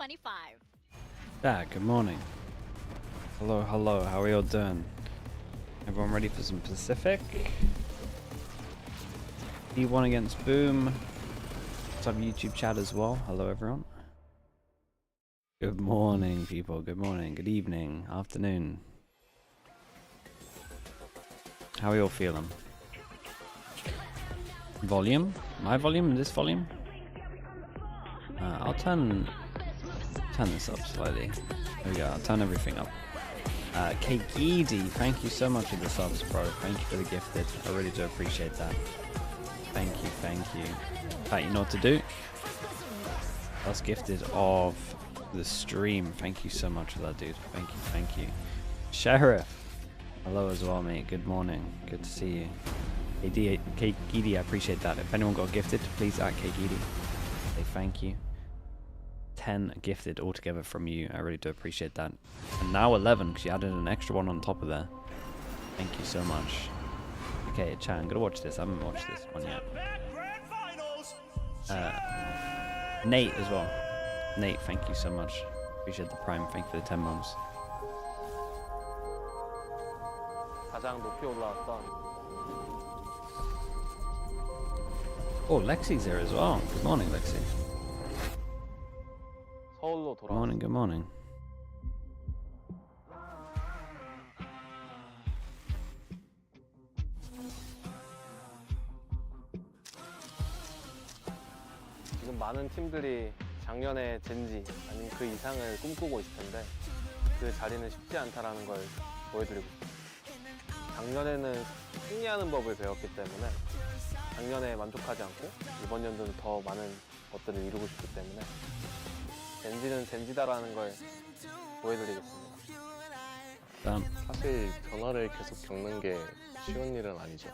2025. Good morning. Hello, hello, how are you all doing? Everyone ready for some Pacific? E1 against Boom. What's up, YouTube chat as well? Hello, everyone. Good morning, people. Good morning, good evening, afternoon. How are you all feeling? Volume? My volume? This volume? I'll turn this up slightly. There we go, I'll turn everything up. KICKOFF, thank you so much for the subs, bro. Thank you for the gifted. I really do appreciate that. Thank you, thank you. In fact, you know what to do? That's gifted of the stream. Thank you so much for that, dude. Thank you, thank you. Sheriff, hello as well, mate. Good morning. Good to see you. KICKOFF, I appreciate that. If anyone got gifted, please at KICKOFF. Say thank you. 10 gifted altogether from you. I really do appreciate that. And now 11 because you added an extra one on top of there. Thank you so much. Okay, chat, I'm gonna watch this. I haven't watched this one yet. Nate as well. Nate, thank you so much. Appreciate the prime. Thank you for the 10 months. Oh, Lexi's here as well. Good morning, Lexi. Good morning, good morning. 지금 많은 팀들이 작년의 젠지 아니면 그 이상을 꿈꾸고 있을 텐데 그 자리는 쉽지 않다라는 걸 보여드리고 싶습니다. 작년에는 승리하는 법을 배웠기 때문에 작년에 만족하지 않고 이번 연도는 더 많은 것들을 이루고 싶기 때문에 젠지는 젠지다라는 걸 보여드리겠습니다. 사실 변화를 계속 겪는 게 쉬운 일은 아니죠.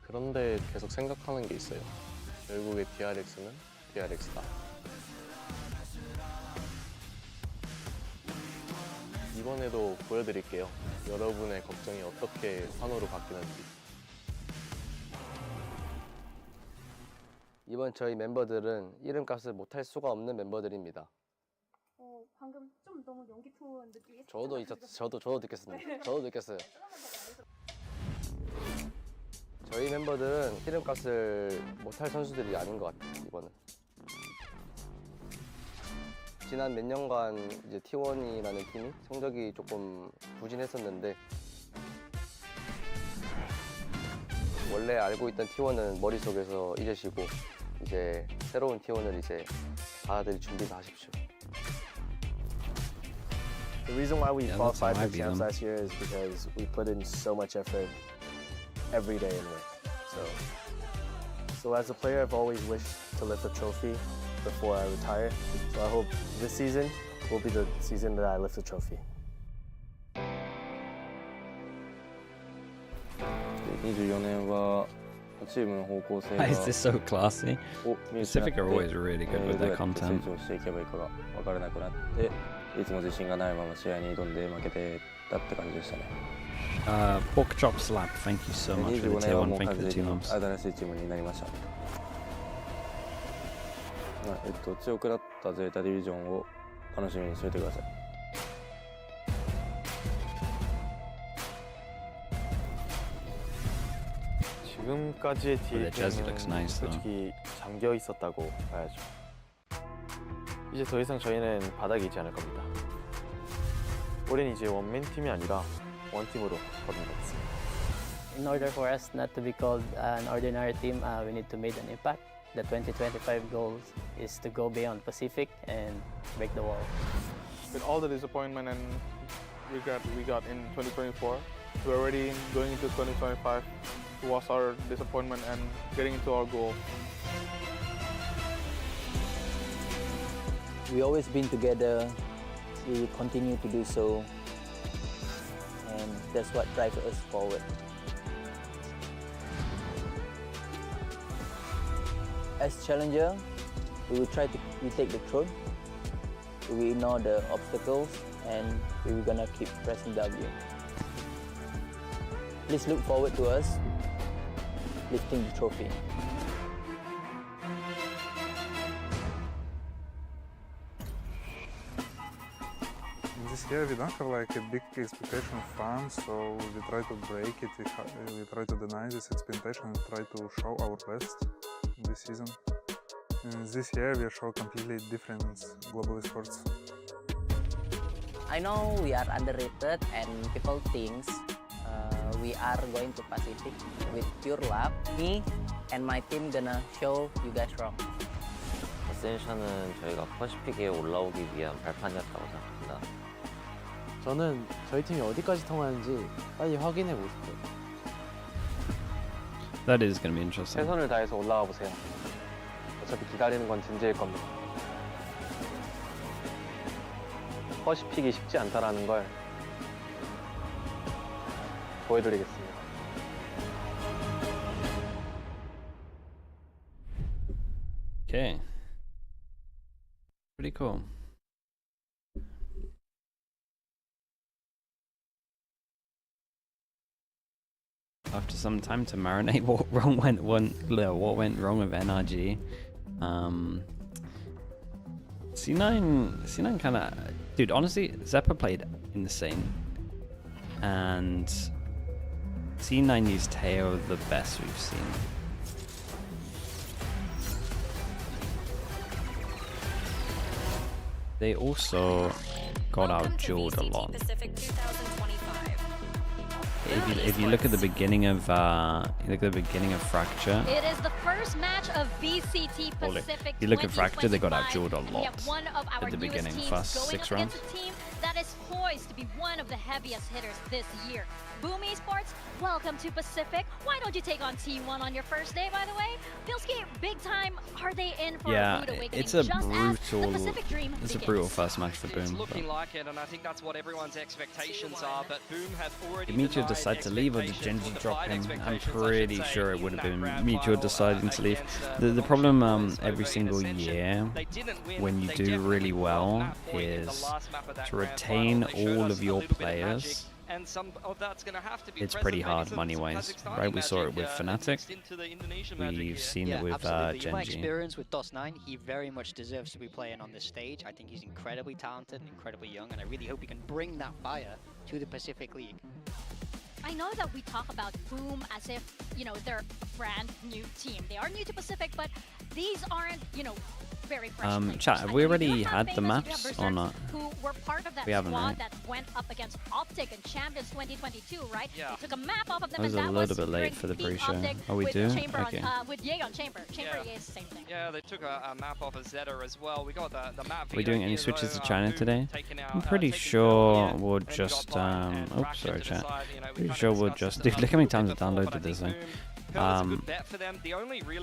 그런데 계속 생각하는 게 있어요. 결국에 DRX는 DRX다. 이번에도 보여드릴게요. 여러분의 걱정이 어떻게 환호로 바뀌는지. 이번 저희 멤버들은 이름값을 못할 수가 없는 멤버들입니다. 방금 좀 너무 연기 톤 느낌이 저도 느꼈습니다. 저도 느꼈어요. 저희 멤버들은 이름값을 못할 선수들이 아닌 것 같아요. 이번은 지난 몇 년간 이제 T1이라는 팀이 성적이 조금 부진했었는데 원래 알고 있던 T1은 머릿속에서 잊으시고 이제 새로운 T1을 이제 받아들일 준비를 하십시오. The reason why we qualified for champs last year is because we put in so much effort every day in work. So as a player, I've always wished to lift a trophy before I retire. So I hope this season will be the season that I lift a trophy. 24年はチームの方向性が Why is this so classy? Pacific are always really good with their content. 成長していけばいいかが分からなくなっていつも自信がないまま試合に挑んで負けてたって感じでしたね。Pork chop slap, thank you so much for the tier 1, thank you for the 2 months. 新しいチームになりました。強くなったゼータディビジョンを楽しみにしておいてください。 지금까지의 DLG는 솔직히 잠겨 있었다고 봐야죠. 이제 더 이상 저희는 바닥에 있지 않을 겁니다. 우린 이제 원맨 팀이 아니라 원팀으로 거듭나겠습니다. In order for us not to be called an ordinary team, we need to make an impact. The 2025 goal is to go beyond Pacific and break the wall. With all the disappointment and regret we got in 2024, we're already going into 2025 to wash our disappointment and getting into our goal. We always been together. We will continue to do so, and that's what drives us forward. As challenger, we will try to retake the throne. We will ignore the obstacles, and we will gonna keep pressing W. Please look forward to us lifting the trophy. this year we don't have like a big expectation of fans, so we try to break it, we try to deny this expectation and try to show our best this season. And this year we show completely different global esports. I know we are underrated and people think we are going to Pacific with pure luck. Me and my team gonna show you guys wrong. 아센션은 저희가 퍼시픽에 올라오기 위한 발판이었다고 생각합니다. 저는 저희 팀이 어디까지 통하는지 빨리 확인해 보고 싶어요. That is going to be interesting. 최선을 다해서 올라가 보세요. 어차피 기다리는 건 진지일 겁니다. 퍼시픽이 쉽지 않다라는 걸 보여드리겠습니다. Okay. Pretty cool. After some time to marinate, what went wrong with NRG? C9 kind of, dude. Honestly, Zeta played insane, and C9 used Teo the best we've seen. They also got out dueled a lot. If you look at the beginning of Fracture, it is the first match of VCT Pacific. If you look at Fracture, they got out dueled a lot at the beginning, first 6 rounds. A team that is poised to be one of the heaviest hitters this year. Boom Esports, welcome to Pacific. Why don't you take on T1 on your first day, by the way? Bilski, big time. Are they in for a rude awakening? It's a brutal first match for Boom. It's looking like it, and I think that's what everyone's expectations are. But Boom have already. Did Mutual decide to leave, or did Genji drop him? I'm pretty sure it would have been Mutual deciding to leave. The problem every single year when you do really well is to retain all of your players. And some of that's going to have to be it's pretty hard money-wise, right? We saw it with Fnatic. We've seen it with Genji. In my experience with DOS9, he very much deserves to be playing on this stage. I think he's incredibly talented, incredibly young, and I really hope he can bring that fire to the Pacific League. I know that we talk about Boom as if, you know, they're a brand new team. They are new to Pacific, but these aren't, you know, very fresh. Chat, have we already had the maps or not? Who were part of that we haven't, squad right? that went up against Optic and Champions 2022, right? Yeah. They took a map off of them, I was and a that little bit late for the pre-show. Oh, we do? Okay. With Ye on Chamber. Chamber Ye is the same thing. Yeah, they took a map off of Zeta as well. We got the map. Are we doing any switches to China today? I'm pretty sure we'll just, oops, sorry chat. Pretty sure we'll just, dude, look how many times I've downloaded this thing.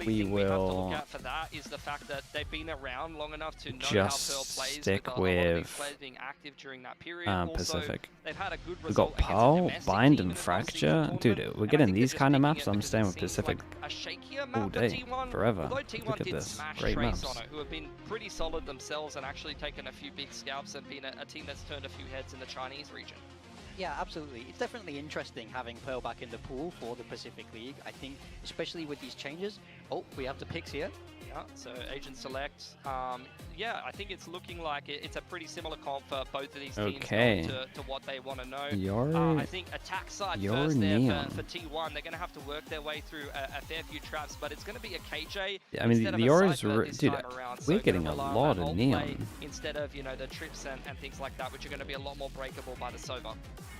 We will for that is the fact that they've been around long enough to know just how Pearl plays. stick with being active during that period. Pacific. They've had a good We've got Pearl, Bind, and Fracture. Dude, we're getting these kind of maps. I'm staying with Pacific all day, forever. Look at this. Great maps. Who have been pretty solid themselves and actually taken a few big scalps and been a team that's turned a few heads in the Chinese region. Yeah, absolutely. It's definitely interesting having Pearl back in the pool for the Pacific League. I think, especially with these changes. Oh, we have the picks here. Yeah, so Agent Select. Yeah, I think it's looking like it's a pretty similar comp for both of these teams to what they want to know. I think attack side first there for T1. They're going to have to work their way through a fair few traps, but it's going to be a KJ. I mean, the Aura's, dude, we're getting a lot of Neon. Instead of, you know, the trips and things like that, which are going to be a lot more breakable by the Sova.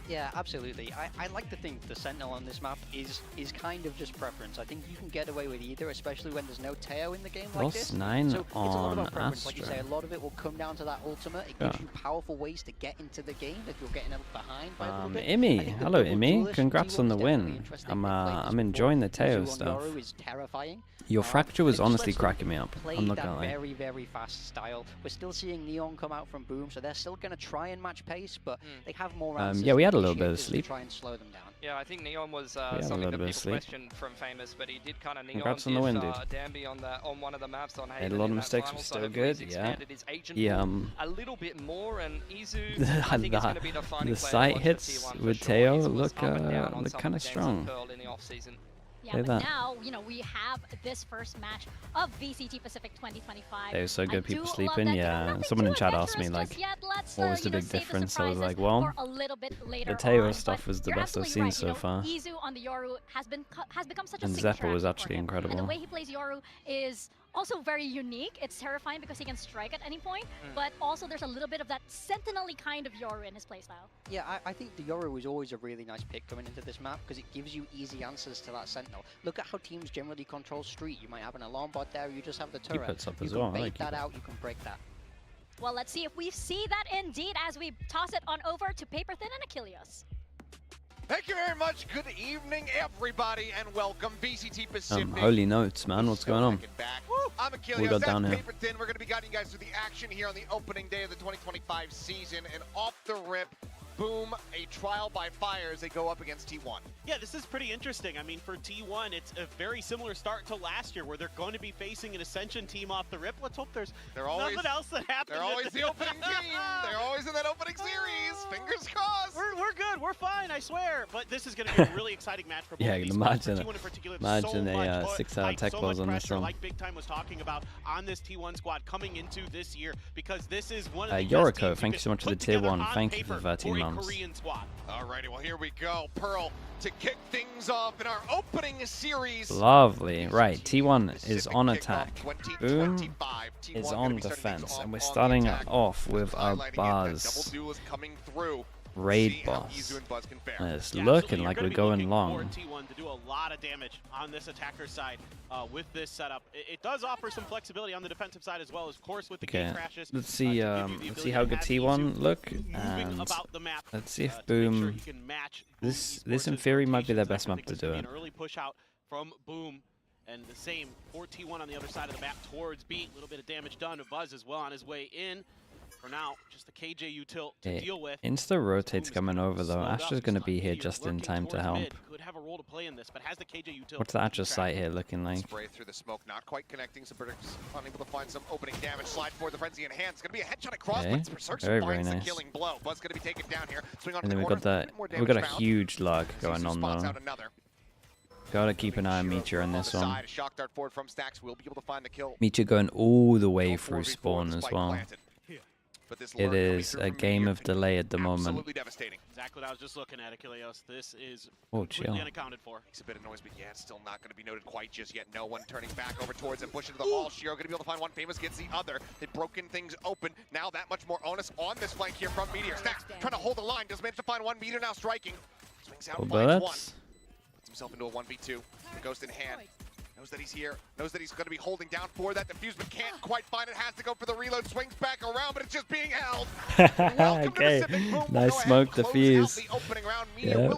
Yeah, absolutely. I like to think the Sentinel on this map is kind of just preference. I think you can get away with either, especially when there's no Teo in the game like this. Plus 9 so it's a lot about preference. Astra. Like you say, a lot of it will come down to that ultimate. It gives you powerful ways to get into the game if you're getting behind by a little bit. Imi, hello Imi, congrats on the win. I'm enjoying the Teo stuff. Is terrifying. Your Fracture was honestly cracking me up. I'm not gonna lie. Very, very fast style. We're still seeing Neon come out from Boom, so they're still going to try and match pace, but they have more answers. Yeah, we had a little bit of sleep. Try and slow them down. Yeah, I think Neon was something that people questioned from Famous, but he did kind of Neon Congrats on the win, dude. Danby on one of the maps on Made a lot of mistakes, but still good. Yeah. A little bit more, and Izu, I think is going to be the final the sight hits with Teo look kind of strong. Yeah, Say but that. now, you know, we have this first match of VCT Pacific 2025. They were so I good, do people love sleeping. that, you know, Yeah, nothing someone in too chat asked me adventurous like, just yet. Let's, what was you the know, big save the difference? I was surprises like, well, for a little bit later the Teo on, stuff but was the you're best I've absolutely seen right. so You know, far. Izu on the Yoru has become such a And signature Zeppa was action for actually him. And the incredible. way he plays Yoru is also very unique. It's terrifying because he can strike at any point, but also there's a little bit of that sentinel-y kind of Yoru in his playstyle. Yeah, I think the Yoru is always a really nice pick coming into this map because it gives you easy answers to that sentinel. Look at how teams generally control street. You might have an alarm bot there, you just have the turret. puts up you as can well, I bait like that Keep Up. out, you can break that. Well, let's see if we see that indeed as we toss it on over to Paper Thin and Achilles. Thank you very much. Good evening, everybody, and welcome VCT Pacific. Holy notes, man. What's going on? I'm Achilles. We got That's down here. Paper Thin. We're going to be guiding you guys through the action here on the opening day of the 2025 season. And off the rip, boom, a trial by fire as they go up against T1. Yeah, this is pretty interesting. I mean, for T1, it's a very similar start to last year where they're going to be facing an Ascension team off the rip. Let's hope there's nothing else that happens. They're always the opening team. They're always in that opening series. Fingers crossed. We're good. We're fine, I swear. But this is going to be a really exciting match for both Yeah, these you squads. can For imagine T1 in particular, imagine so a much 6-hour tech so balls much on this pressure, one. like Big Time was talking about on this T1 squad coming into this year, because this is one of the best Yoriko, teams thank you so much for the tier 1. Thank you for 13 months. Korean squad. Alrighty, well, here we go. Pearl to kick things off in our opening series. Lovely. Right, T1 is on attack. Boom is on defense. And we're starting off with our Buzz raid boss. And it's looking like we're going long. T1 to do a lot of damage on this attacker side with this setup. It does offer some flexibility on the defensive side as well, of course, with the gate crashes. Let's see how good T1 look, and let's see if Boom. This in theory might be their best map to do it. An early push out from Boom, and the same for T1 on the other side of the map towards B. A little bit of damage done to Buzz as well on his way in. For now, just the KJ util to deal with. Insta rotate's coming over though. Astra's gonna be here just in time to help. Could have a role to play in this, but has the KJ util. What's the Astra site here looking like? Spray through the smoke, not quite connecting. So Berserk's unable to find some opening damage. Slide forward, the frenzy in hand. It's gonna be a headshot across, Okay. but Berserk's Very finds the nice. killing blow. Buzz gonna be taken down here. Swing on And the then we've got a huge lug going on though. Gotta keep an eye on Meteor in this one. Shock dart forward from Stacks will be able to find the kill. Meteor going all the way through spawn as well. It is a game of delay at the moment. Absolutely devastating. Exactly what I was just looking at, Achilles. This is Oh, completely chill. unaccounted for. Makes a bit of noise, but yeah, it's still not going to be noted quite just yet. No one turning back over towards it. Push into the wall. Shiro going to be able to find one. Famous gets the other. They've broken things open. Now that much more onus on this flank here from Meteor. Stacks trying to hold the line. Does manage to find one. Meteor now striking. Swings out, Well, finds one. bullets. Puts himself into a 1v2. Ghost in hand. Knows that he's here. Knows that he's going to be holding down for that defuse, but can't quite find it. Has to go for the reload. Swings back around, but it's just being held. Okay, nice smoke defuse. Yeah,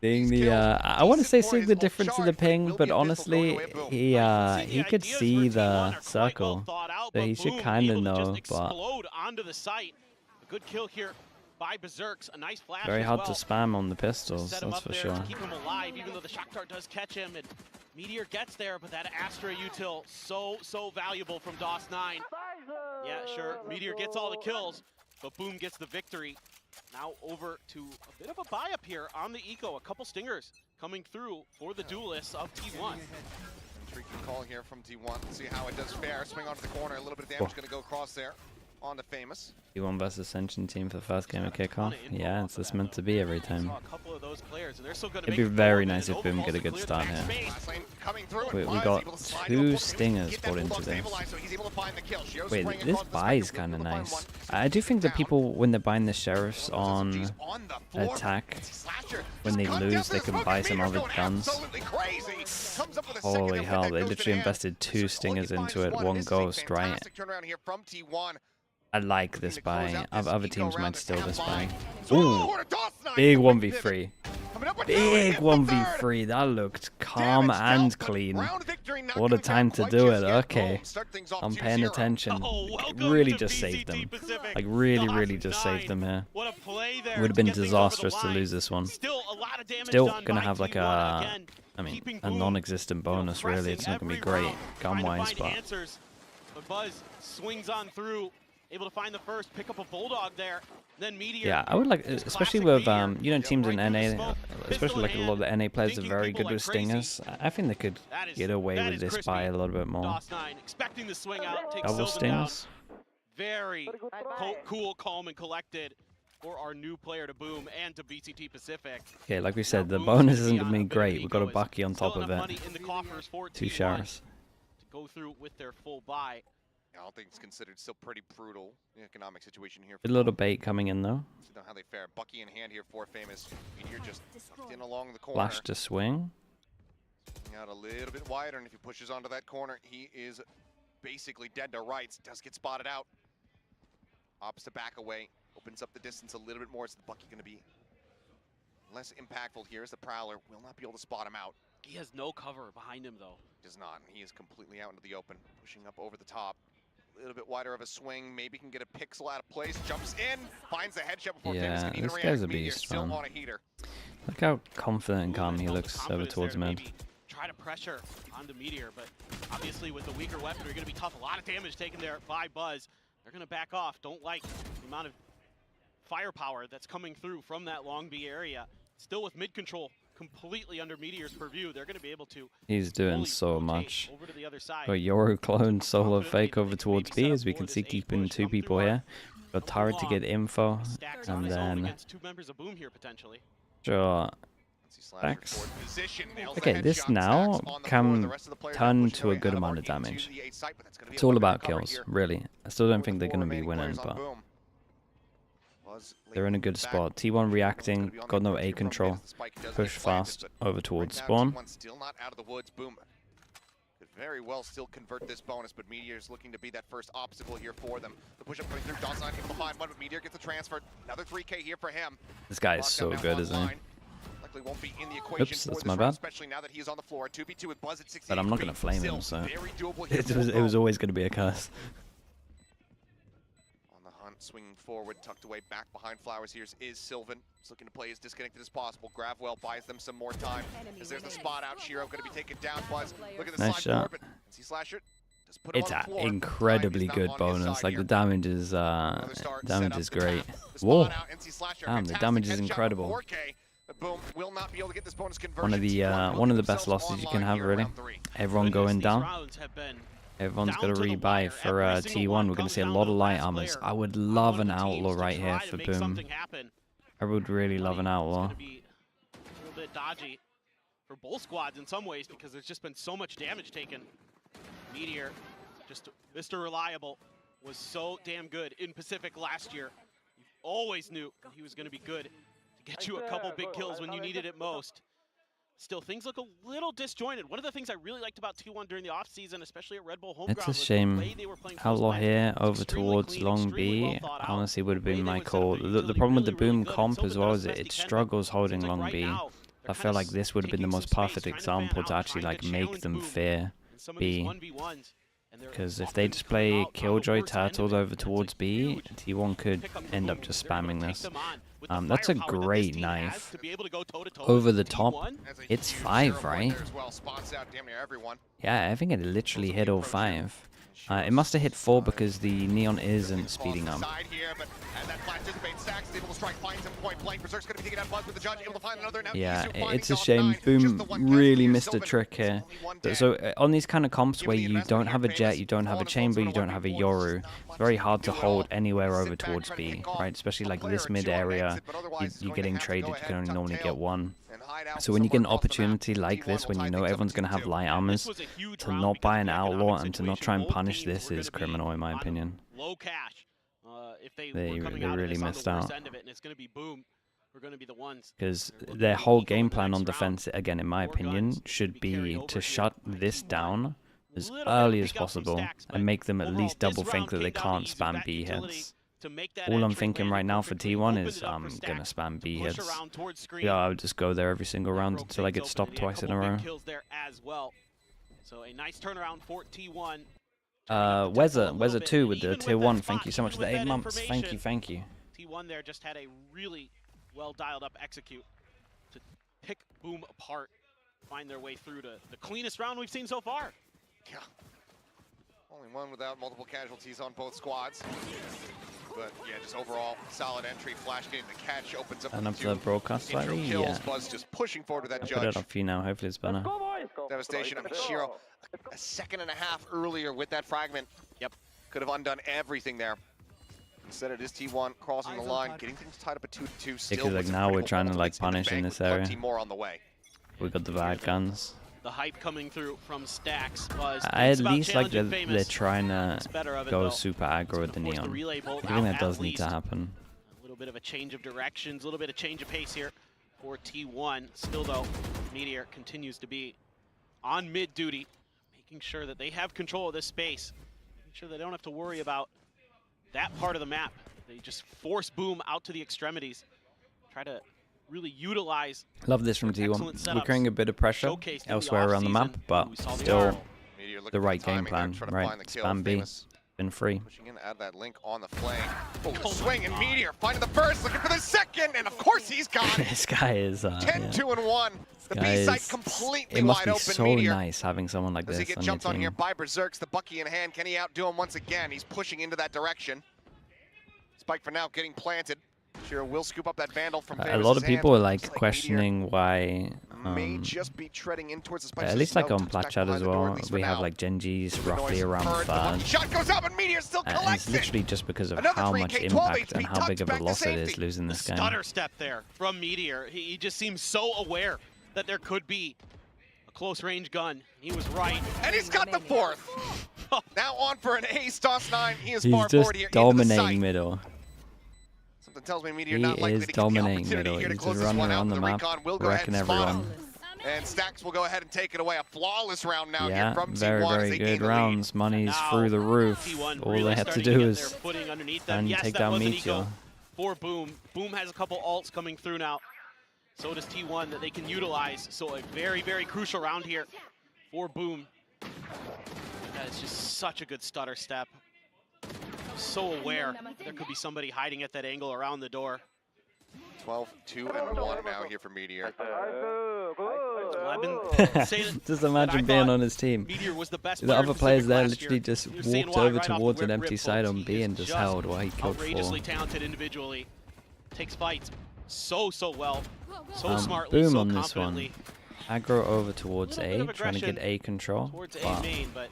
seeing the I want to say seeing the difference in the ping, but honestly, he could see the circle, so he should kind of know. But Explode onto the site. A good kill here by Berserks. A nice flash. very as hard well. to spam on the pistols, Set him that's up for there sure. to keep him alive, even though the shock dart does catch him, and Meteor gets there, but that Astra util so valuable from DOS9. Yeah, sure, Meteor gets all the kills, but Boom gets the victory. Now over to a bit of a buy-up here on the eco. A couple stingers coming through for the duelists of T1. Intriguing call here from T1. Let's see how it does fare. Swing onto the corner. A little bit of damage going to go across there on the Famous. T1 versus Ascension team for the first game of kickoff. Yeah, it's just meant to be every time. It'd be very nice if Boom get a good start here. We got 2 stingers put into this. Wait, this buy is kind of nice. I do think that people, when they're buying the sheriffs on attack, when they lose, they can buy some other guns. Holy hell, they literally invested 2 stingers into it, 1 ghost, right? I like this buy. Other teams might steal this buy. Ooh, big 1v3. Big 1v3. That looked calm and clean. What a time to do it. Okay, I'm paying attention. Really just saved them. Like really just saved them here. It would have been disastrous to lose this one. Still gonna have like a non-existent bonus really. It's not gonna be great gun-wise, but Buzz swings on through. able to find the first, pick up a Bulldog there. Then Meteor. Yeah, I would like, especially with you know, teams in NA, especially like a lot of the NA players are very good with stingers. I think they could get away with this by a little bit more. DOS9 expecting the swing out, takes Double Sylvan down. stingers. Very cool, calm, and collected for our new player to Boom and to VCT Pacific. Okay, like we said, the bonus isn't going to be great. We've got a Bucky on top of it. In the coffers for 2 showers. To go through with their full buy. I don't think it's considered still pretty brutal economic situation here. A little bait coming in though. See how they fare. Bucky in hand here for Famous. Meteor just tucked in along the corner. Flash to swing. Out a little bit wider, and if he pushes onto that corner, he is basically dead to rights. Does get spotted out. Opts to back away. Opens up the distance a little bit more. Is the Bucky going to be less impactful here as the Prowler will not be able to spot him out. He has no cover behind him though. Does not, and he is completely out into the open. Pushing up over the top. A little bit wider of a swing, maybe can get a pixel out of place, jumps in, finds the headshot before Famous can even this react. guy's a Meteor beast, still man. on a heater. Look how confident and calm he looks over towards mid. Try to pressure on the Meteor, but obviously with the weaker weapon, you're going to be tough. A lot of damage taken there by Buzz. They're going to back off. Don't like the amount of firepower that's coming through from that Long B area. Still with mid control completely under Meteor's purview, they're going to be able to. He's doing so much. Over to the other side. Got Yoru clone solo fake over towards B, as we can see keeping 2 people here. Got Tara to get info, and then 2 members of Boom here potentially. Sure. X. Okay, this now can turn to a good amount of damage. It's all about kills, really. I still don't think they're going to be winning, but they're in a good spot. T1 reacting, got no A control. Push fast over towards spawn. Still not out of the woods. Boom could very well still convert this bonus, but Meteor's looking to be that first obstacle here for them. The push up coming through. DOS9 able to find one, but Meteor gets the transfer. Another 3K here for him. This guy is so good, isn't he? Likely won't be in the equation. Oops, that's for my this round, bad. especially now that he is on the floor. 2v2 with Buzz at 60. But I'm not going to flame him, so very doable here it was always going to be a curse. Swinging forward, tucked away back behind Flowers here is Sylvan. He's looking to play as disconnected as possible. Gravwell buys them some more time. As there's the spot out, Shiro going to be taken down. Buzz, look at the Nice slide shot. forward, but NC Slasher just put him It's on an the floor. incredibly good bonus. Like the damage is great. Whoa! Damn, the damage is incredible. Boom will not be able to get this bonus conversion. One of the best losses you can have, really. Everyone going down. Everyone's got to rebuy for T1. We're going to see a lot of light armors. I would love an outlaw right here for Boom. I would really love an outlaw. A little bit dodgy for both squads in some ways because there's just been so much damage taken. Meteor, just Mr. Reliable, was so damn good in Pacific last year. You always knew he was going to be good to get you a couple big kills when you needed it most. Still, things look a little disjointed. One of the things I really liked about T1 during the offseason, especially at Red Bull Homeground, It's a shame. Outlaw here over towards Long B. Honestly, would have been my call. The problem with the Boom comp as well is it struggles holding Long B. I feel like this would have been the most perfect example to actually like make them fear B. Because if they just play Killjoy Turtles over towards B, T1 could end up just spamming this. That's a great knife. Over the top. It's 5, right? Yeah, I think it literally hit all 5. It must have hit 4 because the neon isn't speeding up. Yeah, it's a shame. Boom really missed a trick here. So on these kind of comps where you don't have a jet, you don't have a chamber, you don't have a Yoru, it's very hard to hold anywhere over towards B, right? Especially like this mid area, you're getting traded, you can only normally get 1. So when you get an opportunity like this, when you know everyone's going to have light armors, to not buy an outlaw and to not try and punish this is criminal in my opinion. Low cash. They really missed out. We're going to be the ones. Because their whole game plan on defense, again in my opinion, should be to shut this down as early as possible and make them at least double think that they can't spam B hits. All I'm thinking right now for T1 is I'm going to spam B hits. Yeah, I'll just go there every single round until I get stopped twice in a row. So a nice turnaround for T1. Weather 2 with the tier 1. Thank you so much for the 8 months. Thank you. T1 there just had a really well dialed up execute to pick Boom apart, find their way through to the cleanest round we've seen so far. Yeah. Only one without multiple casualties on both squads. But yeah, just overall solid entry. Flash getting the catch opens up. Turn up the broadcast slightly. Yeah. Buzz just pushing forward with that Put judge. it up for you now. Hopefully it's better. Devastation of Shiro. A second and a half earlier with that fragment. Yep. Could have undone everything there. Instead it is T1 crossing the line, getting things tied up at 2-2. Still, Because like now we're trying to like punish in this area. More on the way. We got the bad guns. The hype coming through from Stacks was. I at least like that they're trying to go super aggro with the Neon. I think that does need to happen. A little bit of a change of directions, a little bit of change of pace here for T1. Still though, Meteor continues to be on mid duty, making sure that they have control of this space, making sure they don't have to worry about that part of the map. They just force Boom out to the extremities, try to really utilize. Love this from T1. We're creating a bit of pressure elsewhere around the map, but still the right game plan, right? Spam B, been free. Pushing in, add that link on the flank. Oh, swing and Meteor finding the first, looking for the second, and of course he's gone. This guy is 10-2-1. The B site completely it must wide be open. so Meteor. nice having someone like Does he this get on your jumped on team. here by Berserks, the Bucky in hand? Can he outdo him once again? He's pushing into that direction. Spike for now getting planted. Shiro will scoop up that Vandal from A lot of people are like questioning why, may just be treading in towards the spike. at least like on Plat Chat as well, we have like Genji's roughly around third. Shot goes up and Meteor still And collects it's literally just because of Another how 3K, much 12 impact and HP how big of a back to loss it safety. is losing this game. Stutter step there from Meteor. He just seems so aware that there could be a close range gun. He was right. And he's got the fourth. Now on for an ace. Toss 9. He is He's far just forward here. dominating middle. Something tells me Meteor He not likely is to get the dominating opportunity middle. here to He's close just this running one out. around the The map, recon will go ahead wrecking and spot everyone. him. And Stacks will go ahead and take it away. A flawless round now here Yeah, from very, T1 as very they good gain the lead. rounds. Money's through the roof. T1 All really they have to starting do get is their footing underneath them. and Yes, take that down was an Meteor. eco for Boom. Boom has a couple ults coming through now. So does T1 that they can utilize. So a very, very crucial round here for Boom. That is just such a good stutter step. So aware there could be somebody hiding at that angle around the door. 12-2-1 now here for Meteor. I've been saying Just imagine being on his team. Meteor was the best The player other in players Pacific there last literally year. just You're saying walked why over right off towards the an rip, empty folks. side on He B is and just just held while he killed outrageously 4. talented individually. Takes fights so well. So smartly, Boom so on this one. confidently. Aggro over towards Little A, bit of trying to get aggression A control. Towards A But main, but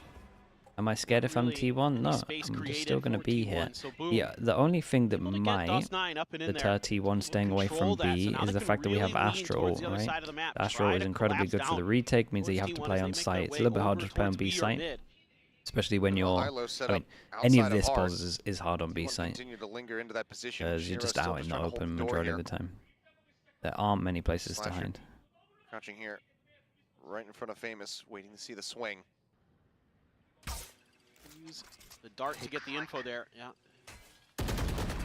am I scared if I'm really T1? No, space I'm just created still going to for be T1, here. so Boom Yeah, the only thing that able to get might DOS9 up and in deter there. T1 staying away Control from that, B so now is they the can fact that we really have lean Astro towards ult, the other right? side of the map, Astro try is to incredibly collapse good for the down retake, means that you towards have to T1 play as on they make site. their It's a way little bit hard over to play on towards B B or site, mid. especially when you're, Hilo set I up mean, any of outside this ours. pose is hard on B Wanna site, continue to linger into that position. because you're Shiro just still out in the trying to hold open the door majority here. of the time. There aren't many places to Slasher. hide. Crouching here, right in front of Famous, waiting to see the swing. Use the dart to get the info there. Yeah.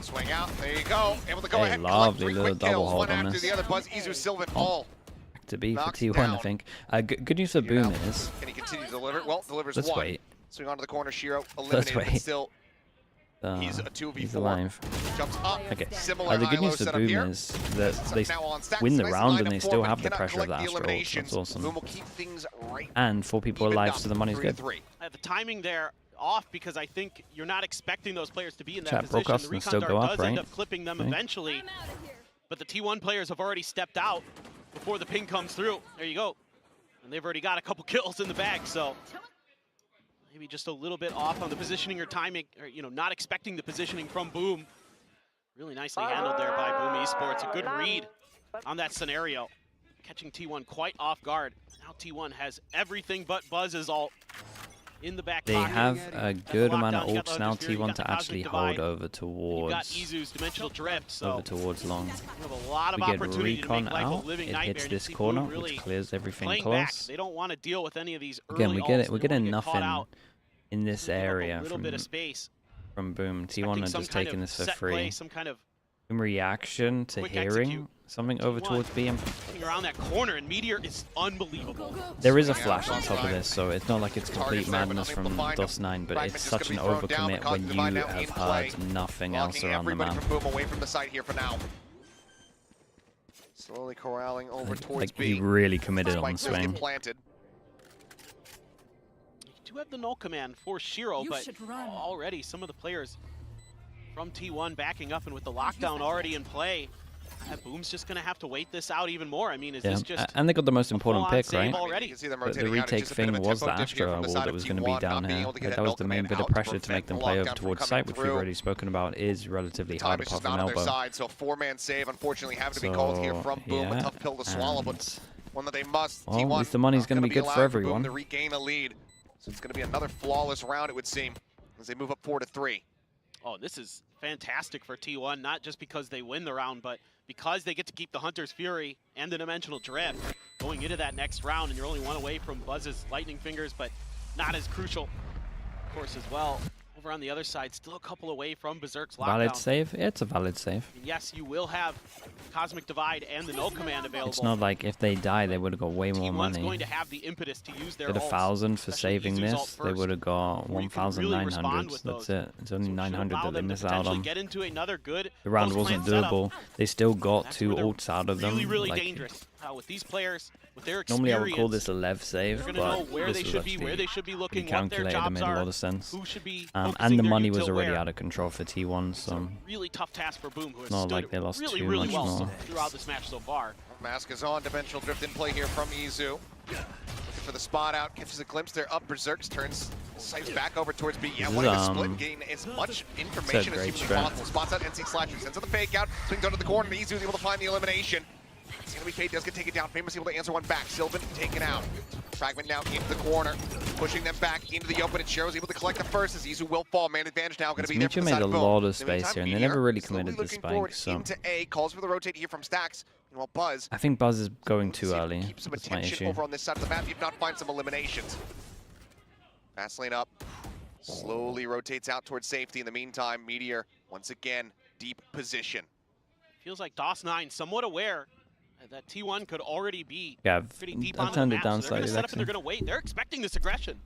Swing out, there you go. Able to go Hey, ahead and collect lovely 3 little quick double kills, hold one on after this. the other. Buzz, Izu, Sylvan, all. Back to B for Knocks T1, down. I think. Good news for Boom is, Can he continue to deliver? Well, delivers let's one. wait. Swing onto the corner, Shiro Let's eliminated, but wait. still he's a 2v4. He's alive. Jumps up. Okay. Similar The good high-low news for setup Boom here. is that they Now on Stacks, win the nice round line and up they for still him, have the cannot pressure of the collect Astro ult. eliminations. That's awesome. Boom will keep things right. And 4 people Evened alive, up, so the money's good. 3-3. The timing there off because I think you're not expecting those players to be in that Chat position. broadcast The can recon still dart go up, does right? end up clipping them Right. eventually, but the T1 players have already stepped out before the ping comes through. There you go. And they've already got a couple kills in the bag, so maybe just a little bit off on the positioning or timing, or not expecting the positioning from Boom. Really nicely handled there by Boom Esports. A good read on that scenario, catching T1 quite off guard. Now T1 has everything but Buzz's ult in the back They pocket. have a good amount of lockdown, you got ults the now, Hunter's Fury, you T1 got the to actually Cosmic hold Divide, over You got towards Izu's Dimensional Drift, so over towards long. you have a lot of We get opportunity to recon make life out, a living it nightmare. hits You this see corner, Boom really which clears everything playing back. close. They don't want to deal with any of these Again, early we get ults. it. We're They don't getting wanna get caught nothing out. in this Give them area a little bit of space. from Boom. T1 are Some just kind taking of this for set free. play, some kind of In reaction to quick hearing execute. something over T1 towards B, getting around that corner, and Meteor is unbelievable. there is a flash on top of this, so it's not like it's complete madness from DOS9, but it's such an overcommit when you have heard nothing else Locking around the everybody map. from Boom away from the site here for now. Slowly corralling over towards Like, B. he really committed on the Spike does get swing. planted. You do do have the null command for Shiro, but already some of the players from T1 backing up, and with the lockdown already in play, Boom's just going to have to wait this out even more. I mean, is this just and they got the most important pick, right? Already? The retake thing was the Astra wall that was going to be down here. That was the main bit of pressure to make them play over towards site, which we've already spoken about is relatively hard apart from elbow. So 4-man save, unfortunately, having to be called here from Boom. A tough pill to swallow, but one that they must. Well, T1, at least the money's going to be good for everyone. Boom to regain a lead. So it's going to be another flawless round, it would seem, as they move up 4-3. Oh, this is fantastic for T1, not just because they win the round, but because they get to keep the Hunter's Fury and the Dimensional Drift going into that next round, and you're only one away from Buzz's Lightning Fingers, but not as crucial, of course, as well. Over on the other side, still a couple away from Berserk's lockdown. Valid save? Yeah, it's a valid save. And yes, you will have Cosmic Divide and the Null Command available. It's not like if they die, they would have got way more money. Going to have the impetus to use their Did 1,000 for saving this, they would have got 1,900. That's it. It's only 900 that they miss out on. Get into another good the round wasn't doable. They still got 2 ults out of them. Really dangerous. With these players, with their experience, normally I would call this a lev save, but know where they should be, looking, calculated, what their jobs made a lot of sense. Who should be and the money was already out of control for T1, so really tough task for Boom, who has not like they lost really, too really much well more. throughout this match so far. Mask is on, Dimensional Drift in play here from Izu. Looking for the spot out, catches a glimpse there up Berserks, turns sights back over towards B. Yeah, wanting to split, gain as much information as humanly possible. Spots out NC Slasher, sends out the fake out, swings under the corner, and Izu able to find the elimination. It's gonna be Fade, does get taken down. Famous able to answer one back. Sylvan taken out. Fragment now into the corner, pushing them back into the open, and Shiro's able to collect the first as Izu will fall. Man advantage now gonna be there for the made side a of Boom. lot of space here, and they never really committed the Looking forward spike, so into A, calls for the rotate here from Stacks. While Buzz, I think Buzz is going too early. Keep some That's my attention issue. over on this side of the map, if not find some eliminations. Fast lane up, slowly rotates out towards safety. In the meantime, Meteor, once again, deep position. Feels like DOS9 somewhat aware that T1 could already be Yeah, pretty deep I on turned the it map, down so they're going slightly. to set up and they're going to wait. They're expecting this aggression.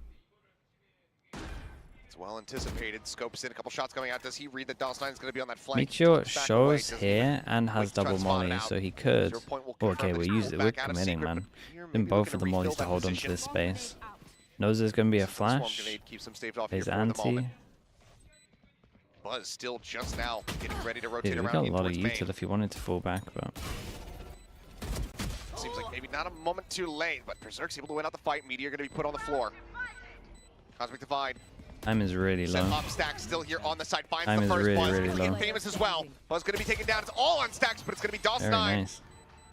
It's well anticipated. Scopes in, a couple shots coming out. Does he read that DOS9 is going to be on that flank? Meteor shows here and has double molly, so he could. Okay, we're committing, man. In both of the mollies to hold onto this space. Knows there's going to be a flash. His anti. Buzz still just now getting ready to rotate Dude, we around. got a lot of util if you wanted to fall back, but seems like maybe not a moment too late, but Berserk's able to win out the fight. Meteor going to be put on the floor. Cosmic Divide. time is really low. Set up Stacks still here on the side. Finds Time the is first really, Buzz. really low. Famous as well. Buzz going to be taken down. It's all on Stacks, but it's going to be DOS9 nice.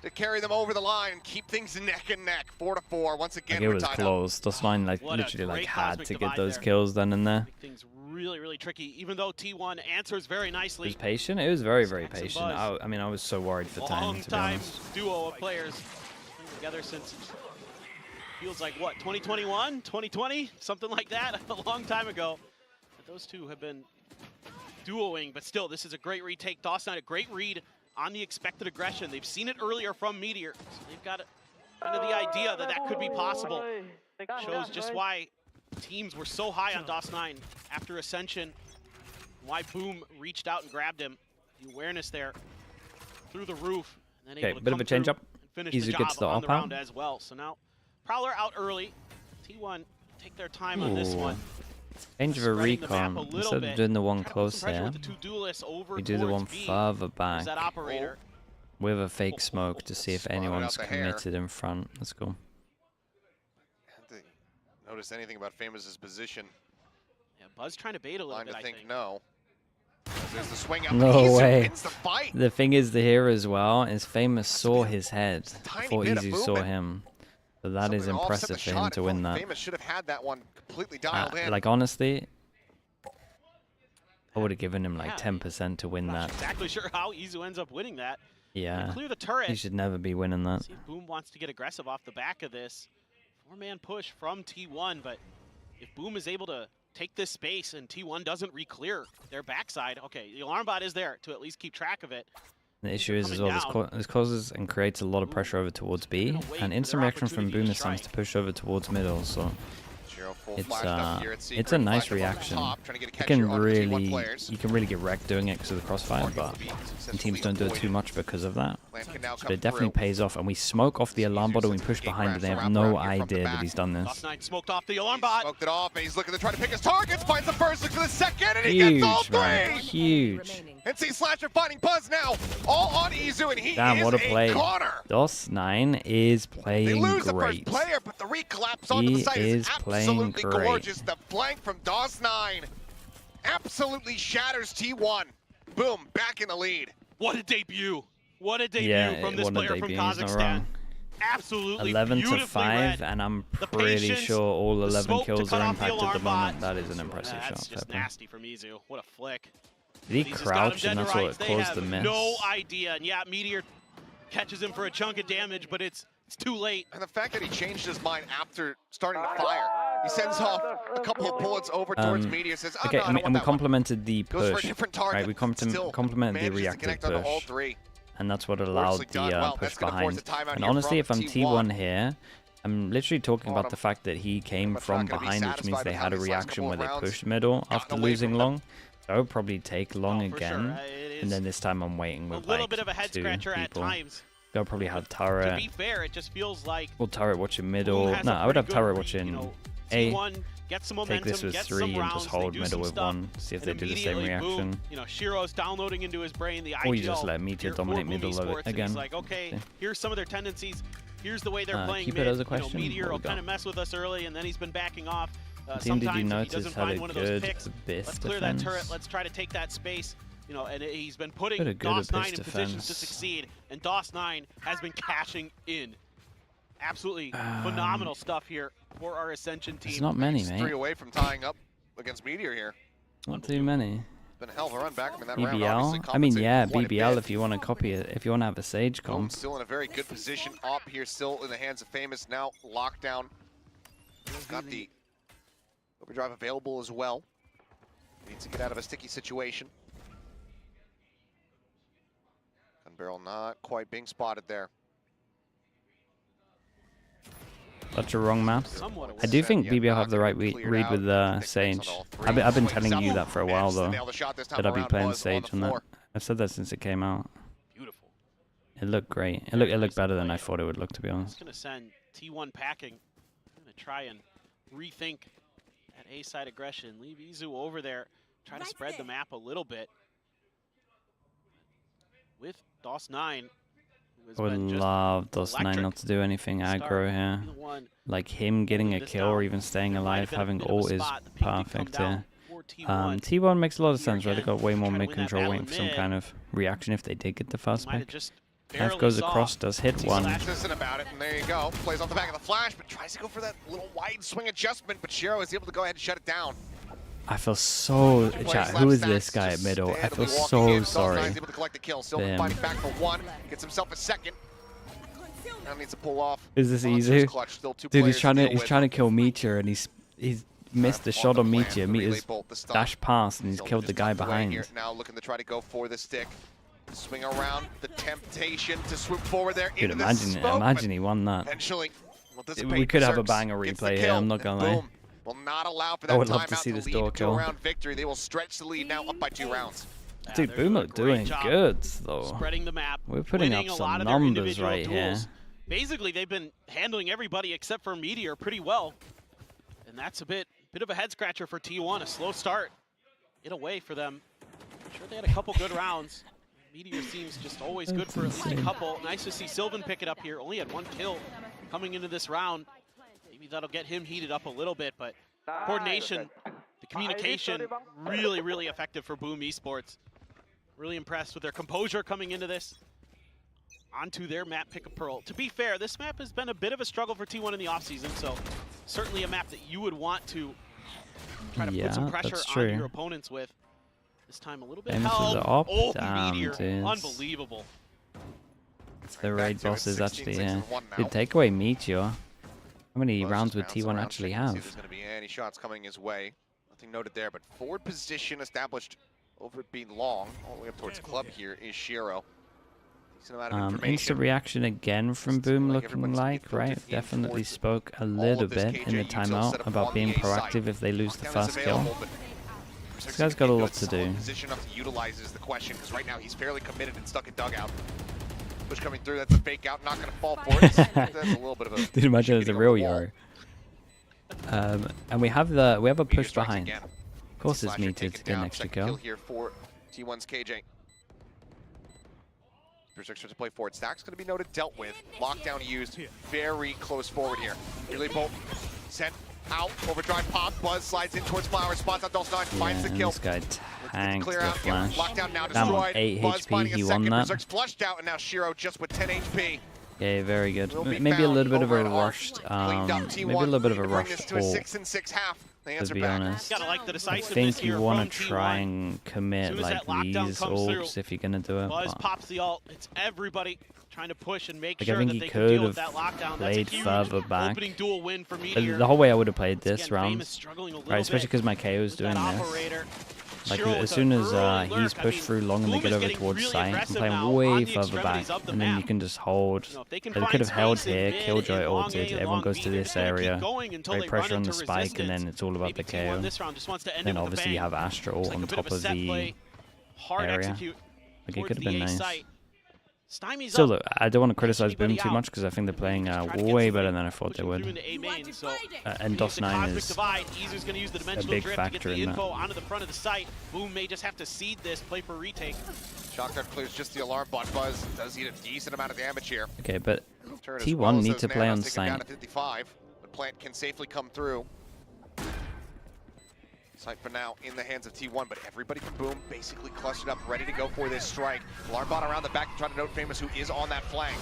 to carry them over the line and keep things neck and neck. 4-4. Once again, Like it was tied close. DOS9 like What a literally like great had cosmic to get divide those there. kills then and there. Things really, really tricky. Even though T1 answers very It nicely. was patient. It was very, very Stacks and patient. Buzz. I mean, I was so worried for time, to be Long-time honest. duo of players playing together since feels like what, 2021, 2020, something like that. A long time ago. But those two have been duoing, but still, this is a great retake. DOS9, a great read on the expected aggression. They've seen it earlier from Meteor, so they've got kind of the idea that that could be possible. Shows just why teams were so high on DOS9 after Ascension, why Boom reached out and grabbed him. The awareness there through the roof. And then Okay, able to bit of come a change through up. and finish Easy the gets job the on the op out. round as well. So now Prowler out early. T1 take their time on this Ooh. one. Change of a Spreading the map recon. a little Instead bit. of doing the one Trying to put close some pressure here, with the two duelists over we do the one towards B. further There's back that operator. with a fake smoke to see if Spotted out anyone's the hair. committed in front. Let's go. Had to notice anything about Famous's position. Yeah, Buzz trying to bait a little Line bit, to I think think. no. There's the swing out. No Izu way. wins the fight. The thing is here as well is Famous saw his head tiny before bit of Izu saw movement. him. So that is Something to offset the impressive for him shot. to win that. Famous should have had that one completely dialed in. Like honestly, I would have given him like Yeah. 10% to win Not that. exactly sure how Izu ends up winning that. Yeah, Clear the turret. he should never be winning that. See if Boom wants to get aggressive off the back of this. Four-man push from T1, but if Boom is able to take this space and T1 doesn't re-clear their backside, okay, the alarm bot is there to at least keep track of it. The issue is as coming well, down. this causes and creates a lot of pressure over towards B, Gonna wait and for instant their reaction from opportunity Boom to is tends to strike. push over towards middle, so It's a nice reaction. You can really get wrecked doing it because of the crossfire, but teams don't do it too much because of that. But it definitely pays off, and we smoke off the alarm bot and we push behind it. They have no idea that he's done this. Doss9 smoked off the alarm bot. Smoked it off, and he's looking to try to pick his targets. Finds the first, looks for the second, and he gets all three. Man, huge. And see Slasher finding Buzz now, all on Izu, and he Damn, is what a play. corner. Doss9 is playing They lose the great. first player, but the recollapse onto the site is absolutely great. gorgeous. The flank from Doss9 absolutely shatters T1. Boom, back in the lead. What a debut. What a debut from this player from Kazakhstan. Absolutely 11 to 5, read. and I'm pretty sure all 11 kills are impacted at the moment. That is an impressive shot. That's just nasty from Izu. What a flick. Did he crouch, and that's what caused the miss? No idea. And yeah, Meteor catches him for a chunk of damage, but it's too late. And the fact that he changed his mind after starting to fire. He sends off a couple of bullets over towards Meteor, says, oh, okay, no, and we complimented the goes for a push, different target, right? We complimented the reactive push, and that's what allowed the push behind. And honestly, if I'm T1 here, I'm literally talking about the fact that he came from behind, which means they had a reaction where they pushed middle after losing long. So I would probably take long again, and then this time I'm waiting with like 2 people. They'll probably have turret. To be fair, it just feels like we'll turret watching middle. No, I would have turret watching A. Get some Take this with 3 and just hold middle with 1. See if they do the same reaction. Boom, you know, Shiro's downloading into his brain the or you just let Meteor dominate middle of it again. He's like, okay, here's some of their tendencies. Here's the way they're playing keep mid. it as a question. Meteor will kind of mess with us early, and then he's been backing off. Team, did you notice had a good abyss Let's clear defense? that turret. Let's try to take that space. You know, and he's been putting Good Doss9 in defense. positions to succeed, and Doss9 has been cashing in. Absolutely phenomenal stuff here for our Ascension team. There's not many, mate. 3 away from tying up against Meteor here. Not too many. Been a hell of a run back. I mean, that round BBL? obviously I mean, yeah, compensated quite a BBL bit. if you want to copy it, if you want to have a Sage comp. Still in a very good position. Up here, still in the hands of Famous. Now lockdown. Got the overdrive available as well. Needs to get out of a sticky situation. Gun barrel not quite being spotted there. Such a wrong map. I do think BBL have the right read with Sage. I've been telling you that for a while though, that I'll be playing Sage on that. I've said that since it came out. Beautiful. It looked great. It looked better than I thought it would look, to be honest. I'm going to send T1 packing. I'm going to try and rethink that A-side aggression. Leave Izu over there. Try to spread the map a little bit. With Doss9. I would love Doss9 not to do anything aggro here. Like him getting a kill or even staying alive, having ult is perfect here. T1 makes a lot of sense, right? They got way more mid-control, waiting for some kind of reaction if they did get the first pick. F goes across, does hit 1. About it, and there you go. Plays off the back of the flash, but tries to go for that little wide swing adjustment, but Shiro is able to go ahead and shut it down. I feel so... Chat, who is this guy at middle? I feel so sorry. Able to collect the kill. Silver fighting back for 1. Gets himself a second. Now needs to pull off. Is this easy? Dude, he's trying to kill Meteor, and he's missed the shot on Meteor. Meteor's dash past, and he's killed the guy behind. Now looking to try to go for the stick. Swing around, the temptation to swoop forward there. Dude, imagine he won that. We could have a banger replay here, I'm not gonna lie. Will not allow for that I would love timeout to see this lead door to a kill. round victory. They will stretch the lead now up by 2 rounds. Dude, Boomer doing good though. Spreading the map. We're putting up some numbers right here. Basically, they've been handling everybody except for Meteor pretty well. And that's a bit of a head scratcher for T1. A slow start. Get away for them. I'm sure they had a couple good rounds. Meteor seems just always good for at least a couple. Nice to see Sylvan pick it up here. Only had 1 kill coming into this round. Maybe that'll get him heated up a little bit, but coordination, the communication, really, really effective for Boom Esports. Really impressed with their composure coming into this. Onto their map pick a pearl. To be fair, this map has been a bit of a struggle for T1 in the offseason, so certainly a map that you would want to try to put some pressure on your opponents with. This time a little bit help. Oh, Meteor, unbelievable. The raid boss is actually here. Dude, take away Meteor. How many rounds would T1 actually have? There's going to be any shots coming his way. Nothing noted there, but forward position established over it being long. All the way up towards club here is Shiro. Instant reaction again from Boom, looking like, right? Definitely spoke a little bit in the timeout about being proactive if they lose the first kill. This guy's got a lot to do. Position enough to utilize is the question, because right now he's fairly committed and stuck in dugout. Push coming through, that's a fake out, not going to fall for it. That's a little bit of a... Dude, imagine it's a real Yoro. And we have a push behind. Of course it's Meteor to get an extra kill. Here for T1's KJ. Restrictions to play forward. Stack's going to be noted, dealt with. Lockdown used. Very close forward here. Really bolt sent out. Overdrive pop. Buzz slides in towards Flower. Spots on Dulce 9. Finds the kill. This guy tanked Clear the out here. flash. Lockdown now Damn, destroyed. 8 Buzz HP, finding he a won second. that. Berserk's flushed out, and now Shiro just with 10 HP. Yeah, very good. Maybe a little bit of a rushed, maybe a little bit of a rushed haul, to be honest. I think you want to try and commit like these ults if you're gonna do it. Buzz pops the ult. It's everybody trying to push and make Like, sure I think that he they can deal could with that lockdown. That's a played huge further back. opening duel win for Meteor. The whole way I would have played this Again, round, Famous struggling a little right? Especially bit because my KO is with doing that this. operator. Like Shiro as with soon a as early he's lurk, pushed through long and they Boom get is over getting towards really site, I'm aggressive playing now way on the further back, extremities of the and then you map. can just hold. You know, if they can They find could have held space in here, mid, Killjoy in long A ulted, and everyone long goes B, to they're this just gonna keep area, going until great they pressure run on the into spike, and then resistance. it's all about the Maybe T1 KO. this round just wants to end Then it with a obviously you bang. have Astra ult Looks like on a bit top of a of set the play. Hard area. execute Like it towards could have the been A nice. site. Stymie's Still, up. look, I don't want to criticize Boom Anybody too out. much because I think they're playing Try to get way somebody better than I thought they pushing through would. into A main, so And use the DOS9 Cosmic is Divide. Easer's going to use the dimensional big drift to get factor the in that. info onto the front of the site. Boom may just have to seed this, play for retake. Shockdart clears just the alarm bot. Buzz does eat a decent amount of damage here. Okay, but Turn as T1 well as need those to play on nanos take him down site. to 55, but Plant can safely come through. Sight for now in the hands of T1, but everybody from Boom basically clustered up, ready to go for this strike. Alarm bot around the back to try to note Famous, who is on that flank.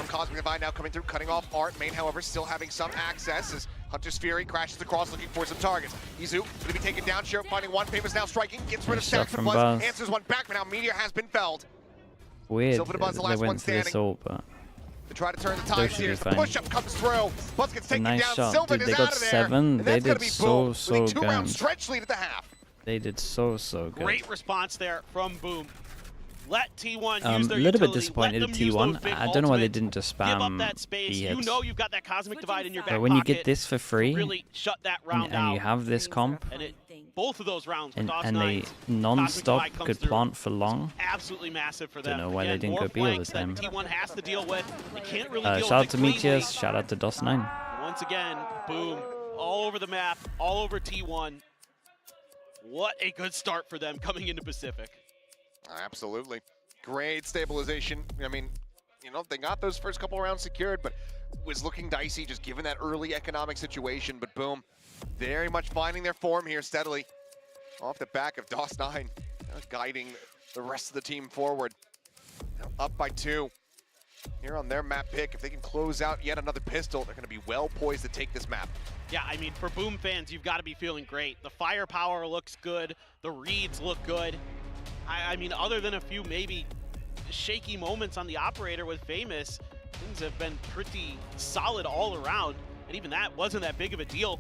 Cosmic Divide now coming through, cutting off Art. Main, however, still having some access as Hunter's Fury crashes across looking for some targets. Izu going to be taken down. Shiro finding one. Famous now striking, gets rid of Nice shot Stacks, from Buzz Buzz. answers one back, but now Meteor has been felled. Weird Silver to Buzz, the they last one went for this standing. ult, but To try to turn the Those tide should be here. The fine. push-up comes through. Buzz gets a taken nice down. shot. Sylvan Dude, they is got out of there. 7. And They that's gonna did be so Boom with a 2-round good. stretch lead at the half. They did so good. Great response there from Boom. Let T1 A use their little bit utility. disappointed Let at them use those T1. big I don't know why they ultimates. didn't just Give up spam that space. the You hits. know you've got that Cosmic Divide in your back But when you pocket get this for free, to really shut that round and out. you have this comp, And both of those rounds with and they DOS9's non-stop Cosmic Divide could comes through. plant for long. Absolutely massive for them. Don't know why they Again, didn't more go B all the flanks time. that T1 has to deal with. They can't really deal Shout out with to it cleanly. Meteors, shout out to DOS9. Once again, Boom, all over the map, all over T1. What a good start for them coming into Pacific. Absolutely. Great stabilization. I mean, you know, they got those first couple rounds secured, but was looking dicey just given that early economic situation. But Boom, very much finding their form here steadily. Off the back of DOS9, guiding the rest of the team forward. Now up by 2. Here on their map pick, if they can close out yet another pistol, they're going to be well poised to take this map. Yeah, I mean, for Boom fans, you've got to be feeling great. The firepower looks good. The reads look good. I mean, other than a few maybe shaky moments on the operator with Famous, things have been pretty solid all around. And even that wasn't that big of a deal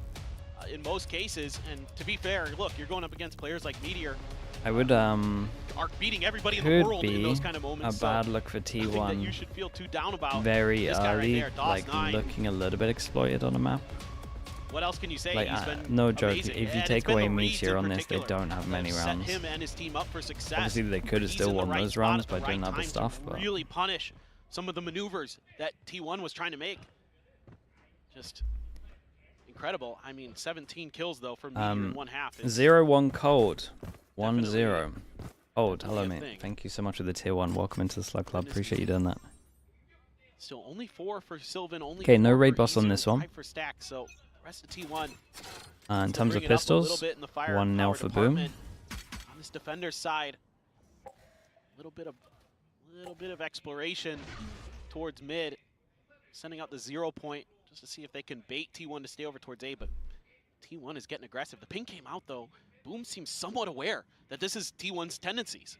in most cases. And to be fair, look, you're going up against players like Meteor. I would Are beating everybody in the world in those kind of moments. a bad look for Nothing that you T1 should feel too down about. very This guy right early, there, like DOS9. looking a little bit exploited on the map. What else can you say? Like, He's been no joke, amazing. if you And take it's been away the reads Meteor in on this, they particular don't have that many set rounds. him and his team up for success. Obviously, they could have He's still in the won right those spot rounds at the by doing right other time stuff, to but really punish some of the maneuvers that T1 was trying to make. Just incredible. I mean, 17 kills though for Meteor in one half. It's 0-1 cold. 1-0. definitely Old, hello a mate. thing. Thank you so much for the tier 1. Welcome into the Slug Club. Appreciate you doing that. Still only 4 for Sylvan. Only Okay, no 4 raid for boss on Easer, this one. 5 for Stack. So rest of T1. In Still terms of bring it up a little pistols, bit in the fire 1-0 power for Boom. department. On this defender's side, a little bit of exploration towards mid, sending out the 0 point just to see if they can bait T1 to stay over towards A, but T1 is getting aggressive. The ping came out though. Boom seems somewhat aware that this is T1's tendencies.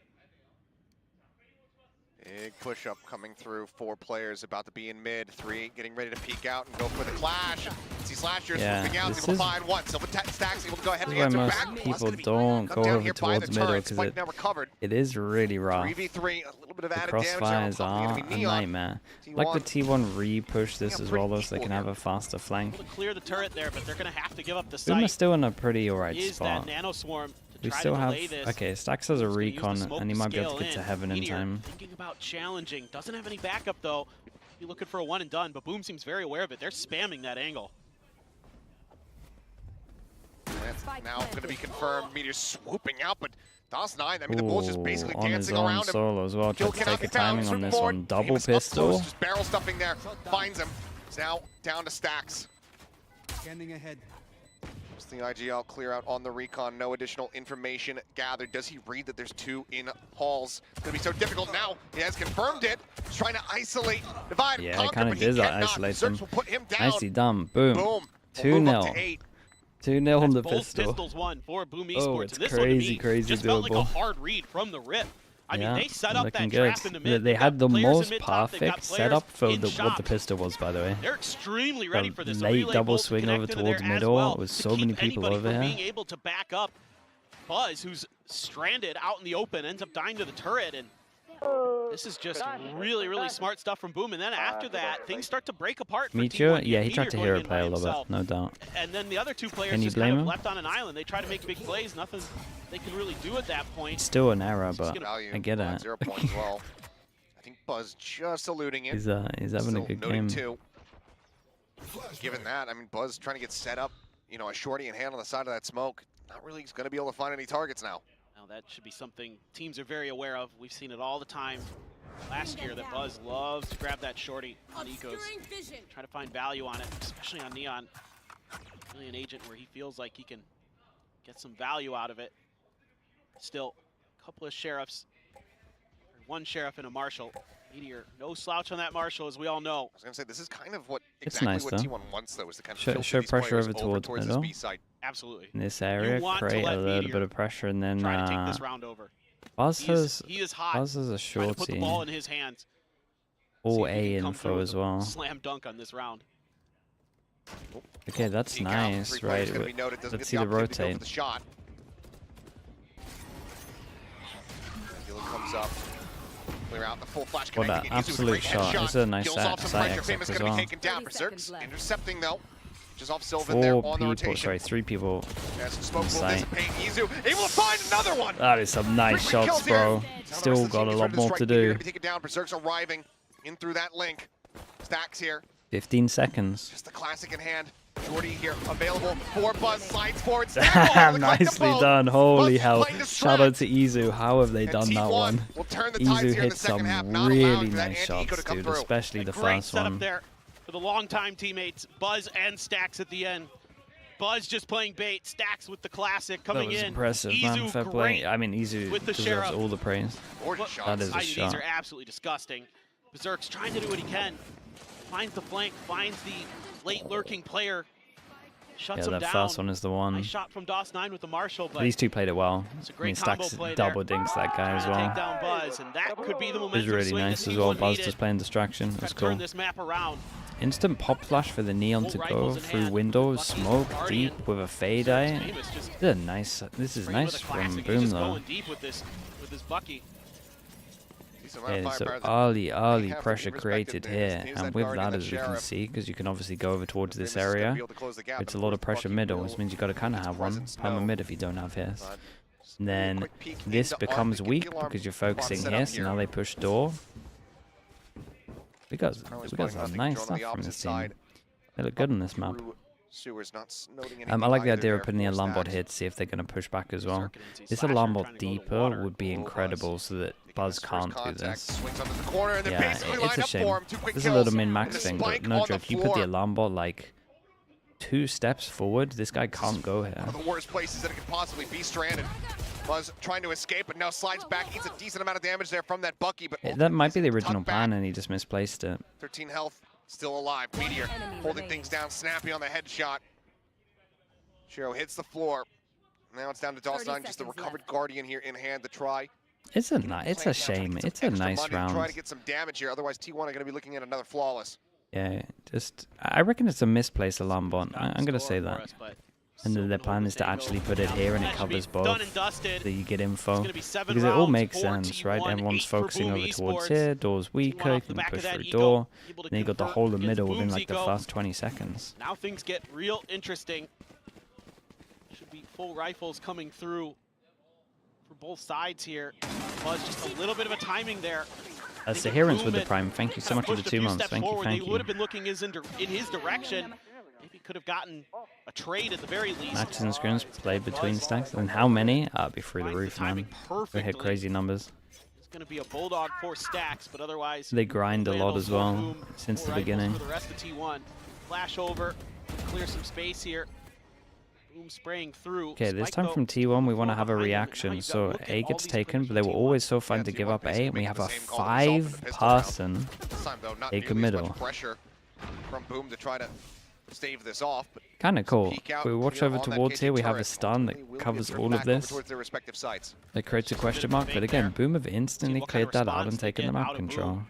Big push-up coming through. 4 players about to be in mid. 3 getting ready to peek out and go for the clash. See Slashers swooping out, able to find one. Silver Stacks able to go ahead and answer most back. people don't go over towards middle because it is really rough. 3v3, a little bit of The added damage there. crossfires are a nightmare. Like the T1 re-push this as well, though, so they can have a faster flank. To clear the turret there, but they're going to have to give up the Boom is site. still in a pretty alright Is spot. that nano swarm to We try still to have... delay this. Okay, Stacks has a He's gonna use the recon, smoke and he might be able to scale get to heaven in Meteor time. Thinking about challenging. Doesn't have any backup, though. Be looking for a one and done, but Boom seems very aware of it. They're spamming that angle. That's now going to be confirmed. Meteor swooping out, but DOS9, I mean, the Bulls just basically on dancing his own around him. solo as well. Kill Tries to cannot take be a found. timing on this Forward. one. Double Famous up pistol. close, just barrel stuffing there. Finds him. It's now down to Stacks. Scanning ahead. Just the IGL clear out on the recon. No additional information gathered. Does he read that there's 2 in halls? It's going to be so difficult now. He has confirmed it. He's trying to isolate, divide, Yeah, conquer, it kind but of he does cannot. isolate Zerx them. will put him down. Nicely done. Boom. Boom. 2-0. 2-0 on the Both pistol. pistols won for Boom Esports. Oh, it's and this one to crazy, me crazy just felt like a doable. hard read from the rip. I Yeah, mean, they set up looking that good. trap in the mid. They had the players in most mid-top, they've got perfect players setup for in what the shop. pistol was, by the way. They're extremely ready for this. The Late relay double bolts swing over connect into towards there as middle well with to so many keep people anybody over from here. being able to back up. Buzz, who's stranded out in the open, ends up dying to the turret, and this is just really, really smart stuff from Boom. And then after that, things start to break apart. For Meteor? T1. Yeah, he tried to Meteor hero going in play by a little himself. bit, no doubt. And then the other 2 players Can you just blame kind of him? left on an island. They try to make big plays. Nothing they can really do at that point. Still an error, but Value I get on it. 0 points as well. I think Buzz just eluding it. He's having a good game. 2. Given that, I mean, Buzz trying to get set up, you know, a shorty in hand on the side of that smoke. Not really going to be able to find any targets now. Now that should be something teams are very aware of. We've seen it all the time. Last year that Buzz loves to grab that shorty on Ecos. Try to find value on it, especially on Neon. Really an agent where he feels like he can get some value out of it. Still, a couple of sheriffs, or 1 sheriff and a marshal. Meteor, no slouch on that marshal, as we all know. I was going to say, this is kind of what It's exactly nice, what though. T1 wants, though, is to kind of filter Show these pressure players over towards this middle. B side. Absolutely. In this area, want to create let a little Meteor bit of pressure, and then try to take this round over. Buzz He is hot. Buzz has a Trying to put the shorty. ball in his hands. All See if he A can come through info with as a well. Slam dunk on this round. Okay, that's Peek out. nice, 3 players right? gonna be noted, doesn't Let's get see the the opportunity to go rotate. for the shot. Gillen comes up. Clear out the full flash What connecting. an and Izu with a absolute great shot. headshot. This is a nice Kills side off some exec pressure. Famous as gonna well. be taken down. Berserk's intercepting though. Just off Sylvan 4 there on the people, rotation. sorry, 3 people As the smoke in will sight. dissipate. Izu able to find another one. That is some nice Quick shots, kills here. bro. Now the rest Still of the got team a is lot ready more strike. to Meteor do. gonna be taken down. Berserk's arriving in through that link. Stacks here. 15 seconds. Just the classic in hand. Jordy here available for Buzz. Slides forward. Damn, nicely done. Holy hell. Shout out to Izu. How have they done that one? Will turn the tides Izu here in hit the second some half, not really allowing that nice Anti-Eco shots, to come dude, through. especially the Great first setup one. there for the longtime teammates, Buzz and Stacks at the end. Buzz just playing bait, Stacks with the classic That coming was in. impressive, man. Izu Fair great play. I mean, Izu with the deserves sheriff. all the praise. That is a I mean, shot. these are absolutely disgusting. Berserk's trying to do what he can. Finds the flank, finds the late lurking player. Shuts Yeah, him that down. first one is the one. Nice shot from DOS9 with the Marshall, but These 2 played it well. it's a I great mean, combo Stacks play double there. dinks that guy as Take well. down Buzz, and that could be the It was momentum really swing nice that as well. T1 Buzz needed just playing distraction. to That's turn cool. this map around. Instant pop flash for the Neon to Full go rifles in through hand. windows, Bucky's smoke guardian. deep with a fade eye. Famous just This is nice. This is bringing nice with a from classic. He's Boom just though. going deep with this Bucky. Yeah, so early pressure created here, and with that, as we can see, because you can obviously go over towards this area, it's a lot of pressure middle, which means you got to kind of have one perma mid if you don't have his. And then this becomes weak because you're focusing here, so now they push door. We got some nice stuff from this team. They look good on this map. I like the idea of putting the alarm bot here to see if they're going to push back as well. This alarm bot deeper would be incredible so that Buzz can't do this. Yeah, it's a shame. This is a little min-max thing, but no joke, you put the alarm bot like 2 steps forward, this guy can't go here. One of the worst places that it could possibly be stranded. Buzz trying to escape, but now slides back, eats a decent amount of damage there from that Bucky, but That might be the original plan and he just misplaced it. 13 health, still alive. Meteor holding things down, snappy on the headshot. Shiro hits the floor. Now it's down to DOS9, just the recovered Guardian here in hand to try It's a shame. It's a nice round. Try to get some damage here. Otherwise, T1 are going to be looking at another flawless. Yeah, I reckon it's a misplaced alarm bot. I'm gonna say that. And then their plan is to actually put it here and it covers both, so you get info. Because it all makes sense, right? Everyone's focusing over towards here, door's weaker, you can push through door, then you got the whole of middle within like the first 20 seconds. Now things get real interesting. Should be full rifles coming through for both sides here. Buzz, just a little bit of a timing there. Sahiran's with the prime. Thank you so much for the 2 months. Thank you. They would have been looking in his direction. Maybe could have gotten a trade at the very least. Matches and scrims played between stacks. And how many? I'll be through the roof, man. They hit crazy numbers. It's going to be a Bulldog for stacks, but otherwise... They grind a lot as well since the beginning. For the rest of T1. Flash over, clear some space here. Boom spraying through. Okay, this time from T1 we want to have a reaction. So A gets taken, but they were always so fine to give up A. And we have a 5-person take a middle. Pressure from Boom to try to stave this off. Kind of cool. We watch over towards here. We have a stun that covers all of this. That creates a question mark, but again, Boom have instantly cleared that out and taken the map control.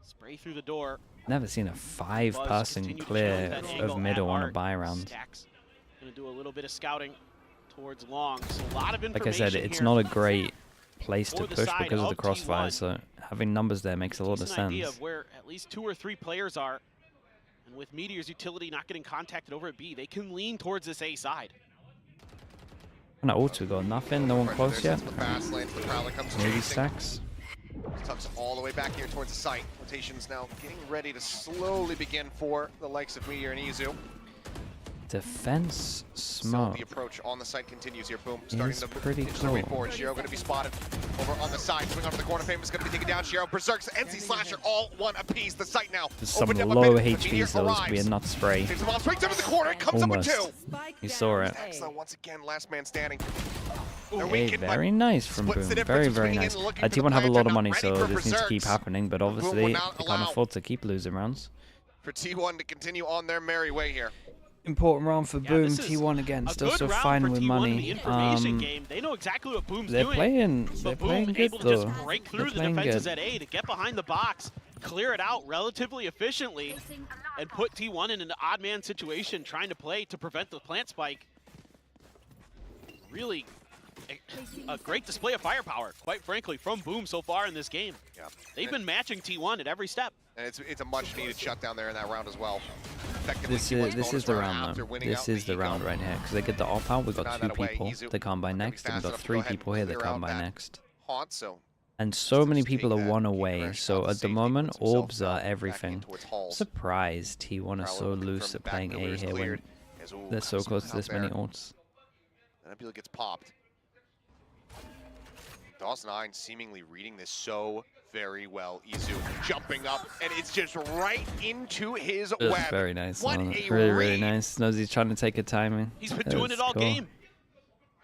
Spray through the door. Never seen a 5-person clear of middle on a buy round. Gonna do a little bit of scouting towards long. So a lot of information. Like I said, it's not a great place to push because of the crossfire, so having numbers there makes a lot of sense. Idea of where at least 2 or 3 players are, and with Meteor's utility not getting contacted over at B, they can lean towards this A side. And at ults we got nothing, no one close yet. Maybe stacks. Tucks all the way back here towards the site. Rotations now getting ready to slowly begin for the likes of Meteor and Izu. Defense smoke. So the approach on the site continues here. Boom, starting to pretty cool. forward. Shiro going to be spotted over on the side. Swing onto the corner. Famous going to be taken down. Shiro, Berserks, NC Slasher, all one apiece. The site now. There's some low HP, so this will be a nut spray. Takes the ball, swings over the corner, and comes Almost. up with 2. You saw it. Excellent. Once again, last man standing. Okay, very nice from Boom. Very, very nice. T1 have a lot of money, so this needs to keep happening, but obviously they can't afford to keep losing rounds. For T1 to continue on their merry way here. Important round for Boom. T1 again, still so fine with money. They know exactly what Boom's they're doing. They're playing good able though. To just break through the defenses at A to get behind the box, clear it out relatively efficiently, and put T1 in an odd man situation trying to play to prevent the plant spike. Really a great display of firepower, quite frankly, from Boom so far in this game. Yeah. They've been matching T1 at every step. And it's a much needed shutdown there in that round as well. This is the round though. This is the round right here because they get the op out. We got 2 people that come by next, and we got 3 people here that come by next. And so many people are 1 away. So at the moment, orbs are everything. Surprised T1 are so loose at playing A here when they're so close to this many ults. Nebula gets popped. DOS9 seemingly reading this so very well. Izu jumping up, and it's just right into his web. Very nice. What a really, really read. nice. Knows he's trying to take a timing. He's been doing it all game.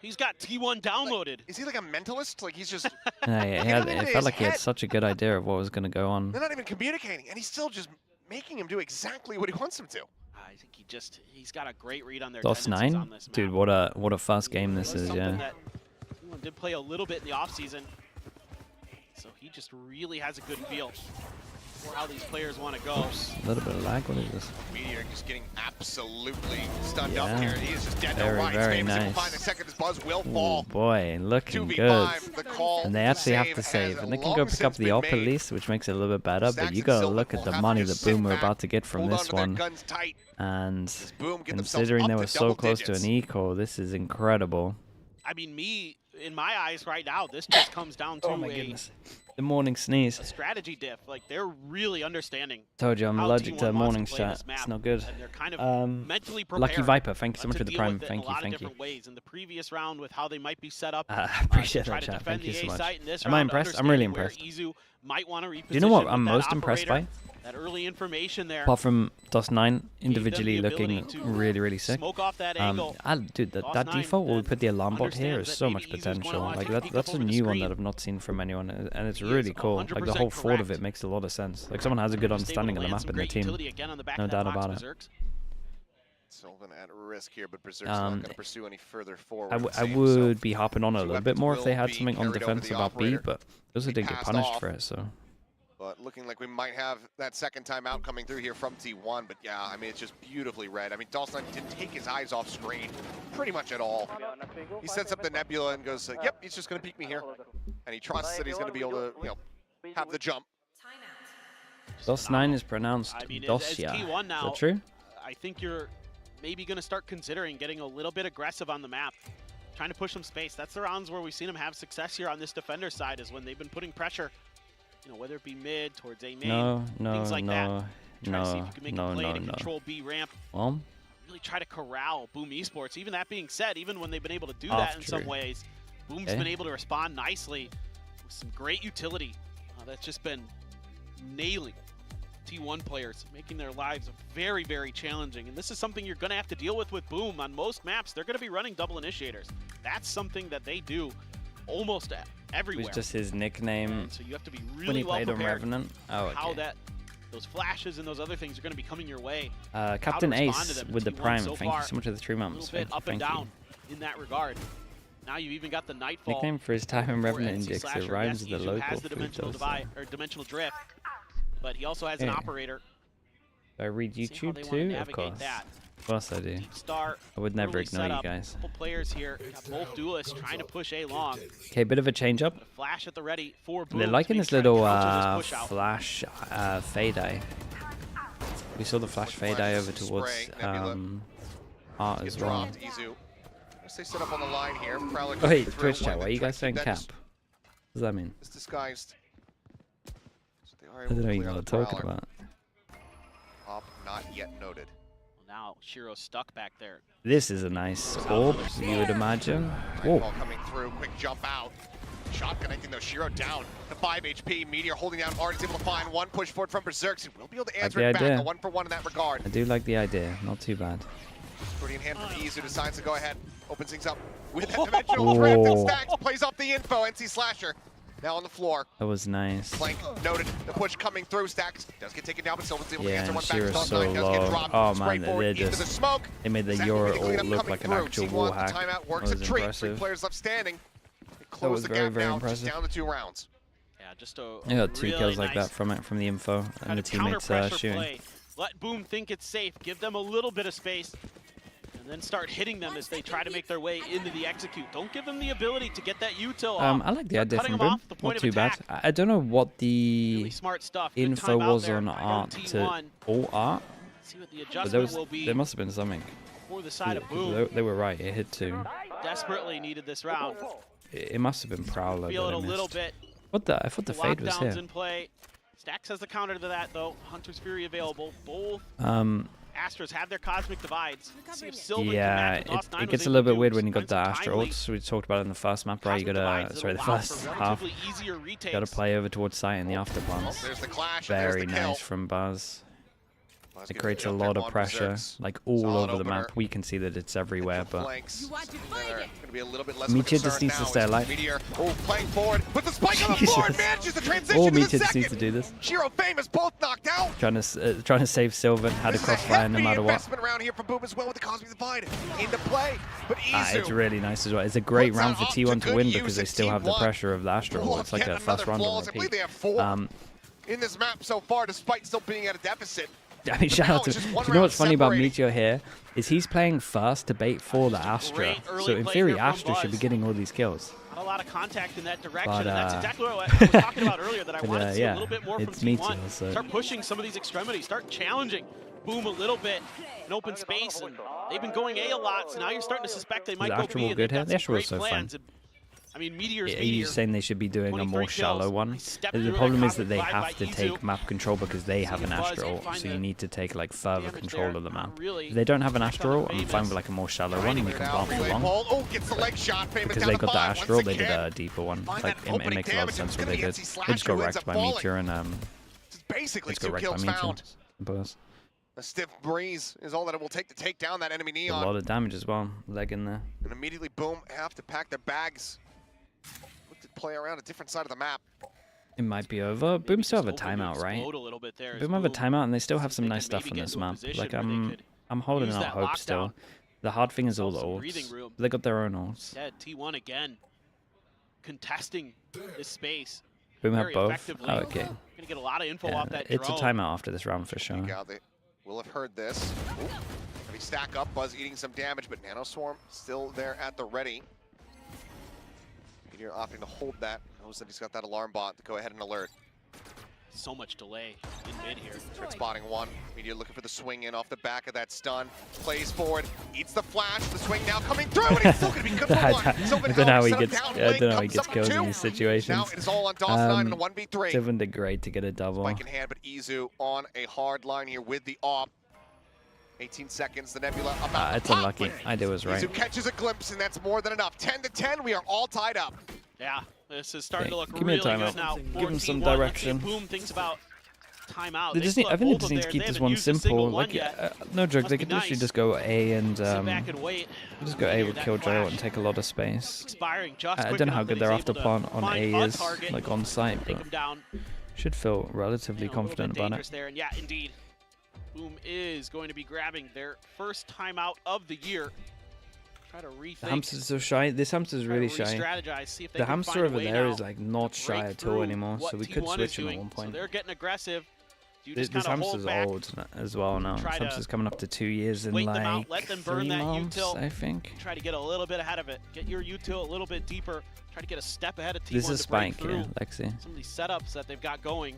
He's got T1 downloaded. Like, is he like a mentalist? Like he's just... it felt like he had such a good idea of what was going to go on. They're not even communicating, and he's still just making him do exactly what he wants him to. I think he's got a great read on their DOS9? on this map. Dude, what a fast game this is, yeah. T1 did play a little bit in the offseason, so he just really has a good feel for how these players want to go. A little bit of lag, what is this? Meteor just getting absolutely stunned up here. He is just dead to rights. Very Famous nice. find a second, his buzz will fall. Oh boy, looking good. And they actually have to save. And they can go pick up the op at least, which makes it a little bit better. But you gotta look at the money that Boom are about to get from this one. And considering they were so close to an eco, this is incredible. I mean, in my eyes right now, this just comes down to the morning sneeze. A strategy diff. Like, they're really understanding. Told you I'm allergic to morning chat. It's not good. And they're kind of mentally prepared. Lucky Viper, thank you so much for the prime. Thank you, thank you. Ways. In the previous round, with how they might be set up, appreciate that, chat. Thank you so much. Am I impressed? I'm really impressed. Izu might want to reposition. Do you know what I'm most impressed by? That early information there. Apart from DOS9 individually looking really, really sick. Smoke off that angle. Dude, that default where we put the alarm bot here is so much potential. Like that's a new one that I've not seen from anyone, and it's really cool. Like the whole thought of it makes a lot of sense. Like someone has a good understanding of the map in their team. No doubt about it. Sylvan at risk here, but Berserk's not going to pursue any further forward. I would be hopping on a little bit more if they had something on defense about B, but they also didn't get punished for it, so. But looking like we might have that second timeout coming through here from T1. But yeah, I mean, it's just beautifully read. I mean, Dawson didn't take his eyes off screen pretty much at all. He sets up the Nebula and goes, yep, he's just going to peek me here. And he trusts that he's going to be able to, you know, have the jump. DOS9 is pronounced Dosya. T1 now, Is that true? I think you're maybe going to start considering getting a little bit aggressive on the map. Trying to push some space. That's the rounds where we've seen them have success here on this defender side, is when they've been putting pressure. You know, whether it be mid, towards A main, things like that. Try to see if you can make a play to control B ramp. Really try to corral Boom Esports. Even that being said, even when they've been able to do that in some ways, Boom's been able to respond nicely with some great utility. That's just been nailing T1 players, making their lives very, very challenging. And this is something you're going to have to deal with Boom. On most maps, they're going to be running double initiators. That's something that they do almost everywhere. It was just his nickname so you have to be really when he well played on prepared Revenant. Oh, okay. How those flashes and those other things are going to be coming your way. Captain Ace with the Prime. Thank you so much for the 3 months. A little bit up and down in that regard. Now you've even got the Nightfall. Nickname for his time in Revenant Index. It rhymes with the local has the dimensional drift, but he also has an operator. Do I read YouTube too? Of course. Of course I do. I would never ignore you guys. Couple players here, both duelists trying to push A long. Okay, bit of a change up. Flash at the ready for Boom. They're liking this little flash fade eye. We saw the flash fade eye over towards Art as well. They set up on the line here. Oh, hey, Twitch chat, why are you guys saying cap? What does that mean? It's disguised. I don't know what you're talking about. Op not yet noted. Now Shiro's stuck back there. This is a nice orb, you would imagine. Whoa. Ball coming through, quick jump out. Shot connecting though, Shiro down to 5 HP. Meteor holding down Art is able to find one push forward from Berserk. He will be able to answer it back. A 1-for-1 in that regard. I do like the idea, not too bad. Pretty in hand from Izu, decides to go ahead. Opens things up with that dimensional drift and Stacks plays off the info. NC Slasher now on the floor. That was nice. Flank noted. The push coming through. Stacks does get taken down, but Sylvan's able to answer one back. Shiro's so low. Oh man, they made the Euro ult look like an actual wall hack. Timeout works That was a treat. impressive. 3 players left standing. That was the very, gap very now, impressive. just down to 2 rounds. Yeah, just a I got 2 really kills like nice that from it, from the info and the teammates shooting. Play. Let Boom think it's safe. Give them a little bit of space. And then start hitting them as they try to make their way into the execute. Don't give them the ability to get that util off. I like the idea from Boom. Not too bad. I don't know what the really smart stuff. info was on Art to all Art. See what the But adjustment will be there must have been something. For the side of Boom. They were right. It hit 2. Desperately needed this round. It must have been Prowler. Feel it that a I little missed. bit. What the? I thought the fade was here. In play. Stacks has the counter to that though. Hunter's Fury available. Both Astros have their cosmic divides. See if Sylvan yeah, it gets a little bit weird when you got the Astro ults. We talked about it in the first map, right? You gotta, sorry, the first half. You gotta play over towards site in the after plans. Very nice from Buzz. It creates a lot of pressure, like all over the map. We can see that it's everywhere, but Meteor just needs to stay alive. Playing forward, put the spike on the floor and manages the transition. All Meteor just needs to do this. Shiro famous, both knocked out. Trying to save Sylvan, had a crossfire no matter what. Investment round here from Boom as well with the Cosmic Divide into play, but Izu. It's really nice as well. It's a great round for T1 to win because they still have the pressure of the Astro. It's like a first round on repeat. I believe they have 4 in this map so far, despite still being at a deficit. I mean, shout out to... You know what's funny about Meteor here? Is he's playing first to bait for the Astra. So in theory, Astra should be getting all these kills. Not a lot of contact in that direction, But, and that's exactly what I was talking about earlier, that I wanted to see a little bit more from T1. Meteor, so. Start pushing some of these extremities, start challenging Boom a little bit in open space, and they've been going A a lot, so now you're starting to suspect they might go B, and good here? The Astra great was so fun. plans. I mean, Meteor's Are you saying they should be doing a more shallow one? The problem is that they have to take map control because they have an Astro, so you need to take like further control of the map. If they don't have an Astro, I'm fine with like a more shallow one and you can plant for long. Because they got the Astro, they did a deeper one. Like it makes a lot of sense what they did. They just got wrecked by Meteor and basically just got 2 wrecked kills by Meteor. found. Buzz. A stiff breeze is all that it will take to take down that enemy A Neon. lot of damage as well. Leg in there. And immediately Boom have to pack their bags. Look to play around a different side of the map. It might be over. Boom still have a timeout, right? Boom have a timeout and they still have some nice stuff on this map. Like I'm I'm holding use out that hope lockdown. still. The hard thing is all the Some breathing ults. room. They got their own ults. Yeah, T1 again contesting this space. Boom have very both. effectively. Oh, okay. Gonna get a lot of info Yeah, off that it's a drone. timeout after this round for sure. Yeah, they will have heard this. Ooh, heavy stack up, Buzz eating some damage, but Nanoswarm still there at the ready. Meteor opting to hold that. Knows that he's got that alarm bot to go ahead and alert. So much delay in mid here. Trick spotting one. Meteor looking for the swing in off the back of that stun. Plays forward, eats the flash. The swing now coming through, and he's still going to be good for one. I don't know how he gets. I don't know how he gets kills in these Now situations. it is all on DOS9 and a 1v3. Sylvan did great to get a double. Spike in hand, but Izu on a hard line here with the AWP. 18 seconds, the Nebula about It's to pop, unlucky. but Idea was right. Izu catches a glimpse, and that's more than enough. 10-10, we are all tied up. Yeah, this is starting to look give me a really timeout. good now. Give him some 14-1. Let's see if direction. Boom thinks about timeout. They just need, I think they just need to keep this one simple. Like, no joke, they could literally just go A and Sit back and wait. just go A with Killjoy and take a lot of space. Expiring just I quick don't know how enough good that their he's after able to plant on find A a is, target, like on site, take but him down. should feel relatively A little confident bit about dangerous it. there, and yeah, indeed, Boom is going to be grabbing their first timeout of the year. Try to rethink. The hamster's so shy. This hamster's really try to shy. re-strategize, see if they The can hamster find a over way there now is like not to shy break at all through anymore, so what we could T1 switch is him at doing. one point. So they're getting aggressive. You This just kind of hold hamster's back. old as well now. This Try to hamster's coming up to 2 years in wait them like out, let them burn 3 that months, util. I think. Try to get a little bit ahead of it. Get your util a little bit deeper. Try to get a step ahead of T1 This is to break Spike, through yeah, Lexi. some of these setups that they've got going.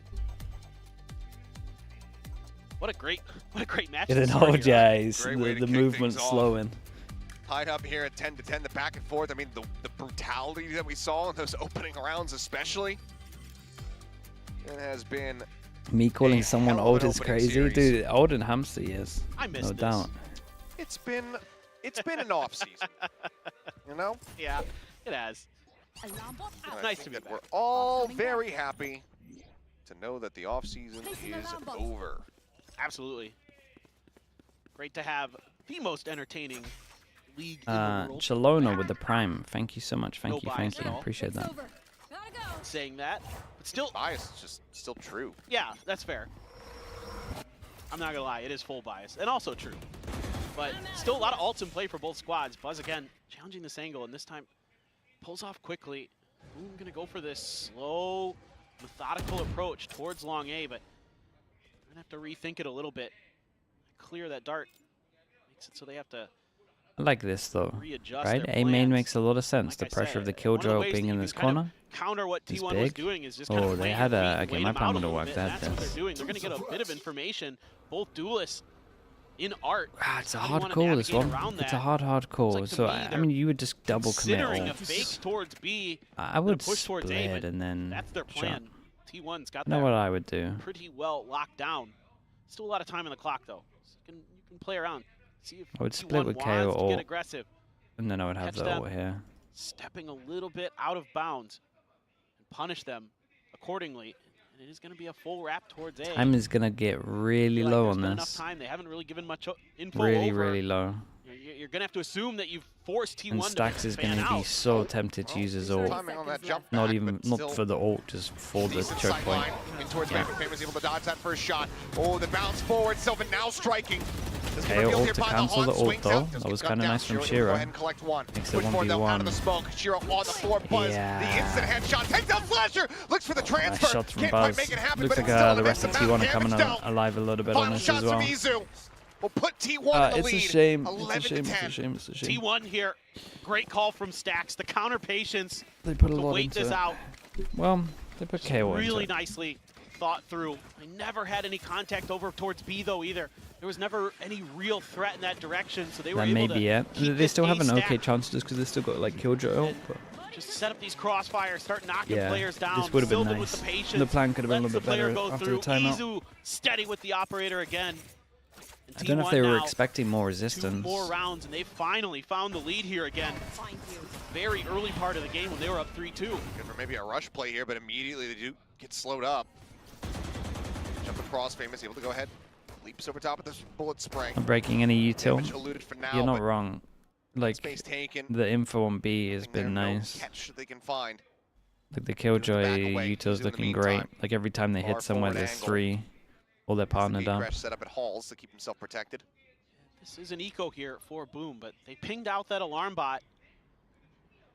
What a great match. Get an to start old here. guys. Great way The to kick movement things off. slowing. Tied up here at 10-10, the back and forth. I mean, the brutality that we saw in those opening rounds especially. It has been Me calling a someone hell of old an is opening crazy, series. dude. Old and hamster years. I miss no this. doubt. It's been an off season. You know? Yeah, it has. And I Nice think to be that back. we're all very happy to know that the off season is over. Absolutely. Great to have the most entertaining league in the world. Chalona with the prime. Thank you so much. No Thank you. bias Thank at you. all. Appreciate that. Saying that, but still, Bias is just still true. yeah, that's fair. I'm not gonna lie, it is full bias, and also true. But still a lot of ults in play for both squads. Buzz again, challenging this angle, and this time pulls off quickly. Boom gonna go for this slow, methodical approach towards long A, but we're gonna have to rethink it a little bit. Clear that dart. Makes it so they have to I like this though. readjust Right? their A main plans. makes a lot of sense. Like The I pressure said, of the one of the Killjoy ways being that in you this can kind of corner. counter what is T1 was big. doing is just Oh, kind of they playing had your a- feet, okay, wait my them plan out a would've little worked bit, and that That's what then. they're doing. They're going to get a bit of information. Both duelists in art. It's a How do you hard wanna call, this navigate one. around It's a that? hard call. like to So, me I mean, you would just double commit Considering a all. fake towards B, I would push towards A, split but and then that's their shot. plan. T1's got You know that what I would do? pretty well locked down. Still a lot of time on the clock, though. So you can play around. See if I would T1 split with wants KO to or get aggressive. and then I would have Catch the them. ult here. Stepping a little bit out of bounds and punish them accordingly. And it is going to be a full wrap towards A. Time is gonna get really Feel like low there's on been enough this. time. They haven't really given much info Really, over. really low. You're going to have to assume that you've forced T1 And to Stacks is fan gonna be out. so tempted to use his ult. Timing on that jump Not back, even, but not still for the ult, just for the decent choke sight point. line in towards Yeah. Raven. Famous able to dodge that first shot. Oh, the bounce forward. Sylvan now striking. This KO revealed ult here to by the cancel the Hunt, ult swings though. out, does That get was gunned kind of down. nice from Shiro able to Shiro. Go ahead and collect one. Makes it Push forward though, out of the 1v1. smoke. Shiro on the floor. Buzz. Yeah. The instant headshot. Takes out Flasher. Looks for the Nice transfer. shots from Can't Buzz. quite make it happen, Looks but like it's still the an rest of immense T1 amount are of coming damage dealt. alive a little bit on Final this shots as well. from Izu will put T1 in the It's lead. a shame. It's a 11 to shame. It's a 10. shame. It's a shame. T1 here. Great call from Stacks. The counter patience They put a to lot wait into this it. out. Well, they put KO into Really it. nicely thought through. I never had any contact over towards B though either. There was never any real threat in that direction, so they were That able may to be it. keep They this still have A an stack. okay chance just because they still got like Killjoy ult. But Just set up these crossfires, start knocking yeah, players down. this would have been Sylvan nice. with the patience. The plan could have been a lets little bit the player better go after through. the timeout. Izu steady with the operator again. And I don't know if T1 they were now, expecting more 2 resistance. more rounds, and they finally found the lead here again. Very early part of the game when they were up 3-2. Good for maybe a rush play here, but immediately they do get slowed up. Jump across, Famous able to go ahead. Leaps over top of this bullet spray. Not breaking any Damage util. eluded for now, You're not but wrong. Like space taken. the info on B has Nothing there, been no nice. catch that they can find. Like the Killjoy back away. util's Izu in the looking great. meantime. Like every time they Far hit somewhere, forward there's angle. 3. All their partnered up. Crash set up at Halls to keep himself protected. This is an eco here for Boom, but they pinged out that alarm bot.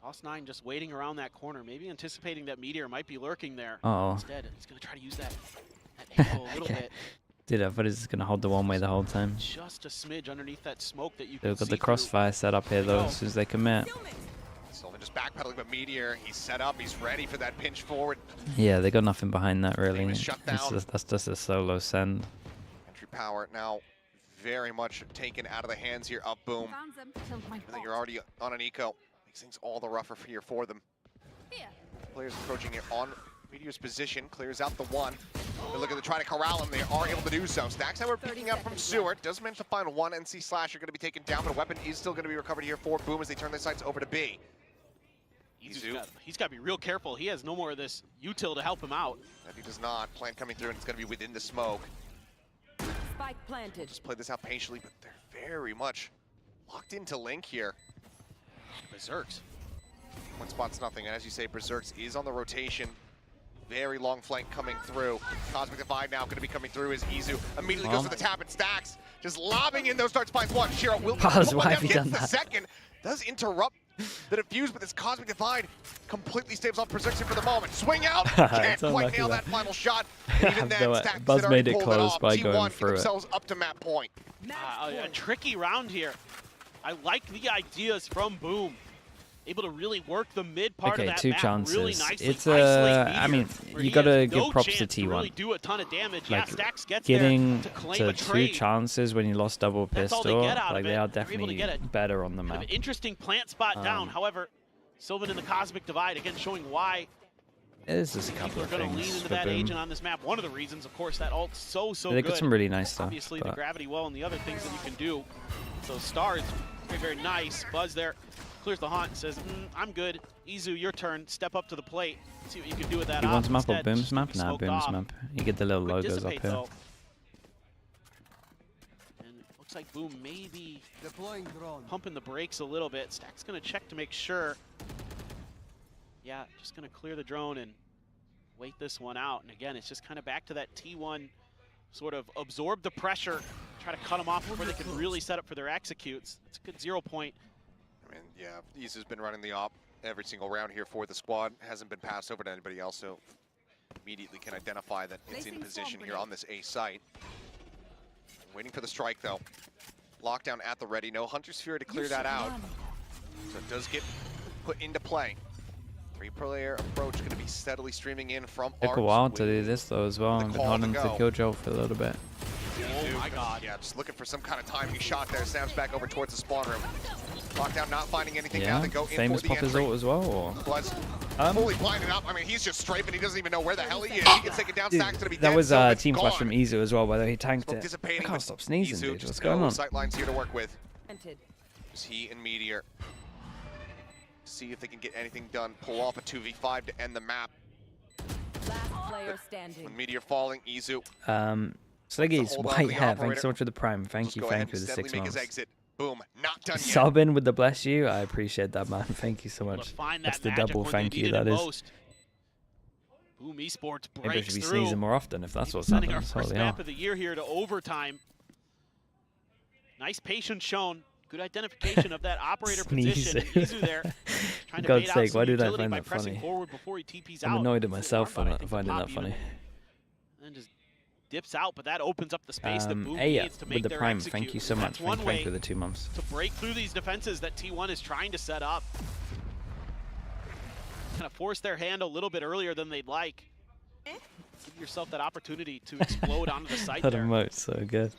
DOS9 just waiting around that corner, maybe anticipating that Meteor might be lurking there. Oh. Instead, he's going to try to use that angle a little bit. Dude, I thought he was going to hold the one way the whole time. Just a smidge underneath that smoke that you can They've got see the crossfire set up here, though, as soon as they commit. Sylvan just backpedaling, but Meteor, he's set up, he's ready for that pinch forward. Yeah, they got nothing behind that, really. was shut down. That's just a solo send. Entry power now very much taken out of the hands here of Boom. And then you're already on an eco. Makes things all the rougher here for them. Players approaching it on Meteor's position, clears out the one. They're looking to try to corral him. They are able to do so. Stacks, however, picking up from Seward. Does manage to find one NC Slasher going to be taken down, but a weapon is still going to be recovered here for Boom as they turn their sights over to B. He's got to be real careful. He has no more of this util to help him out. If he does not, plan coming through, and it's going to be within the smoke. Spike planted. Just play this out patiently, but they're very much locked into Link here. Berserks. One spot's nothing, and as you say, Berserks is on the rotation. Very long flank coming through. Cosmic Divide now going to be coming through as Izu immediately goes for the tap and Stacks. Just lobbing in those darts, finds one. Shiro will why have you gets done the that? second. Does interrupt the defuse, but this Cosmic Divide completely staves off Berserks for the moment. Swing out, can't quite nail that final shot. And even then, Stacks Buzz made it close by T1 going get through it. themselves up to map point. A tricky round here. I like the ideas from Boom. Able to really work the mid part of that two map chances. really nicely. It's I mean, you gotta give props to T1. Really do a ton of damage. Like, yeah, Stacks gets getting there to claim to a two trade. chances when you lost double That's all they pistol, get out like of they it. are They're able to definitely get it. better on the Kind map. of interesting plant spot down. However, Sylvan in the Cosmic Divide, again showing why There's just a people couple are of going to lean things into for that Boom. agent on this map. One of the reasons, of course, that ult's so They good. got some really nice stuff. Obviously, the but gravity well and the other things that you can do. So Star is very, very nice. Buzz there clears the haunt and says, I'm good. Izu, your turn. Step up to the plate. See what you can do with that. You want op. map or Instead, Boom's just map? be Nah, smoked Boom's off. map. You get the little Quick logos up dissipate, here. though. And it looks like Boom maybe pumping the brakes a little bit. Stack's going to check to make sure. Yeah, just going to clear the drone and wait this one out. And again, it's just kind of back to that T1 sort of absorb the pressure, try to cut them off before they can really set up for their executes. It's a good 0 point. I mean, yeah, Izu's been running the op every single round here for the squad. Hasn't been passed over to anybody else, so immediately can identify that it's in position here on this A site. Waiting for the strike, though. Lockdown at the ready. No Hunter Sphere to clear that out. So it does get put into play. Three-player approach going to be steadily streaming in from Took a while to do this though as well. I've been holding to kill Joel for a little bit. Oh my god. Yeah, just looking for some kind of timing shot there. Snaps back over towards the spawn room. Lockdown not finding anything now. Yeah, They go in famous for the pop his entry. ult as well. Or? Was fully blinded up. I mean, he's just strafing. He doesn't even know where the hell he is. He gets taken down. Dude, Stacks going to be that dead. was So it's team flash gone. from Izu as well, by the way. He tanked Smoke it. I dissipating, can't but stop sneezing, Izu dude. just What's going no on? sight lines here to work with. Just he and Meteor. See if they can get anything done. Pull off a 2v5 to end the map. Last player standing. When Meteor falling, Izu Sleggy's hold on to white the hair. Thanks operator. so much for the prime. Thank you go ahead for and the steadily 6 make his months. exit. Boom, not done yet. Subbing with the bless you. I appreciate that, man. Thank you so much. Find That's that the magic double where thank they you, needed that it is. most. Boom Esports Maybe I breaks should be through. sneezing more often if that's what's Sending happening. our first Holy hell. map of the year here to overtime. Nice patience shown. Good identification of that operator position. Izu there. Trying to God's bait out sake, some why did I utility find by that pressing funny? forward before he TPs I'm out. annoyed at myself for Armbot, I not think, finding pop that even. funny. And just dips out, but that opens up the space that Boom Aya needs to make with the their prime. execute. Thank you so That's much. one Thank way you for the 2 months. to break through these defenses that T1 is trying to set up. Kind of force their hand a little bit earlier than they'd like. Give yourself that opportunity to explode onto the site That there. emote's so good.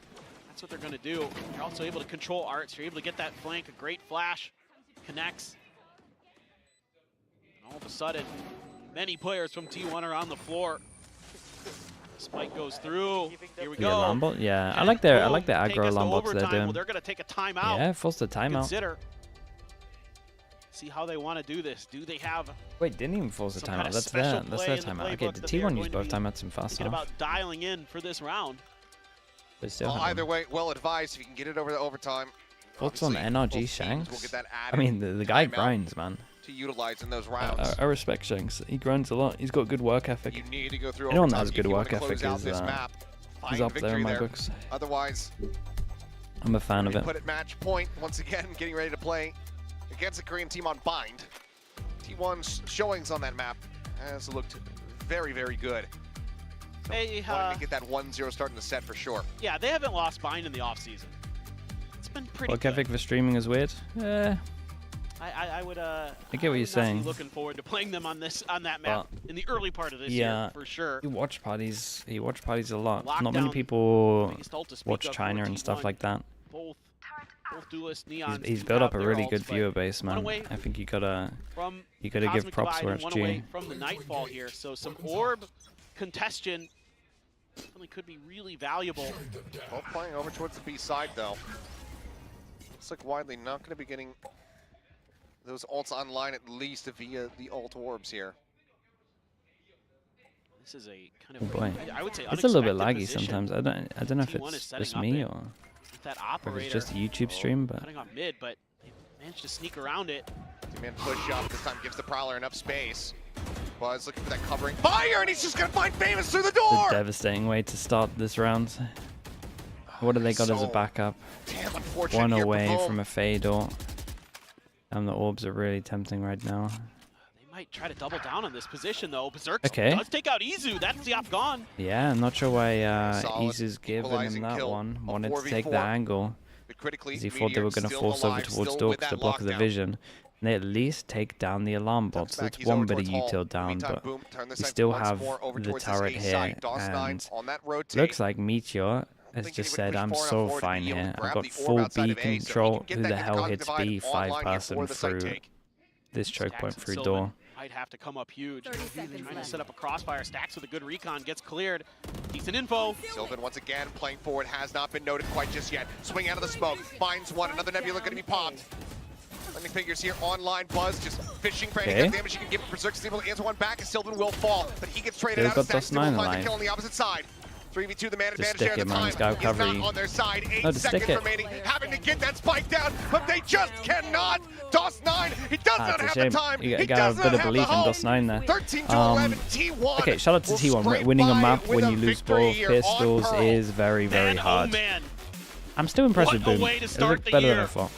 That's what they're going to do. You're also able to control arts. You're able to get that flank, a great flash, connects. And all of a sudden, many players from T1 are on the floor. Spike goes through. Here we The go. alarm bot? Yeah, I like their Boom, take aggro us to alarm bots they're overtime. doing. Well, they're going to take a timeout. Yeah, force the timeout. Consider. See how they want to do this. Do they have Wait, didn't even force the some kind timeout. of That's special their play in the timeout. Okay, playbook the that they are T1 used going to both be timeouts and fast thinking enough. about dialing in for this round? But still Well, had either one. way, well advised. If you can get it over the overtime. Thoughts on obviously, NRG both teams Shanks? will get that I added mean, the guy timeout grinds, man. to utilize in those rounds. I respect Shanks. He grinds a lot. He's got good work ethic. You need to go through Anyone that overtime has if good you work want to ethic close out is this map. he's Find up there in victory my books. Otherwise, I'm a fan of it. Put at match point once again, getting ready to play against the Korean team on Bind. T1's showings on that map has looked very, very good. So Hey, wanting to get that 1-0 start in the set for sure. Yeah, they haven't lost Bind in the offseason. It's been pretty Work good. ethic for streaming is weird. I would I get what you're not saying. be looking forward to playing them on that map in the early part of this Yeah, year for sure. you watch parties a lot. Not Lockdown, many people based ult to speak watch of for China and stuff T1. like that. Both duelists, Neons. He's do built up have a their really ults, good but viewer base, one man. away I think you gotta from give Cosmic props Divide where and it's one away due. from the Nightfall here, so some orb congestion definitely could be really valuable. Both playing over towards the B side though. Looks like Widely not going to be getting those ults online at least via the ult orbs here. This is a kind Oh of boy, I would say it's a little bit unexpected laggy position. sometimes. I don't know if T1 is it's setting just up me it or with that if operator. it's just a YouTube stream, but Cutting off mid, but they managed to sneak around it. Two-man push up. This time gives the Prowler enough space. Buzz looking for that covering fire, and he's just going to find Famous through the it's door! a devastating way to start this round. What do they got as a So backup? damn unfortunate One here for away Boom. from a fade or. And the orbs are really tempting right now. They might try to double down on this position though. Berserk Okay. does take out Izu. That's the op gone. Yeah, I'm not sure why Solid Izu's given him equalizing that kill. one. A Wanted to take 4v4. the angle. But critically, Because he thought they were going to Meteor force still over alive, towards still with Dorks to that block the lockdown. vision. And they at least take down the alarm bot. So back, that's he's one over bit of towards Hall. util down, Meantime, but Boom, turn this we side still once have more over the towards this turret A here. side. DOS9 And on that rotate. looks like Meteor has think just anybody said, I'm pushed far so enough forward to fine be able to here. I've grab got the orb full outside B of A, so he control. can get Who that the into hell Cosmic hits Divide B online 5-person before the site through take. this choke point Stacks through and door? Sylvan might have to come up huge. Trying to set up a crossfire. Stacks with a good recon. Gets cleared. Decent info. Sylvan once again playing forward, has not been noted quite just yet. Swing out of the smoke, finds one, another Nebula going to be popped. Landing figures here online, Buzz just fishing for any Okay. kind of damage he can give. Berserk's able to answer one back, and Sylvan will fall, but he gets traded They've out got of Stacks, DOS9 will find the alive. kill on the opposite side. 3v2, the man Just advantage stick there at it, the man. time. It's got He's not recovery. on their side, 8 No, just stick seconds it. remaining, having to get that spike down, but they just cannot. DOS9, he does not It's a have shame. the time, You he got does a bit not of have belief the in hope. DOS9 there. 13 to 11, T1. Okay, shout out to will T1. scrape Winning a by map with when a you lose victory both here on pistols Pearl. is very, very hard. Oh man. I'm still impressed with What a Boom. way to It start looked the better than year. I thought.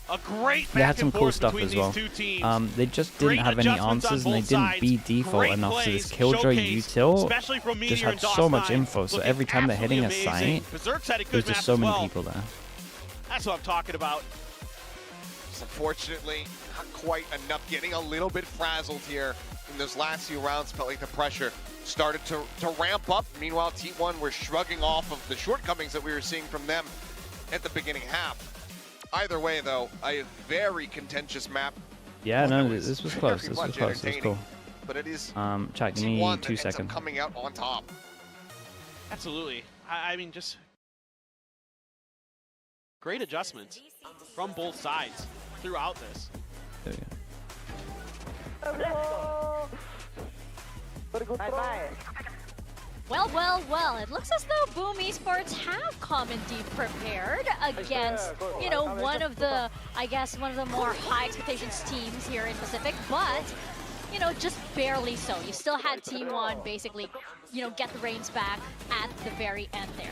A great They had back some and cool forth stuff between as well. these two teams. They just didn't Great have any adjustments on answers and they both didn't sides. be default Great enough. So this plays, Killjoy showcase, util especially from just Meteor had and so much DOS9, info. So looking every time they're hitting a absolutely site, amazing. Berserk's had a good there's just map so as many well. people there. That's what I'm talking about. Just unfortunately, not quite enough. Getting a little bit frazzled here in those last few rounds. Felt like the pressure started to ramp up. Meanwhile, T1 were shrugging off of the shortcomings that we were seeing from them at the beginning half. Either way, though, a very contentious map. Yeah, One no, that this was very close. This was much close. This was cool. entertaining, But it is Chat, give me T1 that 2 ends up seconds. coming out on top. Absolutely. I mean, just great adjustments from both sides throughout this. There we go. Well, well, well, it looks as though Boom Esports have come indeed prepared against, you know, one of the, I guess, one of the more high expectations teams here in Pacific, but, you know, just barely so. You still had T1 basically, you know, get the reins back at the very end there.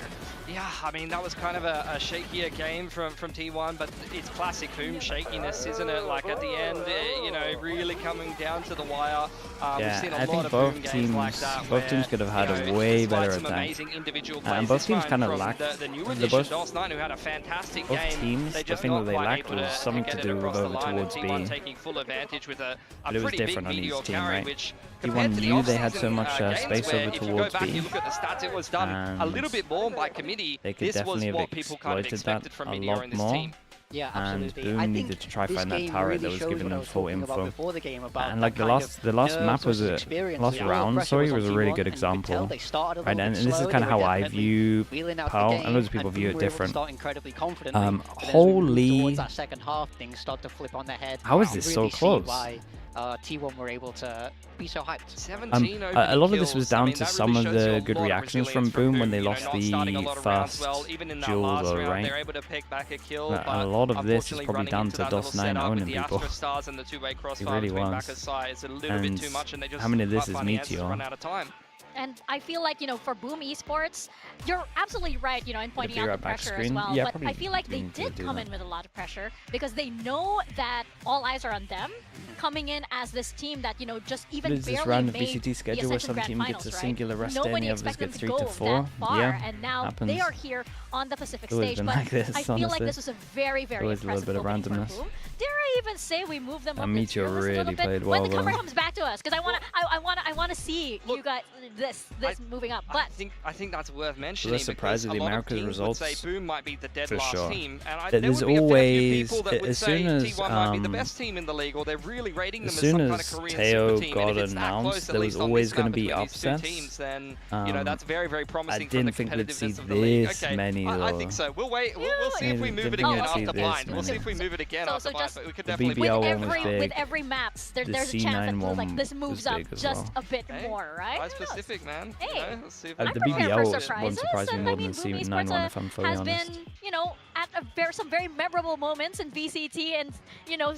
Yeah, I mean, that was kind of a shakier game from T1, but it's classic Boom shakiness, isn't it? Like at the end, you know, really coming down to the wire. We've Yeah, seen a I lot think of both Boom games teams, like that both teams could have had a way better some attack. amazing individual And plays both this teams time kind of from lacked. the new the addition, both, DOS9, who had a fantastic both game. teams, They the just thing not that they quite lacked able was to something get to it do with across the over line, and towards T1 B. taking full advantage with a But it was pretty big different on Meteor each team, carry, right? which T1 compared to the knew they had so off-season, much games space where over if you go towards back, B. you look at the stats, it was done a little bit more by committee. They could This was definitely have what people kind of exploited that expected from a Meteor lot in this more. team. Yeah, And absolutely. Boom I needed think to try this find that game turret really that was shows giving what I them was full talking about info. before the game about And that like the kind last map nerves was versus a experience. last A lot of round, pressure sorry, on was a really T1, good and you could tell example. they started a Right, little and bit this is slow, kind of they were how I definitely view feeling out the PAL. I game, know there's people and view we it were able to different. start incredibly confidently, but as we moved Holy. towards that second half, things start to flip on their head. How is You this really so see close? why T1 were able to be so hyped. 17 a lot of this was kills. I down mean, to that some really of shows you the a good lot of reactions from resilience Boom when they you know, lost not the starting a lot of rounds first well. Even in that duel, last though, round, right? they're able to pick back a kill. But But a lot of this is unfortunately, probably running down into to that little DOS9 setup with owning the people. Astra Stars and the two-way crossfire really between was. back and side, it's a little And bit too much, and they just how many of this can't is find the answers to Meteor? run out of time. And I feel like, you know, for Boom Esports, you're absolutely right, you know, in pointing be out right the back pressure screen? as well. Yeah, But probably I feel like we they need to did do come that. in with a lot of pressure because they know that all eyes are on them, coming in as this team that, you know, just even There's this barely round of made VCT the schedule where Ascension some Grand team Finals, gets a right? singular rest day and Nobody the others expected get them 3 to to go 4. that far, Yeah, and now happens. they are here on the Pacific It's always stage. been But like this, I feel like honestly. this was a very, very Always a little impressive bit of opening for randomness. Boom. Dare I even say we move them up the Meteor tier list a really little bit played when well, the cover though. comes back to us? Because I want to see you guys this moving up. But I think that's worth mentioning. surprised with the America's teams results, would say Boom might be the dead for last sure. team, and there There's would be a fair few always, people that would as say soon as T1 might be the best team in the league, or they're really rating them as as soon some kind as of Korean Teo super team. And got if it's that close, announced, at there least was on always this going to map be between these two upsets. teams, then you know that's very, very promising I for the didn't think we'd see competitiveness of the league. this Okay, many, I though. think so. We'll wait. We'll see if we move it didn't again see after this blind. We'll many. see if we move it again So after blind. just But we could The definitely BBL move one it. was big. with every maps, there's The a chance C9 that like one this moves was up big as just well. a bit more, right? Eyes Pacific, man. Hey, You know, let's see if The I'm prepared for BBL one surprises, surprised me and more I mean, than the Boom C9 Esports one, if I'm fully has honest. been, you know, at some very memorable moments in VCT and, you know,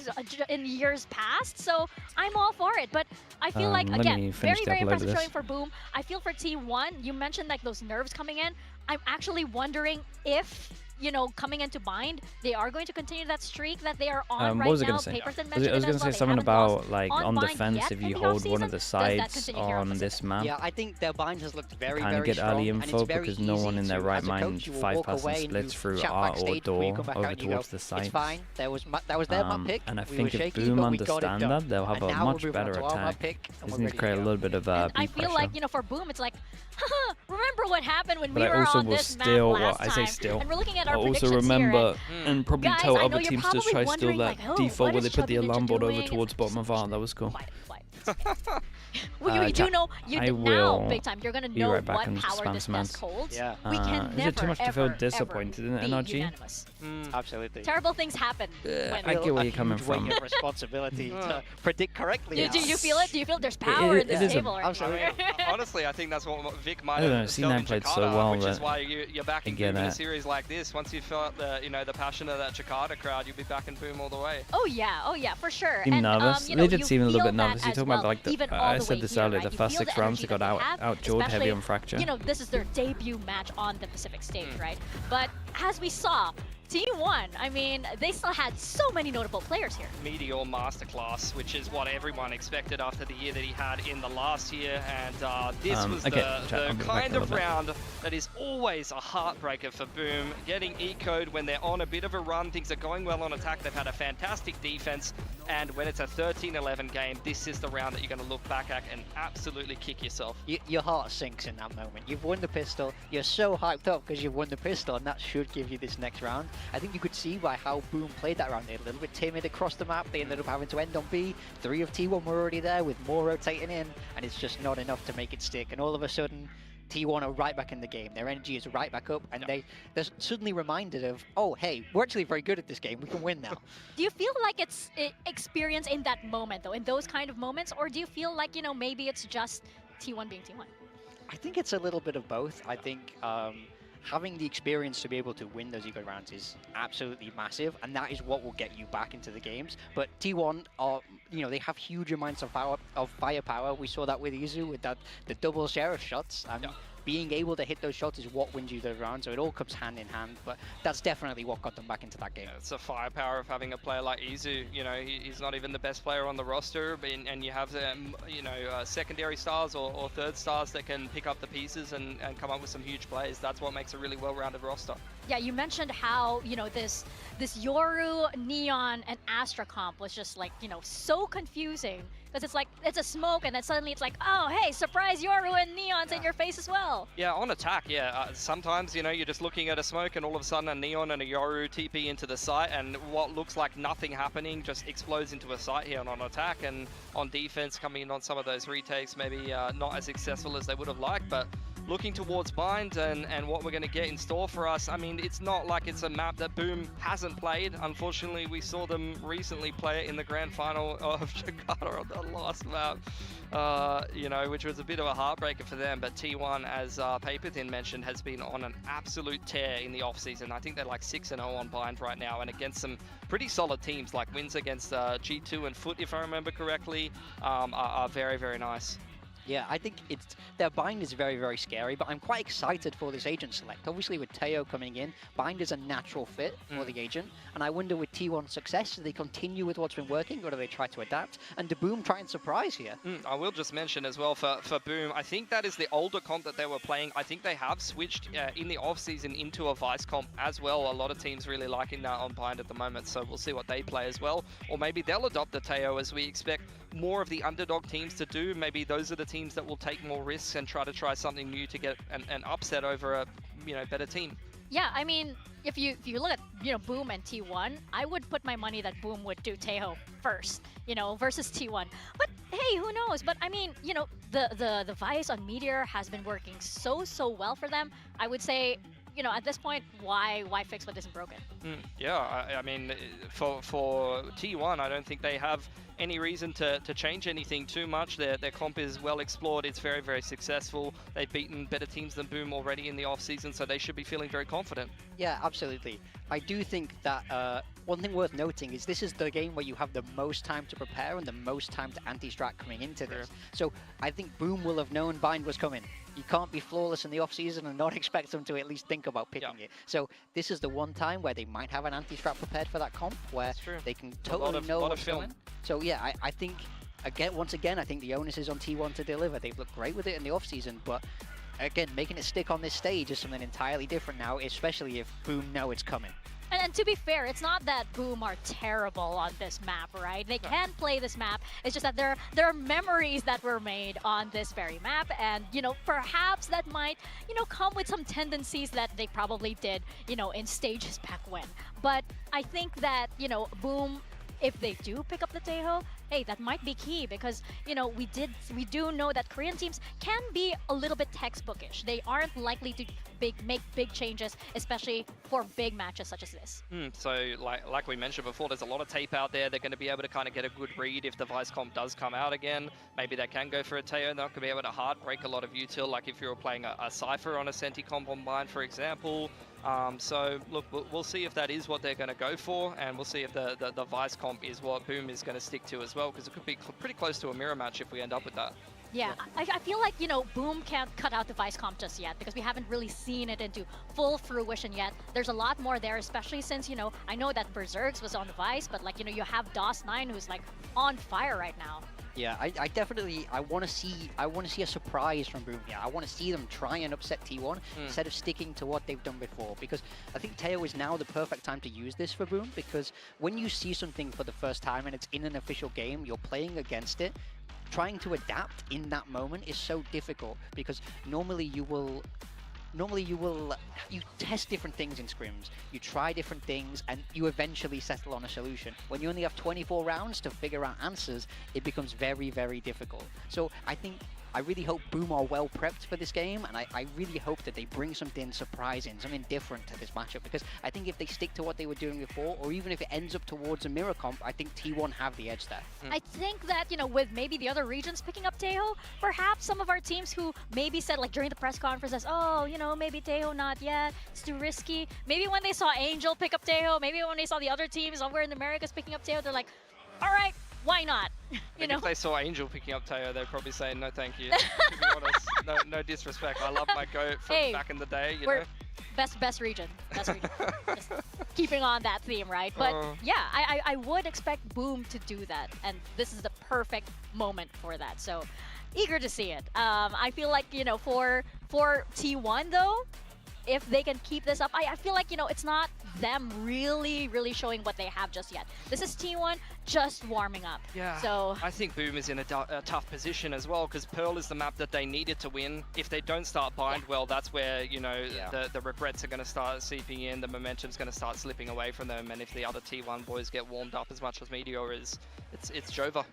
in years past. So I'm all for it. But I feel like, let again, me finish very, the very upload of impressive this. showing for Boom. I feel for T1, you mentioned like those nerves coming in. I'm actually wondering if, you know, coming into Bind, they are going to continue that streak that they are on right what was I now. going to say? Paperson I mentioned was it going as to well. say They something haven't lost about, like, on on Bind defense, yet if in you the hold one offseason. of the Does that sides continue here on Pacific? this map, Yeah, I think their bind has looked very, kind very of get strong, early and it's info very because no easy one in their to, right as a mind coach, you will walk 5-person away and splits you through chat R or backstage before you door come back out over and you towards go, the sides. It's fine. That was their map pick. And I We think were if shaky, Boom but we got it understand done. that, they'll have And a now much we're moving on better to our map attack. pick, and Just we're need to ready create to a go. little bit of And I beat feel pressure. like, you know, for Boom, it's like, haha, remember what happened when But we I were also on will this map still, last I say time? still, And we're looking at I our also predictions here, remember and and probably guys, tell I know other you're teams to probably try steal wondering, that like, oh, default what where they is put the Chubby Ninja alarm board over doing? towards bottom of R. That was cool. We do chat, know I now, will big time. You're gonna be know right back what and power spam this some desk ads. holds. Yeah. We can Is never, it too much to feel ever, disappointed in be NRG? unanimous. Absolutely. Terrible things happen. I get where you're coming huge weight from. of responsibility to predict correctly. Do you feel it? Do you feel there's It- power in it this is a- table right Absolutely. now? Honestly, I think that's what Vic might I don't know, have C9 felt in played so Jakarta, well which is that why you're backing I get Boom in a it. series like this. Once you felt the the passion of that Jakarta crowd, you'll be backing Boom all the way. Oh yeah, for sure. Seem and nervous. you know, They did you seem a little feel bit nervous. that You're as talking well, about like even the all I the said way this here, earlier. right? The You first feel 6 the rounds energy they got that they have, outjawed heavy especially, on Fracture. You know, this is their debut match on the Pacific stage, right? But as we saw, T1, I mean, they still had so many notable players here. Meteor Masterclass, which is what everyone expected after the year that he had in the last year, and this was okay, chat, the I'll be back kind a of little bit. round that is always a heartbreaker for Boom. Getting eco'd when they're on a bit of a run, things are going well on attack, they've had a fantastic defense, and when it's a 13-11 game, this is the round that you're going to look back at and absolutely kick yourself. Your heart sinks in that moment. You've won the pistol. You're so hyped up because you've won the pistol, and that should give you this next round. I think you could see by how Boom played that round. They're a little bit timid across the map. They ended up having to end on B. 3 of T1 were already there with more rotating in, and it's just not enough to make it stick. And all of a sudden, T1 are right back in the game. Their energy is right back up, and they're suddenly reminded of, oh, hey, we're actually very good at this game. We can win now. Do you feel like it's experience in that moment, though, in those kind of moments, or do you feel like, you know, maybe it's just T1 being T1? I think it's a little bit of both. I think having the experience to be able to win those eco rounds is absolutely massive, and that is what will get you back into the games. But T1 are, you know, they have huge amounts of firepower. We saw that with Izu with the double share of shots. Being able to hit those shots is what wins you the round, so it all comes hand in hand, but that's definitely what got them back into that game. It's the firepower of having a player like Izu. You know, he's not even the best player on the roster, and you have you know, secondary stars or third stars that can pick up the pieces and come up with some huge plays. That's what makes a really well-rounded roster. Yeah, you mentioned how, you know, this Yoru, Neon, and Astra comp was just like, you know, so confusing. Because it's like, it's a smoke, and then suddenly it's like, oh, hey, surprise, Yoru and Neon's in your face as well. Yeah, on attack, yeah. Sometimes, you know, you're just looking at a smoke and all of a sudden a Neon and a Yoru TP into the site, and what looks like nothing happening just explodes into a site here. And on attack and on defense, coming in on some of those retakes, maybe not as successful as they would have liked, but looking towards Bind and what we're going to get in store for us. I mean, it's not like it's a map that Boom hasn't played. Unfortunately, we saw them recently play it in the grand final of Jakarta on the last map, you know, which was a bit of a heartbreaker for them. But T1, as Paperthin mentioned, has been on an absolute tear in the off-season. I think they're like 6-0 on Bind right now, and against some pretty solid teams, like wins against G2 and Foot, if I remember correctly, are very, very nice. Yeah, I think their bind is very, very scary, but I'm quite excited for this agent select. Obviously, with Teo coming in, bind is a natural fit for the agent, and I wonder with T1 success, do they continue with what's been working, or do they try to adapt? And do Boom try and surprise here? I will just mention as well for Boom, I think that is the older comp that they were playing. I think they have switched in the off-season into a Vice comp as well. A lot of teams really liking that on bind at the moment, so we'll see what they play as well. Or maybe they'll adopt the Teo, as we expect more of the underdog teams to do. Maybe those are the teams that will take more risks and try something new to get an upset over a better team. Yeah, I mean, if you look at Boom and T1, I would put my money that Boom would do Taeho first, versus T1. But hey, who knows? But I mean, the Vice on Meteor has been working so well for them. I would say, at this point, why fix what isn't broken? Yeah, I mean, for T1, I don't think they have any reason to change anything too much. Their comp is well explored. It's very, very successful. They've beaten better teams than Boom already in the off-season, so they should be feeling very confident. Yeah, absolutely. I do think that one thing worth noting is this is the game where you have the most time to prepare and the most time to anti-strat coming into this. So I think Boom will have known bind was coming. You can't be flawless in the off-season and not expect them to at least think about picking it. So this is the one time where they might have an anti-strat prepared for that comp, where they can totally know what's going. So yeah, I think, once again, I think the onus is on T1 to deliver. They've looked great with it in the off-season, but again, making it stick on this stage is something entirely different now, especially if Boom know it's coming. And to be fair, it's not that Boom are terrible on this map, right? They can play this map. It's just that there are memories that were made on this very map, and perhaps that might come with some tendencies that they probably did in stages back when. But I think that Boom, if they do pick up the Taeho, hey, that might be key, because we do know that Korean teams can be a little bit textbookish. They aren't likely to make big changes, especially for big matches such as this. So like we mentioned before, there's a lot of tape out there. They're going to be able to kind of get a good read if the Vice comp does come out again. Maybe they can go for a Taeho. They're not going to be able to hard break a lot of util, like if you were playing a Cypher on a Senti comp on bind, for example. So look, we'll see if that is what they're going to go for, and we'll see if the Vice comp is what Boom is going to stick to as well, because it could be pretty close to a mirror match if we end up with that. Yeah, I feel like, Boom can't cut out the Vice comp just yet, because we haven't really seen it into full fruition yet. There's a lot more there, especially since, I know that Berserks was on the Vice, but you have DOS9 who's on fire right now. Yeah, I definitely want to see a surprise from Boom. Yeah, I want to see them try and upset T1 instead of sticking to what they've done before, because I think Teo is now the perfect time to use this for Boom, because when you see something for the first time and it's in an official game, you're playing against it, trying to adapt in that moment is so difficult, because normally you test different things in scrims, you try different things, and you eventually settle on a solution. When you only have 24 rounds to figure out answers, it becomes very, very difficult. So I really hope Boom are well prepped for this game, and I really hope that they bring something surprising, something different to this matchup, because I think if they stick to what they were doing before, or even if it ends up towards a mirror comp, I think T1 have the edge there. I think that, with maybe the other regions picking up Taeho, perhaps some of our teams who maybe said, during the press conferences, oh, maybe Taeho not yet, it's too risky. Maybe when they saw Angel pick up Taeho, maybe when they saw the other teams somewhere in the Americas picking up Taeho, they're like, all right, why not? If they saw Angel picking up Taeho, they'd probably say, no thank you, to be honest. No disrespect. I love my GOAT from back in the day, you know? Best region. Just keeping on that theme, right? But yeah, I would expect Boom to do that, and this is the perfect moment for that. So eager to see it. I feel like, for T1 though, if they can keep this up, I feel like, it's not them really showing what they have just yet. This is T1 just warming up. Yeah, so I think Boom is in a tough position as well, because Pearl is the map that they needed to win. If they don't start bind well, that's where, the regrets are going to start seeping in, the momentum's going to start slipping away from them, and if the other T1 boys get warmed up as much as Meteor is, it's Jova.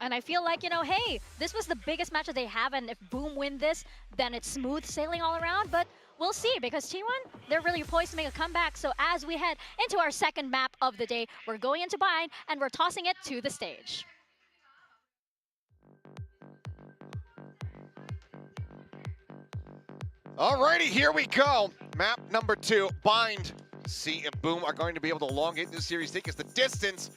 And I feel like, hey, this was the biggest match that they have, and if Boom win this, then it's smooth sailing all around, but we'll see, because T1, they're really poised to make a comeback. So as we head into our second map of the day, we're going into bind, and we're tossing it to the stage. Alrighty, here we go. Map number 2, bind. C and Boom are going to be able to elongate this series, take us the distance.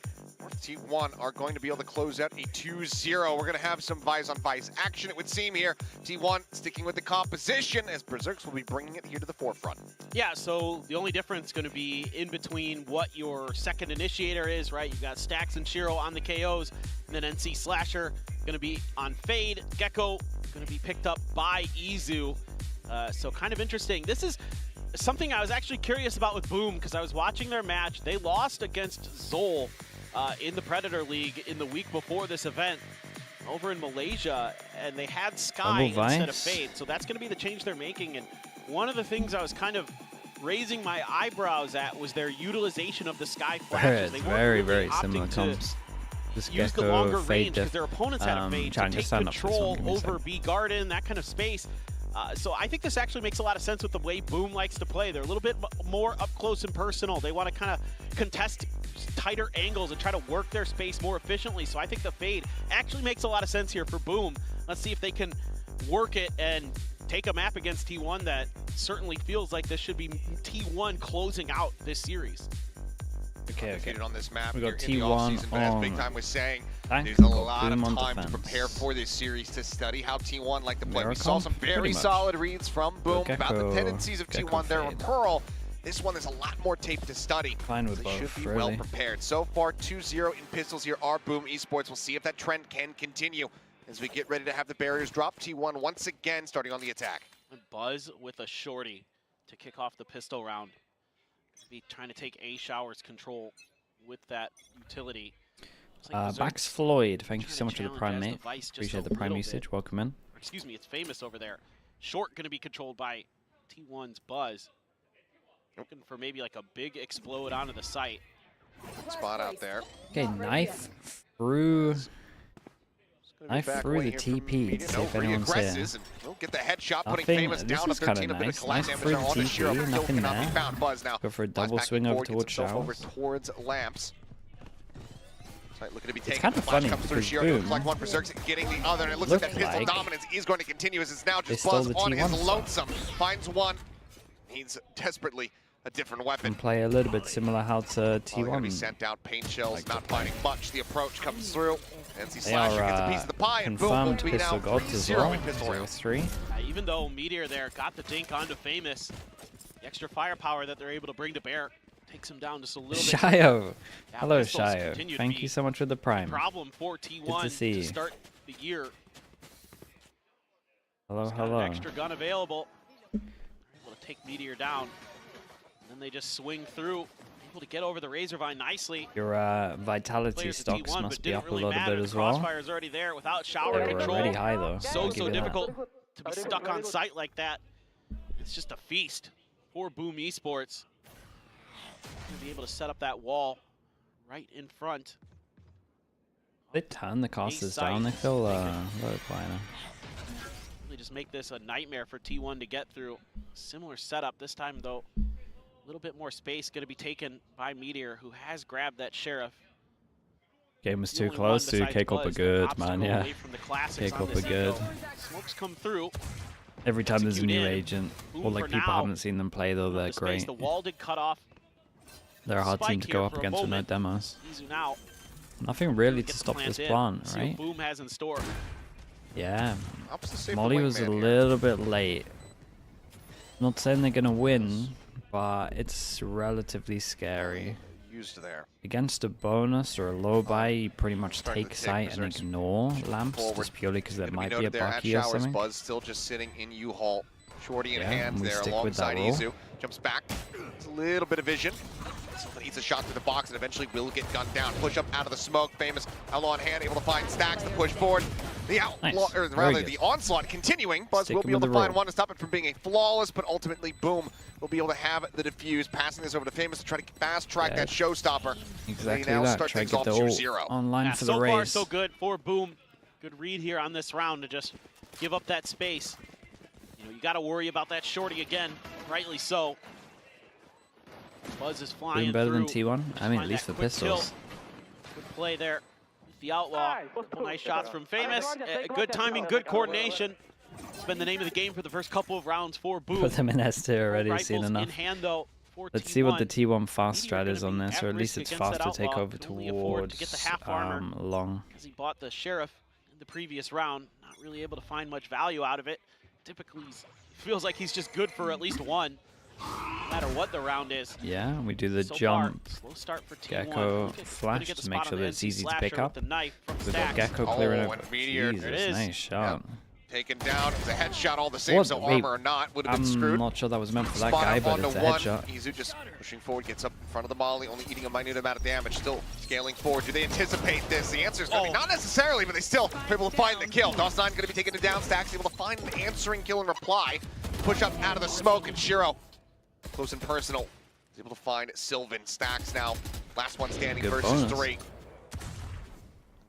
T1 are going to be able to close out a 2-0. We're going to have some Vice-on-Vice action, it would seem here. T1 sticking with the composition as Berserks will be bringing it here to the forefront. Yeah, so the only difference is going to be in between what your second initiator is, right? You've got Stax and Shiro on the KOs, and then NC Slasher going to be on Fade. Gecko going to be picked up by Izu. So kind of interesting. This is something I was actually curious about with Boom because I was watching their match. They lost against Zol in the Predator League in the week before this event over in Malaysia, and they had Sky instead of Fade. So that's going to be the change they're making. And one of the things I was kind of raising my eyebrows at was their utilization of the Sky flashes. They weren't really similar comps. Use the longer range because their opponents had a Fade to take control over B Garden, that kind of space. So I think this actually makes a lot of sense with the way Boom likes to play. They're a little bit more up close and personal. They want to kind of contest tighter angles and try to work their space more efficiently. So I think the Fade actually makes a lot of sense here for Boom. Let's see if they can work it and take a map against T1 that certainly feels like this should be T1 closing out this series. Okay. On this map We here got in the T1 offseason, but as on Big Time was saying, tank, there's a we've got lot Boom of on time to defense. prepare for this series to study how T1 like to play. We Miracle? saw some very Pretty much. solid reads from Boom about the Gecko- tendencies of Gecko T1 there on Fade. Pearl. This one is a lot more tape to study. Fine with They should both, be really. well prepared. So far, 2-0 in pistols here are Boom Esports. We'll see if that trend can continue as we get ready to have the barriers drop. T1 once again starting on the attack. And Buzz with a shorty to kick off the pistol round. Be trying to take A Shower's control with that utility. Looks like Berserk Bax Floyd, thank you trying so to much for the challenge prime, as the mate. Vice just Appreciate a the prime little usage. bit. Welcome in. Or excuse me, it's Famous over there. Short going to be controlled by T1's Buzz. Looking for maybe like a big explode onto the site. Spot out there. Okay, knife through the TP. See if anyone's here. We'll get the headshot, putting Nothing. Famous This down to is kinda 13. A bit of nice. collapse Nice damage through there the on the Shiro. TP, Kill nothing cannot be there. found. Buzz now. Go for a Buzz double back swing and over forth, gets towards himself over Showers. towards Lamps. Site looking to be taken. kind of Flash funny comes through because Shiro. Boom Looks like one Berserk's getting the other, and it looks like that looked pistol like dominance is going to continue as it's now they just stole Buzz the on his T1 spot. lonesome. Finds one. Needs desperately a different weapon. And play a little bit similar how to Going to be T1. sent out. Paint shells, not finding much. The approach comes through. NC They Slasher gets a are piece of the pie, and Boom will confirmed be pistol now gods as 3-0 well. in pistol round. 0-3. Even though Meteor there got the dink onto Famous, the extra firepower that they're able to bring to bear takes him down just a little bit. Shayo. Yeah, Hello, pistols Shayo. continue to Thank be you so much for the prime. Problem for T1 to see you. start the year. Hello, Got hello. an extra gun available. They're able to take Meteor down. And then they just swing through, able to get over the Razor Vine nicely. Your vitality Players at stocks T1, must but be didn't up a really little matter. bit The as well. Crossfire's already there without shower They were control. already high though. I'll So give you that. difficult to be stuck on site like that. It's just a feast for Boom Esports. To be able to set up that wall right in front. They turn the casters site. down. They feel low quieter. Really just make this a nightmare for T1 to get through. Similar setup this time though. A little bit more space going to be taken by Meteor, who has grabbed that Sheriff. Game was The too only close one to besides kick up a Buzz, good, obstacle man. Yeah. away from the classics Kick on up a this good. angle. Smokes come through. Every time there's a Execute new in. agent, Boom or like for people now. haven't seen them play though, they're The space, great. the wall did cut off. They're a hard team Spike to go here up for a against with no moment. demos. Izu now. Nothing really Gets to stop plant this in. plan, See right? what Boom has in store. Yeah. Helps to save the Molly was a wingman here. little bit late. Not saying they're gonna win, but it's relatively scary. Used there. Against a bonus or a low buy, you pretty much Starting take to take sight and Berserk's ignore lamps forward. just purely because there Gonna be might be a noted there at Bucky or Showers. something. Buzz still just sitting in U-Haul. Shorty in Yeah, hands and we there stick with that alongside roll. Izu. Jumps back. It's a little bit of vision. Someone eats a shot through the box and eventually will get gunned down. Push up out of the smoke. Famous outlaw on hand, able to find Stacks to push forward. The outlaw, Nice. or Very rather good. the onslaught continuing. Buzz will Sticking be able with to the find roll. one to stop it from being a flawless, but ultimately Boom will be able to have the defuse. Passing this over to Famous to try to fast track Yeah. that showstopper. Exactly They now that. start Try to things get off the ult 2-0. online Yeah, for so the far race. so good for Boom. Good read here on this round to just give up that space. You know, you got to worry about that shorty again, rightly so. Buzz is flying Doing better than through. T1? I mean, at Find least that for quick pistols. kill. Good play there with the outlaw. Couple nice shots from Famous. Good timing, good coordination. It's been the name of the game for the first couple of rounds for Boom. Put them in S tier already, Rifles seen in enough. hand though Let's see what the T1 fast strat is on this, or at least it's faster takeover towards long. Because he bought the Sheriff in the previous round, not really able to find much value out of it. Typically, feels like he's just good for at least one, no matter what the round is. Yeah, we do the jump, slow start for Gecko flash to make sure that it's easy to pick up. We've got Gecko clearing over. Jesus, nice shot. Taken down. It's a headshot all the same, so armor or not would have been screwed. I'm not sure that was meant for that guy, but it's a headshot. Izu just pushing forward, gets up in front of the molly, only eating a minute amount of damage, still scaling forward. Do they anticipate this? The answer is going to be not necessarily, but they still are able to find the kill. DOS9 going to be taking it down. Stax able to find an answering kill and reply. Push up out of the smoke, and Shiro, close and personal, is able to find Sylvan. Stax now, last one standing Good versus bonus. 3.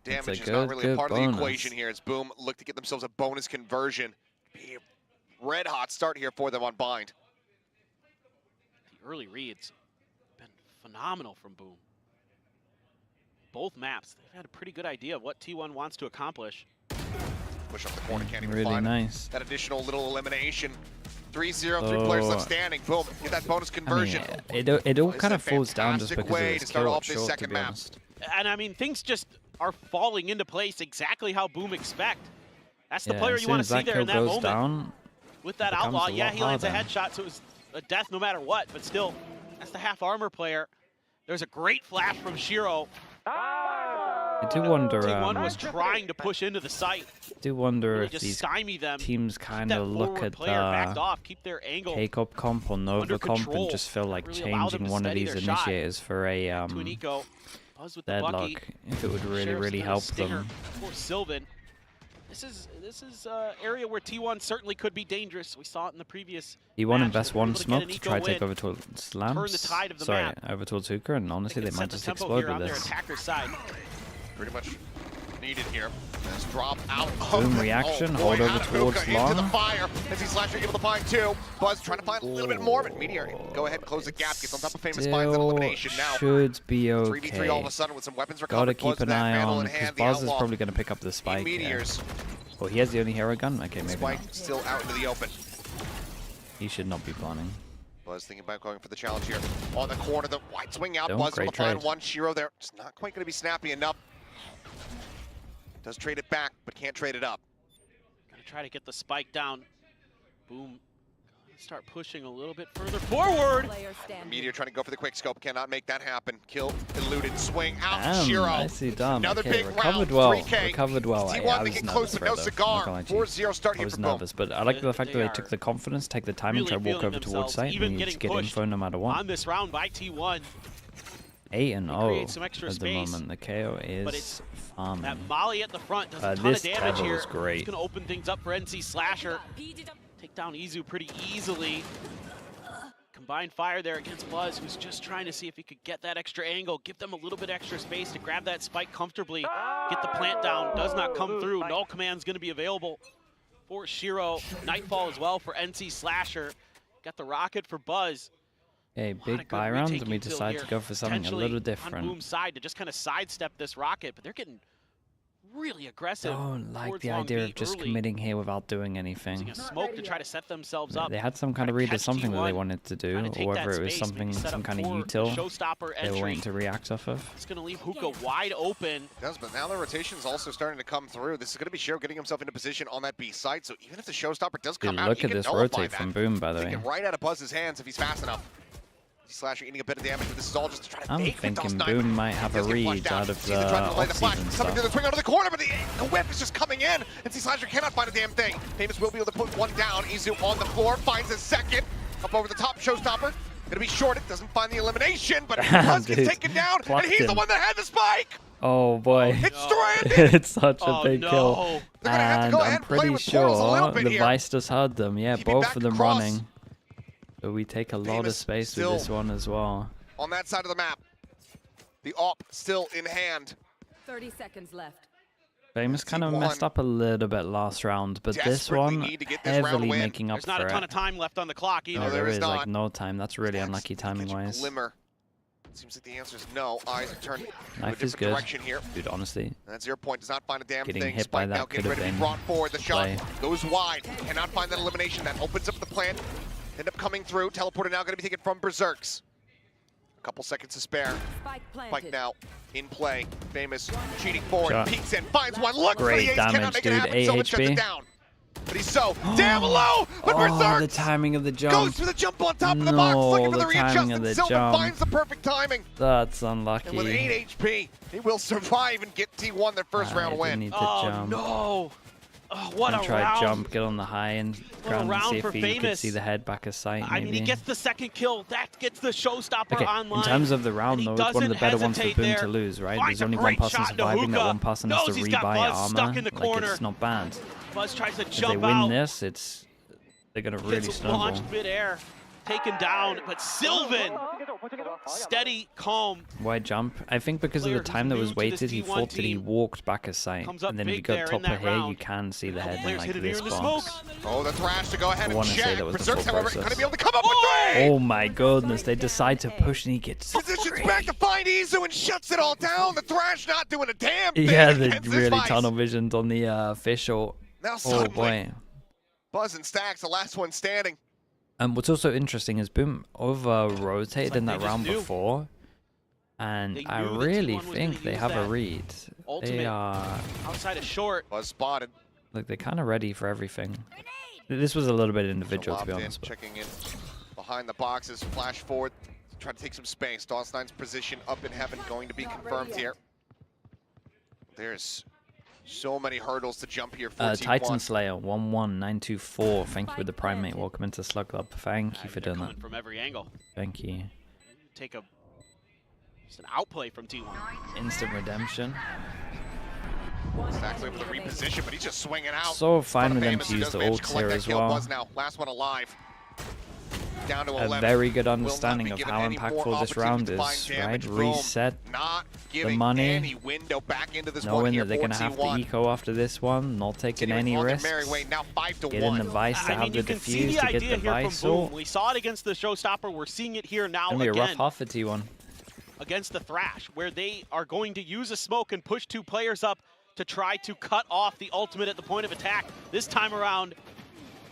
Damage is good, not really a part of the bonus. equation here as Boom look to get themselves a bonus conversion. Be a red hot start here for them on Bind. The early reads have been phenomenal from Boom. Both maps, they've had a pretty good idea of what T1 wants to accomplish. Push up the corner, can't even Really find nice. that additional little elimination. 3-0, 3 players left standing. Boom, get that bonus conversion. I mean, it all kind of falls down just because way of to its start kill off this short, to second be map. honest. And I mean, things just are falling into place exactly how Boom expect. That's the Yeah, player as you soon want as to see there in kill that goes moment. down, With that becomes outlaw, a yeah, lot he lands a harder. headshot, so it was a death no matter what, but still, that's the half armor player. There's a great flash from Shiro. I do wonder. T1 was trying to push into the site. I do wonder Really if just these stymie them. teams kind of look forward at player backed the off, keep their angle KICKOFF comp or Nova under comp control. and just feel like Really allow them changing to one of steady these their shot. initiators for a To an eco. Buzz with the deadlock. Bucky. If it would really, Sheriff's really got a help stinger them. for Sylvan. This is area where T1 certainly could be dangerous. We saw it in the previous. T1 match. invest They were one able to get smoke an to eco try to take win. over towards Lamps. Turn the tide of the Sorry, map. over towards Hooker, and honestly, they can might set the just tempo explode here on with their this. attacker's side. Pretty much needed here. Let's drop out. Boom reaction, hold over towards Hookah into the long. fire. As he's Slasher able to find 2. Buzz trying to find a little bit more of it. Meteor, go ahead and close the gap. Gets on top of Famous, finds an elimination now. Should be 3v3 all of okay. a sudden with some weapons Gotta recovered. keep Buzz an with that eye vandal on, in because hand. The Buzz is outlaw. probably going to pick up the spike. Meteors. Well, he has the only hero gun? Okay, maybe Spike not. still out into the open. He should not be planning. Buzz thinking about going for the challenge here. On the corner, the wide swing out. Don't Buzz will great find trade. one. Shiro there. It's not quite going to be snappy enough. Does trade it back, but can't trade it up. Gonna try to get the spike down. Boom. Start pushing a little bit further forward. Meteor trying to go for the quick scope. Cannot make that happen. Kill, eluded, swing out. Damn, Shiro. nicely done. Another Okay, big recovered round. well. 3K. Recovered well. T1 I they was get nervous close, but for no it, though. cigar. I'm not gonna lie to you. 4-0 start I here was for Boom. nervous, but I like the fact that they are took the confidence, take the time, and really try to walk feeling over towards themselves, site, even and you getting just get pushed info no matter what. on this round by T1. 8-0 create some extra at the space, moment. The KO but is it's farming. That Molly at the front does a ton This of damage Tevo here. is great. It's gonna open things up for NC Slasher. Take down Izu pretty easily. Combined fire there against Buzz, who's just trying to see if he could get that extra angle, give them a little bit extra space to grab that spike comfortably, get the plant down, does not come through. No command's gonna be available for Shiro. Nightfall as well for NC Slasher. Got the rocket for Buzz. Okay, big buy round, and we decide to go for something a little On different. Boom's side to just kind of sidestep this rocket, but they're getting really aggressive. Don't like towards the Long idea B of just early. committing here without doing anything. Using a smoke to try to set themselves up. They had some kind of read or catch something that they T1, wanted to do, trying to take or that whether it was space, something, maybe set some up kind of for util the showstopper they were entry. waiting to react off of. It's going to leave Hookah wide open. It does, but now the rotation's also starting to come through. This is going to be Shiro getting himself into position on that B site, so even if the showstopper does come Dude, out, look he at can this nullify rotate that. from Boom, by the Take way. it right out of Buzz's hands if he's fast enough. Slasher eating a bit of damage, but this is all just to try to I'm bait thinking DOS9. Boom might have a Does get read flushed out of the Zeta trying to lay the flash. off-season Coming through the stuff. swing onto the corner, but the whip is just coming in. And Slasher cannot find a damn thing. Famous will be able to put one down. Izu on the floor, finds a second. Up over the top, showstopper. Gonna be shorted, doesn't find the elimination, but Buzz gets Dude, taken down, and plucked he's the him. one that had the spike. Oh boy. It's stranded. It's such a big kill. They're gonna have to And go ahead I'm and play pretty with portals a little sure bit the here. Vice just heard them. Yeah, Keep it both back of them across. running. So we take a lot of Famous space with still this one as well. on that side of the map. The AWP still in hand. 30 seconds left. Famous kind of messed up a little bit last round, but this Desperately one need to get this round heavily win. making up There's not for a ton it. of time left on the clock either. No, there is not. like no time. That's really unlucky Catch a timing-wise. Glimmer. Seems like the answer is no. Eyes are turned to a Knife is different good. direction here. Dude, honestly. And that 0 point does not find a damn Getting thing. hit by Spike that now could getting have ready to be been brought forward. The shot play. goes wide. Cannot find that elimination. That opens up the plant. End up coming through. Teleporter now going to be taken from Berserks. A couple seconds to spare. Spike now in play. Famous cheating forward. Shot. Peeks in, finds one. Look for the Great ace. Cannot damage, make dude. it happen. Someone shuts it AHB. down. But he's so damn low. But Oh, Berserks the timing of the jump. goes for the jump on top of the box. Looking for the timing of readjustment. the Silver jump. finds the perfect timing. That's And with unlucky. 8 HP, he will survive and get T1 their first round I win. need to Oh jump. no! Oh, what And a try round! jump, get on the high end ground and round see for if he could Famous. see the head back of sight. I mean, he maybe. gets the second kill. That gets the showstopper Okay, online. in terms of the round, and he though, it's one of the better doesn't ones for hesitate Boom there. to lose, right? Finds There's a only one great person shot into surviving. That Hookah. one person has to Knows he's got rebuy Buzz armor. stuck in the Like, corner. it's not bad. Buzz tries to If they jump win out. this, they're gonna really Gets snowball. launched midair, taken down, but Sylvan, steady, calm. Why jump? I think because of the Player who's time that new was to this waited, he T1 thought that he team walked back of sight. comes up And then if you big got there in top that of here, you round. can see the head in Players like hit it here this in the box. smoke. Oh, the Thrash to go ahead I and wanna say check. that was the Berserks, full however, process. going to be able to come up with three. Oh my goodness, they decide to push and he gets Positions back to find Izu and shuts it all down. The Thrash not doing a damn thing. Yeah, they against this really Vice. tunnel visioned on the official. Now Oh suddenly, boy. Buzz and Stacks, the last one standing. And what's also interesting is Boom over rotated in they that just round knew. before. And They I knew that really T1 was gonna think they use have a that read. ultimate They are outside of short. Buzz spotted. like they're kind of ready for everything. This was a little bit individual, to be Lobbed in, honest. But checking in behind the boxes. Flash forward. Trying to take some space. DOS9's position up in heaven going to be confirmed here. There's so many hurdles to jump here for T1. Titan Slayer 11924. Thank you for the primate. Welcome into Slug Club. Thank you for doing that. From every angle. Thank you. Take just an outplay from T1. Instant redemption. Stacks able to reposition, but he's just swinging out. So fine Front of with them Famous, to who use does the manage to ults collect here that as kill. well. Buzz now, last one alive. Down to 11. A very good Will not understanding be of given how any more impactful this round opportunity to is, find right? damage. Boom. Reset Not the giving money, any window back into this one knowing here that they're for going to have to T1. eco after this one, not taking any Continuing on their risks. merry way, now 5 to Getting 1. the Vice to I have mean, the you can see defuse the to get idea the here Vice from Boom. ult. We saw it against the Showstopper. We're seeing it here now It's going to be a rough again half for T1. against the Thrash, where they are going to use a smoke and push two players up to try to cut off the ultimate at the point of attack. This time around,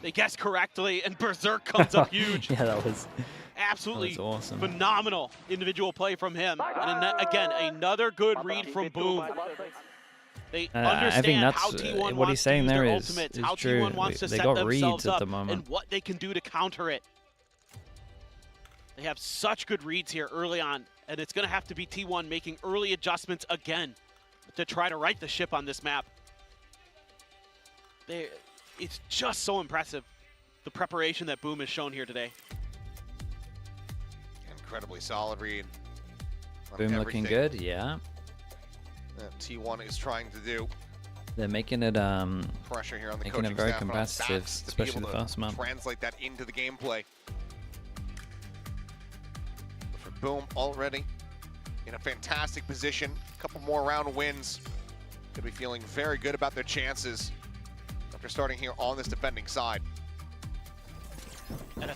they guessed correctly, and Berserk comes up huge. Yeah, that was Absolutely awesome. phenomenal individual play from him. And again, another good read from Boom. They I think understand that's how T1 what wants he's saying to use there their is ultimates, is how true. T1 wants to They set got themselves reads at up, the moment. and what they can do to counter it. They have such good reads here early on, and it's going to have to be T1 making early adjustments again to try to right the ship on this map. It's just so impressive, the preparation that Boom has shown here today. Incredibly solid read. on Boom looking everything good, yeah. that T1 is trying to do. They're making it Pressure here on the making coaching it very staff and on competitive, Stacks to be especially able the to first map. translate that into the gameplay. But for Boom, already in a fantastic position. A couple more round wins. Could be feeling very good about their chances after starting here on this defending side.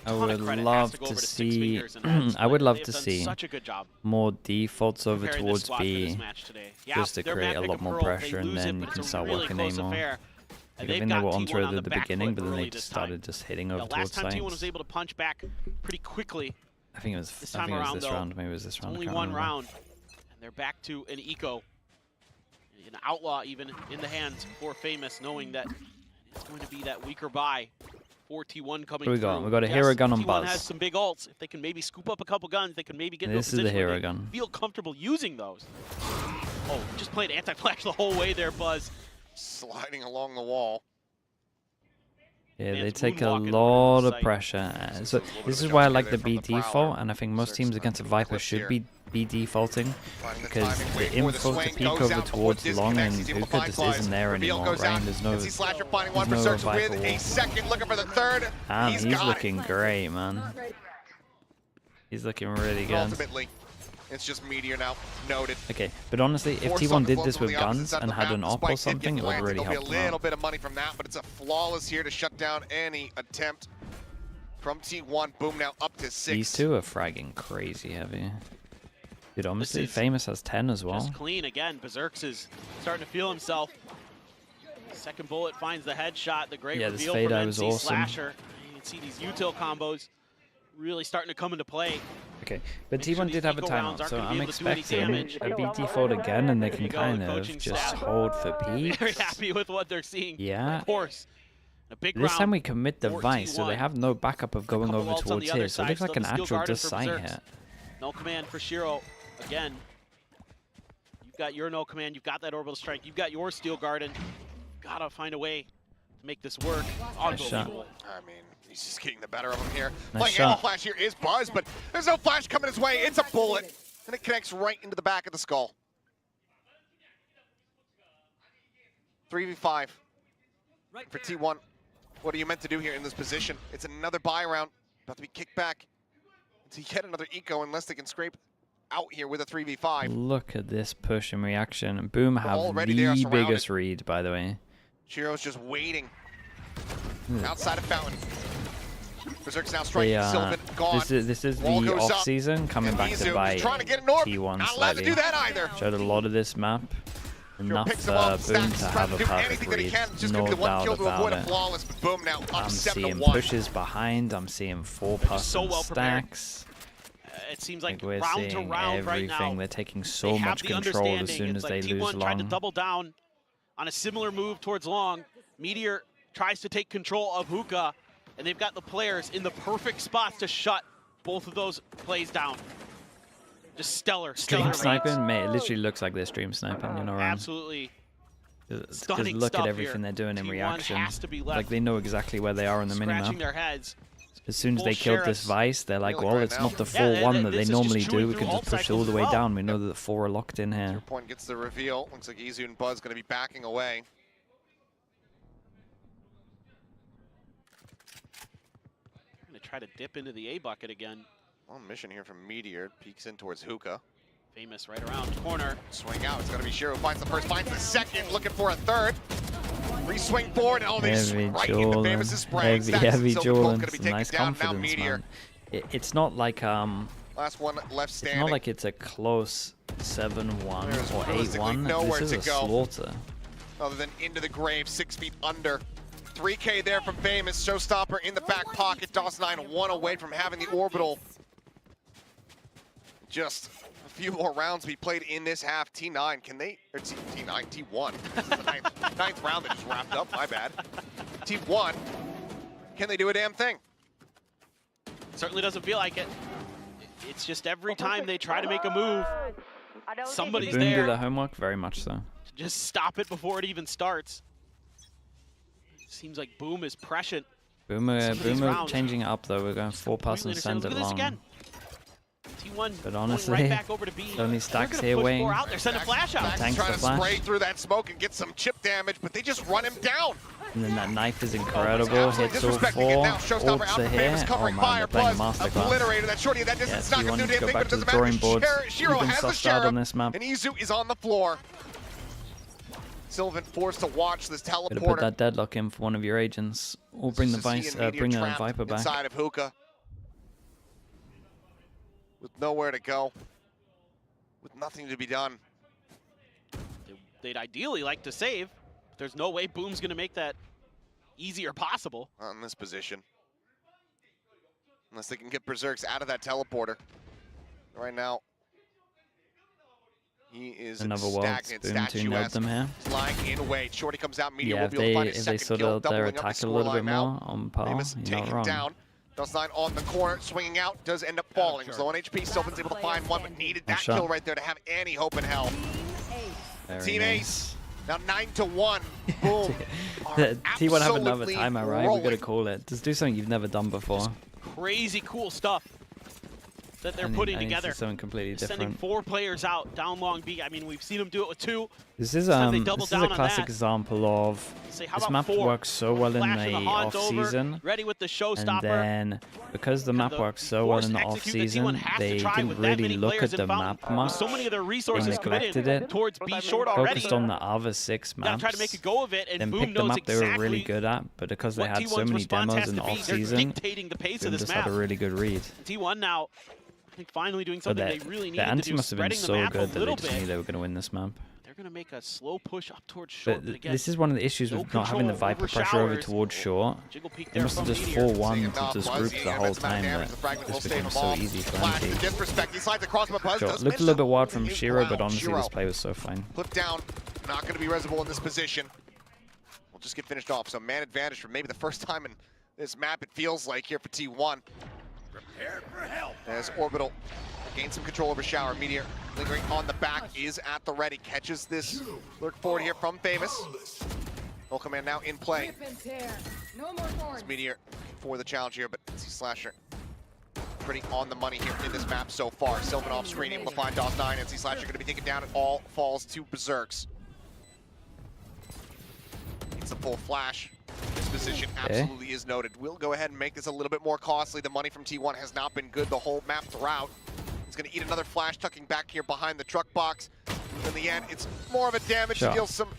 I would love to see. I would love to see more defaults over towards B, just to create a lot more pressure, and then you can start working A more. Like, I think they were onto it at the beginning, but then they just started just hitting over towards last time T1 was sites. able to punch back pretty quickly. I think it was. This I time think it was around, this though, round. Maybe it was this round. I only can't one remember. round, and they're back to an eco, an outlaw even in the hands for Famous, knowing that it's going to be that weaker buy for T1 coming What do we got? through. We got a hero gun on T1 Buzz. has some big ults. If they can maybe scoop up a couple guns, they can maybe get This into a is the position where hero they gun. feel comfortable using those. Oh, just played anti-flash the whole way there, Buzz. Sliding along the wall. Yeah, they Man's take a moonwalking lot over of the pressure. So little this bit is of why I jumping like there the from B the Prowler. default, and I think most teams against a Viper clipped should here. be defaulting, Finding the because timing, the waiting for the info to swing, peek goes over out before towards long disconnects. and He's able to Hookah find just Flies. isn't there Reveal anymore, goes right? out. There's no, NC Slasher finding one. there's no Berserks Viper with wall. a second, looking for the third. Damn, He's he's got looking great, man. He's looking really it. good. Ultimately, it's just Meteor now. Noted. Okay, but honestly, if Force T1 on the did floor this from with the opposite guns side of and the had map. an The op or spike did get something, it would planted. really There'll help be them a little out. bit of money from that, but it's a flawless here to shut down any attempt from T1. Boom now up to 6. These two are fragging crazy heavy. Dude, honestly, Famous has 10 as well. Just clean again. Berserks is starting to feel himself. Second bullet finds the headshot. The great Yeah, this reveal fade from out NC was awesome. Slasher. You can see these util combos really starting to come into play. Okay, but Make sure T1 did have a these eco rounds timeout, aren't so gonna be I'm able to do any expecting damage. a BT fold again, and they can you go, kind the of coaching just staff. hold for peaks. Very happy with what they're seeing. Yeah. Of course. A big This time round we commit the for vice, so they T1. have no backup of going Couple over ults on towards the other here. So it side, looks like still an the steel actual guarded just for sight Berserks. hit. No command for Shiro. Again, you've got your no command, you've got that orbital strike, you've got your steel garden. Gotta find a way to make this work. Unbelievable. I mean, he's just getting the better of him here. Nice Playing shot. Ammo Flash here is Buzz, but there's no flash coming his way. It's a bullet, and it connects right into the back of the skull. 3v5 for T1. What are you meant to do here in this position? It's another buy round, about to be kicked back to yet another eco unless they can scrape out here with a 3v5. Look at this push and reaction. And Boom have already they are the surrounded. biggest read, by the way. Shiro's just waiting outside of Fountain. Berserk's now striking Sylvan, gone. This is Wall the goes up, off-season coming and back Izu to bite is trying to get an orb. T1 Not allowed to slightly. do that either. Showed a lot of this map. Enough picks him for up, Boom stacks, to trying have to a do perfect anything that he read. can. Just No gonna be the one doubt kill to avoid about a it. flawless, but Boom now up I'm 7 to seeing 1. pushes behind. I'm seeing 4+ so well prepared. stacks. It seems like We're round to seeing round right now. everything. They're taking so They have much the control as understanding. soon It's as like they T1 lose tried to long. double down on a similar move towards long. Meteor tries to take control of Hookah, and they've got the players in the perfect spots to shut both of those plays down. Just stellar Stream reads. sniping, mate. It literally looks like they're stream sniping. You know, right? Absolutely. Because Stunning look stuff at everything here. they're doing in T1 reaction. has to be left Like they know exactly where they are on the scratching minimap. their heads. As soon as Full they killed this sheriffs. vice, they're like, Really well, right it's now. not the Yeah, full one that this they is just normally chewing do. We through can alt just push cycles all the as way well. down. We know that the 4 are locked in here. Point gets the reveal. Looks like Izu and Buzz going to be backing away. Gonna try to dip into the A bucket again. On mission here from Meteor. Peeks in towards Hookah. Famous right around corner. Swing out. It's going to be Shiro. Finds the first, finds the second. Looking for a third. Re-swing forward. Oh, they Heavy right into Famous's spray. heavy Sylvan Jolan. going to be taken Nice down. Now confidence, Meteor. man. It's not like Last one left it's standing. not like it's a close 7-1 There's or realistically 8-1. nowhere This is to a go. slaughter. Other than into the grave, 6 feet under. 3K there from Famous. Showstopper in the back pocket. DOS9 1 away from having the orbital. Just a few more rounds to be played in this half. T9, can they, or T9, T1. This is the ninth round that just wrapped up, my bad. T1, can they do a damn thing? Certainly doesn't feel like it. It's just every time they try to make a move, somebody's Boom do there their homework, very much so. to just stop it before it even starts. Seems like Boom is prescient. Boomer rounds. changing it up though. We're going 4+ and send Look it at this long. again. T1 But going honestly, right back over to B. only They're stacks gonna here push wing. more out. They're sending a flash out. Tanks trying the to flash. spray through that smoke and get some chip damage, but they just run him down. And then that knife is incredible. Absolutely Hits all disrespecting it 4. now. Showstopper out Ults are for here. Famous Oh covering man, fire. they're playing Buzz masterclass. obliterated that shorty. That Yeah, distance not T1 going to needs do to go anything, back but it to the doesn't matter. drawing boards. Shiro You've been has the sussed out on sheriff, this map. and Izu is on the floor. Sylvan forced to watch this Gotta put teleporter. that deadlock in for one of your agents. Or bring the This is he vice, and Meteor bring the trapped Viper back. inside of Hookah. With nowhere to go. With nothing to be done. They'd ideally like to save, but there's no way Boom's going to make that easier possible. Not in this position. Unless they can get Berserks out of that teleporter. Right now, he is Another world. stagnant, Boom 2 nailed statuesque. them here. Lying in wait. Shorty comes out. Meteor Yeah, will if be able to they, find his if they second sort kill, of their doubling up the attack a little bit scoreline now. more on par, Famous you're taking not him wrong. down. DOS9 on the corner, swinging out, does end up falling. He's low on HP, Sylvan's able to find one, but needed that Nice shot. kill right there to have any hope in hell. Very Team nice. Ace, now 9-1. Boom. The T1 have another absolutely timer, right? We've got to rolling. call it. Just do something you've never done before. Crazy cool stuff that they're putting I need to together. see something completely Sending different. 4 players out down long B. I mean, we've seen them do it with 2. This is time they a double down on classic that. example of Say, how this about map 4? works so well in Flashing the the Hans over, off-season, ready with the and showstopper. then because the map works so well in the off-season, they didn't really look at the map much. So many of their They resources neglected committed it, towards B short already. focused on the other 6 Gotta maps, try to make a go of it, and then Boom picked the knows map they were really exactly good at, but because they what had so T1's many response demos has in the to be. They're off-season, dictating the pace Boom of this just map. had a really good read. T1 now, I think finally doing So something they they really the needed to anti do, must have been spreading the so map good a that they little just bit. knew they were going to win this map. they're going to make a slow push up towards short. But again, this is one of the issues with not having the Viper pressure over towards short. They must have just 4-1 to this group the whole time, but this became so easy for NT. Sure, it looked a little bit wild from Shiro, but honestly this play was so fine. Put down, not going to be resible in this position. We'll just get finished off. So man advantage for maybe the first time in this map, it feels like, here for T1. Prepare for help. As Orbital gains some control over Shower. Meteor lingering on the back is at the ready. Catches this lurk forward here from Famous. Null Command now in play. It's Meteor for the challenge here, but NC Slasher pretty on the money here in this map so far. Sylvan off screen, able to find DOS9. NC Slasher going to be taken down. It all falls to Berserks. It's a full flash. This position absolutely is noted. We'll go ahead and make this a little bit more costly. The money from T1 has not been good the whole map throughout. He's going to eat another flash, tucking back here behind the truck box. In the end, it's more of a damage to deal some,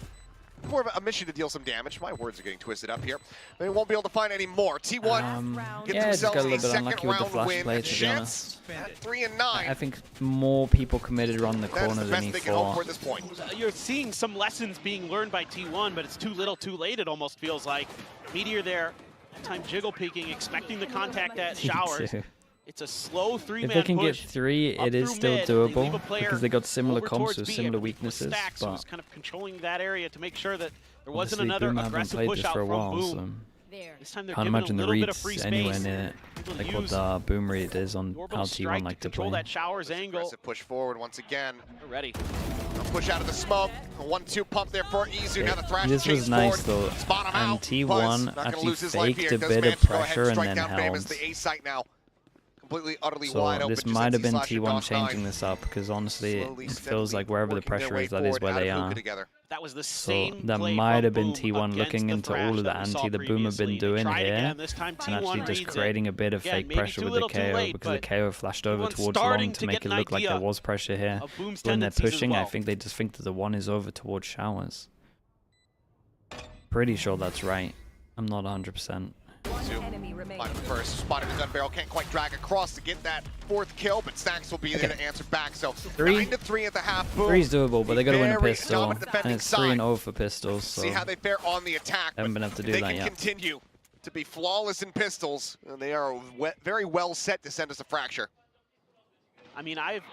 more of a mission to deal some damage. My words are getting twisted up here. They won't be able to find any more. T1 get themselves got a a little bit second unlucky with the round flash win. play, to be Chance honest. at 3 and 9. I think more people committed around the corner than he thought. For this point. You're seeing some lessons being learned by T1, but it's too little too late, it almost feels like. Meteor there, that time jiggle peeking, expecting the contact at Showers. It's a slow three-man push. If they can get 3, it is still doable because they got similar comps with similar B, weaknesses. Stacks But was kind of controlling that area to make sure that there wasn't honestly, another Boom haven't aggressive played push this out for a from while, Boom. so This time they're can't giving imagine a the little bit of reads free anywhere space. near Able to like what use the Boom read is on orbital how strike T1 like to control play. that Showers angle. Aggressive push forward once again. They're ready. Push out of the smoke. A 1-2 pump there for Izu. Now the Thrash This was nice though, and T1 actually faked a bit of pressure and then held. The A site now. Completely, utterly So wide open. this might have been T1 changing this up because honestly it feels like wherever the pressure is, that is where they are. That was the So same that play might from have been Boom T1 looking against into the all of the Thrash that we anti saw the Boom have been previously. They doing tried here, again. This time and T1 actually just reads it. creating a bit of Again, fake maybe pressure too with the little, too KO late, because the but KO flashed over T1 towards starting long to to make get it an look like there idea was pressure here. of Boom's When they're tendencies as pushing, I well. think they just think that the 1 is over towards Showers. Pretty sure that's right. I'm not 100%. Find him first, spotted the gun barrel, can't quite drag across to get that 4th kill, but Stacks will be there to answer back. So 9-3 at the half. Boom. 3's doable, but they got to win a Very pistol, dominant and defending it's 3-0 for pistols. So See how they fare on the attack. haven't been able to do they that can yet. continue to be flawless in pistols, and they are very well set to send us a fracture. I mean, I've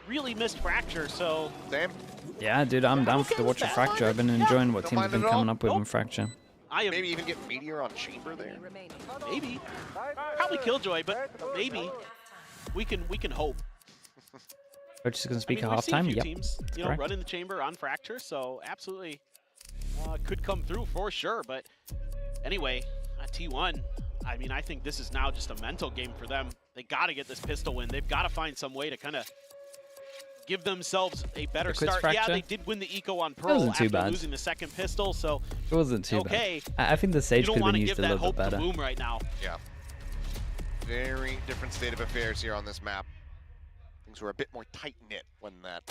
really missed Fracture, so... Same. Yeah, dude, I'm down to watch a Fracture. I've been enjoying what teams have been coming up with in Fracture. Maybe even get Meteor on Chamber there. Maybe. Probably Killjoy, but maybe. We can hope. Coach is going to speak at we've seen a halftime. few Yep, teams, that's you know, correct. running the chamber on Fracture, so absolutely could come through for sure. But anyway, at T1, I mean, I think this is now just a mental game for them. They got to get this pistol win. They've got to find some way to kind of give themselves a better start. Fracture? Yeah, they did win the eco on Pearl wasn't too after bad. losing the second pistol, so It wasn't too okay. bad. I think the Sage You could don't have want been to used give a that little hope bit to better. Boom right now. Yeah. Very different state of affairs here on this map. Things were a bit more tight-knit when that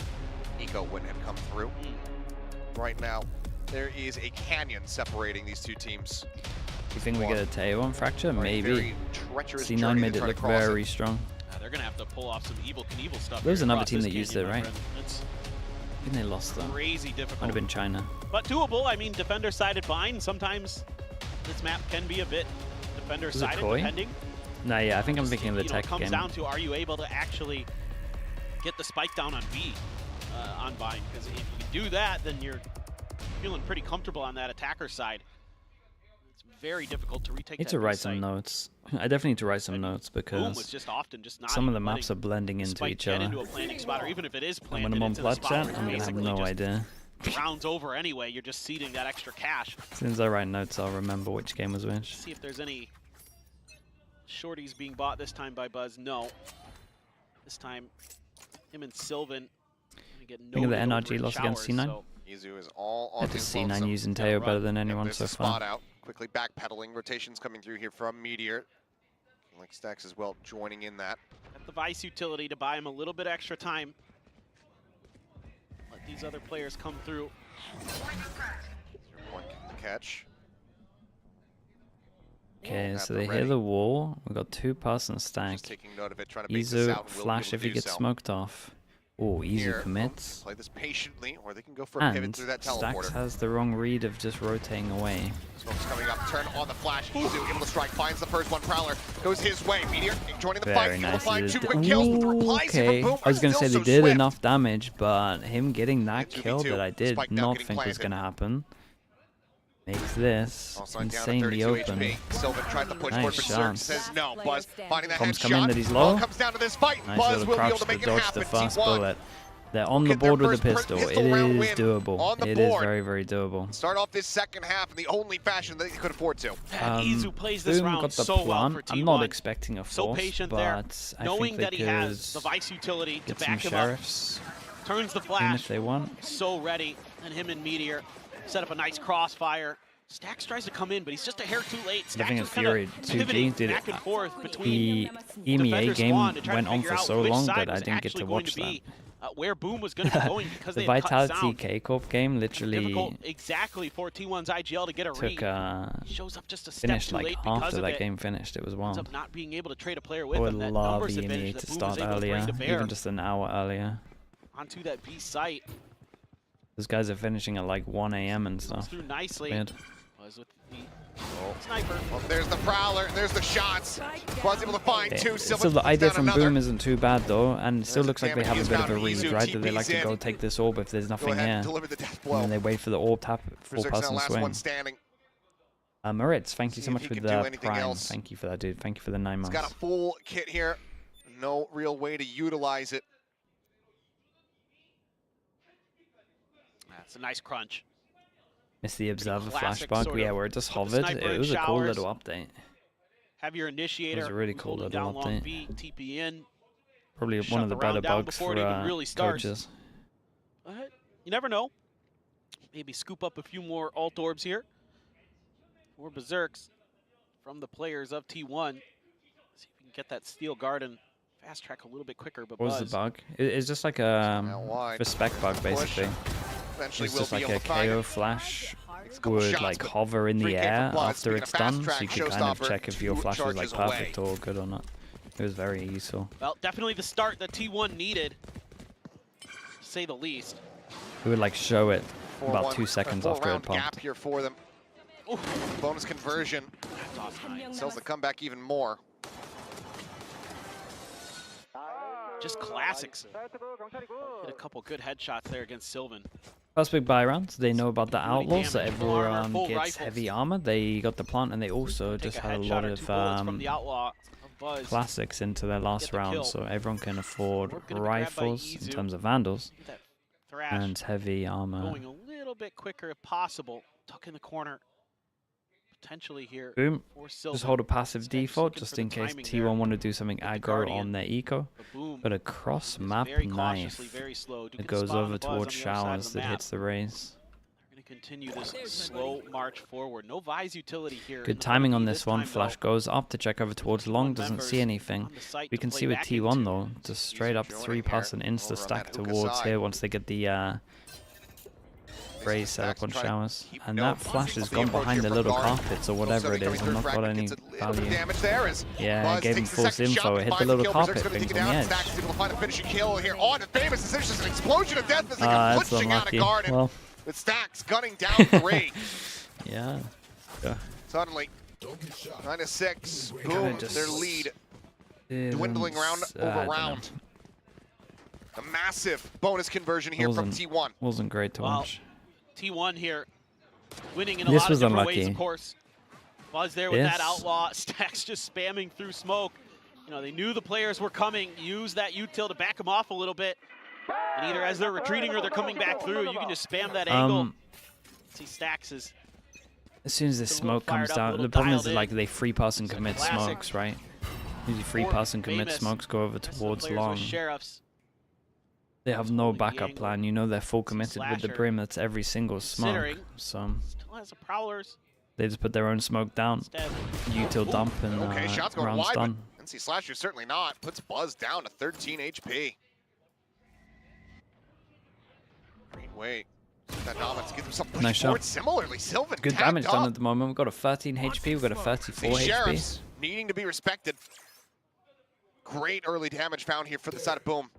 eco wouldn't have come through. Right now, there is a canyon separating these two teams. You think we get a Teo on Fracture? Maybe. Very treacherous C9 journey made to it try to look cross very strong. They're going to have to pull off some Evil Knievel stuff. There was here another across team this that used canyon, it, my right? friend. It's I think they lost though. crazy difficult. Might have been China. But doable. I mean, defender-sided bind. Sometimes this map can be a bit defender-sided, Koi? depending. Nah, yeah, I think I'm thinking of the You know, tech it comes game. down to, are you able to actually get the spike down on B on bind? Because if you do that, then you're feeling pretty comfortable on that attacker side. It's very difficult to retake I need that to B write site. some notes. I definitely need to write some notes Boom was because just often just not some of the even maps are letting blending into spike each get other. into a planting spot, or even if it is And planted when I'm on into the plat spot chat, where I'm you're gonna have basically no just idea. rounds over anyway, you're just seeding that extra cash. As soon as I write notes, I'll remember which game was which. See if there's any shorties being bought this time by Buzz. No. This time, him and Sylvan get Think of the noted over NRG in loss against Showers, C9? so Izu is all I on had to his C9 lonesome. using Teo better than anyone There's so a spot far. out. Quickly backpedaling. Rotations coming through here from Meteor. Like Stacks as well joining in that. got the Vice utility to buy him a little bit extra time. Let these other players come through. 0-1 the catch. Okay, At so the they ready. hit the wall. We got 2-person stack. Taking note of it, trying to bait this Izu out, and we'll be flash able if to he do gets so. smoked off. Oh, easy here. commits. Play this patiently, or they can go for a pivot And through that Stax teleporter. has the wrong read of just rotating away. Smoke's coming up, turn on the flash. Izu able to strike, finds the first one. Prowler goes his way. Meteor joining the fight. Very Able to nice. find 2 quick kills, but the replies here Okay, from Boom I was are going to say still they so did swift. enough damage, but him getting that Yeah, kill 2v2. that I did Spike now not getting think was planted. going to happen makes this Also down to insanely 32 open. HP. Sylvan tried to push Nice forward, but Zerg chance. says no. Buzz finding that Bombs headshot. come in that he's All low. comes down to this fight. Nice Buzz little will be able crouch to make to it dodge happen. the first T1 bullet. They're on the get their board with the first pistol. It pistol round is win doable. on the It is board. very, very doable. Start off this second half in the only fashion that they could afford to. Izu plays this Boom round got the so well plan. for T1. I'm not expecting a So force, patient but there, I knowing think they that he has the could Vice utility to get some back him sheriffs up. Turns the in flash. if they want. So ready, and him and Meteor set up a nice crossfire. Stax tries to come in, but he's just a hair too late. Living Stax in is kind of Fury, 2G pivoting did back it. and forth between The EMEA defender game spawn to try went to on figure for out so which long side that I was didn't get actually to going watch be, that. where Boom was going to be going because The they had cut Vitality down. KICKOFF game literally Difficult exactly for T1's IGL to get a took read. Shows up just a step finished too like late after because of that it. game finished. It was Ends wild. up not being able to trade a player I with would him. That love numbers EMEA advantage to that Boom start was able to bring earlier, to bear even just an hour earlier. onto that B site. Those guys are finishing at like 1 AM and stuff. Through nicely. Weird. Was with the sniper. Well, there's the Prowler, there's the shots. Buzz able to find Yeah, 2. still, Sylvan the idea down from another. Boom isn't too bad though, and it still There's looks like they damage have a is bit of found. a read, Izu right? That they like TP's to go in. take this orb if there's Go nothing ahead here. and deliver the death And blow. then they wait for the orb tap, Berserk's now full-person last swing. one standing. Moritz, thank you See so if much he for can do the anything prime. else. Thank you for that, dude. Thank you for the 9 He's months. got a full kit here. No real way to utilize it. That's a nice crunch. Missed the Observer classic flashback, sort yeah, of where it just put the hovered. sniper It in was a cool showers. little update. Have your initiator. It was a really who's cool holding little down long update. B, TP in. Probably Shut one of the better round down bugs before for it even really starts. coaches. You never know. Maybe scoop up a few more alt orbs here. Or berserks from the players of T1. See if we can get that steel garden fast track a little bit quicker. But What was Buzz, the bug? It's just like a wide. respect bug, basically. Eventually It's we'll just be like able a to find KO it. flash couple would shots, like but hover in the 3K air for Buzz, after being a it's fast done, so track you could kind of showstopper check if your 2 flash was like charges away. perfect or good or not. It was very useful. well, definitely the start that T1 needed, to say the least. It would like show it about 4-1 2 seconds or after it 4-round popped. gap here for them. Bonus conversion sells the comeback even more. Just classics. Hit a couple good headshots there against Sylvan. First big buy round, they know about the outlaws, so damage, full armor, everyone full gets rifles. heavy armor. They got the plant, and they also just had a headshot lot or of 2 bullets from the outlaw of Buzz. classics into their last the kill. round, so everyone can afford Orb gonna be grabbed by rifles in Izu. terms of vandals Look at that thrash and heavy armor. going a little bit quicker if possible. Tuck in the corner. Potentially here. Boom. for Sylvan. Just hold a passive Stax default looking just for in the case timing T1 there. want to do something With the aggro Guardian. on their eco. But Boom But a cross map very cautiously, knife very slow. that goes over towards showers that hits the rays. Going to continue this slow march forward. No Vise utility here. in Good the timing fight on this this one. time, Flash though. goes up to check over towards long, doesn't see members anything. on the site We to can play see with back T1 into. though, just straight up joining 3-person here, insta over on stack that hookah towards side. here once they get the rays set up on showers. And that flash has gone behind the little carpets or whatever it is and not got any value. Damage there as Yeah, Buzz gave him takes the false second shot info. to It hit the find little kill. carpet Berserk's gonna things take it on the down. edge. Stax is able to find a finishing kill here on the Famous. It's just an explosion of death as they Ah, come that's pushing out of unlucky. garden. Well. With Stax gunning down 3. Yeah. Suddenly, 9-6. Kinda Boom, just their lead dwindling round over round. A massive bonus conversion here from T1. Wasn't great to Well, watch. T1 here, winning in a This lot was of different ways, unlucky. of course. Buzz there with that This- outlaw. Stax just spamming through smoke. You know, they knew the players were coming. Use that util to back them off a little bit. And either as they're retreating or they're coming back through, you can just spam that angle. See Stax is As soon as the a little smoke fired comes up, a down, little the problem is dialed in. like they 3-person commit classic. smokes, right? Usually 3-person commit Famous. smokes go over Rest of the towards players long. with sheriffs. They have no holding the backup angle. plan. You know they're full committed with the Slasher. brim. That's every single smoke. Considering. So Still has the prowlers. they just put their own smoke down. Instead. Util dump and Okay, shots going round's wide, done. but NC Slasher certainly not. Puts Buzz down to 13 HP. Great way. That dominance gives himself push Nice forward. shot. Similarly, Sylvan Good tagged damage done up. at the moment. We've got a 13 HP. We've got a 34 These HP. sheriffs needing to be respected. Great early damage found here for the side of Boom.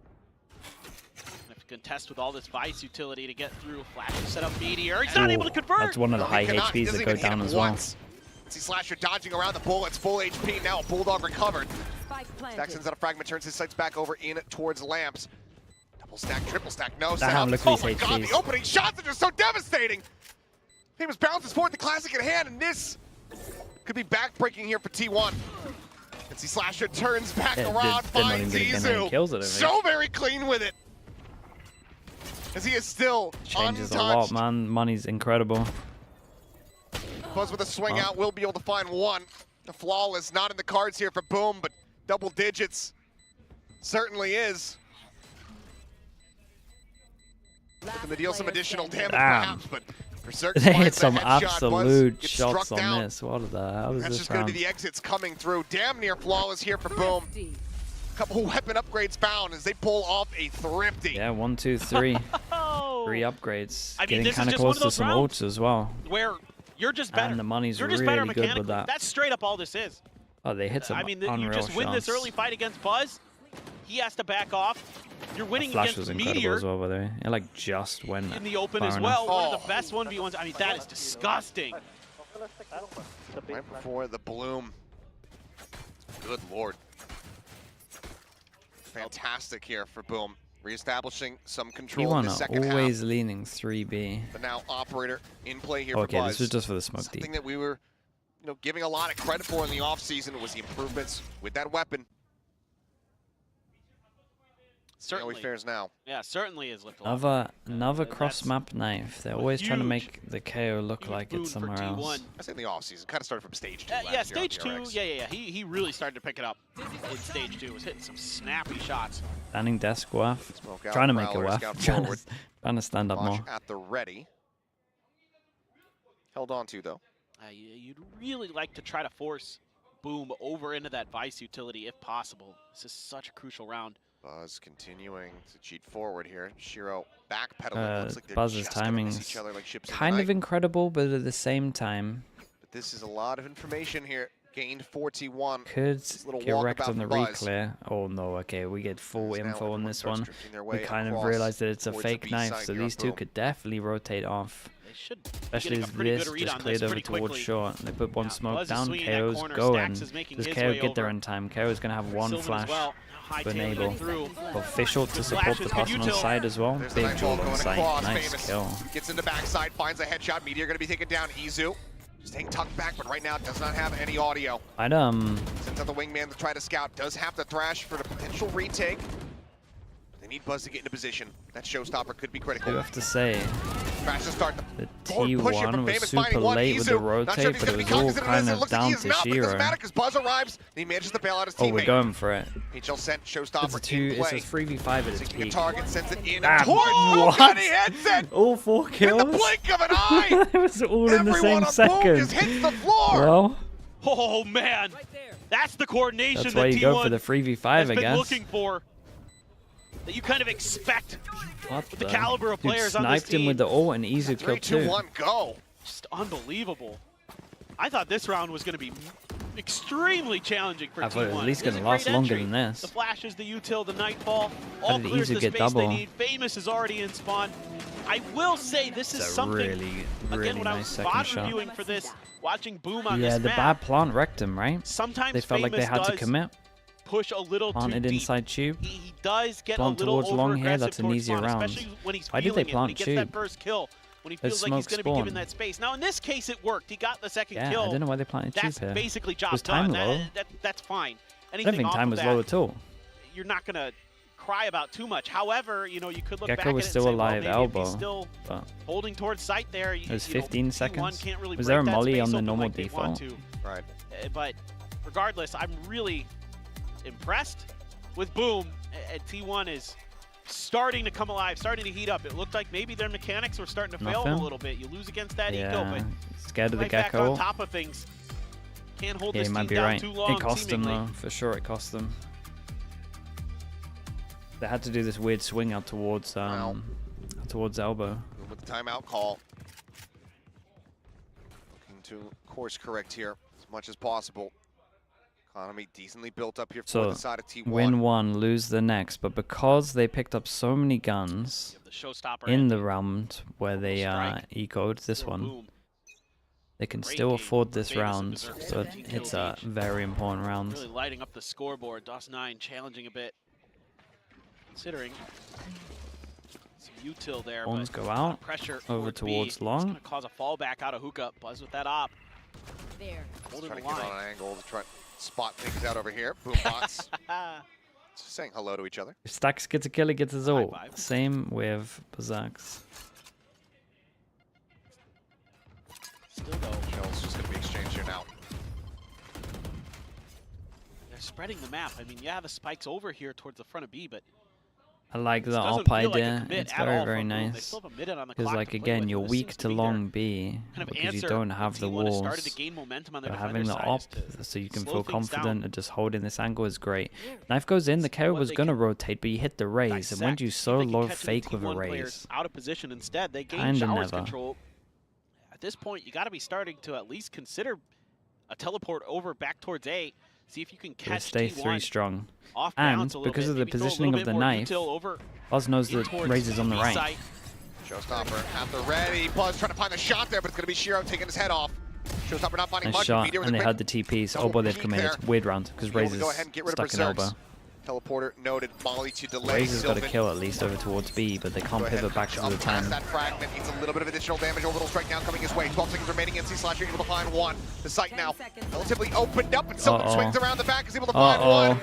contest with all this Vice utility to get through. Flash to set up Meteor. He's not able to convert. That's one of the high Cannot. HPs Doesn't that go even hit down him as well. once. See Slasher dodging around the bullets, full HP. Now a Bulldog recovered. Stack sends out a fragment, turns his sights back over in towards Lamps. Double stack, triple stack, no Damn, look at Oh these my god, HPs. the opening shots are just so devastating. Famous bounces forward the classic in hand, and this could be backbreaking here for T1. And see Slasher turns back Yeah, around, they're not finds even gonna get any Izu. kills, I don't think. So very clean with it. As he is still Changes a untouched. lot, man. Money's incredible. Buzz with a swing out will be able to find one. The flawless not in the cards here for Boom, but double digits certainly is. Looking to deal some additional damage perhaps, but for certain They hit finds some that headshot. Buzz absolute gets shots struck on down. this. What the hell is That's this just going to round? be the exits coming through. Damn near flawless here for Boom. Couple weapon upgrades found as they pull off a thrifty. Yeah, 1, 2, 3. 3 upgrades. I mean, Getting this is kind of just one close of to those some rounds ults as well. where you're just better. And the money's You're just really better good with mechanically. that. That's straight up all this is. Oh, they hit some I mean, unreal you just win this shots. early fight against Buzz. He has to back off. You're winning Flash against was incredible Meteor as well, by the way. It like just went in the open far as enough. well. One of the best 1v1s. I mean, that is disgusting. Right before the bloom. Good lord. Fantastic here for Boom. Reestablishing some control in the second half. always leaning 3B. But now Operator in play here Okay, for Buzz. this was just for the smoke Something deep. that we were giving a lot of credit for in the offseason was the improvements with that weapon. Certainly. How he fares now. Yeah, certainly is lift a lot. Another cross-map knife. They're always trying to huge- make the KO look like it's for somewhere T1. else. I say in the offseason. Kind of started from stage 2 Yeah, last year on stage 2. DRX. Yeah. He really started to pick it up in stage 2. Was hitting some snappy shots. Standing desk waff. Smoke out, Trying to make a Prowler, waff. scout Trying forward. to stand up Watch more. at the ready. Held on to though. You'd really like to try to force Boom over into that Vice utility if possible. This is such a crucial round. Buzz continuing to cheat forward here. Shiro backpedaling. Looks like they're Buzz's just gonna miss timing's each other like ships in the kind of night. incredible, but at the same time, But this is a lot of information here. Gained 41. could This little get wrecked walkabout on the from Buzz. reclear. Oh no, okay, we get full As now info on everyone this starts one. drifting their We way kind of across realize that it's a towards the fake B knife, side so here these on two Boom. could definitely rotate off. They should be Especially getting as a pretty this good read just on cleared this over pretty towards quickly. short. They put one smoke Buzz is down, swinging that KO's corner, going. Stax is making Does his KO way get there over. in time? KO's going to have one Sylvan as flash well. High to tail enable. through. Official to support Flashes, the good person on util. side as well. There's the Big night ball jewel on going sight. across. Nice Famous kill. gets in the backside, finds a headshot. Meteor going to be taken down. Izu staying tucked back, but right now does not have any audio. I'd Sends out the wingman to try to scout. Does have the thrash for the potential retake. They need Buzz to get into position. That showstopper could be critical. do have to say Thrash to start the forward push here T1 from was Famous super finding one. late with the Izu, not sure if rotate, he's but gonna it be was all cognizant of kind this. It of looks like down he is to not, but it doesn't Shiro. matter because Buzz arrives and he manages to bail out his Oh, teammate. we're going for it. HL sent It's showstopper a two. in It's play. a 3v5 at its Seeking a peak. target, sends it in. Ah, towards what? and he hits it All 4 kills. in the blink of an eye. It was all in the Everyone same on Boom second. just hits the floor. Well, Oh man, that's the coordination that's why that you T1 go for the 3v5, has I been guess. looking for. That you kind of expect What with the caliber of Dude players on this sniped him team. with the ult and Izu 3, killed 2, too. 1, go. Just unbelievable. I thought this round was going to be extremely challenging for I thought T1. it was at least This is going a to last great longer entry. than this. The flashes, the util, the nightfall, How all did clears Izu the get space they double? need. Famous is already in spawn. I will say this is It's a something, really, really again, when I nice was second VOD shot. reviewing for this, watching Boom on Yeah, this the map, bad plant wrecked him, right? sometimes They felt like they Famous had to does commit. push a little Planted too deep. inside tube. He does get Plant a little towards long here, over-aggressive that's an towards easier spawn, round. especially when he's Why did feeling they it, when he plant gets that tube? first kill, when he There's feels like he's smoke going to be given spawn. that space. Now, in this case, it worked. He got the second Yeah, kill. I don't know why they planted That's tube here. basically Was job done. time low? That's fine. I Anything don't think off time of was that, low at all. you're not going to cry about too much. However, you know, you could look Gecko back was at it still and say, well, alive, maybe if elbow, he's still but holding towards sight there. it was you know, 15 T1 seconds. can't really Was break there a that molly space on the open normal like they want default? to. Right. But regardless, I'm really impressed with Boom. And T1 is starting to come alive, starting to heat up. It looked like maybe their mechanics were starting to fail them a Nothing. little bit. You lose against that eco, Yeah, but scared of the right back Gecko. on top of things. Can't hold Yeah, this you team might be down right. too long, It cost them seemingly. though, for sure it cost them. They had to do this weird swing out towards elbow. With the timeout call. Looking to course correct here as much as possible. Economy decently built up here for So the side of T1. win one, lose the next. But because they picked up so many guns in the round where they ecoed this one, they can still afford this round. So it's a very important round. Really lighting up the scoreboard. DOS9 challenging a bit, considering some util there. Horns but go out, pressure over towards long. It's going to cause a fallback out of hookah. Buzz with that op. There. Holding Trying the to get line. on an angle to try to spot things out over here. Boombox. Just saying hello to each other. If Stacks gets a kill, he gets his ult. Same with Berserks. Still though. Kills just going to be exchanged here now. They're spreading the map. I mean, yeah, the spike's over here towards the front of B, but I like the doesn't op feel like a idea. commit It's at very, all very from Boom. They nice. still have a minute on the Because, clock like, to play again, with, you're but this weak seems to to be long B kind of because you answer don't have the when T1 has started to walls. gain momentum on their But having the defender op side so you can slow feel things confident down. and just holding this angle is great. Knife goes in, the carry was going to rotate, but you hit the raise. And when do you so low fake with a raise? Out of position instead. They gain Kinda showers never. control. At this point, you got to be starting to at least consider a teleport over back towards A. See if you can They catch stay T1 3 strong. off And balance a little because bit. of the Maybe throw a positioning little of the bit more knife, util over Oz knows in the towards raise is on the B right. site. Showstopper at the ready. Buzz trying to find the shot there, but it's going to be Shiro taking his head off. Showstopper not finding Nice much. shot, Meteor with and a they quick had the TPs. Oh boy, they've committed. there. Weird round, because Be able Raze to go ahead and get is rid of stuck in elbow. Berserks. Teleporter noted. Molly to delay. Raze has got a Sylvan. kill at least over towards B, but they can't Go ahead pivot back and to the up past 10. that fragment needs a little bit of additional damage. A little strike down coming his way. 12 seconds remaining. NC Slash able to find one. The site now relatively opened up, and Sylvan swings around the back, is able to find one.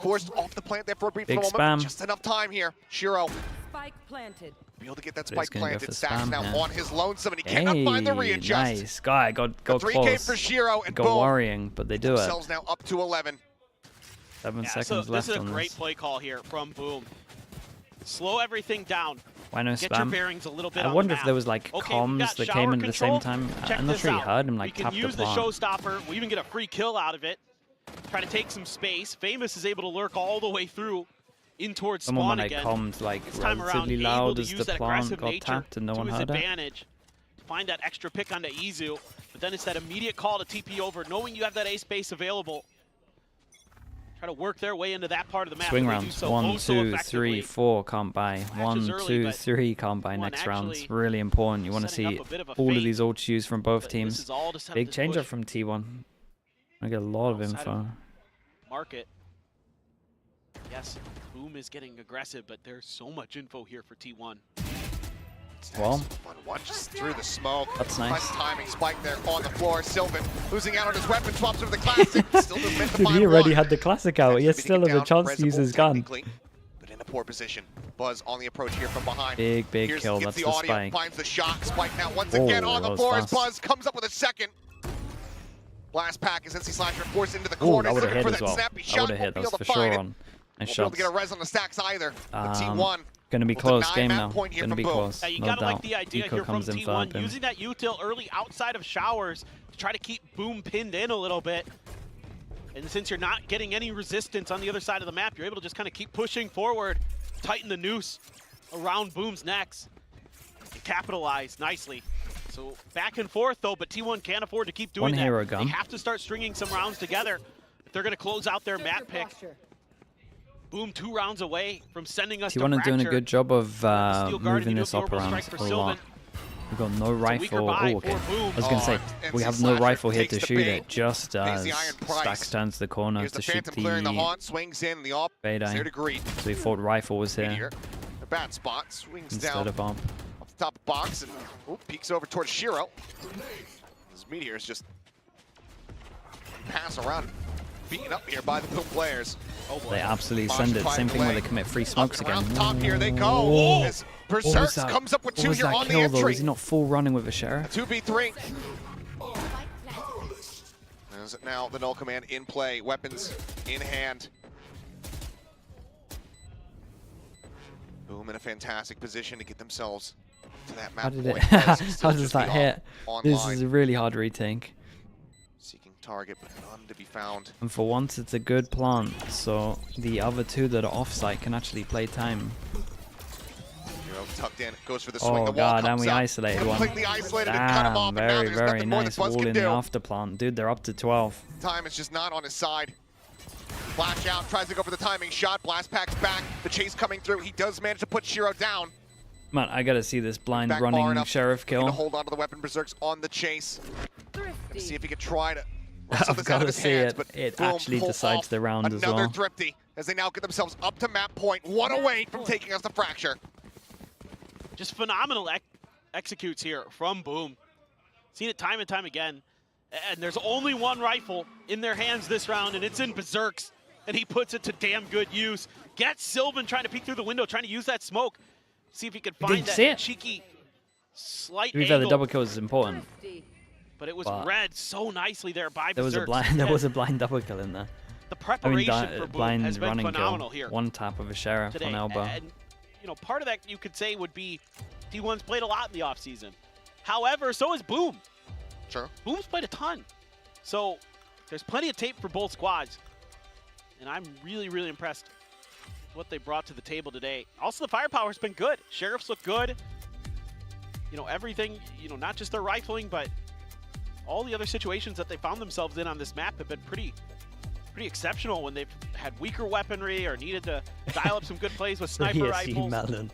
Forced off the plant there for a brief Big moment. spam. Just enough time here. Shiro Spike planted. be able to get that But he's spike gonna go planted. for Stacks spam now here. on his lonesome, and he cannot find the readjust. Nice. Guy got 3K close. for Shiro, and Got boom. worrying, but they do it. Themselves now up to 11. 7 Yeah, seconds so left this is a on great this. play call here from Boom. Slow everything down. Why no Get your spam? bearings a little bit I on wonder the if map. there was like Okay, we comms got that shower came in at the same control. time. Check I'm not this sure you out. heard him like We tap can the use the plant. showstopper. We even get a free kill out of it. Try to take some space. Famous is able to lurk all the way through in towards Someone spawn when I again. comms like This time around, relatively able loud to as use the that plant aggressive got nature tapped and no to one his heard it. advantage. To find that extra pick onto Izu, but then it's that immediate call to TP over, knowing you have that A space available. Try to work their way into that part of the map. Swing but they do rounds. so 1, oh so 2, effectively. 3, 4 can't buy. 1, early, 2, but 3 can't buy T1 next round. actually Really important. You want to setting see up a bit of a all of fake, these ults used from both but teams. this is all to set up Big this change up push. from T1. I get a lot of Outside of info. Market. Yes, Boom is getting aggressive, but there's so much info here for T1. Well, Fun one just through the smoke. That's nice. Nice timing spike there on the floor. Sylvan losing out on his weapon, swaps over the classic. Still doesn't make the dude, he final already one. had the classic out. He still has a chance to use his gun. Technically, but in a poor position. Buzz on the approach here from behind. Big kill. Gets That's the the audio, spike. finds the shock. Spike now once again on that the was floor as fast. Buzz comes up with a second. Blast pack as NC Slasher forced into the Ooh, corner. that would have Looking hit for as that well. snappy That shot. would have hit. Won't be That's able for to find sure it. on. Nice Won't be able shots. to get a res on the stacks either. But T1 Gonna be will close deny game map now. point here Gonna from be Boom. close. You No gotta like doubt. the idea Eco here from comes in for T1, Boom. using that util early outside of showers to try to keep Boom pinned in a little bit. And since you're not getting any resistance on the other side of the map, you're able to just kind of keep pushing forward, tighten the noose around Boom's necks, and capitalize nicely. So back and forth though, but T1 can't afford to keep doing One that. hero gun. They have to start stringing some rounds together if they're going to close out their map pick. Boom 2 rounds away from sending us to T1 are doing a fracture. good job of Steel Guard, moving and you this do the up orbital around strike a for lot. Sylvan. We've got no rifle. buy Oh, okay. for Boom. I was gonna say we NC have no Slasher rifle here takes to the shoot bait. it. Just as the iron price. Stacks turns the corner Here's to the shoot Phantom clearing the the haunt, swings in the op. Bait There eye. to greet. So we thought rifle was here Meteor, a bad spot, swings instead down of bomb. off the top of the box and peeks over towards Shiro. This Meteor is just pass around, beaten up here by the Boom players. They absolutely send it. Same thing where they commit free smokes again. Around top here they go. Whoa. As What was Berserks that? comes up with What 2 was here that on the kill though? entry. Is he not full running with a sheriff? 2v3. As now the null command in play, weapons in hand. Boom in a fantastic position to get themselves to that map How did it? point. Buzz can still How does just that be hit? This online. is a really hard retake. Seeking target, but none to be found. And for once, it's a good plant, so the other 2 that are offsite can actually play time. Hero Shiro tucked in, goes for the swing. Oh The wall god, and comes we up. isolated one. Completely isolated and cut him off. Damn, And now very, there's very nothing more nice that Buzz wall can in the do. afterplant. Dude, they're up to 12. Time is just not on his side. Flash out, tries to go for the timing shot. Blast Pack's back. The chase coming through. He does manage to put Shiro down. Man, I gotta see this blind Back far running enough. sheriff Looking to kill. hold on to the weapon. Berserk's on the chase. Gonna see if he could try to wrestle I've this out gotta of his see hands, it. but It boom, actually pull decides off the round as another well. Thrifty as they now get themselves up to map point. One away from taking us the fracture. Just phenomenal executes here from Boom. Seen it time and time again. And there's only one rifle in their hands this round, and it's in Berserk's. And he puts it to damn good use. Gets Sylvan trying to peek through the window, trying to use that smoke. See if he can find that cheeky slight To be fair, the angle. double kill is important. But it was but read so nicely there by There was a Berserk's. blind. There was a blind double kill in there. The I preparation mean, for Boom blind has been running phenomenal kill. here. One tap of a sheriff today. on elbow. And, you know, part of that you could say would be T1's played a lot in the offseason. However, so has Boom. Sure. Boom's played a ton. So there's plenty of tape for both squads. And I'm really, really impressed with what they brought to the table today. Also, the firepower's been good. Sheriffs look good. You know, everything, you know, not just their rifling, but all the other situations that they found themselves in on this map have been pretty exceptional when they've had weaker weaponry or needed to dial up some good plays with sniper rifles. Melon.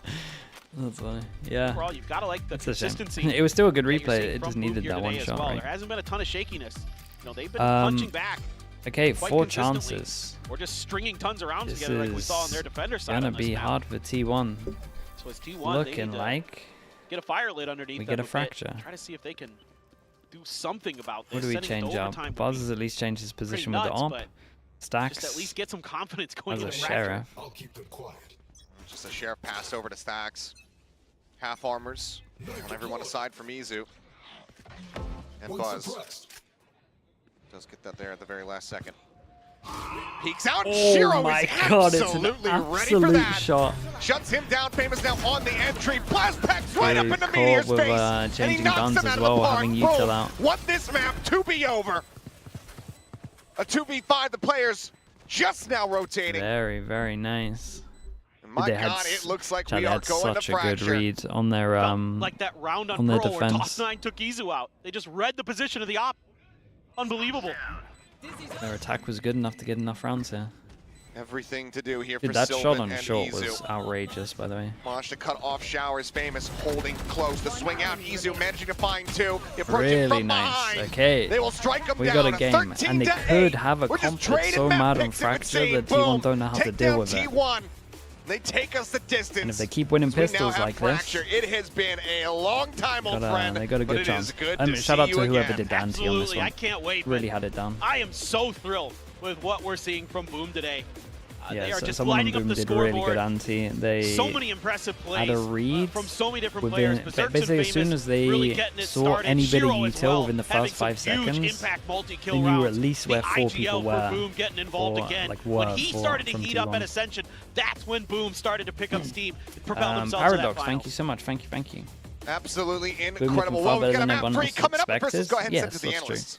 That's funny. Yeah. Overall, you've got to like the That's a shame. consistency. It was still a good that you're replay. seeing It from just Boom needed here that one today as shot, well. right? There hasn't been a ton of shakiness. You know, they've been punching back. Okay, quite 4 consistently. chances. Or just stringing tons of rounds This together like we is saw on their defender side. gonna on this be map. hard for T1. So it's T1. Looking they need to like get a fire lid underneath we them get a bit. fracture. Try to see if they can do something about this. What do we Sending it to change up? overtime would Buzz be has at least changed his pretty position with the nuts, op. but Stacks just at least get some confidence going as a into fracture. sheriff. I'll keep them quiet. Just a sheriff pass over to Stacks. Half armors on everyone aside from Izu. And Buzz does get that there at the very last second. Peeks out. Oh Shiro my is god, it's an absolutely ready for absolute that. shot. Shuts him down. Famous now on the entry. Blast packs right up Dude, into caught Meteor's with, face. And he changing knocks guns him as out well, of the park. having util Boom. out. Want this map to be over. A 2v5. The players just now rotating. Very, very nice. My They had God, it looks like Chad we are had going to such a good fracture. read on their Like that round on, on their Pearl where defense. Toss9 took Izu out. They just read the position of the op. Unbelievable. Their attack was good enough to get enough rounds here. Everything to do here Dude, for that Sylvan shot on and short Izu. was outrageous, by the way. Managed to cut off Showers. Famous holding close. The swing out. Izu managing to find two. The approaching Really from nice. behind. Okay. They will strike him We down. got a game, and they 13-8. could have a We're just comp that's trading so map mad on picks, it would fracture seem. that Boom. T1 don't know how to Take deal down with it. T1. They take us the distance. And if they keep winning So we now pistols have like this, fracture. It has been a long time, old friend. they got a but good it chance. is good I mean, to shout see out you to whoever again. did the anti on this Absolutely, one. I can't wait. Really man. had it done. I am so thrilled with what we're seeing from Boom today. They Yeah, are so just someone on lighting up Boom the did a really scoreboard. good anti. They So many impressive plays had a read from so many different within, players. Berserk's basically, and as soon Famous as they really getting it saw started. any bit of Shiro as util well, within the having first 5 some huge seconds, impact multi-kill they knew rounds. at least where The 4 IGL people for were. Boom getting involved or, again. like, When were he for- started to from heat up T1. at Ascension, that's when Boom started to pick up steam, propel themselves to that Paradox, final. thank you so much. Thank you, thank you. Absolutely looking incredible. far Well, we've better got a than map everyone 3 else coming up. But first, let's expected. go ahead and send Yes, it to the that's true. analysts.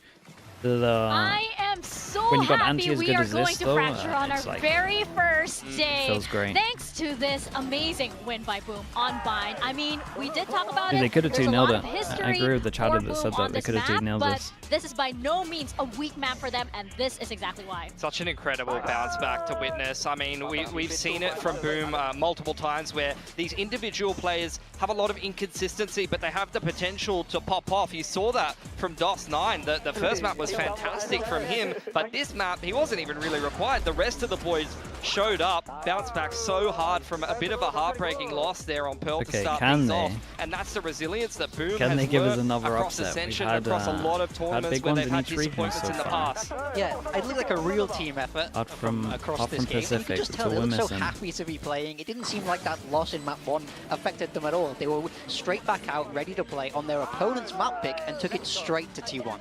I am so when you got happy anti as we good are as going this, to though, fracture on our it's like- very first day. feels great. Thanks to this amazing win by Boom on Bind. I mean, we did talk about Dude, it. they could have There's a two-nailed lot of it. I history agree with the chatter for that Boom said on that they this could have map, two-nailed but this. this is by no means a weak map for them, and this is exactly why. Such an incredible bounce back to witness. I mean, we've seen it from Boom multiple times where these individual players have a lot of inconsistency, but they have the potential to pop off. You saw that from DOS9. The first map was fantastic from him, but this map, he wasn't even really required. The rest of the boys showed up, bounced back so hard from a bit of a heartbreaking loss there on Pearl to Okay, start can things they? off. And that's the resilience that Boom Can has they give us learned another across upset? We've Ascension, had, across a lot of had tournaments big where ones they've in had each region disappointments so in the far. past. Yeah, it looked like a real team effort Apart from across this game. You Pacific, could just it's tell all they we're looked so missing. happy to be playing. It didn't seem like that loss in map 1 affected them at all. They were straight back out, ready to play on their opponent's map pick and took it straight to T1.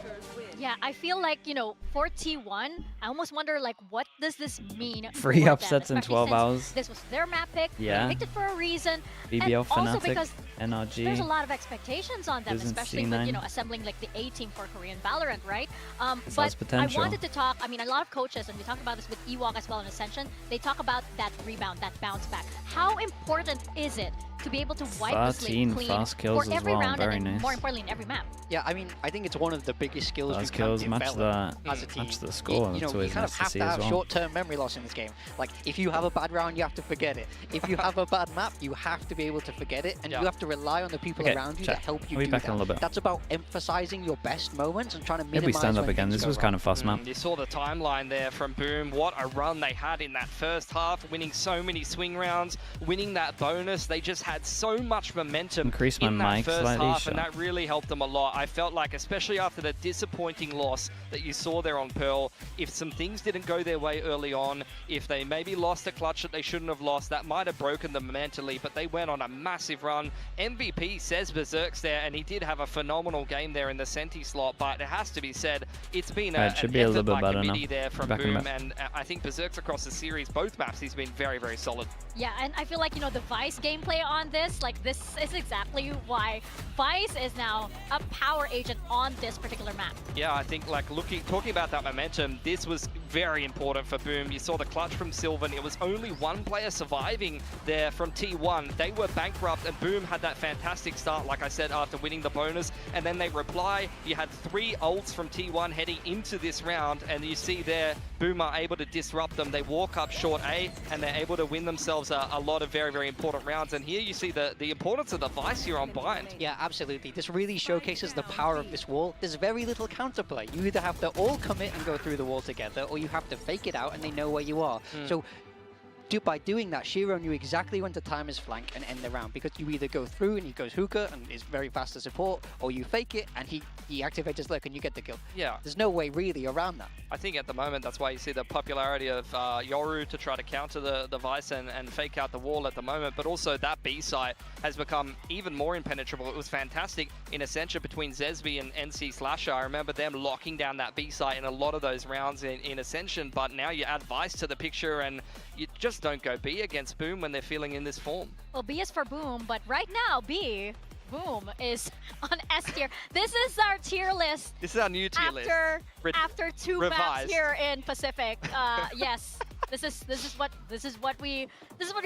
Yeah, I feel like, you know, for T1, I almost wonder, like, what does this mean? 3 for them, upsets in especially 12 since hours. This was their map pick. Yeah. They picked it for a reason. BBL and also Fnatic, because NRG. there's a lot of expectations on them, Isn't especially with, C9. you know, assembling like the A team for Korean Valorant, right? This But has potential. I wanted to talk, I mean, a lot of coaches, and we talked about this with Ewok as well in Ascension, they talk about that rebound, that bounce back. How important is it to be able to wipe this lane 13 clean fast kills for as every well, round very and then nice. more importantly in every map. Yeah, I mean, I think it's one of the biggest skills Fast you can kills match develop that, as a team. match the score. You That's know, you always kind of nice to have see to as have well. short-term memory loss in this game. Like, if you have a bad round, you have to forget it. If you have a bad map, you have to be able to forget it, and you have to rely on the people Okay, around you check. to help you We'll be do back in a that. little bit. That's about emphasizing your best moments and trying to If minimize we stand up when again, things this go was wrong. kind of fast map. You saw the timeline there from Boom. What a run they had in that first half, winning so many swing rounds, winning that bonus. They just had so much momentum Increase my in that mic first slightly, half, sure. and that really helped them a lot. I felt like, especially after the disappointing loss that you saw there on Pearl, if some things didn't go their way early on, if they maybe lost a clutch that they shouldn't have lost, that might have broken them mentally, but they went on a massive run. MVP says Berserk's there, and he did have a phenomenal game there in the Senti slot, but it has to be said, it's been Right, an should be a little effort bit by better committee now. there from Back in Boom, back. and I think Berserk's across the series, both maps, he's been very, very solid. Yeah, and I feel like, you know, the Vice gameplay on this, like this is exactly why Vice is now a power agent on this particular map. Yeah, I think like talking about that momentum, this was very important for Boom. You saw the clutch from Sylvan. It was only one player surviving there from T1. They were bankrupt, and Boom had that fantastic start, like I said, after winning the bonus. And then they reply. You had 3 ults from T1 heading into this round, and you see there, Boom are able to disrupt them. They walk up short A, and they're able to win themselves a lot of very, very important rounds. And here you see the importance of the Vice here on Bind. Yeah, absolutely. This really showcases the power of this wall. There's very little counterplay. You either have to all commit and go through the wall together, or you have to fake it out and they know where you are. So by doing that, Shiro knew exactly when to time his flank and end the round, because you either go through and he goes hookah and is very fast to support, or you fake it and he activates his lurk and you get the kill. Yeah. There's no way really around that. I think at the moment, that's why you see the popularity of Yoru to try to counter the Vice and fake out the wall at the moment, but also that B site has become even more impenetrable. It was fantastic in Ascension between Zesby and NC Slasher. I remember them locking down that B site in a lot of those rounds in Ascension, but now you add Vice to the picture and you just don't go B against Boom when they're feeling in this form. Well, B is for Boom, but right now, Boom is on S tier. This is our tier list. This is our new tier list. After 2 maps revised. here in Pacific. Yes, this is what we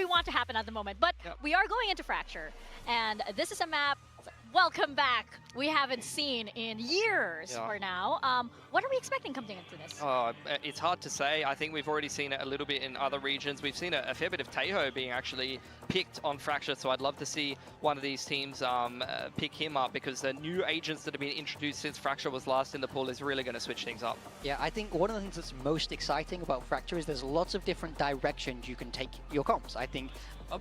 want to happen at the moment. But we are going into Fracture, and this is a map. Welcome back. We haven't seen in years for now. What are we expecting coming into this? Oh, it's hard to say. I think we've already seen it a little bit in other regions. We've seen a fair bit of Tejo being actually picked on Fracture, so I'd love to see one of these teams pick him up, because the new agents that have been introduced since Fracture was last in the pool is really going to switch things up. Yeah, I think one of the things that's most exciting about Fracture is there's lots of different directions you can take your comps. I think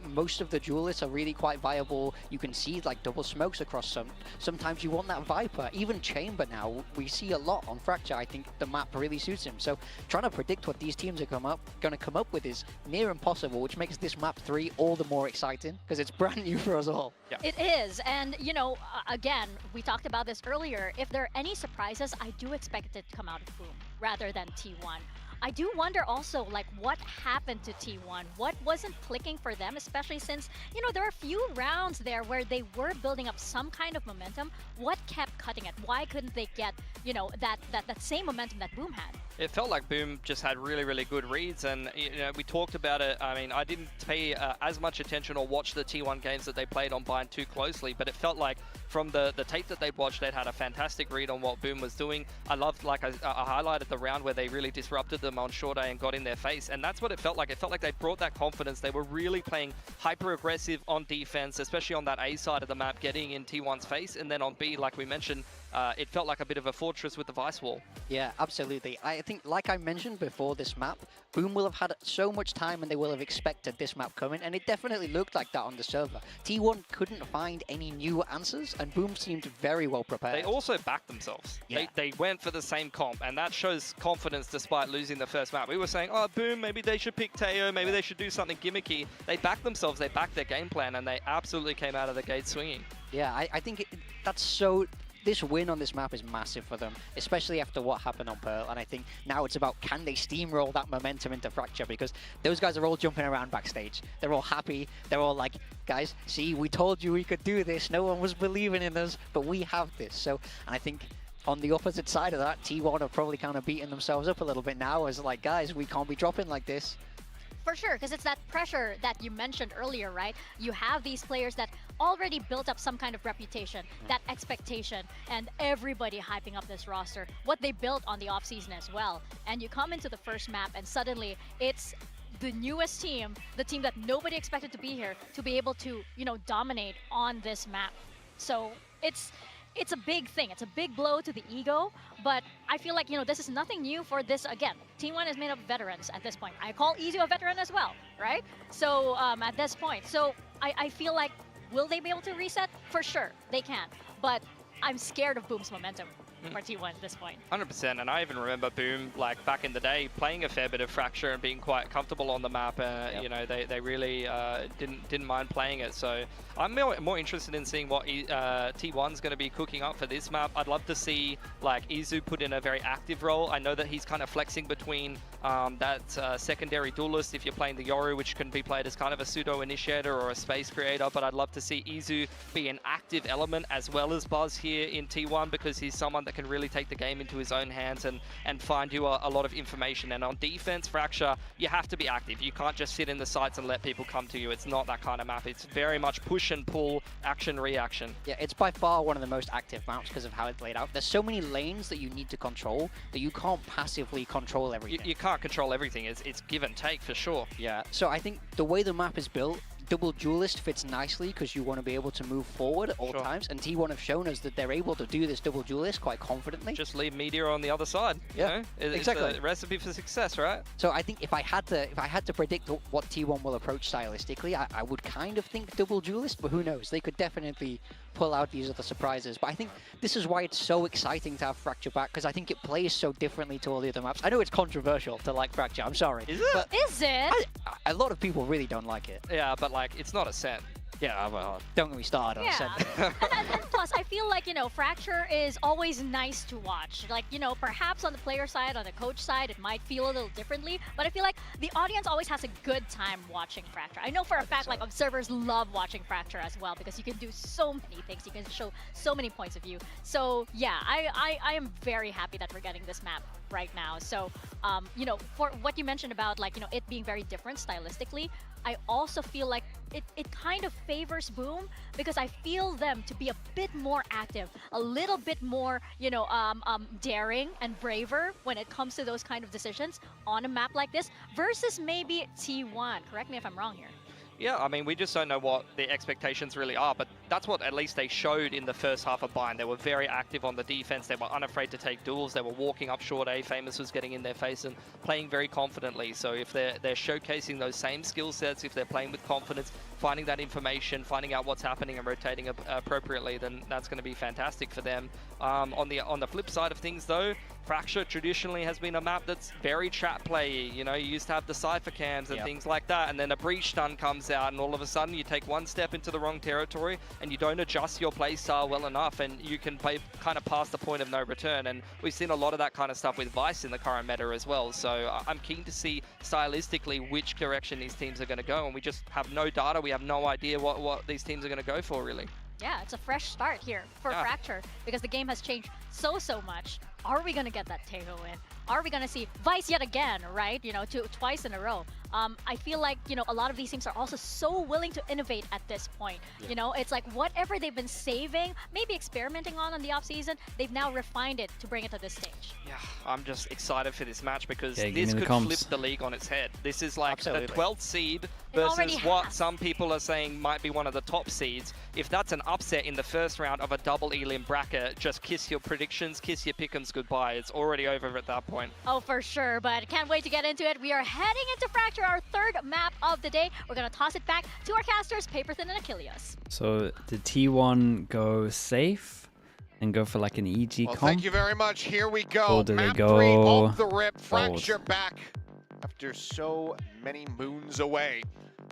most of the duelists are really quite viable. You can see like double smokes across some. Sometimes you want that Viper. Even Chamber now, we see a lot on Fracture. I think the map really suits him. So trying to predict what these teams are going to come up with is near impossible, which makes this map 3 all the more exciting, because it's brand new for us all. Yeah. It is, and you know, again, we talked about this earlier. If there are any surprises, I do expect it to come out of Boom rather than T1. I do wonder also, like, what happened to T1? What wasn't clicking for them, especially since, you know, there are a few rounds there where they were building up some kind of momentum. What kept cutting it? Why couldn't they get, you know, that same momentum that Boom had? It felt like Boom just had really, really good reads, and you know, we talked about it. I mean, I didn't pay as much attention or watch the T1 games that they played on Bind too closely, but it felt like from the tape that they'd watched, they'd had a fantastic read on what Boom was doing. I loved, like I highlighted the round where they really disrupted them on short A and got in their face, and that's what it felt like. It felt like they brought that confidence. They were really playing hyper-aggressive on defense, especially on that A side of the map, getting in T1's face, and then on B, like we mentioned, it felt like a bit of a fortress with the Vice wall. Yeah, absolutely. I think, like I mentioned before this map, Boom will have had so much time and they will have expected this map coming, and it definitely looked like that on the server. T1 couldn't find any new answers, and Boom seemed very well prepared. They also backed themselves. Yeah. They went for the same comp, and that shows confidence despite losing the first map. We were saying, oh, Boom, maybe they should pick Teo, maybe they should do something gimmicky. They backed themselves, they backed their game plan, and they absolutely came out of the gate swinging. Yeah, I think that's so... This win on this map is massive for them, especially after what happened on Pearl, and I think now it's about, can they steamroll that momentum into Fracture, because those guys are all jumping around backstage. They're all happy. They're all like, guys, see, we told you we could do this. No one was believing in us, but we have this. So, and I think on the opposite side of that, T1 are probably kind of beating themselves up a little bit now as like, guys, we can't be dropping like this. For sure, because it's that pressure that you mentioned earlier, right? You have these players that already built up some kind of reputation, that expectation, and everybody hyping up this roster, what they built on the offseason as well. And you come into the first map and suddenly it's the newest team, the team that nobody expected to be here, to be able to, you know, dominate on this map. So it's a big thing. It's a big blow to the ego, but I feel like, you know, this is nothing new for this. Again, Team 1 is made of veterans at this point. I call Izu a veteran as well, right? So at this point, so I feel like, will they be able to reset? For sure, they can. But I'm scared of Boom's momentum for T1 at this point. 100%, and I even remember Boom, like back in the day, playing a fair bit of Fracture and being quite comfortable on the map. You know, they really didn't mind playing it. So I'm more interested in seeing what T1's going to be cooking up for this map. I'd love to see like Izu put in a very active role. I know that he's kind of flexing between that secondary duelist if you're playing the Yoru, which can be played as kind of a pseudo initiator or a space creator. But I'd love to see Izu be an active element as well as Buzz here in T1, because he's someone that can really take the game into his own hands and find you a lot of information. And on defense, Fracture, you have to be active. You can't just sit in the sites and let people come to you. It's not that kind of map. It's very much push and pull, action, reaction. Yeah, it's by far one of the most active maps because of how it's laid out. There's so many lanes that you need to control that you can't passively control everything. You can't control everything. It's give and take for sure. Yeah, so I think the way the map is built, double duelist fits nicely because you want to be able to move forward at all times, and T1 have shown us that they're able to do this double duelist quite confidently. Just leave Meteor on the other side. Yeah, you know? exactly. It's a recipe for success, right? So I think if I had to predict what T1 will approach stylistically, I would kind of think double duelist, but who knows? They could definitely pull out these other surprises. But I think this is why it's so exciting to have Fracture back, because I think it plays so differently to all the other maps. I know it's controversial to like Fracture, I'm sorry. Is it? But is it? A lot of people really don't like it. Yeah, but like, it's not a set. Yeah, well, don't get me started on and plus, I feel like, you know, Fracture is always nice to watch. Like, you know, perhaps on the player side, on the coach side, it might feel a little differently, but I feel like the audience always has a good time watching Fracture. I know for a fact, like, observers love watching Fracture as well, because you can do so many things. You can show so many points of view. So, yeah, I am very happy that we're getting this map right now. So, you know, for what you mentioned about, like, you know, it being very different stylistically, I also feel like it kind of favors Boom, because I feel them to be a bit more active, a little bit more, you know, daring and braver when it comes to those kind of decisions on a map like this versus maybe T1. Correct me if I'm wrong here. Yeah, I mean, we just don't know what the expectations really are, but that's what at least they showed in the first half of Bind. They were very active on the defense. They were unafraid to take duels. They were walking up short A. Famous was getting in their face and playing very confidently. So if they're showcasing those same skill sets, if they're playing with confidence, finding that information, finding out what's happening and rotating appropriately, then that's going to be fantastic for them. On the flip side of things, though, Fracture traditionally has been a map that's very trap playy. You know, you used to have the Cypher cams and things like that, and then a breach stun comes out, and all of a sudden you take one step into the wrong territory and you don't adjust your play style well enough, and you can play kind of past the point of no return. And we've seen a lot of that kind of stuff with Vice in the current meta as well. So I'm keen to see stylistically which direction these teams are going to go, and we just have no data. We have no idea what these teams are going to go for, really. Yeah, it's a fresh start here for Fracture, because the game has changed so much. Are we going to get that Taeho in? Are we going to see Vice yet again, right? You know, twice in a row. I feel like, you know, a lot of these teams are also so willing to innovate at this point. You know, it's like whatever they've been saving, maybe experimenting on the offseason, they've now refined it to bring it to this stage. Yeah, I'm just excited for this match, because this could flip the league on its head. This is like the 12th seed versus what some people are saying might be one of the top seeds. If that's an upset in the first round of a double elim bracket, just kiss your predictions, kiss your pick'ems goodbye. It's already over at that point. Oh, for sure, but can't wait to get into it. We are heading into Fracture, our third map of the day. We're going to toss it back to our casters, Paperthin and Achilles. So did T1 go safe and go for like an EG comp? Thank you very much. Here we go. Or do Map they go 3 off the rip. Fracture back after so many moons away.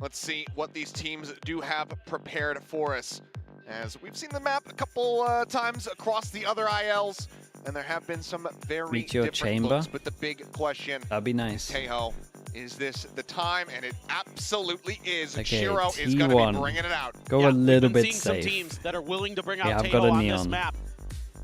Let's see what these teams do have prepared for us, as we've seen the map a couple times across the other ILs, and there have been some very different looks. But the big question, that'd be nice. Taeho, is this the time? And it absolutely is. Okay, Shiro T1. is going to be bringing it out. Go a little bit seeing safe. some teams that are willing to bring out I've Taeho got a on neon. this map.